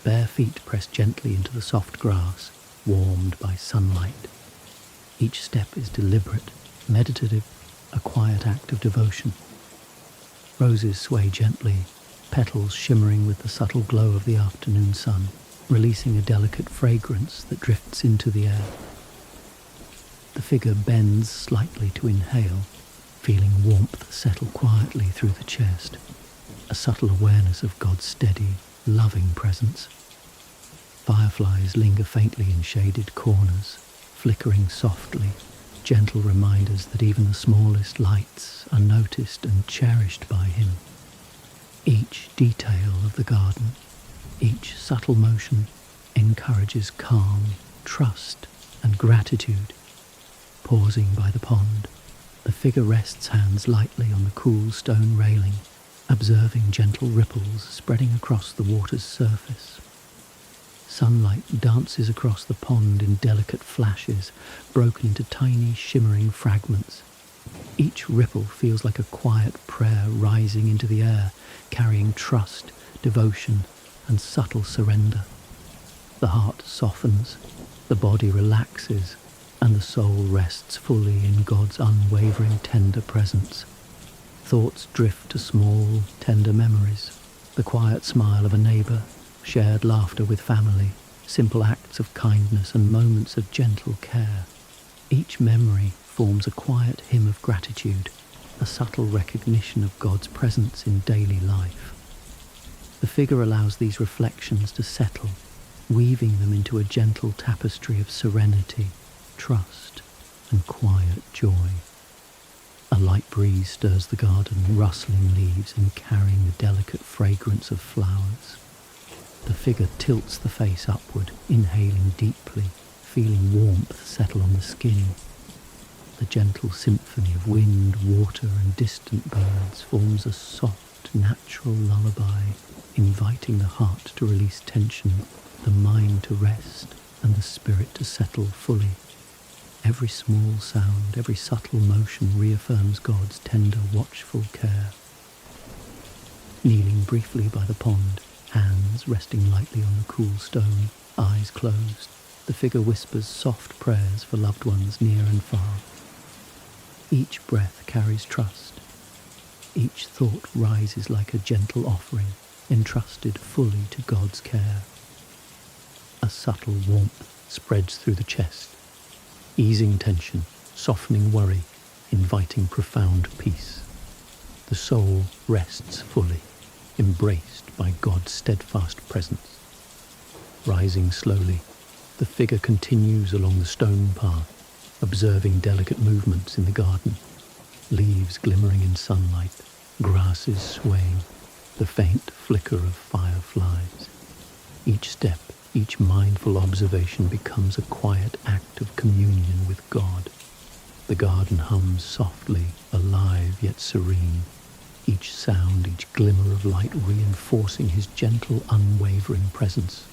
Bare feet press gently into the soft grass, warmed by sunlight. Each step is deliberate, meditative, a quiet act of devotion. Roses sway gently, petals shimmering with the subtle glow of the afternoon sun, releasing a delicate fragrance that drifts into the air. The figure bends slightly to inhale, feeling warmth settle quietly through the chest, a subtle awareness of God's steady, loving presence. Fireflies linger faintly in shaded corners, flickering softly, gentle reminders that even the smallest lights are noticed and cherished by him. Each detail of the garden, each subtle motion, encourages calm, trust, and gratitude. Pausing by the pond, the figure rests hands lightly on the cool stone railing, observing gentle ripples spreading across the water's surface. Sunlight dances across the pond in delicate flashes, broken into tiny, shimmering fragments. Each ripple feels like a quiet prayer rising into the air, carrying trust, devotion, and subtle surrender. The heart softens, the body relaxes, and the soul rests fully in God's unwavering, tender presence. Thoughts drift to small, tender memories, the quiet smile of a neighbour, shared laughter with family, simple acts of kindness and moments of gentle care. Each memory forms a quiet hymn of gratitude, a subtle recognition of God's presence in daily life. The figure allows these reflections to settle, weaving them into a gentle tapestry of serenity, trust, and quiet joy. A light breeze stirs the garden, rustling leaves and carrying the delicate fragrance of flowers. The figure tilts the face upward, inhaling deeply, feeling warmth settle on the skin. The gentle symphony of wind, water, and distant birds forms a soft, natural lullaby, inviting the heart to release tension, the mind to rest, and the spirit to settle fully. Every small sound, every subtle motion reaffirms God's tender, watchful care. Kneeling briefly by the pond, hands resting lightly on the cool stone, eyes closed, the figure whispers soft prayers for loved ones near and far. Each breath carries trust. Each thought rises like a gentle offering, entrusted fully to God's care. A subtle warmth spreads through the chest, easing tension, softening worry, inviting profound peace. The soul rests fully, embraced by God's steadfast presence. Rising slowly, the figure continues along the stone path, observing delicate movements in the garden, leaves glimmering in sunlight, grasses swaying, the faint flicker of fireflies. Each step, each mindful observation becomes a quiet act of communion with God. The garden hums softly, alive yet serene, each sound, each glimmer of light reinforcing his gentle, unwavering presence.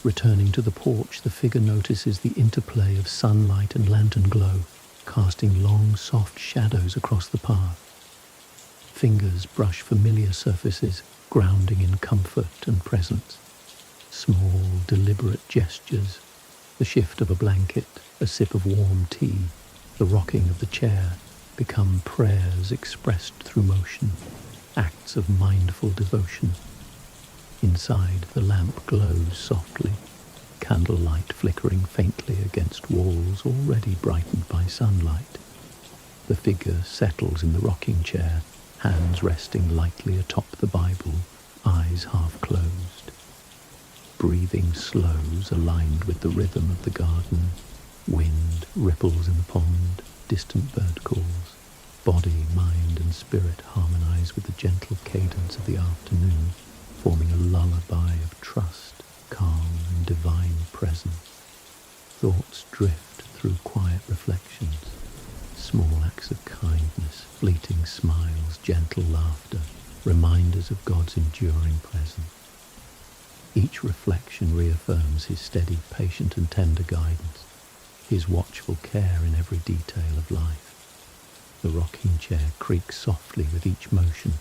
Returning to the porch, the figure notices the interplay of sunlight and lantern glow, casting long, soft shadows across the path. Fingers brush familiar surfaces, grounding in comfort and presence. Small, deliberate gestures, the shift of a blanket, a sip of warm tea, the rocking of the chair, become prayers expressed through motion, acts of mindful devotion. Inside, the lamp glows softly, candlelight flickering faintly against walls already brightened by sunlight. The figure settles in the rocking chair, hands resting lightly atop the Bible, eyes half closed. Breathing slows aligned with the rhythm of the garden. Wind ripples in the pond, distant bird calls. Body, mind, and spirit harmonize with the gentle cadence of the afternoon, forming a lullaby of trust, calm, and divine presence. Thoughts drift through quiet reflections, small acts of kindness, fleeting smiles, gentle laughter, reminders of God's enduring presence. Each reflection reaffirms his steady, patient, and tender guidance, his watchful care in every detail of life. The rocking chair creaks softly with each motion,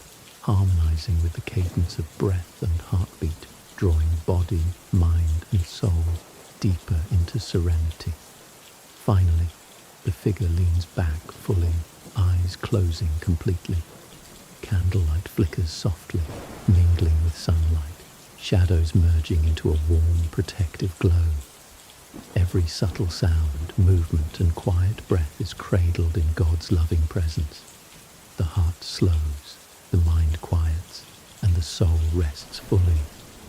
harmonizing with the cadence of breath and heartbeat, drawing body, mind, and soul deeper into serenity. Finally, the figure leans back fully, eyes closing completely. Candlelight flickers softly, mingling with sunlight, shadows merging into a warm, protective glow. Every subtle sound, movement, and quiet breath is cradled in God's loving presence. The heart slows, the mind quiets, and the soul rests fully,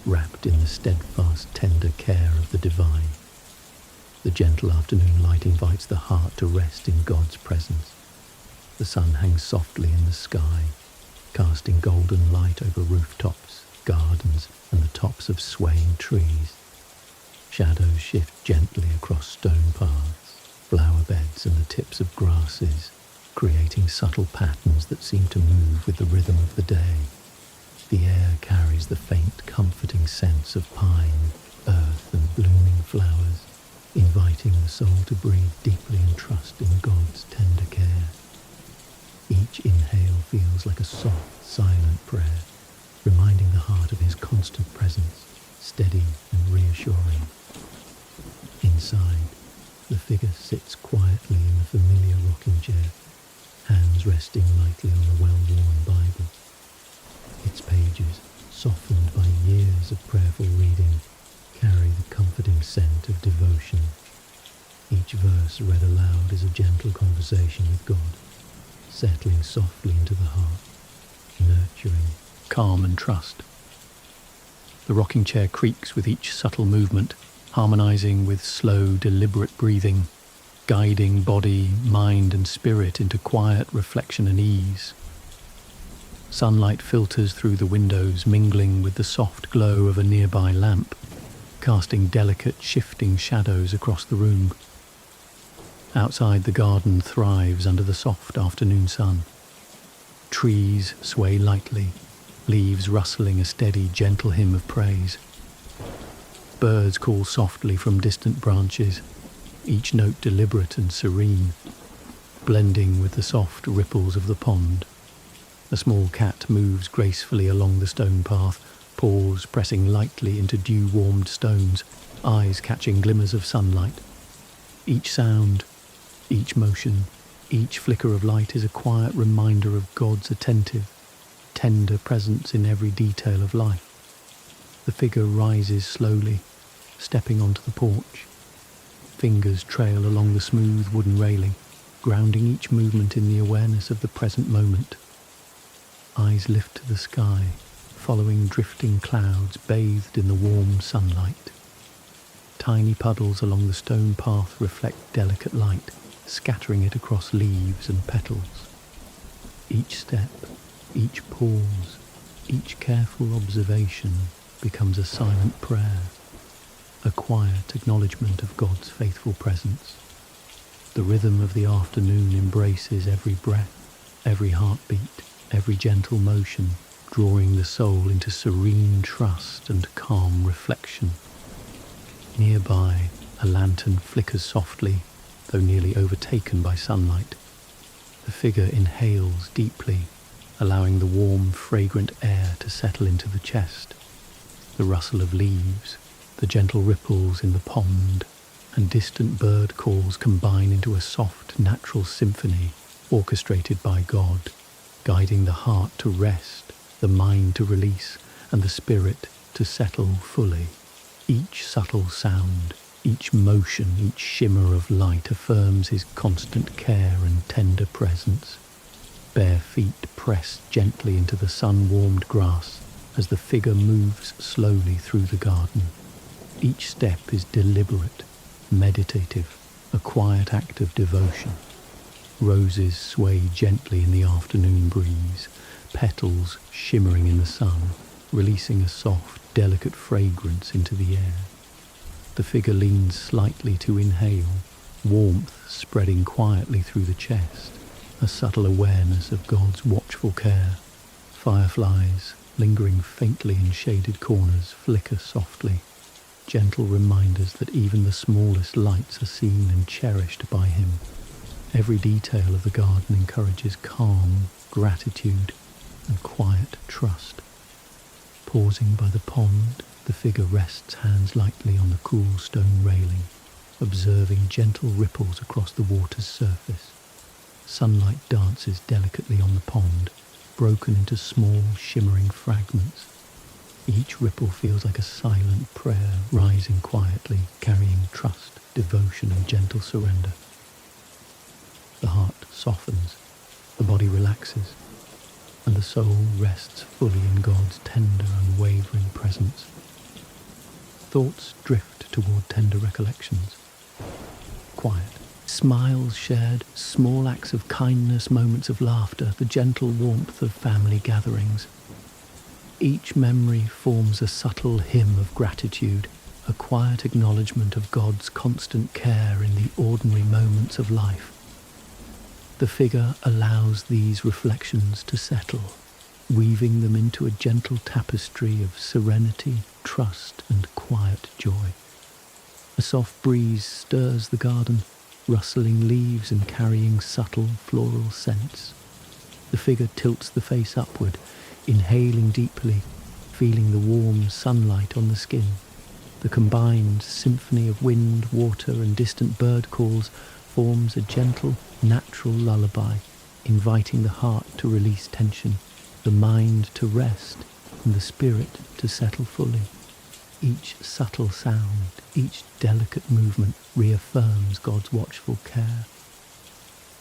wrapped in the steadfast, tender care of the divine. The gentle afternoon light invites the heart to rest in God's presence. The sun hangs softly in the sky, casting golden light over rooftops, gardens, and the tops of swaying trees. Shadows shift gently across stone paths, flower beds, and the tips of grasses, creating subtle patterns that seem to move with the rhythm of the day. The air carries the faint, comforting sense of pine, earth, and blooming flowers, inviting the soul to breathe deeply and trust in God's tender care. Each inhale feels like a soft, silent prayer, reminding the heart of His constant presence, steady and reassuring. Inside, the figure sits quietly in the familiar rocking chair, hands resting lightly on the well-worn Bible. Its pages, softened by years of prayerful reading, carry the comforting scent of devotion. Each verse read aloud is a gentle conversation with God, settling softly into the heart, nurturing calm and trust. The rocking chair creaks with each subtle movement, harmonizing with slow, deliberate breathing, guiding body, mind, and spirit into quiet reflection and ease. Sunlight filters through the windows, mingling with the soft glow of a nearby lamp, casting delicate, shifting shadows across the room. Outside, the garden thrives under the soft afternoon sun. Trees sway lightly, leaves rustling a steady, gentle hymn of praise. Birds call softly from distant branches, each note deliberate and serene, blending with the soft ripples of the pond. A small cat moves gracefully along the stone path, paws pressing lightly into dew-warmed stones, eyes catching glimmers of sunlight. Each sound, each motion, each flicker of light is a quiet reminder of God's attentive, tender presence in every detail of life. The figure rises slowly, stepping onto the porch. Fingers trail along the smooth wooden railing, grounding each movement in the awareness of the present moment. Eyes lift to the sky, following drifting clouds bathed in the warm sunlight. Tiny puddles along the stone path reflect delicate light, scattering it across leaves and petals. Each step, each pause, each careful observation becomes a silent prayer, a quiet acknowledgement of God's faithful presence. The rhythm of the afternoon embraces every breath, every heartbeat, every gentle motion, drawing the soul into serene trust and calm reflection. Nearby, a lantern flickers softly, though nearly overtaken by sunlight. The figure inhales deeply, allowing the warm, fragrant air to settle into the chest. The rustle of leaves, the gentle ripples in the pond, and distant bird calls combine into a soft, natural symphony orchestrated by God, guiding the heart to rest, the mind to release, and the spirit to settle fully. Each subtle sound, each motion, each shimmer of light affirms His constant care and tender presence. Bare feet press gently into the sun-warmed grass as the figure moves slowly through the garden. Each step is deliberate, meditative, a quiet act of devotion. Roses sway gently in the afternoon breeze, petals shimmering in the sun, releasing a soft, delicate fragrance into the air. The figure leans slightly to inhale, warmth spreading quietly through the chest, a subtle awareness of God's watchful care. Fireflies, lingering faintly in shaded corners, flicker softly, gentle reminders that even the smallest lights are seen and cherished by Him. Every detail of the garden encourages calm, gratitude, and quiet trust. Pausing by the pond, the figure rests hands lightly on the cool stone railing, observing gentle ripples across the water's surface. Sunlight dances delicately on the pond, broken into small, shimmering fragments. Each ripple feels like a silent prayer rising rising quietly, carrying trust, devotion, and gentle surrender. The heart softens, the body relaxes, and the soul rests fully in God's tender, unwavering presence. Thoughts drift toward tender recollections. Quiet, smiles shared, small acts of kindness, moments of laughter, the gentle warmth of family gatherings. Each memory forms a subtle hymn of gratitude, a quiet acknowledgement of God's constant care in the ordinary moments of life. The figure allows these reflections to settle, weaving them into a gentle tapestry of serenity, trust, and quiet joy. A soft breeze stirs the garden, rustling leaves and carrying subtle floral scents. The figure tilts the face upward, inhaling deeply, feeling the warm sunlight on the skin. The combined symphony of wind, water, and distant bird calls forms a gentle, natural lullaby, inviting the heart to release tension, the mind to rest, and the spirit to settle fully. Each subtle sound, each delicate movement reaffirms God's watchful care.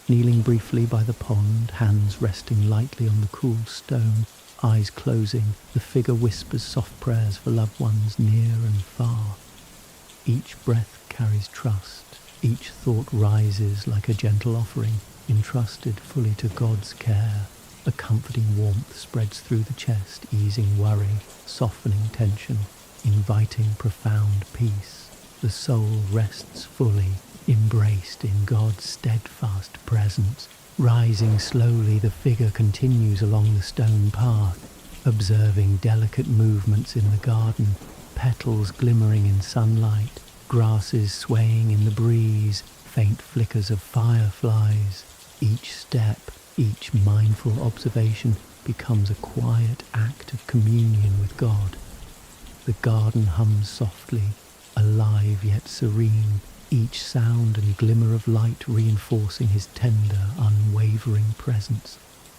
Kneeling briefly by the pond, hands resting lightly on the cool stone, eyes closing, the figure whispers soft prayers for loved ones near and far. Each breath carries trust, each thought rises like a gentle offering, entrusted fully to God's care. A comforting warmth spreads through the chest, easing worry, softening tension, inviting profound peace. The soul rests fully, embraced in God's steadfast presence. Rising slowly, the figure continues along the stone path, observing delicate movements in the garden, petals glimmering in sunlight, grasses swaying in the breeze, faint flickers of fireflies. Each step, each mindful observation becomes a quiet act of communion with God. The garden hums softly, alive yet serene, each sound and glimmer of light reinforcing his tender, unwavering presence.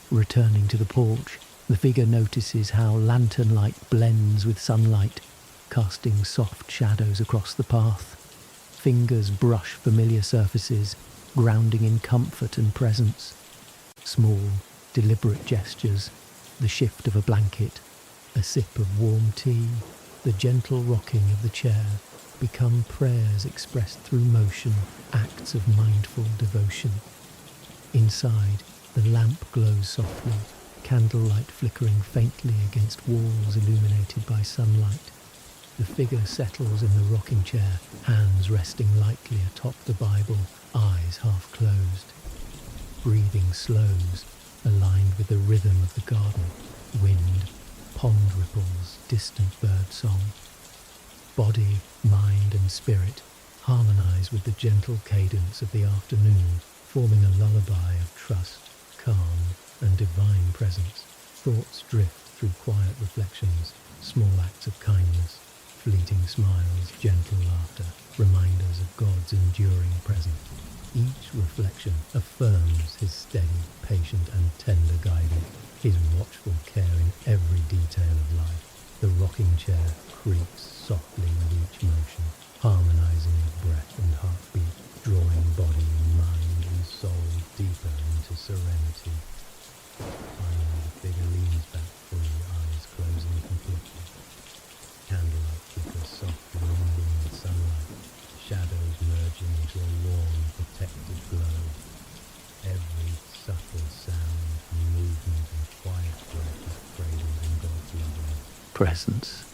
Returning to the porch, the figure notices how lantern light blends with sunlight, casting soft shadows across the path. Fingers brush familiar surfaces, grounding in comfort and presence. Small, deliberate gestures, the shift of a blanket, a sip of warm tea, the gentle rocking of the chair, become prayers expressed through motion, acts of mindful devotion. Inside, the lamp glows softly, candlelight flickering faintly against walls illuminated by sunlight. The figure settles in the rocking chair, hands resting lightly atop the Bible, eyes half closed. Breathing slows, aligned with the rhythm of the garden, wind, pond ripples, distant bird song. Body, mind, and spirit harmonize with the gentle cadence of the afternoon, forming a lullaby of trust, calm, and divine presence. Thoughts drift through quiet reflections, small acts of kindness, fleeting smiles, gentle laughter, reminders of God's enduring presence. Each reflection affirms his steady, patient, and tender guidance, his watchful care in every detail of life. The rocking chair creaks softly with each motion, harmonizing with breath and heartbeat, drawing body, mind, and soul deeper into serenity. Finally, the figure leans back fully, eyes closing completely. Candlelight flickers softly mingling with sunlight, shadows merging into a warm, protected glow. Every subtle sound, movement, and quiet breath is cradled in God's loving presence.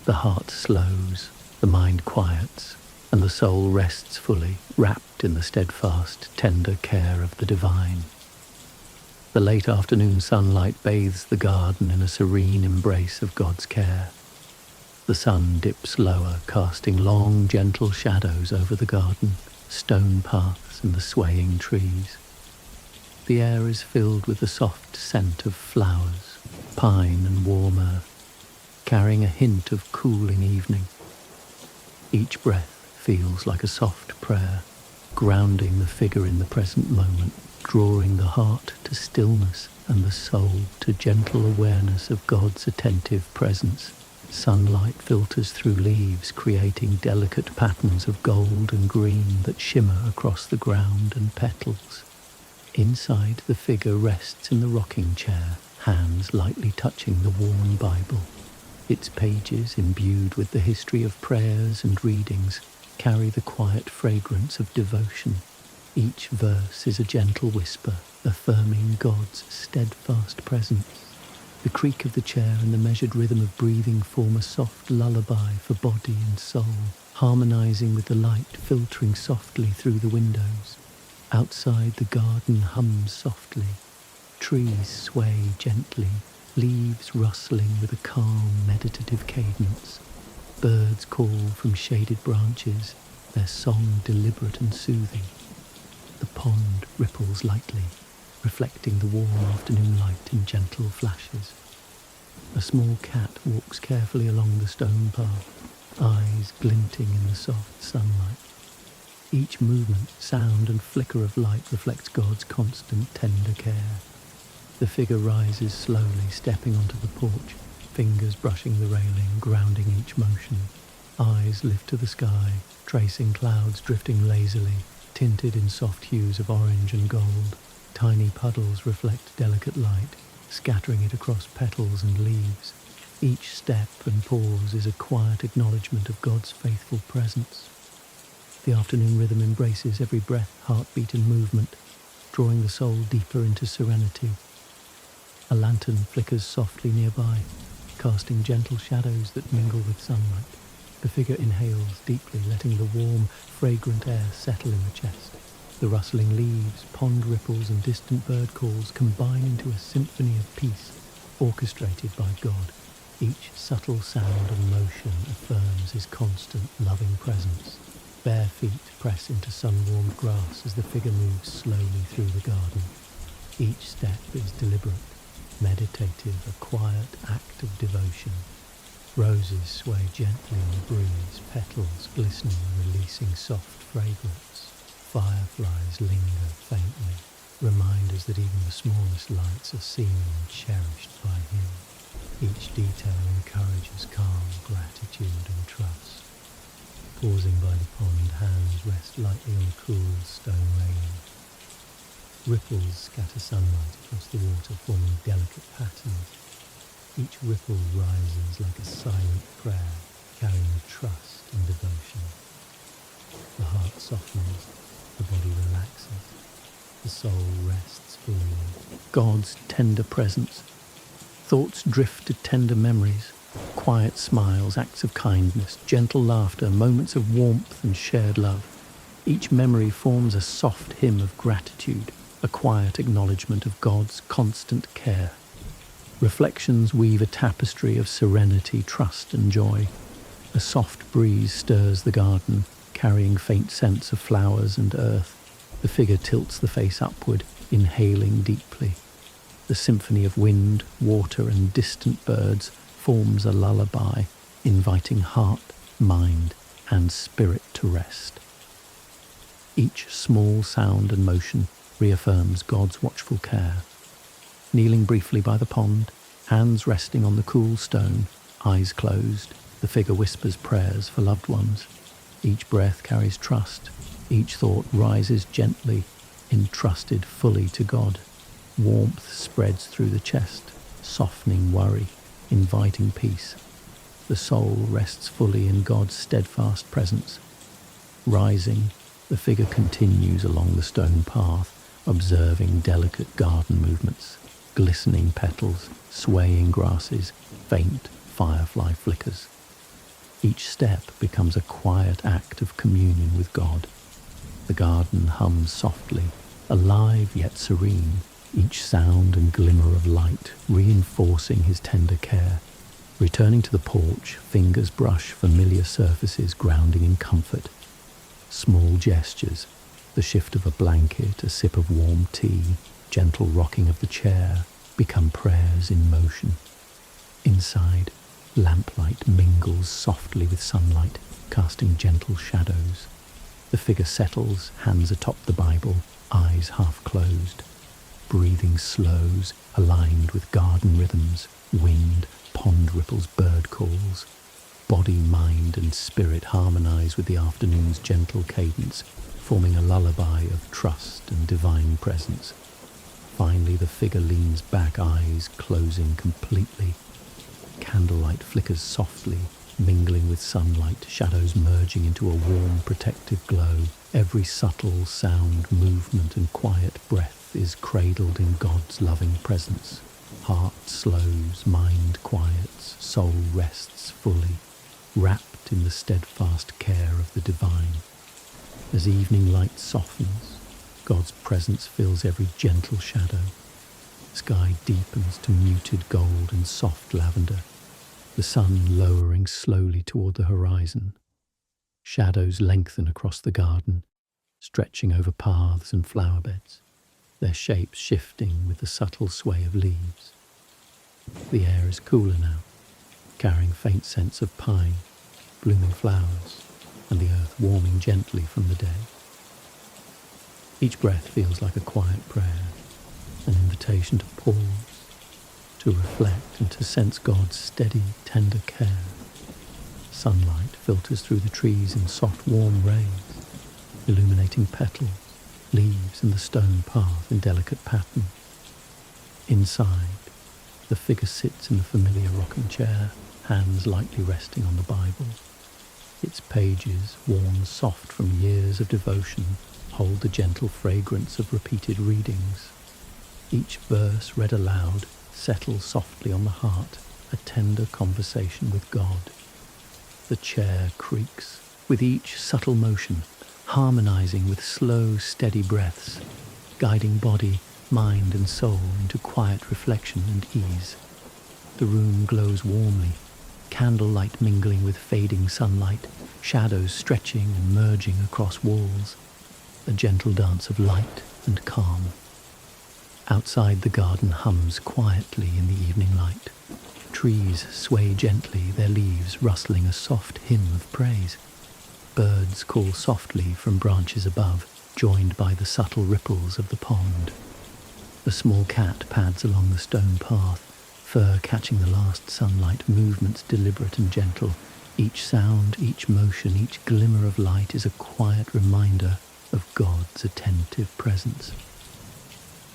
The heart slows, the mind quiets, and the soul rests fully, wrapped in the steadfast, tender care of the divine. The late afternoon sunlight bathes the garden in a serene embrace of God's care. The sun dips lower, casting long, gentle shadows over the garden, stone paths, and the swaying trees. The air is filled with the soft scent of flowers, pine and warm earth, carrying a hint of cooling evening. Each breath feels like a soft prayer, grounding the figure in the present moment, drawing the heart to stillness and the soul to gentle awareness of God's attentive presence. Sunlight filters through leaves, creating delicate patterns of gold and green that shimmer across the ground and petals. Inside, the figure rests in the rocking chair, hands lightly touching the worn Bible. Its pages, imbued with the history of prayers and readings, carry the quiet fragrance of devotion. Each verse is a gentle whisper, affirming God's steadfast presence. The creak of the chair and the measured rhythm of breathing form a soft lullaby for body and soul, harmonizing with the light filtering softly through the windows. Outside, the garden hums softly. Trees sway gently, leaves rustling with a calm, meditative cadence. Birds call from shaded branches, their song deliberate and soothing. The pond ripples lightly, reflecting the warm afternoon light in gentle flashes. A small cat walks carefully along the stone path, eyes glinting in the soft sunlight. Each movement, sound and flicker of light reflects God's constant, tender care. The figure rises slowly, stepping onto the porch, fingers brushing the railing, grounding each motion. Eyes lift to the sky, tracing clouds drifting lazily, tinted in soft hues of orange and gold. Tiny puddles reflect delicate light, scattering it across petals and leaves. Each step and pause is a quiet acknowledgement of God's faithful presence. The afternoon rhythm embraces every breath, heartbeat and movement, drawing the soul deeper into serenity. A lantern flickers softly nearby, casting gentle shadows that mingle with sunlight. The figure inhales deeply, letting the warm, fragrant air settle in the chest. The rustling leaves, pond ripples and distant bird calls combine into a symphony of peace, orchestrated by God. Each subtle sound and motion affirms his constant, loving presence. Bare feet press into sun-warmed grass as the figure moves slowly through the garden. Each step is deliberate, meditative, a quiet act of devotion. Roses sway gently in the breeze, petals glistening, releasing soft fragrance. Fireflies linger faintly, reminders that even the smallest lights are seen and cherished by him. Each detail encourages calm, gratitude and trust. Pausing by the pond, hands rest lightly on the cool stone railing. Ripples scatter sunlight across the water, forming delicate patterns. Each ripple rises like a silent prayer, carrying trust and devotion. The heart softens, the body relaxes, the soul rests fully in God's tender presence. Thoughts drift to tender memories, quiet smiles, acts of kindness, gentle laughter, moments of warmth and shared love. Each memory forms a soft hymn of gratitude, a quiet acknowledgement of God's constant care. Reflections weave a tapestry of serenity, trust and joy. A soft breeze stirs the garden, carrying faint scents of flowers and earth. The figure tilts the face upward, inhaling deeply. The symphony of wind, water and distant birds forms a lullaby, inviting heart, mind and spirit to rest. Each small sound and motion reaffirms God's watchful care. Kneeling briefly by the pond, hands resting on the cool stone, eyes closed, the figure whispers prayers for loved ones. Each breath carries trust, each thought rises gently, entrusted fully to God. Warmth spreads through the chest, softening worry, inviting peace. The soul rests fully in God's steadfast presence. Rising, the figure continues along the stone path, observing delicate garden movements, glistening petals, swaying grasses, faint firefly flickers. Each step becomes a quiet act of communion with God. The garden hums softly, alive yet serene, each sound and glimmer of light reinforcing his tender care. Returning to the porch, fingers brush familiar surfaces, grounding in comfort. Small gestures, the shift of a blanket, a sip of warm tea, gentle rocking of the chair, become prayers in motion. Inside, lamplight mingles softly with sunlight, casting gentle shadows. The figure settles, hands atop the Bible, eyes half closed. Breathing slows, aligned with garden rhythms, wind, pond ripples, bird calls. Body, mind, and spirit harmonize with the afternoon's gentle cadence, forming a lullaby of trust and divine presence. Finally, the figure leans back, eyes closing completely. Candlelight flickers softly, mingling with sunlight, shadows merging into a warm, protective glow. Every subtle sound, movement, and quiet breath is cradled in God's loving presence. Heart slows, mind quiets, soul rests fully, wrapped in the steadfast care of the divine. As evening light softens, God's presence fills every gentle shadow. Sky deepens to muted gold and soft lavender, the sun lowering slowly toward the horizon. Shadows lengthen across the garden, stretching over paths and flower beds, their shapes shifting with the subtle sway of leaves. The air is cooler now, carrying faint scents of pine, blooming flowers, and the earth warming gently from the day. Each breath feels like a quiet prayer, an invitation to pause, to reflect, and to sense God's steady, tender care. Sunlight filters through the trees in soft, warm rays, illuminating petals, leaves, and the stone path in delicate pattern. Inside, the figure sits in the familiar rocking chair, hands lightly resting on the Bible. Its pages, worn soft from years of devotion, hold the gentle fragrance of repeated readings. Each verse read aloud settles softly on the heart, a tender conversation with God. The chair creaks with each subtle motion, harmonizing with slow, steady breaths, guiding body, mind, and soul into quiet reflection and ease. The room glows warmly, candlelight mingling with fading sunlight, shadows stretching and merging across walls, a gentle dance of light and calm. Outside, the garden hums quietly in the evening light. Trees sway gently, their leaves rustling a soft hymn of praise. Birds call softly from branches above, joined by the subtle ripples of the pond. The small cat pads along the stone path, fur catching the last sunlight, movements deliberate and gentle. Each sound, each motion, each glimmer of light is a quiet reminder of God's attentive presence.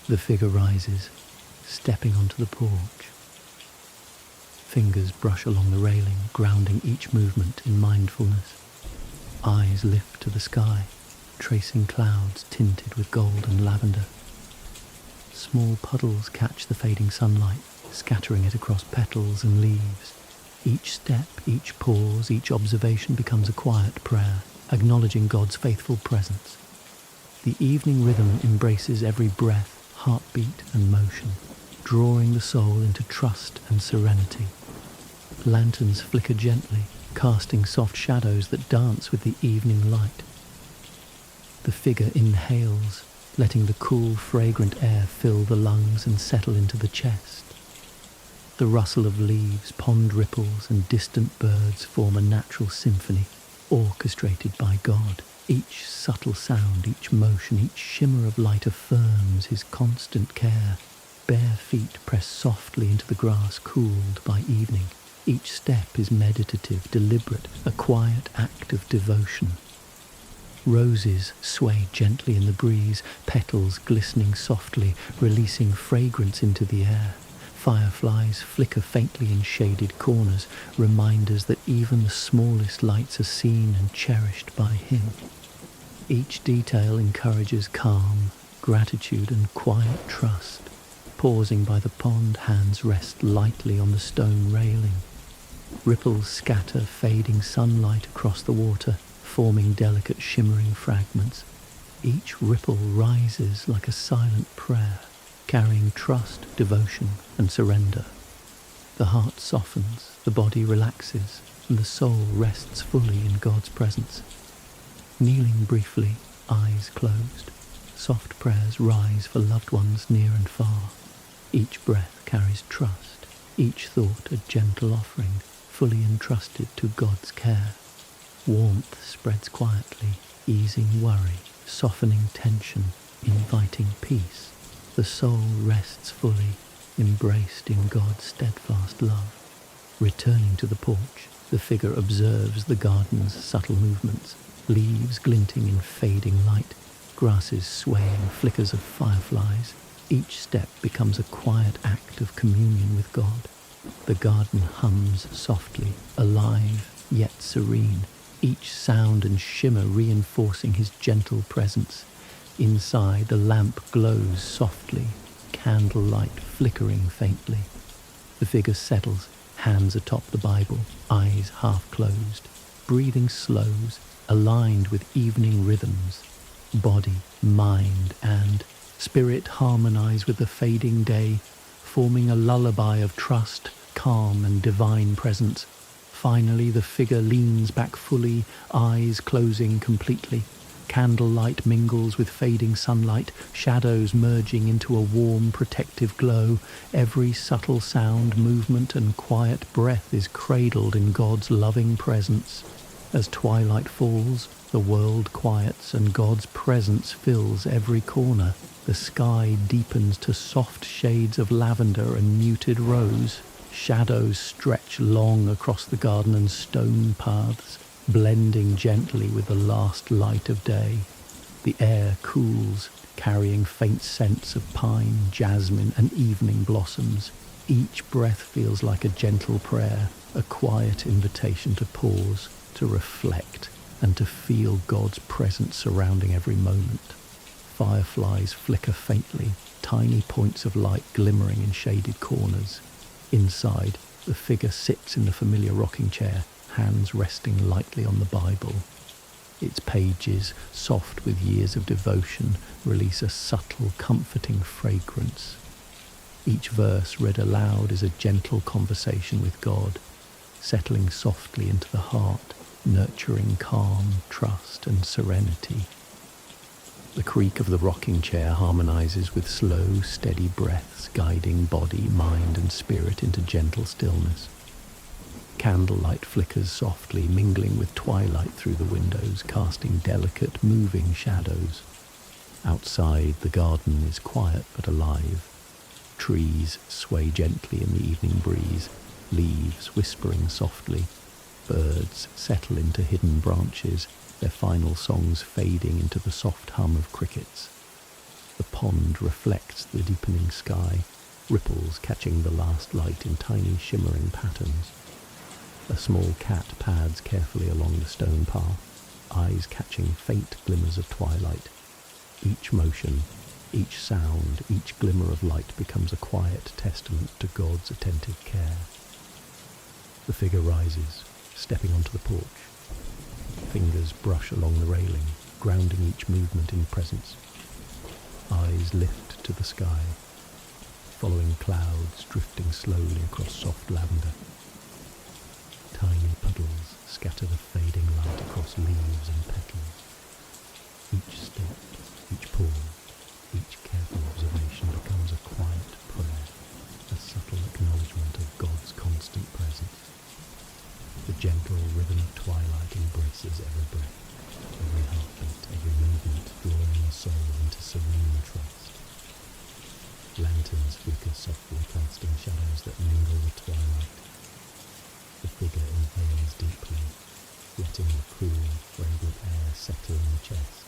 The figure rises, stepping onto the porch. Fingers brush along the railing, grounding each movement in mindfulness. Eyes lift to the sky, tracing clouds tinted with gold and lavender. Small puddles catch the fading sunlight, scattering it across petals and leaves. Each step, each pause, each observation becomes a quiet prayer, acknowledging God's faithful presence. The evening rhythm embraces every breath, heartbeat, and motion, drawing the soul into trust and serenity. Lanterns flicker gently, casting soft shadows that dance with the evening light. The figure inhales, letting the cool, fragrant air fill the lungs and settle into the chest. The rustle of leaves, pond ripples, and distant birds form a natural symphony, orchestrated by God. Each subtle sound, each motion, each shimmer of light affirms his constant care. Bare feet press softly into the grass cooled by evening. Each step is meditative, deliberate, a quiet act of devotion. Roses sway gently in the breeze, petals glistening softly, releasing fragrance into the air. Fireflies flicker faintly in shaded corners, reminders that even the smallest lights are seen and cherished by him. Each detail encourages calm, gratitude, and quiet trust. Pausing by the pond, hands rest lightly on the stone railing. Ripples scatter fading sunlight across the water, forming delicate shimmering fragments. Each ripple rises like a silent prayer, carrying trust, devotion, and surrender. The heart softens, the body relaxes, and the soul rests fully in God's presence. Kneeling briefly, eyes closed, soft prayers rise for loved ones near and far. Each breath carries trust, each thought a gentle offering, fully entrusted to God's care. Warmth spreads quietly, easing worry, softening tension, inviting peace. The soul rests fully, embraced in God's steadfast love. Returning to the porch, the figure observes the garden's subtle movements, leaves glinting in fading light, grasses swaying, flickers of fireflies. Each step becomes a quiet act of communion with God. The garden hums softly, alive yet serene, each sound and shimmer reinforcing his gentle presence. Inside, the lamp glows softly, candlelight flickering faintly. The figure settles, hands atop the Bible, eyes half closed. Breathing slows, aligned with evening rhythms. Body, mind, and spirit harmonize with the fading day, forming a lullaby of trust, calm, and divine presence. Finally, the figure leans back fully, eyes closing completely. Candlelight mingles with fading sunlight, shadows merging into a warm, protective glow. Every subtle sound, movement, and quiet breath is cradled in God's loving presence. As twilight falls, the world quiets and God's presence fills every corner. The sky deepens to soft shades of lavender and muted rose. Shadows stretch long across the garden and stone paths, blending gently with the last light of day. The air cools, carrying faint scents of pine, jasmine, and evening blossoms. Each breath feels like a gentle prayer, a quiet invitation to pause, to reflect, and to feel God's presence surrounding every moment. Fireflies flicker faintly, tiny points of light glimmering in shaded corners. Inside, the figure sits in the familiar rocking chair, hands resting lightly on the Bible. Its pages, soft with years of devotion, release a subtle, comforting fragrance. Each verse read aloud is a gentle conversation with God, settling softly into the heart, nurturing calm, trust, and serenity. The creak of the rocking chair harmonizes with slow, steady breaths, guiding body, mind, and spirit into gentle stillness. Candlelight flickers softly, mingling with twilight through the windows, casting delicate, moving shadows. Outside, the garden is quiet but alive. Trees sway gently in the evening breeze, leaves whispering softly. Birds settle into hidden branches, their final songs fading into the soft hum of crickets. The pond reflects the deepening sky, ripples catching the last light in tiny shimmering patterns. A small cat pads carefully along the stone path, eyes catching faint glimmers of twilight. Each motion, each sound, each glimmer of light becomes a quiet testament to God's attentive care. The figure rises, stepping onto the porch. Fingers brush along the railing, grounding each movement in presence. Eyes lift to the sky, following clouds drifting slowly across soft lavender. Tiny puddles scatter the fading light across leaves and petals. Each step, each pause, each careful observation becomes a quiet prayer, a subtle acknowledgement of God's constant presence. The gentle rhythm of twilight embraces every breath, every heartbeat, every movement, drawing the soul into serene trust. Lanterns flicker softly, casting shadows that mingle with twilight. The figure inhales deeply, letting the cool, fragrant air settle in the chest.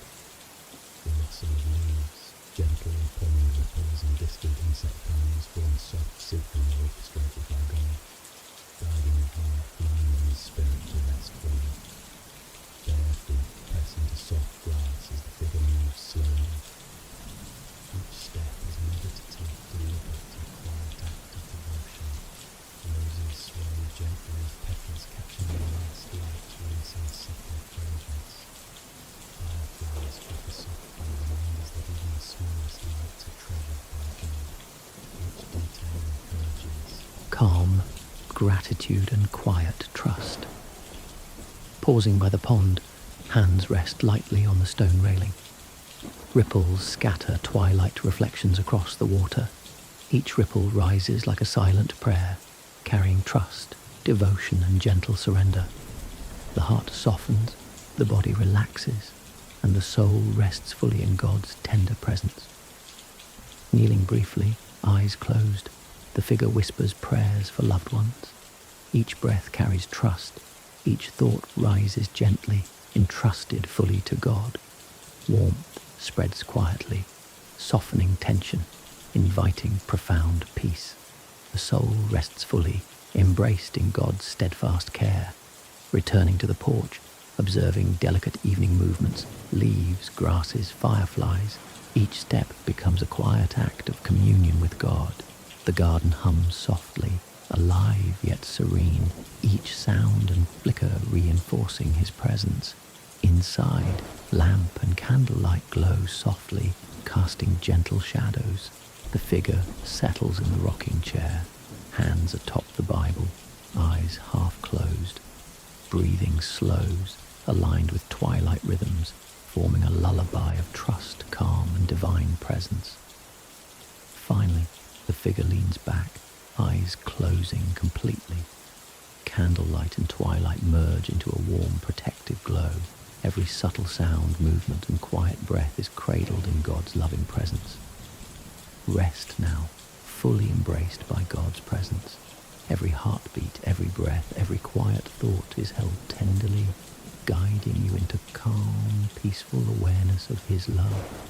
The rustle of leaves, gentle pond ripples and distant insect hums form soft symphony orchestrated by God, guiding heart, mind and spirit to rest fully. Bare feet press into soft grass as the figure moves slowly. Each step is meditative, deliberate, and quiet act of devotion. Roses sway gently as petals catching the last light, releasing subtle fragrance. Fireflies flicker softly, reminders that even the smallest lights are treasured by God. Each detail encourages calm, gratitude, and quiet trust. Pausing by the pond, hands rest lightly on the stone railing. Ripples scatter twilight reflections across the water. Each ripple rises like a silent prayer, carrying trust, devotion, and gentle surrender. The heart softens, the body relaxes, and the soul rests fully in God's tender presence. Kneeling briefly, eyes closed, the figure whispers prayers for loved ones. Each breath carries trust, each thought rises gently, entrusted fully to God. Warmth spreads quietly, softening tension, inviting profound peace. The soul rests fully, embraced in God's steadfast care. Returning to the porch, observing delicate evening movements, leaves, grasses, fireflies, each step becomes a quiet act of communion with God. The garden hums softly, alive yet serene, each sound and flicker reinforcing his presence. Inside, lamp and candlelight glow softly, casting gentle shadows. The figure settles in the rocking chair, hands atop the Bible, eyes half closed. Breathing slows, aligned with twilight rhythms, forming a lullaby of trust, calm, and divine presence. Finally, the figure leans back, eyes closing completely. Candlelight and twilight merge into a warm, protective glow. Every subtle sound, movement, and quiet breath is cradled in God's loving presence. Rest now, fully embraced by God's presence. Every heartbeat, every breath, every quiet thought is held tenderly, guiding you into calm, peaceful awareness of His love.